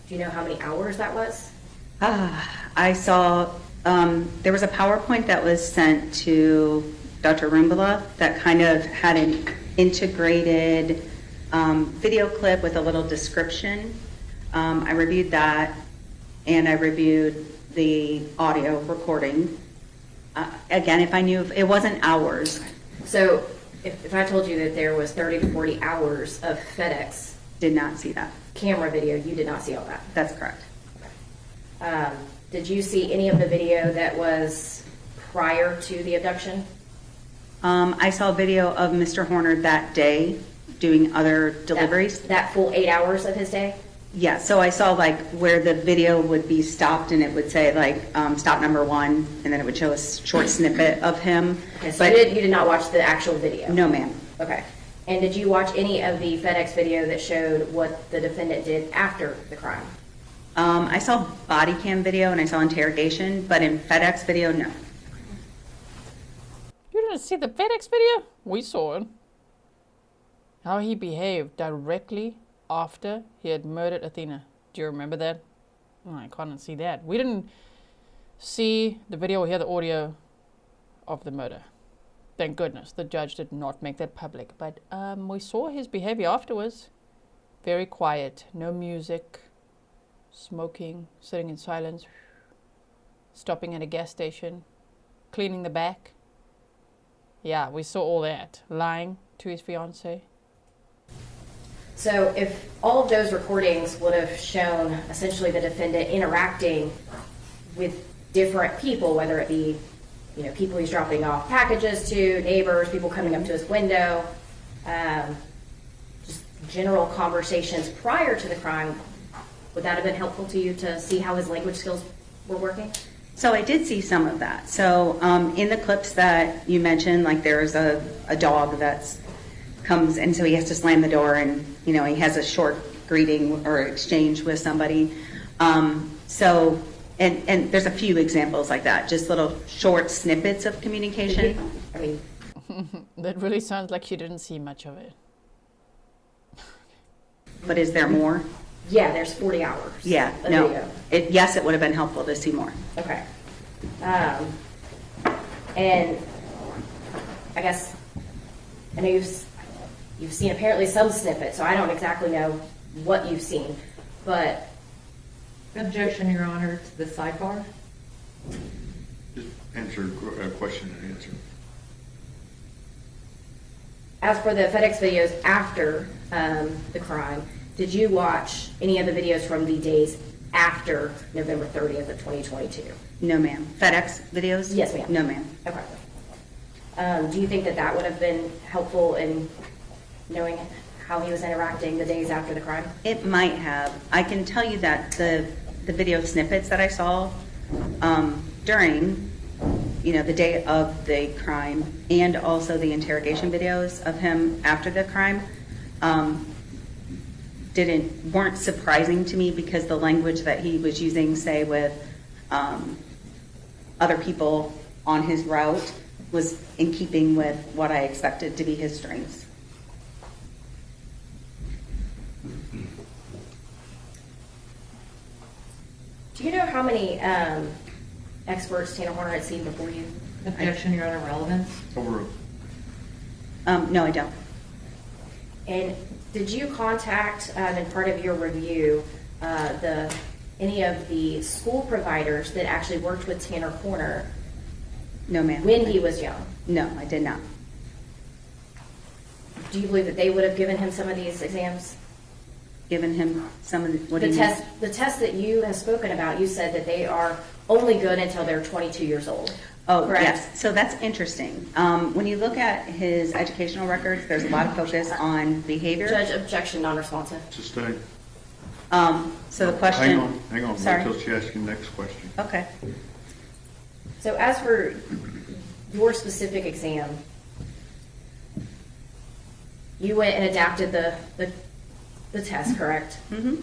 Do you know how many hours that was? I saw, there was a PowerPoint that was sent to Dr. Rumbla that kind of had an integrated video clip with a little description. I reviewed that, and I reviewed the audio recording. Again, if I knew, it wasn't hours. So if I told you that there was 30 to 40 hours of FedEx. Did not see that. Camera video, you did not see all that? That's correct. Did you see any of the video that was prior to the abduction? I saw video of Mr. Horner that day doing other deliveries. That full 8 hours of his day? Yeah, so I saw like where the video would be stopped and it would say like stop number 1, and then it would show a short snippet of him. Okay, so you did not watch the actual video? No, ma'am. Okay. And did you watch any of the FedEx video that showed what the defendant did after the crime? I saw body cam video and I saw interrogation, but in FedEx video, no. You didn't see the FedEx video? We saw it. How he behaved directly after he had murdered Athena. Do you remember that? Oh, I can't see that. We didn't see the video or hear the audio of the murder. thank goodness the judge did not make that public. But we saw his behavior afterwards. Very quiet, no music, smoking, sitting in silence, stopping at a gas station, cleaning the back. Yeah, we saw all that. Lying to his fiancée. So if all of those recordings would have shown essentially the defendant interacting with different people, whether it be, you know, people he's dropping off packages to, neighbors, people coming up to his window, just general conversations prior to the crime, would that have been helpful to you to see how his language skills were working? So I did see some of that. So in the clips that you mentioned, like there's a dog that's comes, and so he has to slam the door, and you know he has a short greeting or exchange with somebody. So and there's a few examples like that, just little short snippets of communication. I mean, that really sounds like she didn't see much of it. But is there more? Yeah, there's 40 hours. Yeah, of no. video. Yes, it would have been helpful to see more. Okay. And I guess I know you've seen apparently some snippets, so I don't exactly know what you've seen, but Objection, Your Honor, to the sidebar. Just answer a question and answer. as for the FedEx videos after the crime, did you watch any of the videos from the days after November 30th of 2022? No, ma'am. FedEx videos? Yes, ma'am. No, ma'am. Okay. Do you think that that would have been helpful in knowing how he was interacting the days after the crime? It might have. I can tell you that the video snippets that I saw during, the day of the crime, and also the interrogation videos of him after the crime, weren't surprising to me, because the language that he was using, say with other people on his route, was in keeping with what I expected to be his strengths. Do you know how many experts Tanner Horner had seen before you? Objection, Your Honor, relevance. Overruled. No, I don't. And did you contact, in part of your review, any of the school providers that actually worked with Tanner Horner? No, ma'am. When he was young? No, I did not. Do you believe that they would have given him some of these exams? Given him some of the, what do you mean? The tests that you have spoken about, you said that they are only good until they're 22 years old. Oh, correct? yes. So that's interesting. When you look at his educational records, there's a lot of focus on behavior. Judge, objection, non-responsive. Sustained. So the question... Hang on. Sorry. Wait till she asks you the next question. Okay. So as for your specific exam, you went and adapted the test, correct? Mm-hmm.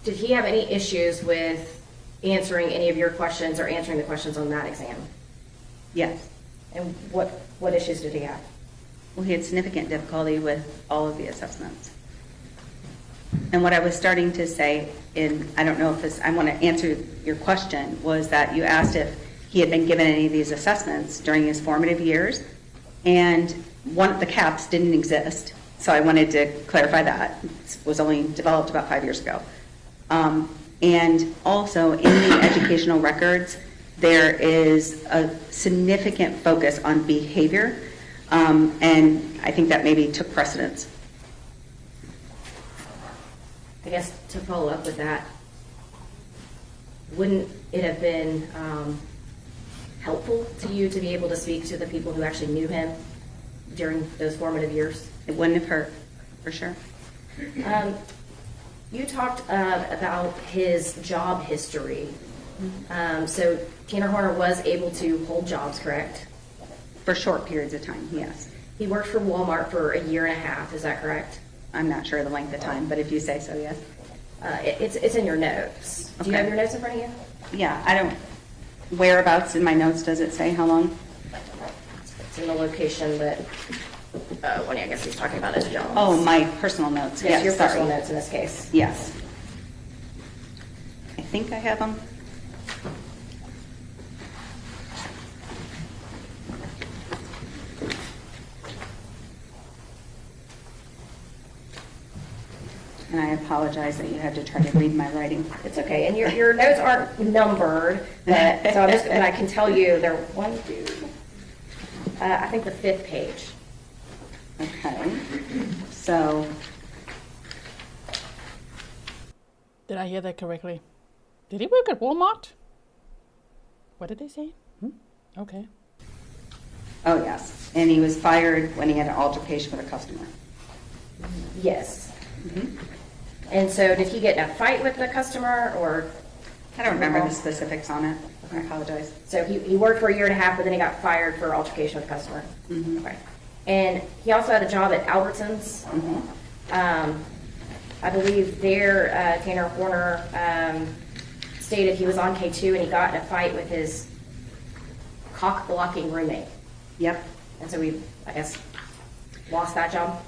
Did he have any issues with answering any of your questions or answering the questions on that exam? Yes. And what issues did he have? Well, he had significant difficulty with all of the assessments. And what I was starting to say, and I don't know if this, I want to answer your question, was that you asked if he had been given any of these assessments during his formative years, and one of the CAPS didn't exist. So I wanted to clarify that. It was only developed about 5 years ago. And also in the educational records, there is a significant focus on behavior, and I think that maybe took precedence. I guess to follow up with that, wouldn't it have been helpful to you to be able to speak to the people who actually knew him during those formative years? It wouldn't have hurt, for sure. You talked about his job history. So Tanner Horner was able to hold jobs, correct? For short periods of time, yes. He worked for Walmart for a year and a half, is that correct? I'm not sure the length of time, but if you say so, yes. It's in your notes. Do you have your notes in front of you? Yeah, I don't, whereabouts in my notes does it say how long? It's in the location that, I guess he's talking about his job. Oh, my personal notes. Yes, your sorry. personal notes in this case. Yes. I think I have them. And I apologize that you had to try to read my writing. It's okay, and your notes aren't numbered, but, so I'm just, and I can tell you they're one, two, I think the 5th page. Okay. So, Did I hear that correctly? Did he work at Walmart? What did they say? Okay. oh yes, and he was fired when he had an altercation with a customer. Yes. And so did he get in a fight with the customer, or? I don't remember the specifics on it. I apologize. So he worked for a year and a half, but then he got fired for altercation with a customer. Okay. And he also had a job at Albertsons. I believe there, Tanner Horner stated he was on K2 and he got in a fight with his cock-blocking roommate. Yep. And so we, I guess, lost that job.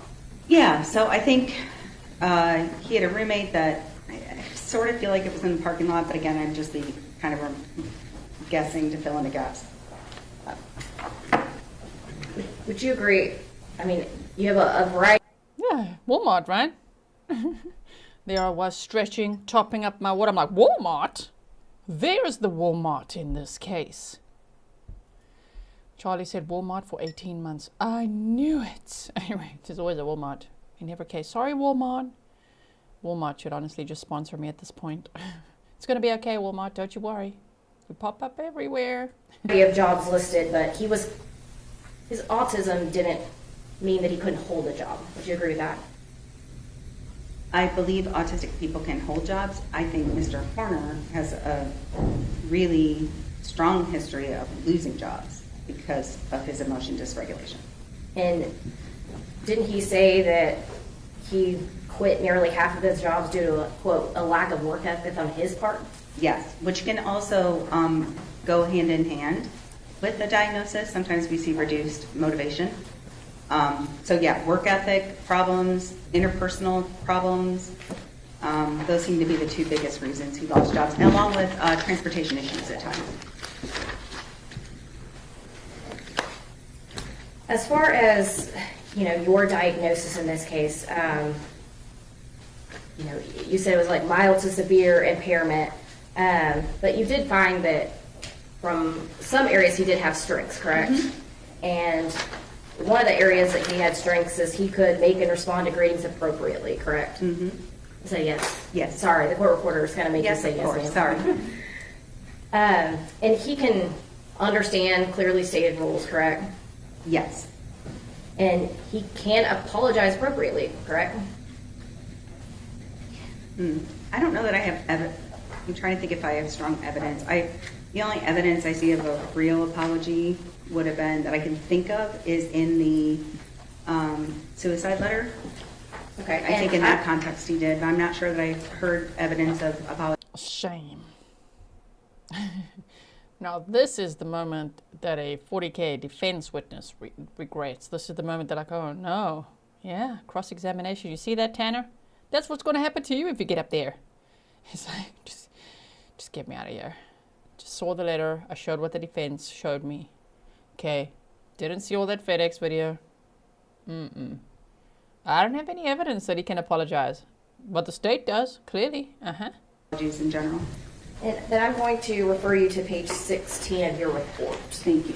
Yeah, so I think he had a roommate that I sort of feel like it was in the parking lot, but again, I'm just the kind of guessing to fill in the gaps. Would you agree? I mean, you have a variety. Yeah, Walmart, right? There I was stretching, topping up my water. I'm like, Walmart? There's the Walmart in this case. Charlie said Walmart for 18 months. I knew it. Anyway, there's always a Walmart in every case. Sorry, Walmart. Walmart should honestly just sponsor me at this point. It's going to be okay, Walmart. Don't you worry. We pop up everywhere. We have jobs listed, but his autism didn't mean that he couldn't hold a job. Would you agree with that? I believe autistic people can hold jobs. I think Mr. Horner has a really strong history of losing jobs because of his emotion dysregulation. And didn't he say that he quit nearly half of his jobs due to, quote, a lack of work ethic on his part? Yes, which can also go hand in hand with the diagnosis. Sometimes we see reduced motivation. So yeah, work ethic problems, interpersonal problems, those seem to be the two biggest reasons he lost jobs, along with transportation issues at times. As far as, your diagnosis in this case, you said it was like mild to severe impairment, but you did find that from some areas he did have strengths, correct? Mm-hmm. And one of the areas that he had strengths is he could make and respond to greetings appropriately, correct? Mm-hmm. Say yes. Yes. Sorry, the court reporter is going to make you say yes. Course. Sorry. And he can understand clearly stated rules, correct? Yes. And he can apologize appropriately, correct? I don't know that I have I'm trying to think if I have strong evidence. The only evidence I see of a real apology would have been, that I can think of, is in the suicide letter. Okay. I think in that context he did, but I'm not sure that I heard evidence of apology. Shame. Now, this is the moment that a 40K defense witness regrets. This is the moment that I go, oh, no. Yeah, cross-examination. You see that, Tanner? That's what's going to happen to you if you get up there. It's like, just get me out of here. Just saw the letter. I showed what the defense showed me. Okay. Didn't see all that FedEx video. I don't have any evidence that he can apologize. But the state does, clearly. Apologies in general. And then I'm going to refer you to page 16 of your report. Thank you.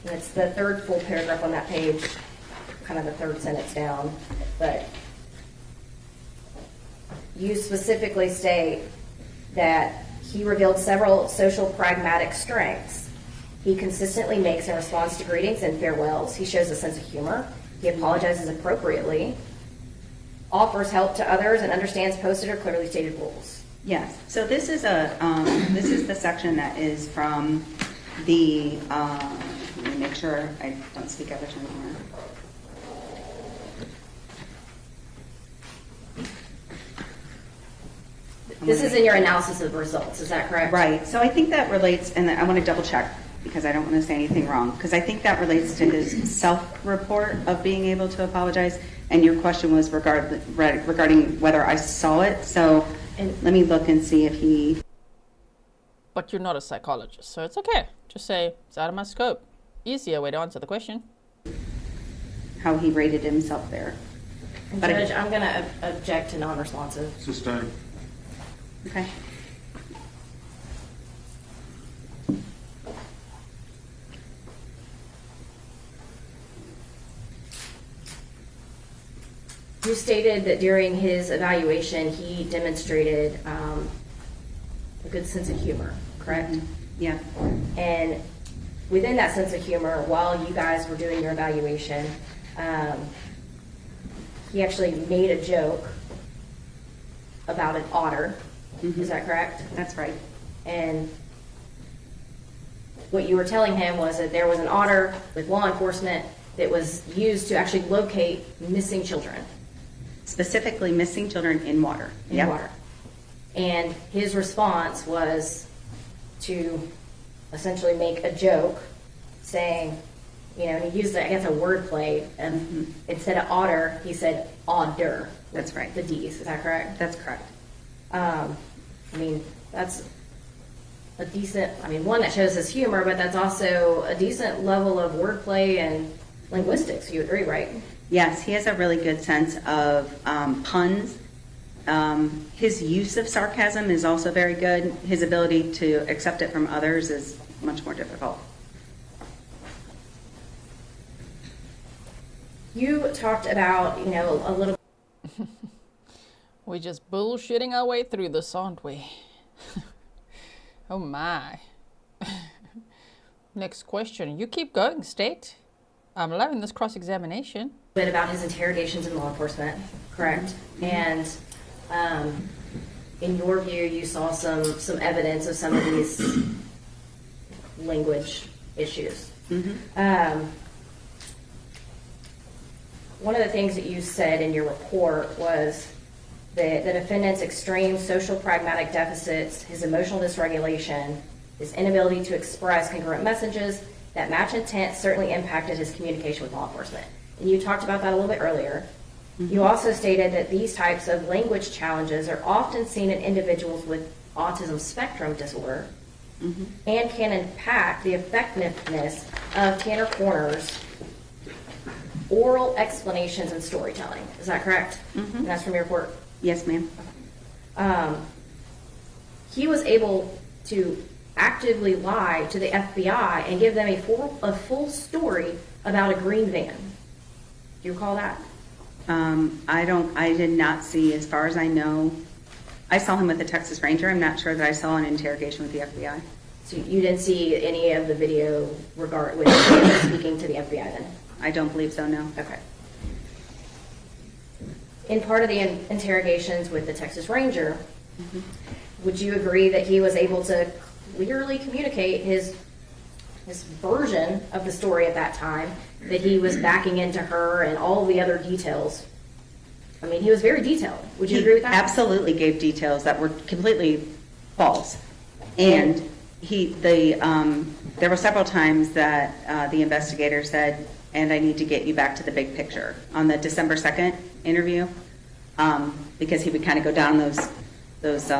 And it's the third full paragraph on that page, kind of the third sentence down. But you specifically state that he revealed several social pragmatic strengths. He consistently makes and responds to greetings and farewells. He shows a sense of humor. He apologizes appropriately, offers help to others, and understands posted or clearly stated rules. Yes. So this is this is the section that is from the. Let me make sure I don't speak out of turn here. This is in your analysis of results, is that correct? Right. So I think that relates, and I want to double check because I don't want to say anything wrong, because I think that relates to his self-report of being able to apologize, and your question was regarding whether I saw it. So let me look and see if he... But you're not a psychologist, so it's okay. Just say, it's out of my scope. Easier way to answer the question. how he rated himself there. But Judge, I'm going to object to non-responsive. Sustained. Okay. You stated that during his evaluation, he demonstrated a good sense of humor, correct? Mm-hmm. Yeah. And within that sense of humor, while you guys were doing your evaluation, he actually made a joke about an otter. Mm-hmm. Is that correct? That's right. And what you were telling him was that there was an otter with law enforcement that was used to actually locate missing children. Specifically missing children in water. In Yep. water. And his response was to essentially make a joke saying, you know, he used, I guess, a wordplay, and instead of otter, he said odder. That's right. The D's, is that correct? That's correct. I mean, that's a decent, I mean, one that shows his humor, but that's also a decent level of wordplay and linguistics, you agree, right? Yes, he has a really good sense of puns. His use of sarcasm is also very good. His ability to accept it from others is much more difficult. You talked about, you know, a little. We're just bullshitting our way through this, aren't we? Oh my. Next question. You keep going, State. I'm loving this cross-examination. Bit about his interrogations in law enforcement, correct? And in your view, you saw some evidence of some of these language issues. One of the things that you said in your report was that the defendant's extreme social pragmatic deficits, his emotional dysregulation, his inability to express congruent messages that match intent certainly impacted his communication with law enforcement. And you talked about that a little bit earlier. You also stated that these types of language challenges are often seen in individuals with autism spectrum disorder and can impact the effectiveness of Tanner Corner's oral explanations and storytelling. Is that correct? And that's from your report? Yes, ma'am. He was able to actively lie to the FBI and give them a full story about a green van. Do you recall that? I did not see, as far as I know, I saw him with the Texas Ranger. I'm not sure that I saw an interrogation with the FBI. So you didn't see any of the video with speaking to the FBI then? I don't believe so, no. Okay. In part of the interrogations with the Texas Ranger, would you agree that he was able to clearly communicate his version of the story at that time, that he was backing into her and all the other details? I mean, he was very detailed. Would you agree with that? Absolutely gave details that were completely false. And there were several times that the investigator said, and I need to get you back to the big picture on the December 2nd interview, because he would kind of go down those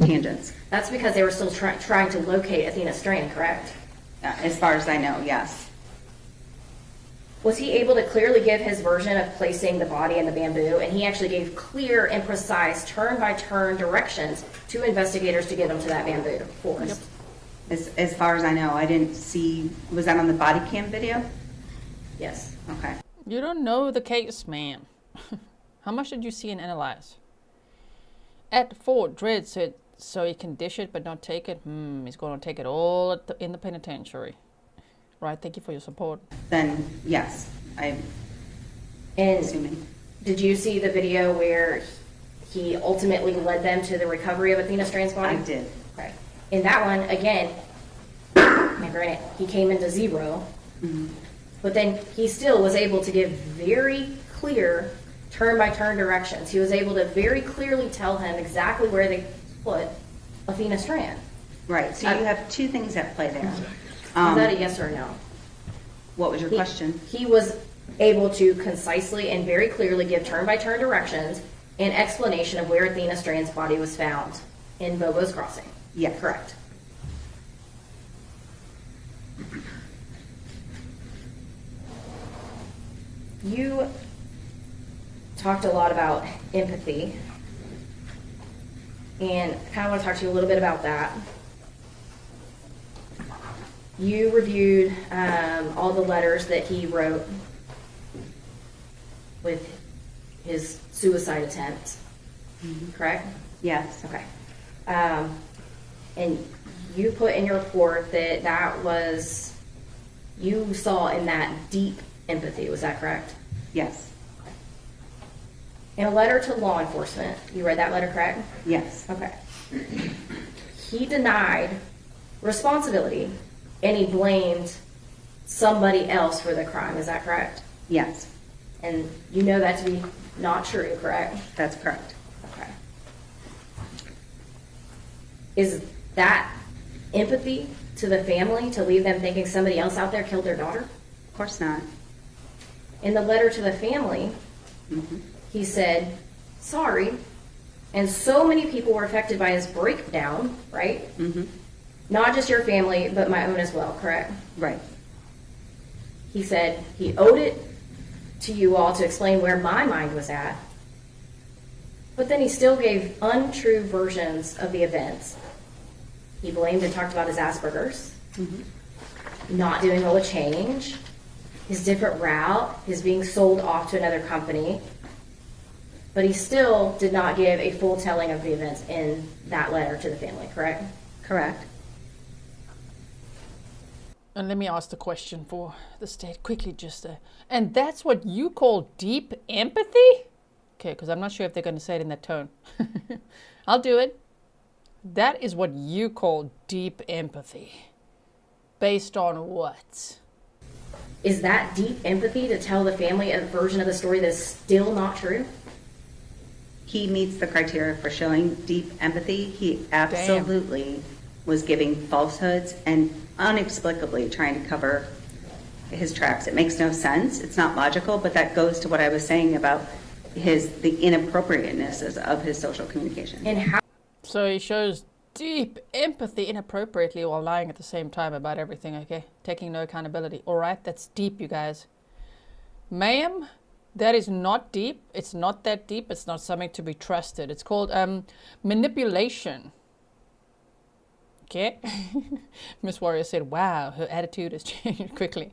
tangents. That's because they were still trying to locate Athena Strand, correct? As far as I know, yes. Was he able to clearly give his version of placing the body in the bamboo, and he actually gave clear and precise turn-by-turn directions to investigators to get them to that bamboo forest? As far as I know, I didn't see, was that on the body cam video? Yes. Okay. You don't know the case, ma'am. How much did you see and analyze? At Fort Dredd said, so he can dish it but not take it. He's going to take it all in the penitentiary. Right, thank you for your support. Then, yes, I'm assuming. Did you see the video where he ultimately led them to the recovery of Athena Strand's body? I did. Okay. In that one, again, granted, he came into zero, but then he still was able to give very clear turn-by-turn directions. He was able to very clearly tell him exactly where they put Athena Strand. Right, so you have two things at play there. Is that a yes or a no? What was your question? He was able to concisely and very clearly give turn-by-turn directions and explanation of where Athena Strand's body was found in Bobo's Crossing. Yes. Correct. you talked a lot about empathy, and I kind of want to talk to you a little bit about that. You reviewed all the letters that he wrote with his suicide attempt, correct? Yes. Okay. And you put in your report that that was, you saw in that deep empathy, was that correct? Yes. In a letter to law enforcement, you read that letter, correct? Yes. Okay. He denied responsibility and he blamed somebody else for the crime, is that correct? Yes. And you know that to be not true, correct? That's correct. Okay. Is that empathy to the family to leave them thinking somebody else out there killed their daughter? Of course not. In the letter to the family, he said, sorry, and so many people were affected by his breakdown, right? Not just your family, but my own as well, correct? Right. He said he owed it to you all to explain where my mind was at, but then he still gave untrue versions of the events. He blamed and talked about his Asperger's, not doing well with change, his different route, his being sold off to another company, but he still did not give a full telling of the events in that letter to the family, correct? Correct. And let me ask the question for the state quickly, just and that's what you call deep empathy? Okay, because I'm not sure if they're going to say it in that tone. I'll do it. That is what you call deep empathy. Based on what? Is that deep empathy to tell the family a version of the story that is still not true? He meets the criteria for showing deep empathy. He absolutely was giving falsehoods and inexplicably trying to cover his tracks. It makes no sense. It's not logical, but that goes to what I was saying about the inappropriateness of his social communication. And how? So he shows deep empathy inappropriately while lying at the same time about everything, okay? Taking no accountability. All right, that's deep, you guys. Ma'am, that is not deep. It's not that deep. It's not something to be trusted. It's called manipulation. Okay? Miss Warrior said, wow, her attitude has changed quickly.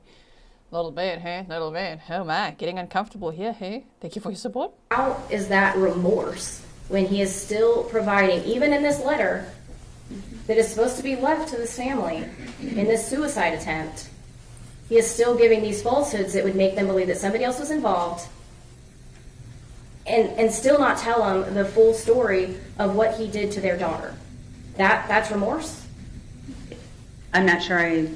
A little bit, hey? Little bit. Oh my, getting uncomfortable here, hey? Thank you for your support. How is that remorse when he is still providing, even in this letter, that is supposed to be left to this family in this suicide attempt, he is still giving these falsehoods that would make them believe that somebody else was involved and still not tell them the full story of what he did to their daughter. That's remorse? I'm not sure I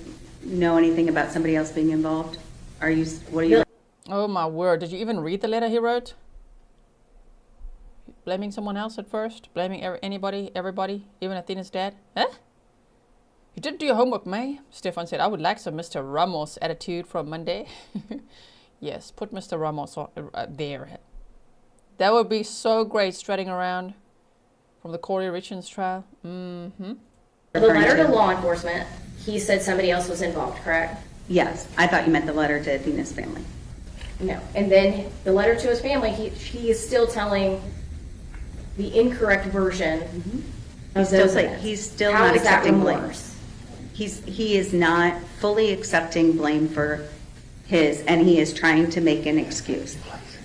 know anything about somebody else being involved. What are you? Oh my word, did you even read the letter he wrote? Blaming someone else at first? Blaming anybody, everybody, even Athena's dad? Huh? You didn't do your homework, May? Stefan said, I would like some Mr. Ramos attitude from Monday. Yes, put Mr. Ramos there. That would be so great, strutting around from the Corey Richards trial. The letter to law enforcement, he said somebody else was involved, correct? Yes, I thought you meant the letter to Athena's family. No, and then the letter to his family, he is still telling the incorrect version of those events. He's still How not is that accepting blame. remorse? He is not fully accepting blame for his, and he is trying to make an excuse.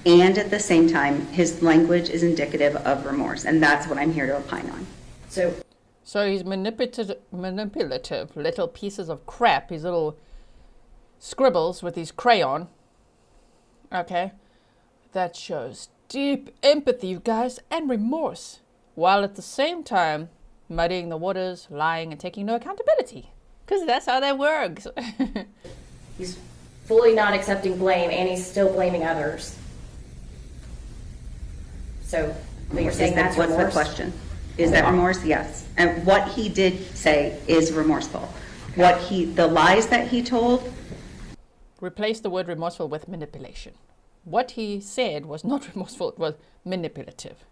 And at the same time, his language is indicative of remorse, and that's what I'm here to opine on. So he's manipulative little pieces of crap, his little scribbles with his crayon. Okay, that shows deep empathy, you guys, and remorse, while at the same time muddying the waters, lying, and taking no accountability. Because that's how that works. He's fully not accepting blame, and he's still blaming others. So, but you're saying that's remorse? What's the question? Is that remorse? Yes. And what he did say is remorseful. The lies that he told. Replace the word remorseful with manipulation. What he said was not remorseful, it was manipulative.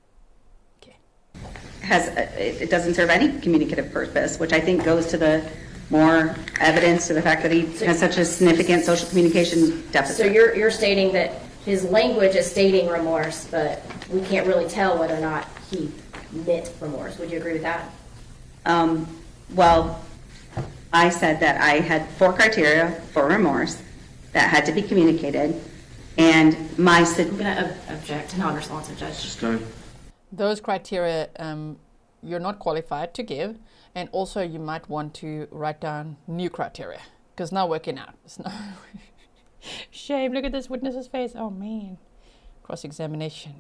Okay. It doesn't serve any communicative purpose, which I think goes to the more evidence to the fact that he has such a significant social communication deficit. So you're stating that his language is stating remorse, but we can't really tell whether or not he meant remorse. Would you agree with that? Well, I said that I had 4 criteria for remorse that had to be communicated, and I'm going to object, non-responsive judge. Those criteria you're not qualified to give, and also you might want to write down new criteria because it's not working out. It's not shame. Look at this witness's face. Oh man, cross-examination.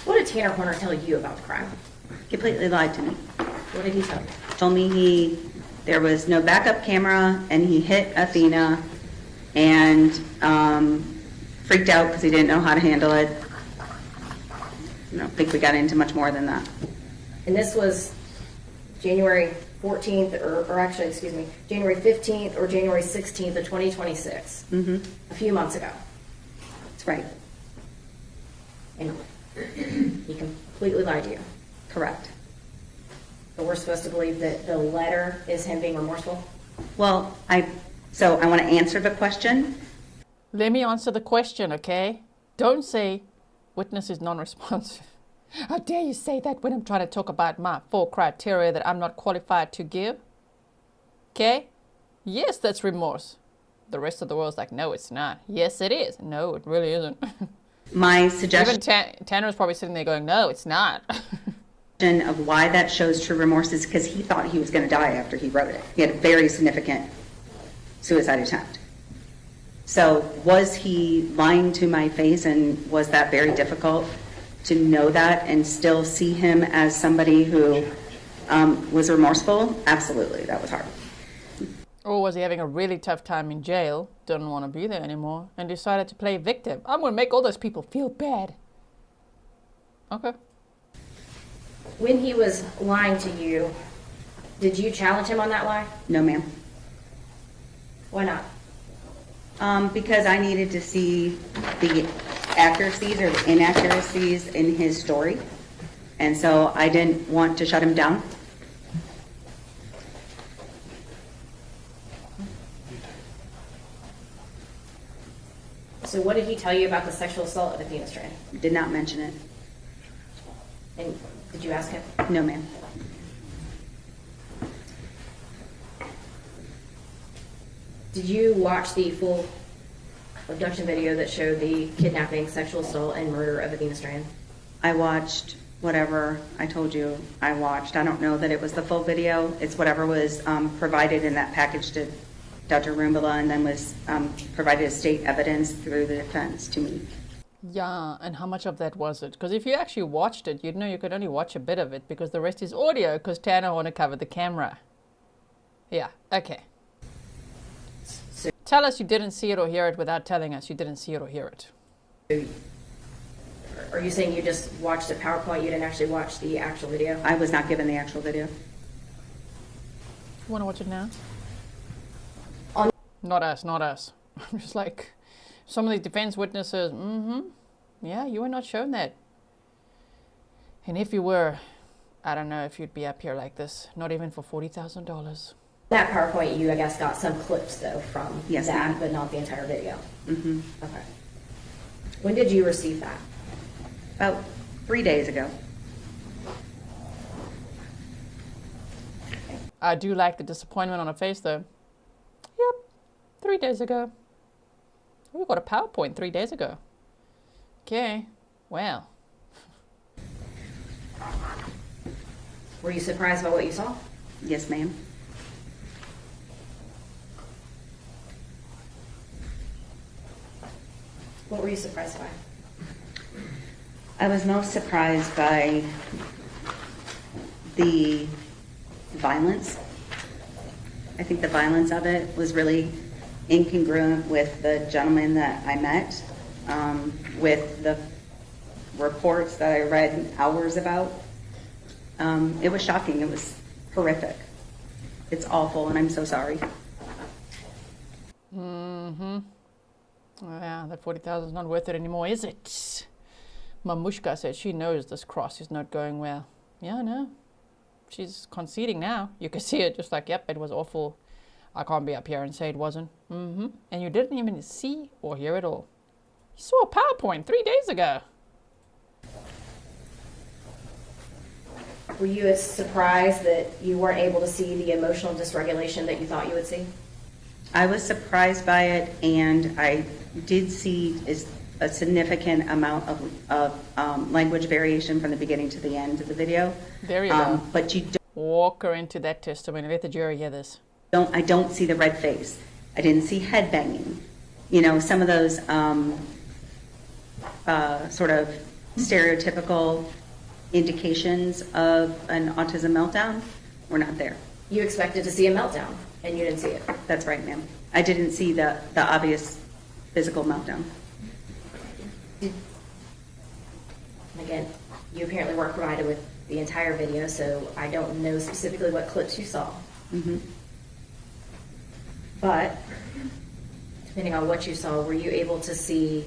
What did Tanner Horner tell you about the crime? completely lied to me. What did he tell you? Told me there was no backup camera, and he hit Athena and freaked out because he didn't know how to handle it. I don't think we got into much more than that. And this was January 14th, or actually, excuse me, January 15th or January 16th of 2026. Mm-hmm. A few months ago. That's right. And he completely lied to you. Correct. But we're supposed to believe that the letter is him being remorseful? Well, I want to answer the question. Let me answer the question, okay? Don't say witness is non-responsive. How dare you say that when I'm trying to talk about my 4 criteria that I'm not qualified to give? Okay? Yes, that's remorse. The rest of the world's like, no, it's not. Yes, it is. No, it really isn't. My suggestion... Even Tanner's probably sitting there going, no, it's not. Of why that shows true remorse is because he thought he was going to die after he wrote it. He had a very significant suicide attempt. So was he lying to my face, and was that very difficult to know that and still see him as somebody who was remorseful? Absolutely, that was hard. Or was he having a really tough time in jail, didn't want to be there anymore, and decided to play victim? I'm going to make all those people feel bad. Okay. When he was lying to you, did you challenge him on that lie? No, ma'am. Why not? Because I needed to see the accuracies or the inaccuracies in his story. And so I didn't want to shut him down. So what did he tell you about the sexual assault of Athena Strand? Did not mention it. And did you ask him? No, ma'am. Did you watch the full abduction video that showed the kidnapping, sexual assault, and murder of Athena Strand? I watched whatever I told you I watched. I don't know that it was the full video. It's whatever was provided in that package to Dr. Rumbala, and then was provided as state evidence through the defense to me. Yeah, and how much of that was it? Because if you actually watched it, you'd know you could only watch a bit of it because the rest is audio because Tanner wanted to cover the camera. Yeah, okay. So, tell us you didn't see it or hear it without telling us you didn't see it or hear it. Are you saying you just watched a PowerPoint, you didn't actually watch the actual video? I was not given the actual video. You want to watch it now? On Not us, not us. I'm just like, some of these defense witnesses, yeah, you were not shown that. And if you were, I don't know if you'd be up here like this, not even for $40,000. that PowerPoint, you, I guess, got some clips, though, from Yes, that, ma'am. but not the entire video. Mm-hmm. Okay. When did you receive that? About 3 days ago. I do like the disappointment on her face, though. Yep, 3 days ago. We got a PowerPoint 3 days ago. Okay, well. Were you surprised by what you saw? Yes, ma'am. What were you surprised by? I was most surprised by the violence. I think the violence of it was really incongruent with the gentleman that I met, with the reports that I read hours about. It was shocking. It was horrific. It's awful, and I'm so sorry. Mm-hmm. Yeah, that 40,000 is not worth it anymore, is it? Mamushka said she knows this cross is not going well. Yeah, I know. she's conceding now. You can see it, just like, yep, it was awful. I can't be up here and say it wasn't. And you didn't even see or hear it all. You saw a PowerPoint 3 days ago. Were you as surprised that you weren't able to see the emotional dysregulation that you thought you would see? I was surprised by it, and I did see a significant amount of language variation from the beginning to the end of the video. There you go. But you don't, Walk her into that testimony. Let the jury hear this. I don't see the red face. I didn't see head banging. You know, some of those sort of stereotypical indications of an autism meltdown were not there. You expected to see a meltdown, and you didn't see it. That's right, ma'am. I didn't see the obvious physical meltdown. And again, you apparently weren't provided with the entire video, so I don't know specifically what clips you saw. But depending on what you saw, were you able to see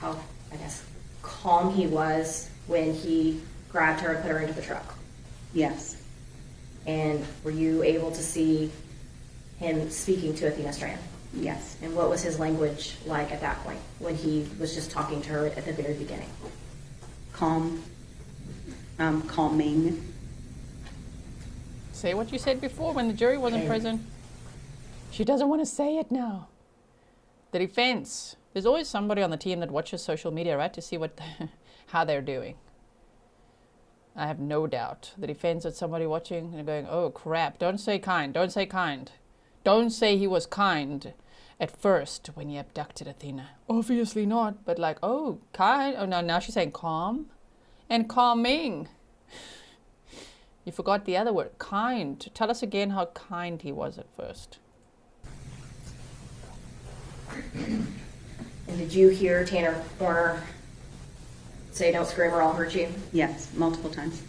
how, I guess, calm he was when he grabbed her and put her into the truck? Yes. And were you able to see him speaking to Athena Strand? Yes. And what was his language like at that point when he was just talking to her at the very beginning? Calm. Calming. Say what you said before when the jury wasn't present. She doesn't want to say it now. The defense. There's always somebody on the team that watches social media, right, to see what, how they're doing. I have no doubt. The defense had somebody watching and going, oh crap, don't say kind, don't say kind. Don't say he was kind at first when he abducted Athena. Obviously not, but like, oh, kind. Oh no, now she's saying calm and calming. You forgot the other word, kind. Tell us again how kind he was at first. And did you hear Tanner Horner say, don't scream or I'll hurt you? Yes, multiple times.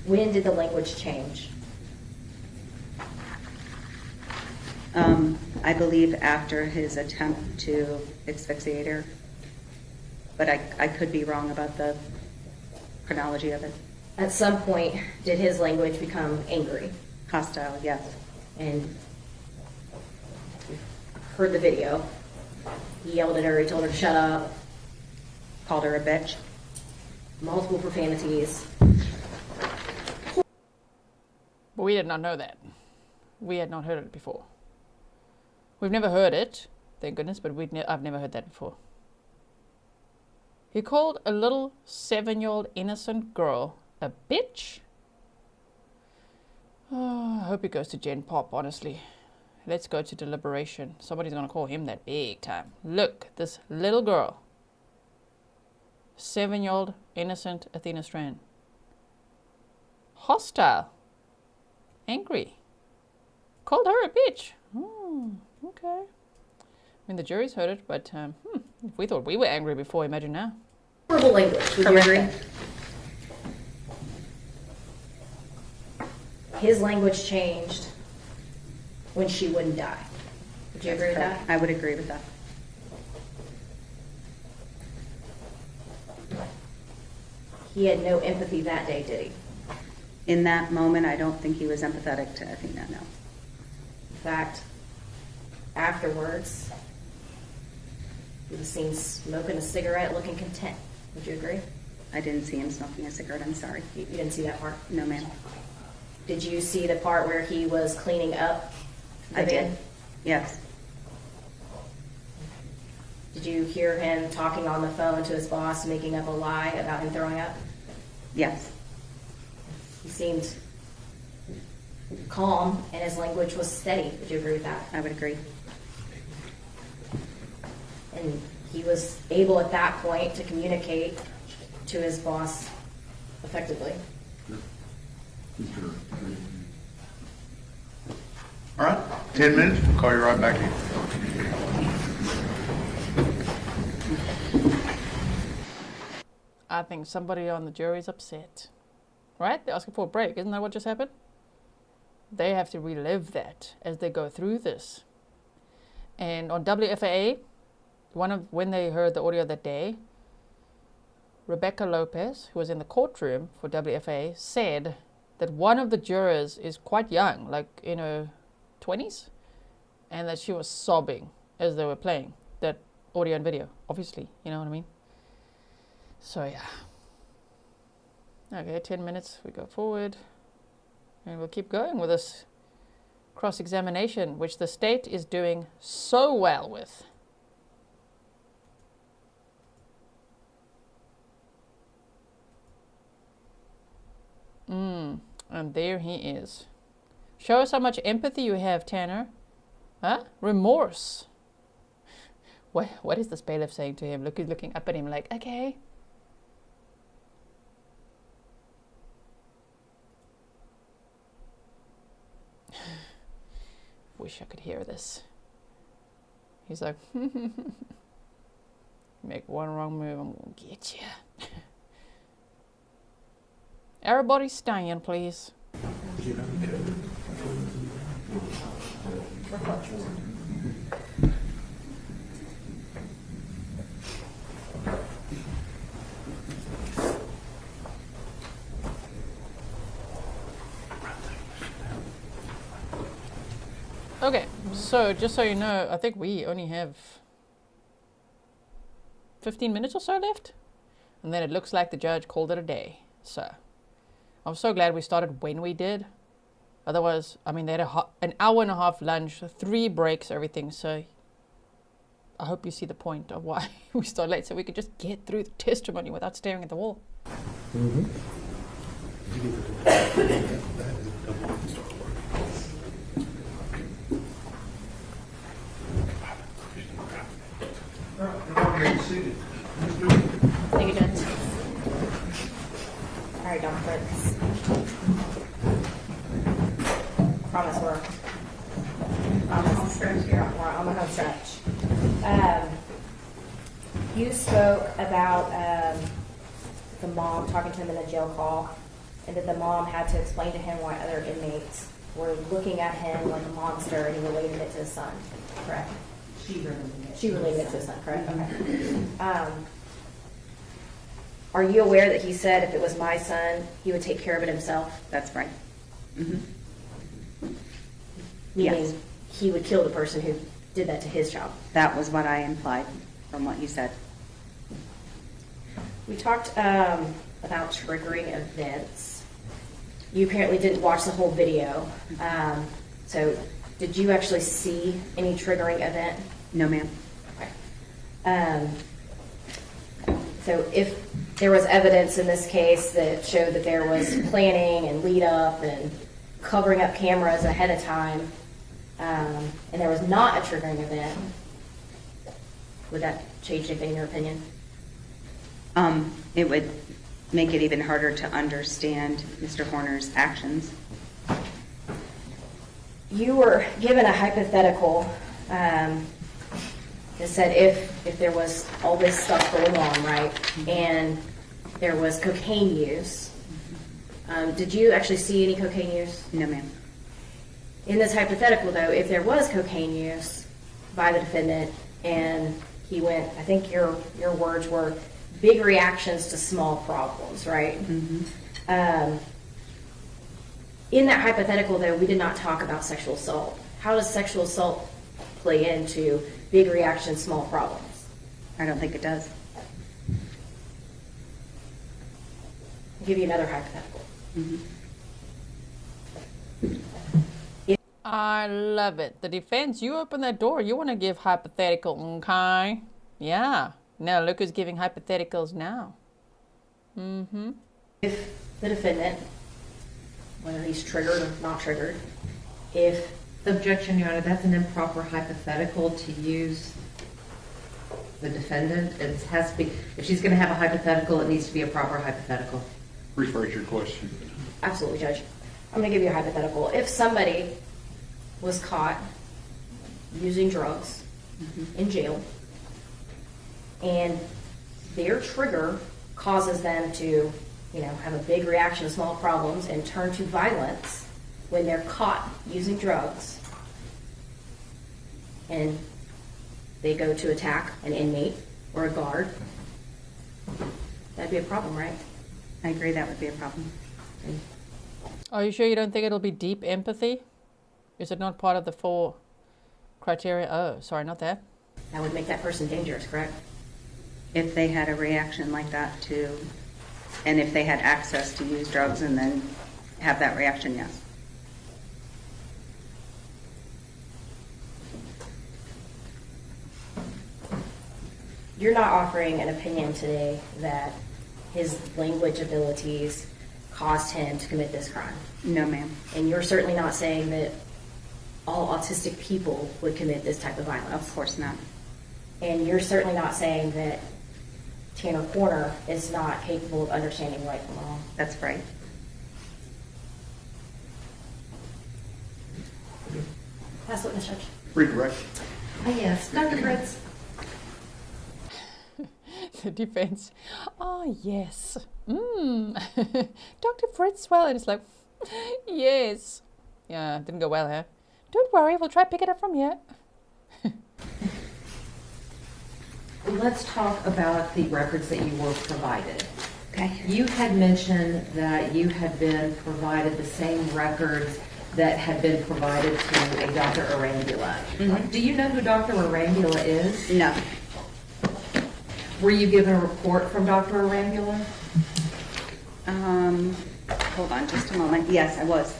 When did the language change? I believe after his attempt to asphyxiate her, but I could be wrong about the chronology of it. At some point, did his language become angry? Hostile, yes. And you heard the video. He yelled at her, he told her to shut up. Called her a bitch. Multiple profanities. But we did not know that. We had not heard it before. We've never heard it, thank goodness, but I've never heard that before. He called a little 7-year-old innocent girl a bitch? Oh, I hope he goes to Gen Pop, honestly. Let's go to deliberation. Somebody's going to call him that big time. Look, this little girl. 7-year-old innocent Athena Strand. Hostile. Angry. Called her a bitch. Oh, okay. I mean, the jury's heard it, but if we thought we were angry before, imagine now. Verbal language, would you agree? His language changed when she wouldn't die. Would you agree with that? I would agree with that. He had no empathy that day, did he? In that moment, I don't think he was empathetic to Athena, no. In fact, afterwards, he was seen smoking a cigarette, looking content. Would you agree? I didn't see him smoking a cigarette, I'm sorry. You didn't see that part? No, ma'am. Did you see the part where he was cleaning up the I van? did, yes. Did you hear him talking on the phone to his boss, making up a lie about him throwing up? Yes. He seemed calm and his language was steady. Would you agree with that? I would agree. And he was able at that point to communicate to his boss effectively. All right, 10 minutes, we'll call you right back in. I think somebody on the jury's upset. Right? They're asking for a break. Isn't that what just happened? They have to relive that as they go through this. And on WFAA, when they heard the audio that day, Rebecca Lopez, who was in the courtroom for WFA, said that one of the jurors is quite young, like in her 20s, and that she was sobbing as they were playing that audio and video, obviously, you know what I mean? So yeah. Okay, 10 minutes, we go forward, and we'll keep going with this cross-examination, which the state is doing so well with. And there he is. Show us how much empathy you have, Tanner. Huh? Remorse. What is this bailiff saying to him? Look, he's looking up at him like, okay. Wish I could hear this. He's like, make one wrong move, I'm gonna get you. Everybody stand, please. Okay, so just so you know, I think we only have 15 minutes or so left. And then it looks like the judge called it a day. So I'm so glad we started when we did. Otherwise, I mean, they had an hour and a half lunch, 3 breaks, everything. So I hope you see the point of why we started late, so we could just get through the testimony without staring at the wall. Mm-hmm. Thank you, Judge. All right, Dr. Fritz. Promise we're on the home stretch here. We're on the home stretch. You spoke about the mom talking to him in the jail call, and that the mom had to explain to him why other inmates were looking at him like a monster, and he related it to his son, correct? She related it to his son, correct? Okay. Are you aware that he said if it was my son, he would take care of it himself? That's right. Mm-hmm. Meaning Yes. he would kill the person who did that to his child? That was what I implied from what you said. We talked about triggering events. You apparently didn't watch the whole video. So did you actually see any triggering event? No, ma'am. Okay. So if there was evidence in this case that showed that there was planning and lead up and covering up cameras ahead of time, and there was not a triggering event, would that change anything in your opinion? It would make it even harder to understand Mr. Horner's actions. You were given a hypothetical that said if there was all this stuff going on, right, and there was cocaine use. Did you actually see any cocaine use? No, ma'am. In this hypothetical, though, if there was cocaine use by the defendant and he went, I think your words were, big reactions to small problems, right? Mm-hmm. In that hypothetical, though, we did not talk about sexual assault. How does sexual assault play into big reactions, small problems? I don't think it does. I'll give you another hypothetical. Mm-hmm. I love it. The defense, you open that door, you want to give hypothetical, okay? Yeah. Now look who's giving hypotheticals now. Mm-hmm. If the defendant, whether he's triggered or not triggered, if... Objection, Your Honor, that's an improper hypothetical to use the defendant. It has to be, if she's going to have a hypothetical, it needs to be a proper hypothetical. Rephrase your question. Absolutely, Judge. I'm going to give you a hypothetical. If somebody was caught using drugs in jail, and their trigger causes them to, have a big reaction to small problems and turn to violence when they're caught using drugs, and they go to attack an inmate or a guard, that'd be a problem, right? I agree, that would be a problem. Are you sure you don't think it'll be deep empathy? Is it not part of the 4 criteria? Oh, sorry, not that. That would make that person dangerous, correct? If they had a reaction like that to, and if they had access to use drugs and then have that reaction, yes. You're not offering an opinion today that his language abilities caused him to commit this crime. No, ma'am. And you're certainly not saying that all autistic people would commit this type of violence. Of course not. And you're certainly not saying that Tanner Corner is not capable of understanding right from wrong. That's right. Last witness, Judge. Redirect. Yes, Dr. Fritz. The defense. Oh, yes. Dr. Fritz, well, and it's like, yes. Yeah, didn't go well, huh? Don't worry, we'll try to pick it up from here. Let's talk about the records that you were provided. Okay. You had mentioned that you had been provided the same records that had been provided to a Dr. Arangula. Mm-hmm. Do you know who Dr. Arangula is? No. Were you given a report from Dr. Arangula? Hold on just a moment. Yes, I was.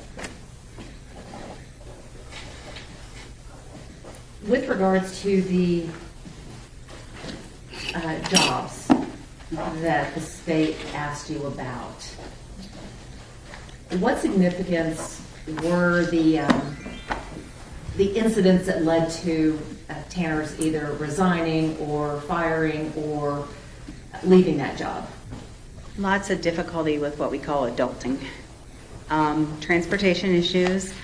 With regards to the jobs that the state asked you about, what significance were the incidents that led to Tanner's either resigning or firing or leaving that job? Lots of difficulty with what we call adulting. Transportation issues,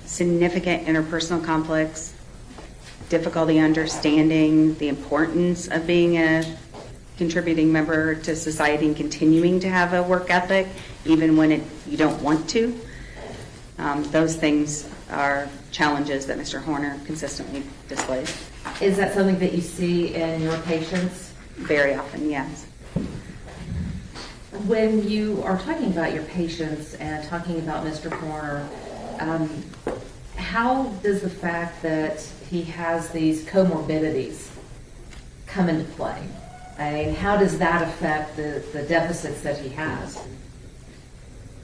significant interpersonal conflicts, difficulty understanding the importance of being a contributing member to society and continuing to have a work ethic, even when you don't want to. Those things are challenges that Mr. Horner consistently displays. Is that something that you see in your patients? Very often, yes. When you are talking about your patients and talking about Mr. Horner, how does the fact that he has these comorbidities come into play? I mean, how does that affect the deficits that he has?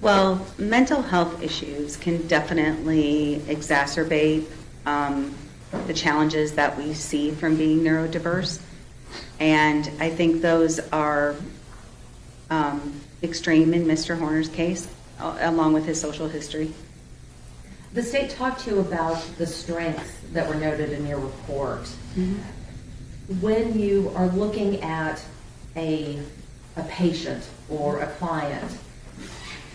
Well, mental health issues can definitely exacerbate the challenges that we see from being neurodiverse. And I think those are extreme in Mr. Horner's case, along with his social history. The state talked to you about the strengths that were noted in your report. Mm-hmm. When you are looking at a patient or a client,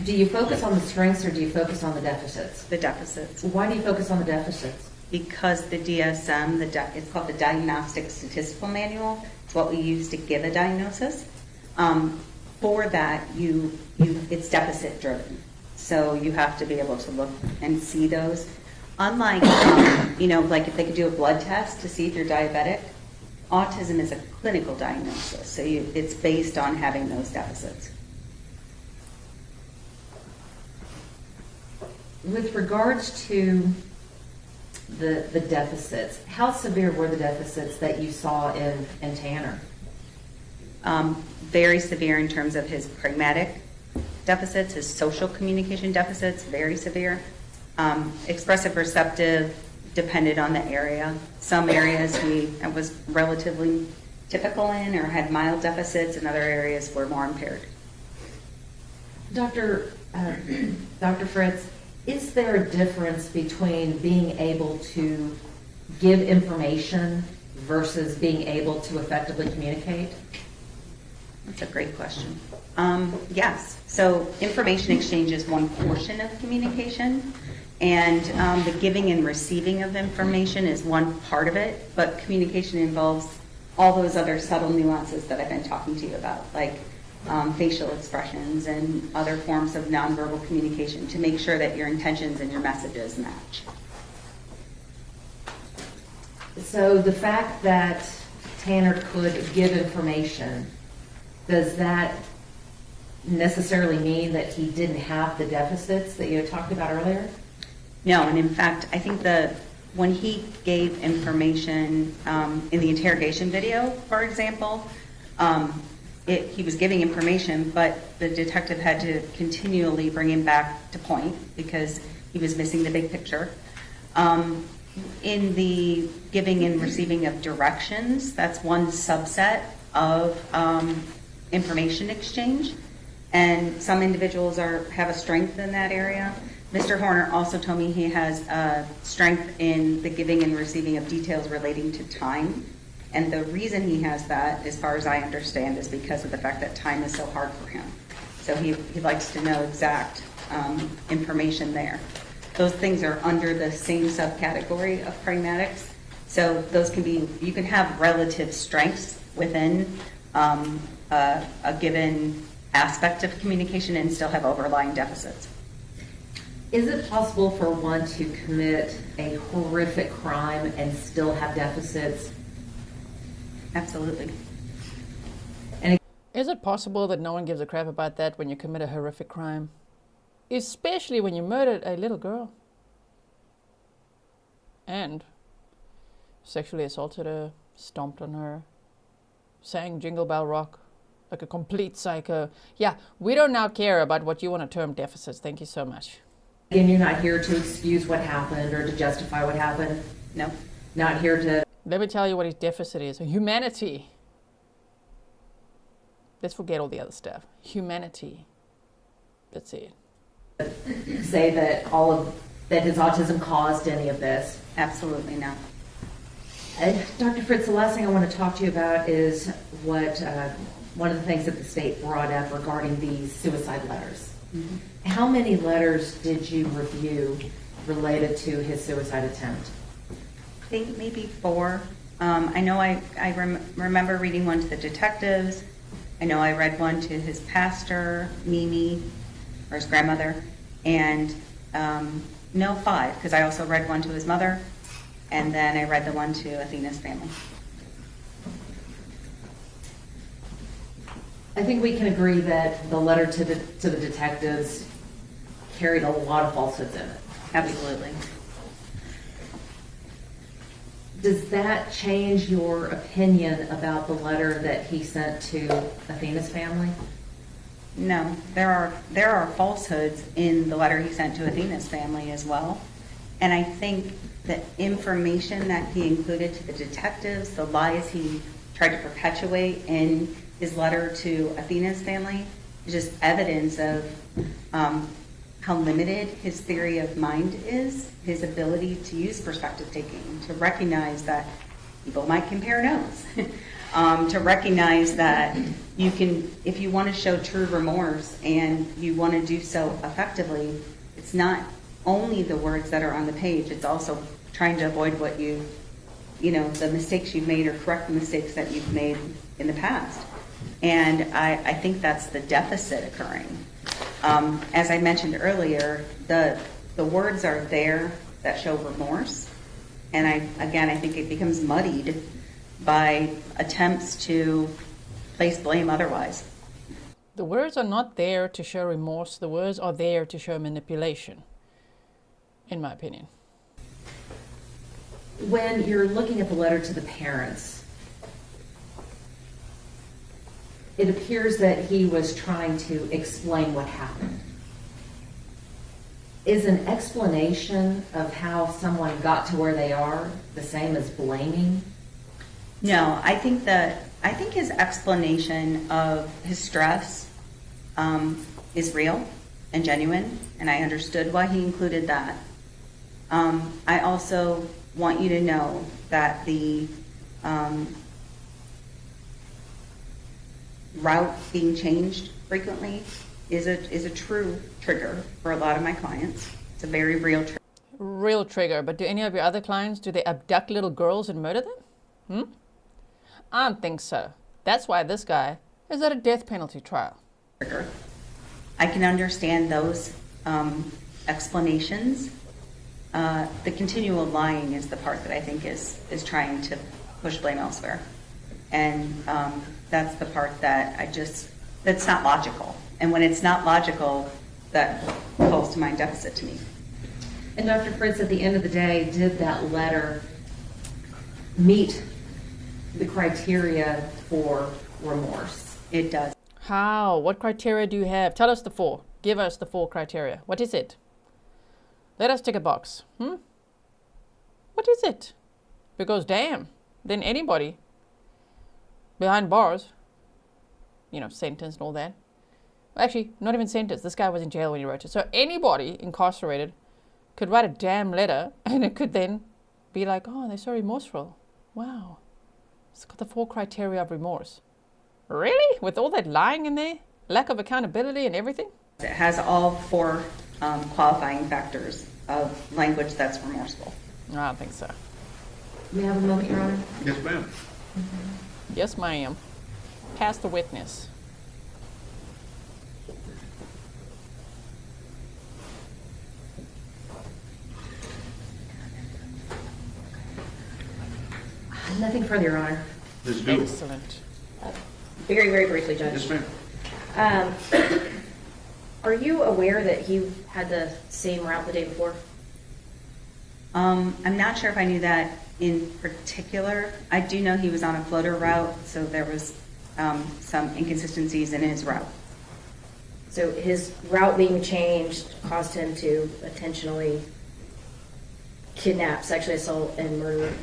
do you focus on the strengths or do you focus on the deficits? The deficits. Why do you focus on the deficits? Because the DSM, it's called the Diagnostic Statistical Manual. It's what we use to give a diagnosis. For that, it's deficit driven. So you have to be able to look and see those. Unlike, like if they could do a blood test to see if you're diabetic, autism is a clinical diagnosis. So it's based on having those deficits. With regards to the deficits, how severe were the deficits that you saw in Tanner? Very severe in terms of his pragmatic deficits, his social communication deficits, very severe. Expressive receptive depended on the area. Some areas he was relatively typical in or had mild deficits, and other areas were more impaired. Dr. Fritz, is there a difference between being able to give information versus being able to effectively communicate? That's a great question. Yes. So information exchange is one portion of communication, and the giving and receiving of information is one part of it, but communication involves all those other subtle nuances that I've been talking to you about, like facial expressions and other forms of nonverbal communication to make sure that your intentions and your messages match. So the fact that Tanner could give information, does that necessarily mean that he didn't have the deficits that you had talked about earlier? No, and in fact, I think when he gave information in the interrogation video, for example, he was giving information, but the detective had to continually bring him back to point because he was missing the big picture. In the giving and receiving of directions, that's one subset of information exchange, and some individuals have a strength in that area. Mr. Horner also told me he has strength in the giving and receiving of details relating to time. And the reason he has that, as far as I understand, is because of the fact that time is so hard for him. So he likes to know exact information there. Those things are under the same subcategory of pragmatics. So those you can have relative strengths within a given aspect of communication and still have overlying deficits. Is it possible for one to commit a horrific crime and still have deficits? Absolutely. Is it possible that no one gives a crap about that when you commit a horrific crime? Especially when you murdered a little girl and sexually assaulted her, stomped on her, sang Jingle Bell Rock like a complete psycho. Yeah, we don't now care about what you want to term deficits. Thank you so much. Again, you're not here to excuse what happened or to justify what happened. No. Not here to... Let me tell you what his deficit is. Humanity. Let's forget all the other stuff. Humanity. That's it. Say that that his autism caused any of this. Absolutely not. Dr. Fritz, the last thing I want to talk to you about is what one of the things that the state brought up regarding these suicide letters. Mm-hmm. How many letters did you review related to his suicide attempt? I think maybe 4. I know I remember reading one to the detectives. I know I read one to his pastor, Mimi, or his grandmother, and 5, because I also read one to his mother, and then I read the one to Athena's family. I think we can agree that the letter to the detectives carried a lot of falsehoods in it. Absolutely. Does that change your opinion about the letter that he sent to Athena's family? No, there are falsehoods in the letter he sent to Athena's family as well. And I think the information that he included to the detectives, the lies he tried to perpetuate in his letter to Athena's family, is just evidence of how limited his theory of mind is, his ability to use perspective taking, to recognize that people might compare notes, to recognize that you can, if you want to show true remorse and you want to do so effectively, it's not only the words that are on the page, it's also trying to avoid what the mistakes you've made or correct the mistakes that you've made in the past. And I think that's the deficit occurring. As I mentioned earlier, the words are there that show remorse. And I think it becomes muddied by attempts to place blame otherwise. The words are not there to show remorse. The words are there to show manipulation, in my opinion. When you're looking at the letter to the parents, it appears that he was trying to explain what happened. Is an explanation of how someone got to where they are the same as blaming? No, I think his explanation of his stress is real and genuine, and I understood why he included that. I also want you to know that the route being changed frequently is a true trigger for a lot of my clients. It's a very real trigger. Real trigger, but do any of your other clients, do they abduct little girls and murder them? I don't think so. That's why this guy is at a death penalty trial. I can understand those explanations, The continual lying is the part that I think is trying to push blame elsewhere. And that's the part that that's not logical. And when it's not logical, that calls to mind deficit to me. And Dr. Fritz, at the end of the day, did that letter meet the criteria for remorse? It does. How? What criteria do you have? Tell us the four. Give us the four criteria. What is it? Let us tick a box. What is it? Because damn, then anybody behind bars, sentenced and all that. Actually, not even sentenced. This guy was in jail when he wrote it. So anybody incarcerated could write a damn letter and it could then be like, oh, they're so remorseful. Wow. It's got the four criteria of remorse. Really? With all that lying in there? Lack of accountability and everything? It has all four qualifying factors of language that's remorseful. I don't think so. May I have a moment, Your Honor? Yes, ma'am. Yes, ma'am. Pass the witness. Nothing further, Your Honor. Ms. Dooley. Excellent. Very, very briefly, Judge. Yes, ma'am. Are you aware that he had the same route the day before? I'm not sure if I knew that in particular. I do know he was on a floater route, so there was some inconsistencies in his route. So his route being changed caused him to intentionally kidnap, sexually assault, and murder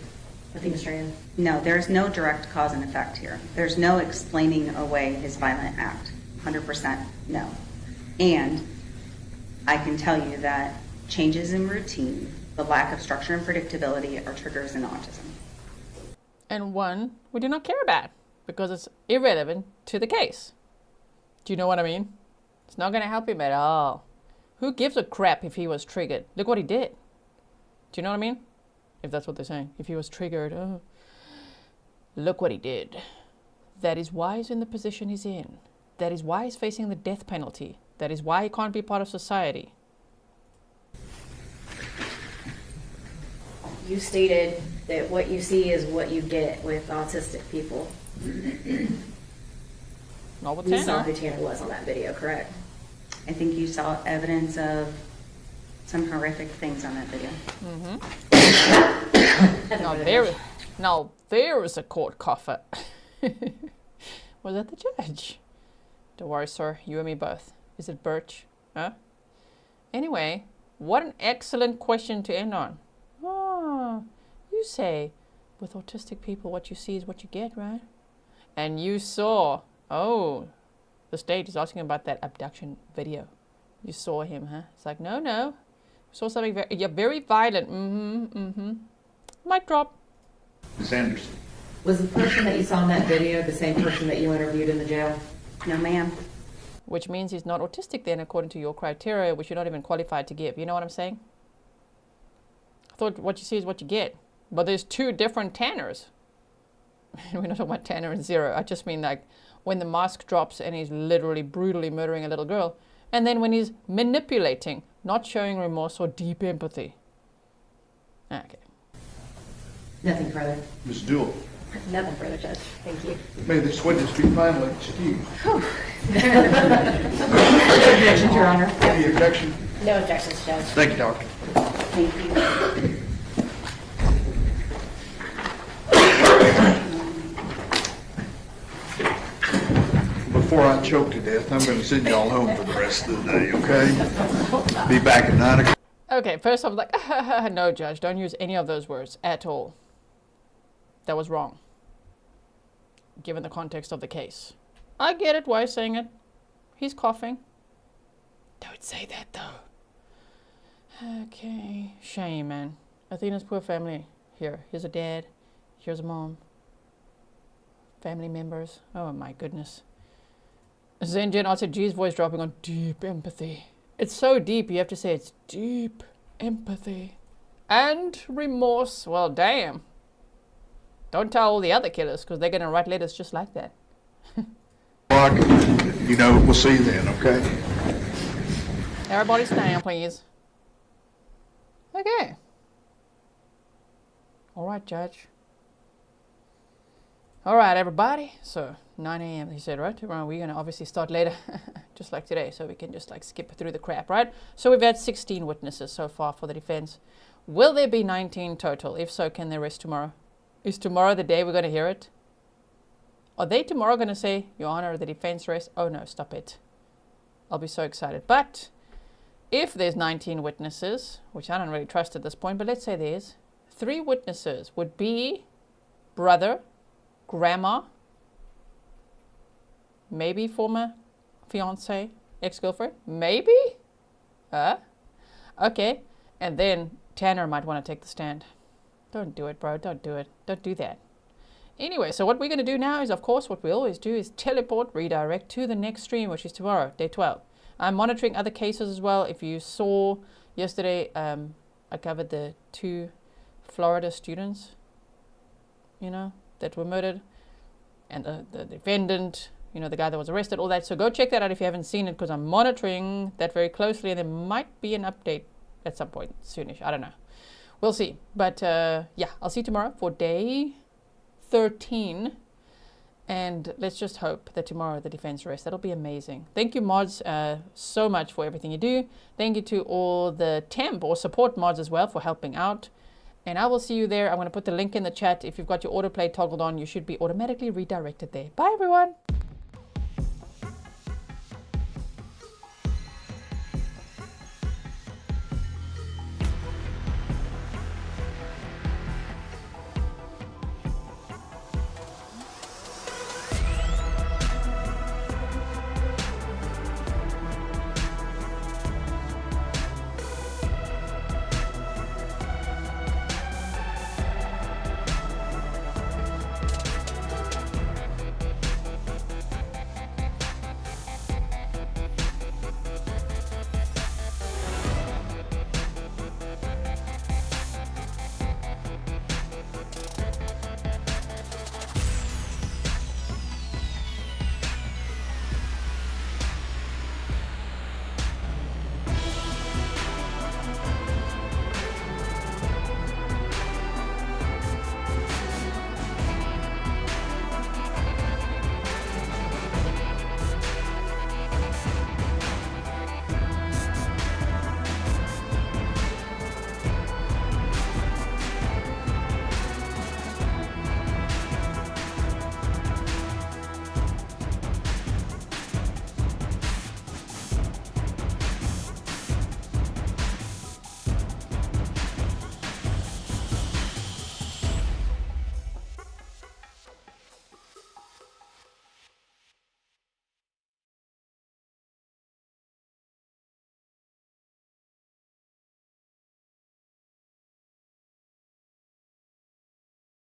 Athena Strand? No, there's no direct cause and effect here. There's no explaining away his violent act. 100% no. And I can tell you that changes in routine, the lack of structure and predictability are triggers in autism. And one we do not care about because it's irrelevant to the case. Do you know what I mean? It's not going to help him at all. Who gives a crap if he was triggered? Look what he did. Do you know what I mean? If that's what they're saying. If he was triggered, oh, look what he did. That is why he's in the position he's in. That is why he's facing the death penalty. That is why he can't be part of society. You stated that what you see is what you get with autistic people. Not with You saw Tanner. who Tanner was on that video, correct? I think you saw evidence of some horrific things on that video. Now there is a court coffer. Was that the judge? Don't worry, sir. You and me both. Is it Birch? Huh? Anyway, what an excellent question to end on. Ah, you say, with autistic people, what you see is what you get, right? And you saw, the state is asking about that abduction video. You saw him, huh? It's like, no. Saw something very violent. Mic drop. Ms. Anderson. Was the person that you saw in that video the same person that you interviewed in the jail? No, ma'am. Which means he's not autistic then, according to your criteria, which you're not even qualified to give. You know what I'm saying? I thought what you see is what you get. But there's two different Tanners. We're not talking about Tanner and Zero. I just mean like when the mask drops and he's literally brutally murdering a little girl. And then when he's manipulating, not showing remorse or deep empathy. Okay. Nothing further. Ms. Dooley. Nothing further, Judge. Thank you. May this witness be finally excused. Objection, Your Honor. Any objection? No objections, Judge. Thank you, Doctor. Thank you. Before I choke to death, I'm going to send y'all home for the rest of the day, okay? Be back at 9 o'clock. Okay, first I was like, no, Judge, don't use any of those words at all. That was wrong, given the context of the case. I get it, why he's saying it. He's coughing. Don't say that, though. Okay, shame, man. Athena's poor family. Here's a dad. Here's a mom. Family members. Oh, my goodness. Zenjen also G's voice dropping on deep empathy. It's so deep, you have to say it's deep empathy. And remorse. Well, damn. Don't tell all the other killers, because they're going to write letters just like that. We'll see you then, okay? Everybody stand, please. Okay. All right, Judge. All right, everybody. So 9 a.m. he said, right? Tomorrow we're going to obviously start later, just like today, so we can just like skip through the crap, right? So we've had 16 witnesses so far for the defense. Will there be 19 total? If so, can they rest tomorrow? Is tomorrow the day we're going to hear it? Are they tomorrow going to say, Your Honor, the defense rests? Oh no, stop it. I'll be so excited. But if there's 19 witnesses, which I don't really trust at this point, but let's say there's 3 witnesses would be brother, grandma, maybe former fiance, ex-girlfriend, maybe? Okay. And then Tanner might want to take the stand. Don't do it, bro. Don't do it. Don't do that. Anyway, so what we're going to do now is, of course, what we always do is teleport, redirect to the next stream, which is tomorrow, day 12. I'm monitoring other cases as well. If you saw yesterday, I covered the 2 Florida students, you know, that were murdered, and the defendant, you know, the guy that was arrested, all that. So go check that out if you haven't seen it, because I'm monitoring that very closely, and there might be an update at some point soonish. I don't know. We'll see. But yeah, I'll see you tomorrow for day 13. And let's just hope that tomorrow the defense rests. That'll be amazing. Thank you, mods, so much for everything you do. Thank you to all the temp or support mods as well for helping out. And I will see you there. I'm going to put the link in the chat. If you've got your autoplay toggled on, you should be automatically redirected there. Bye, everyone.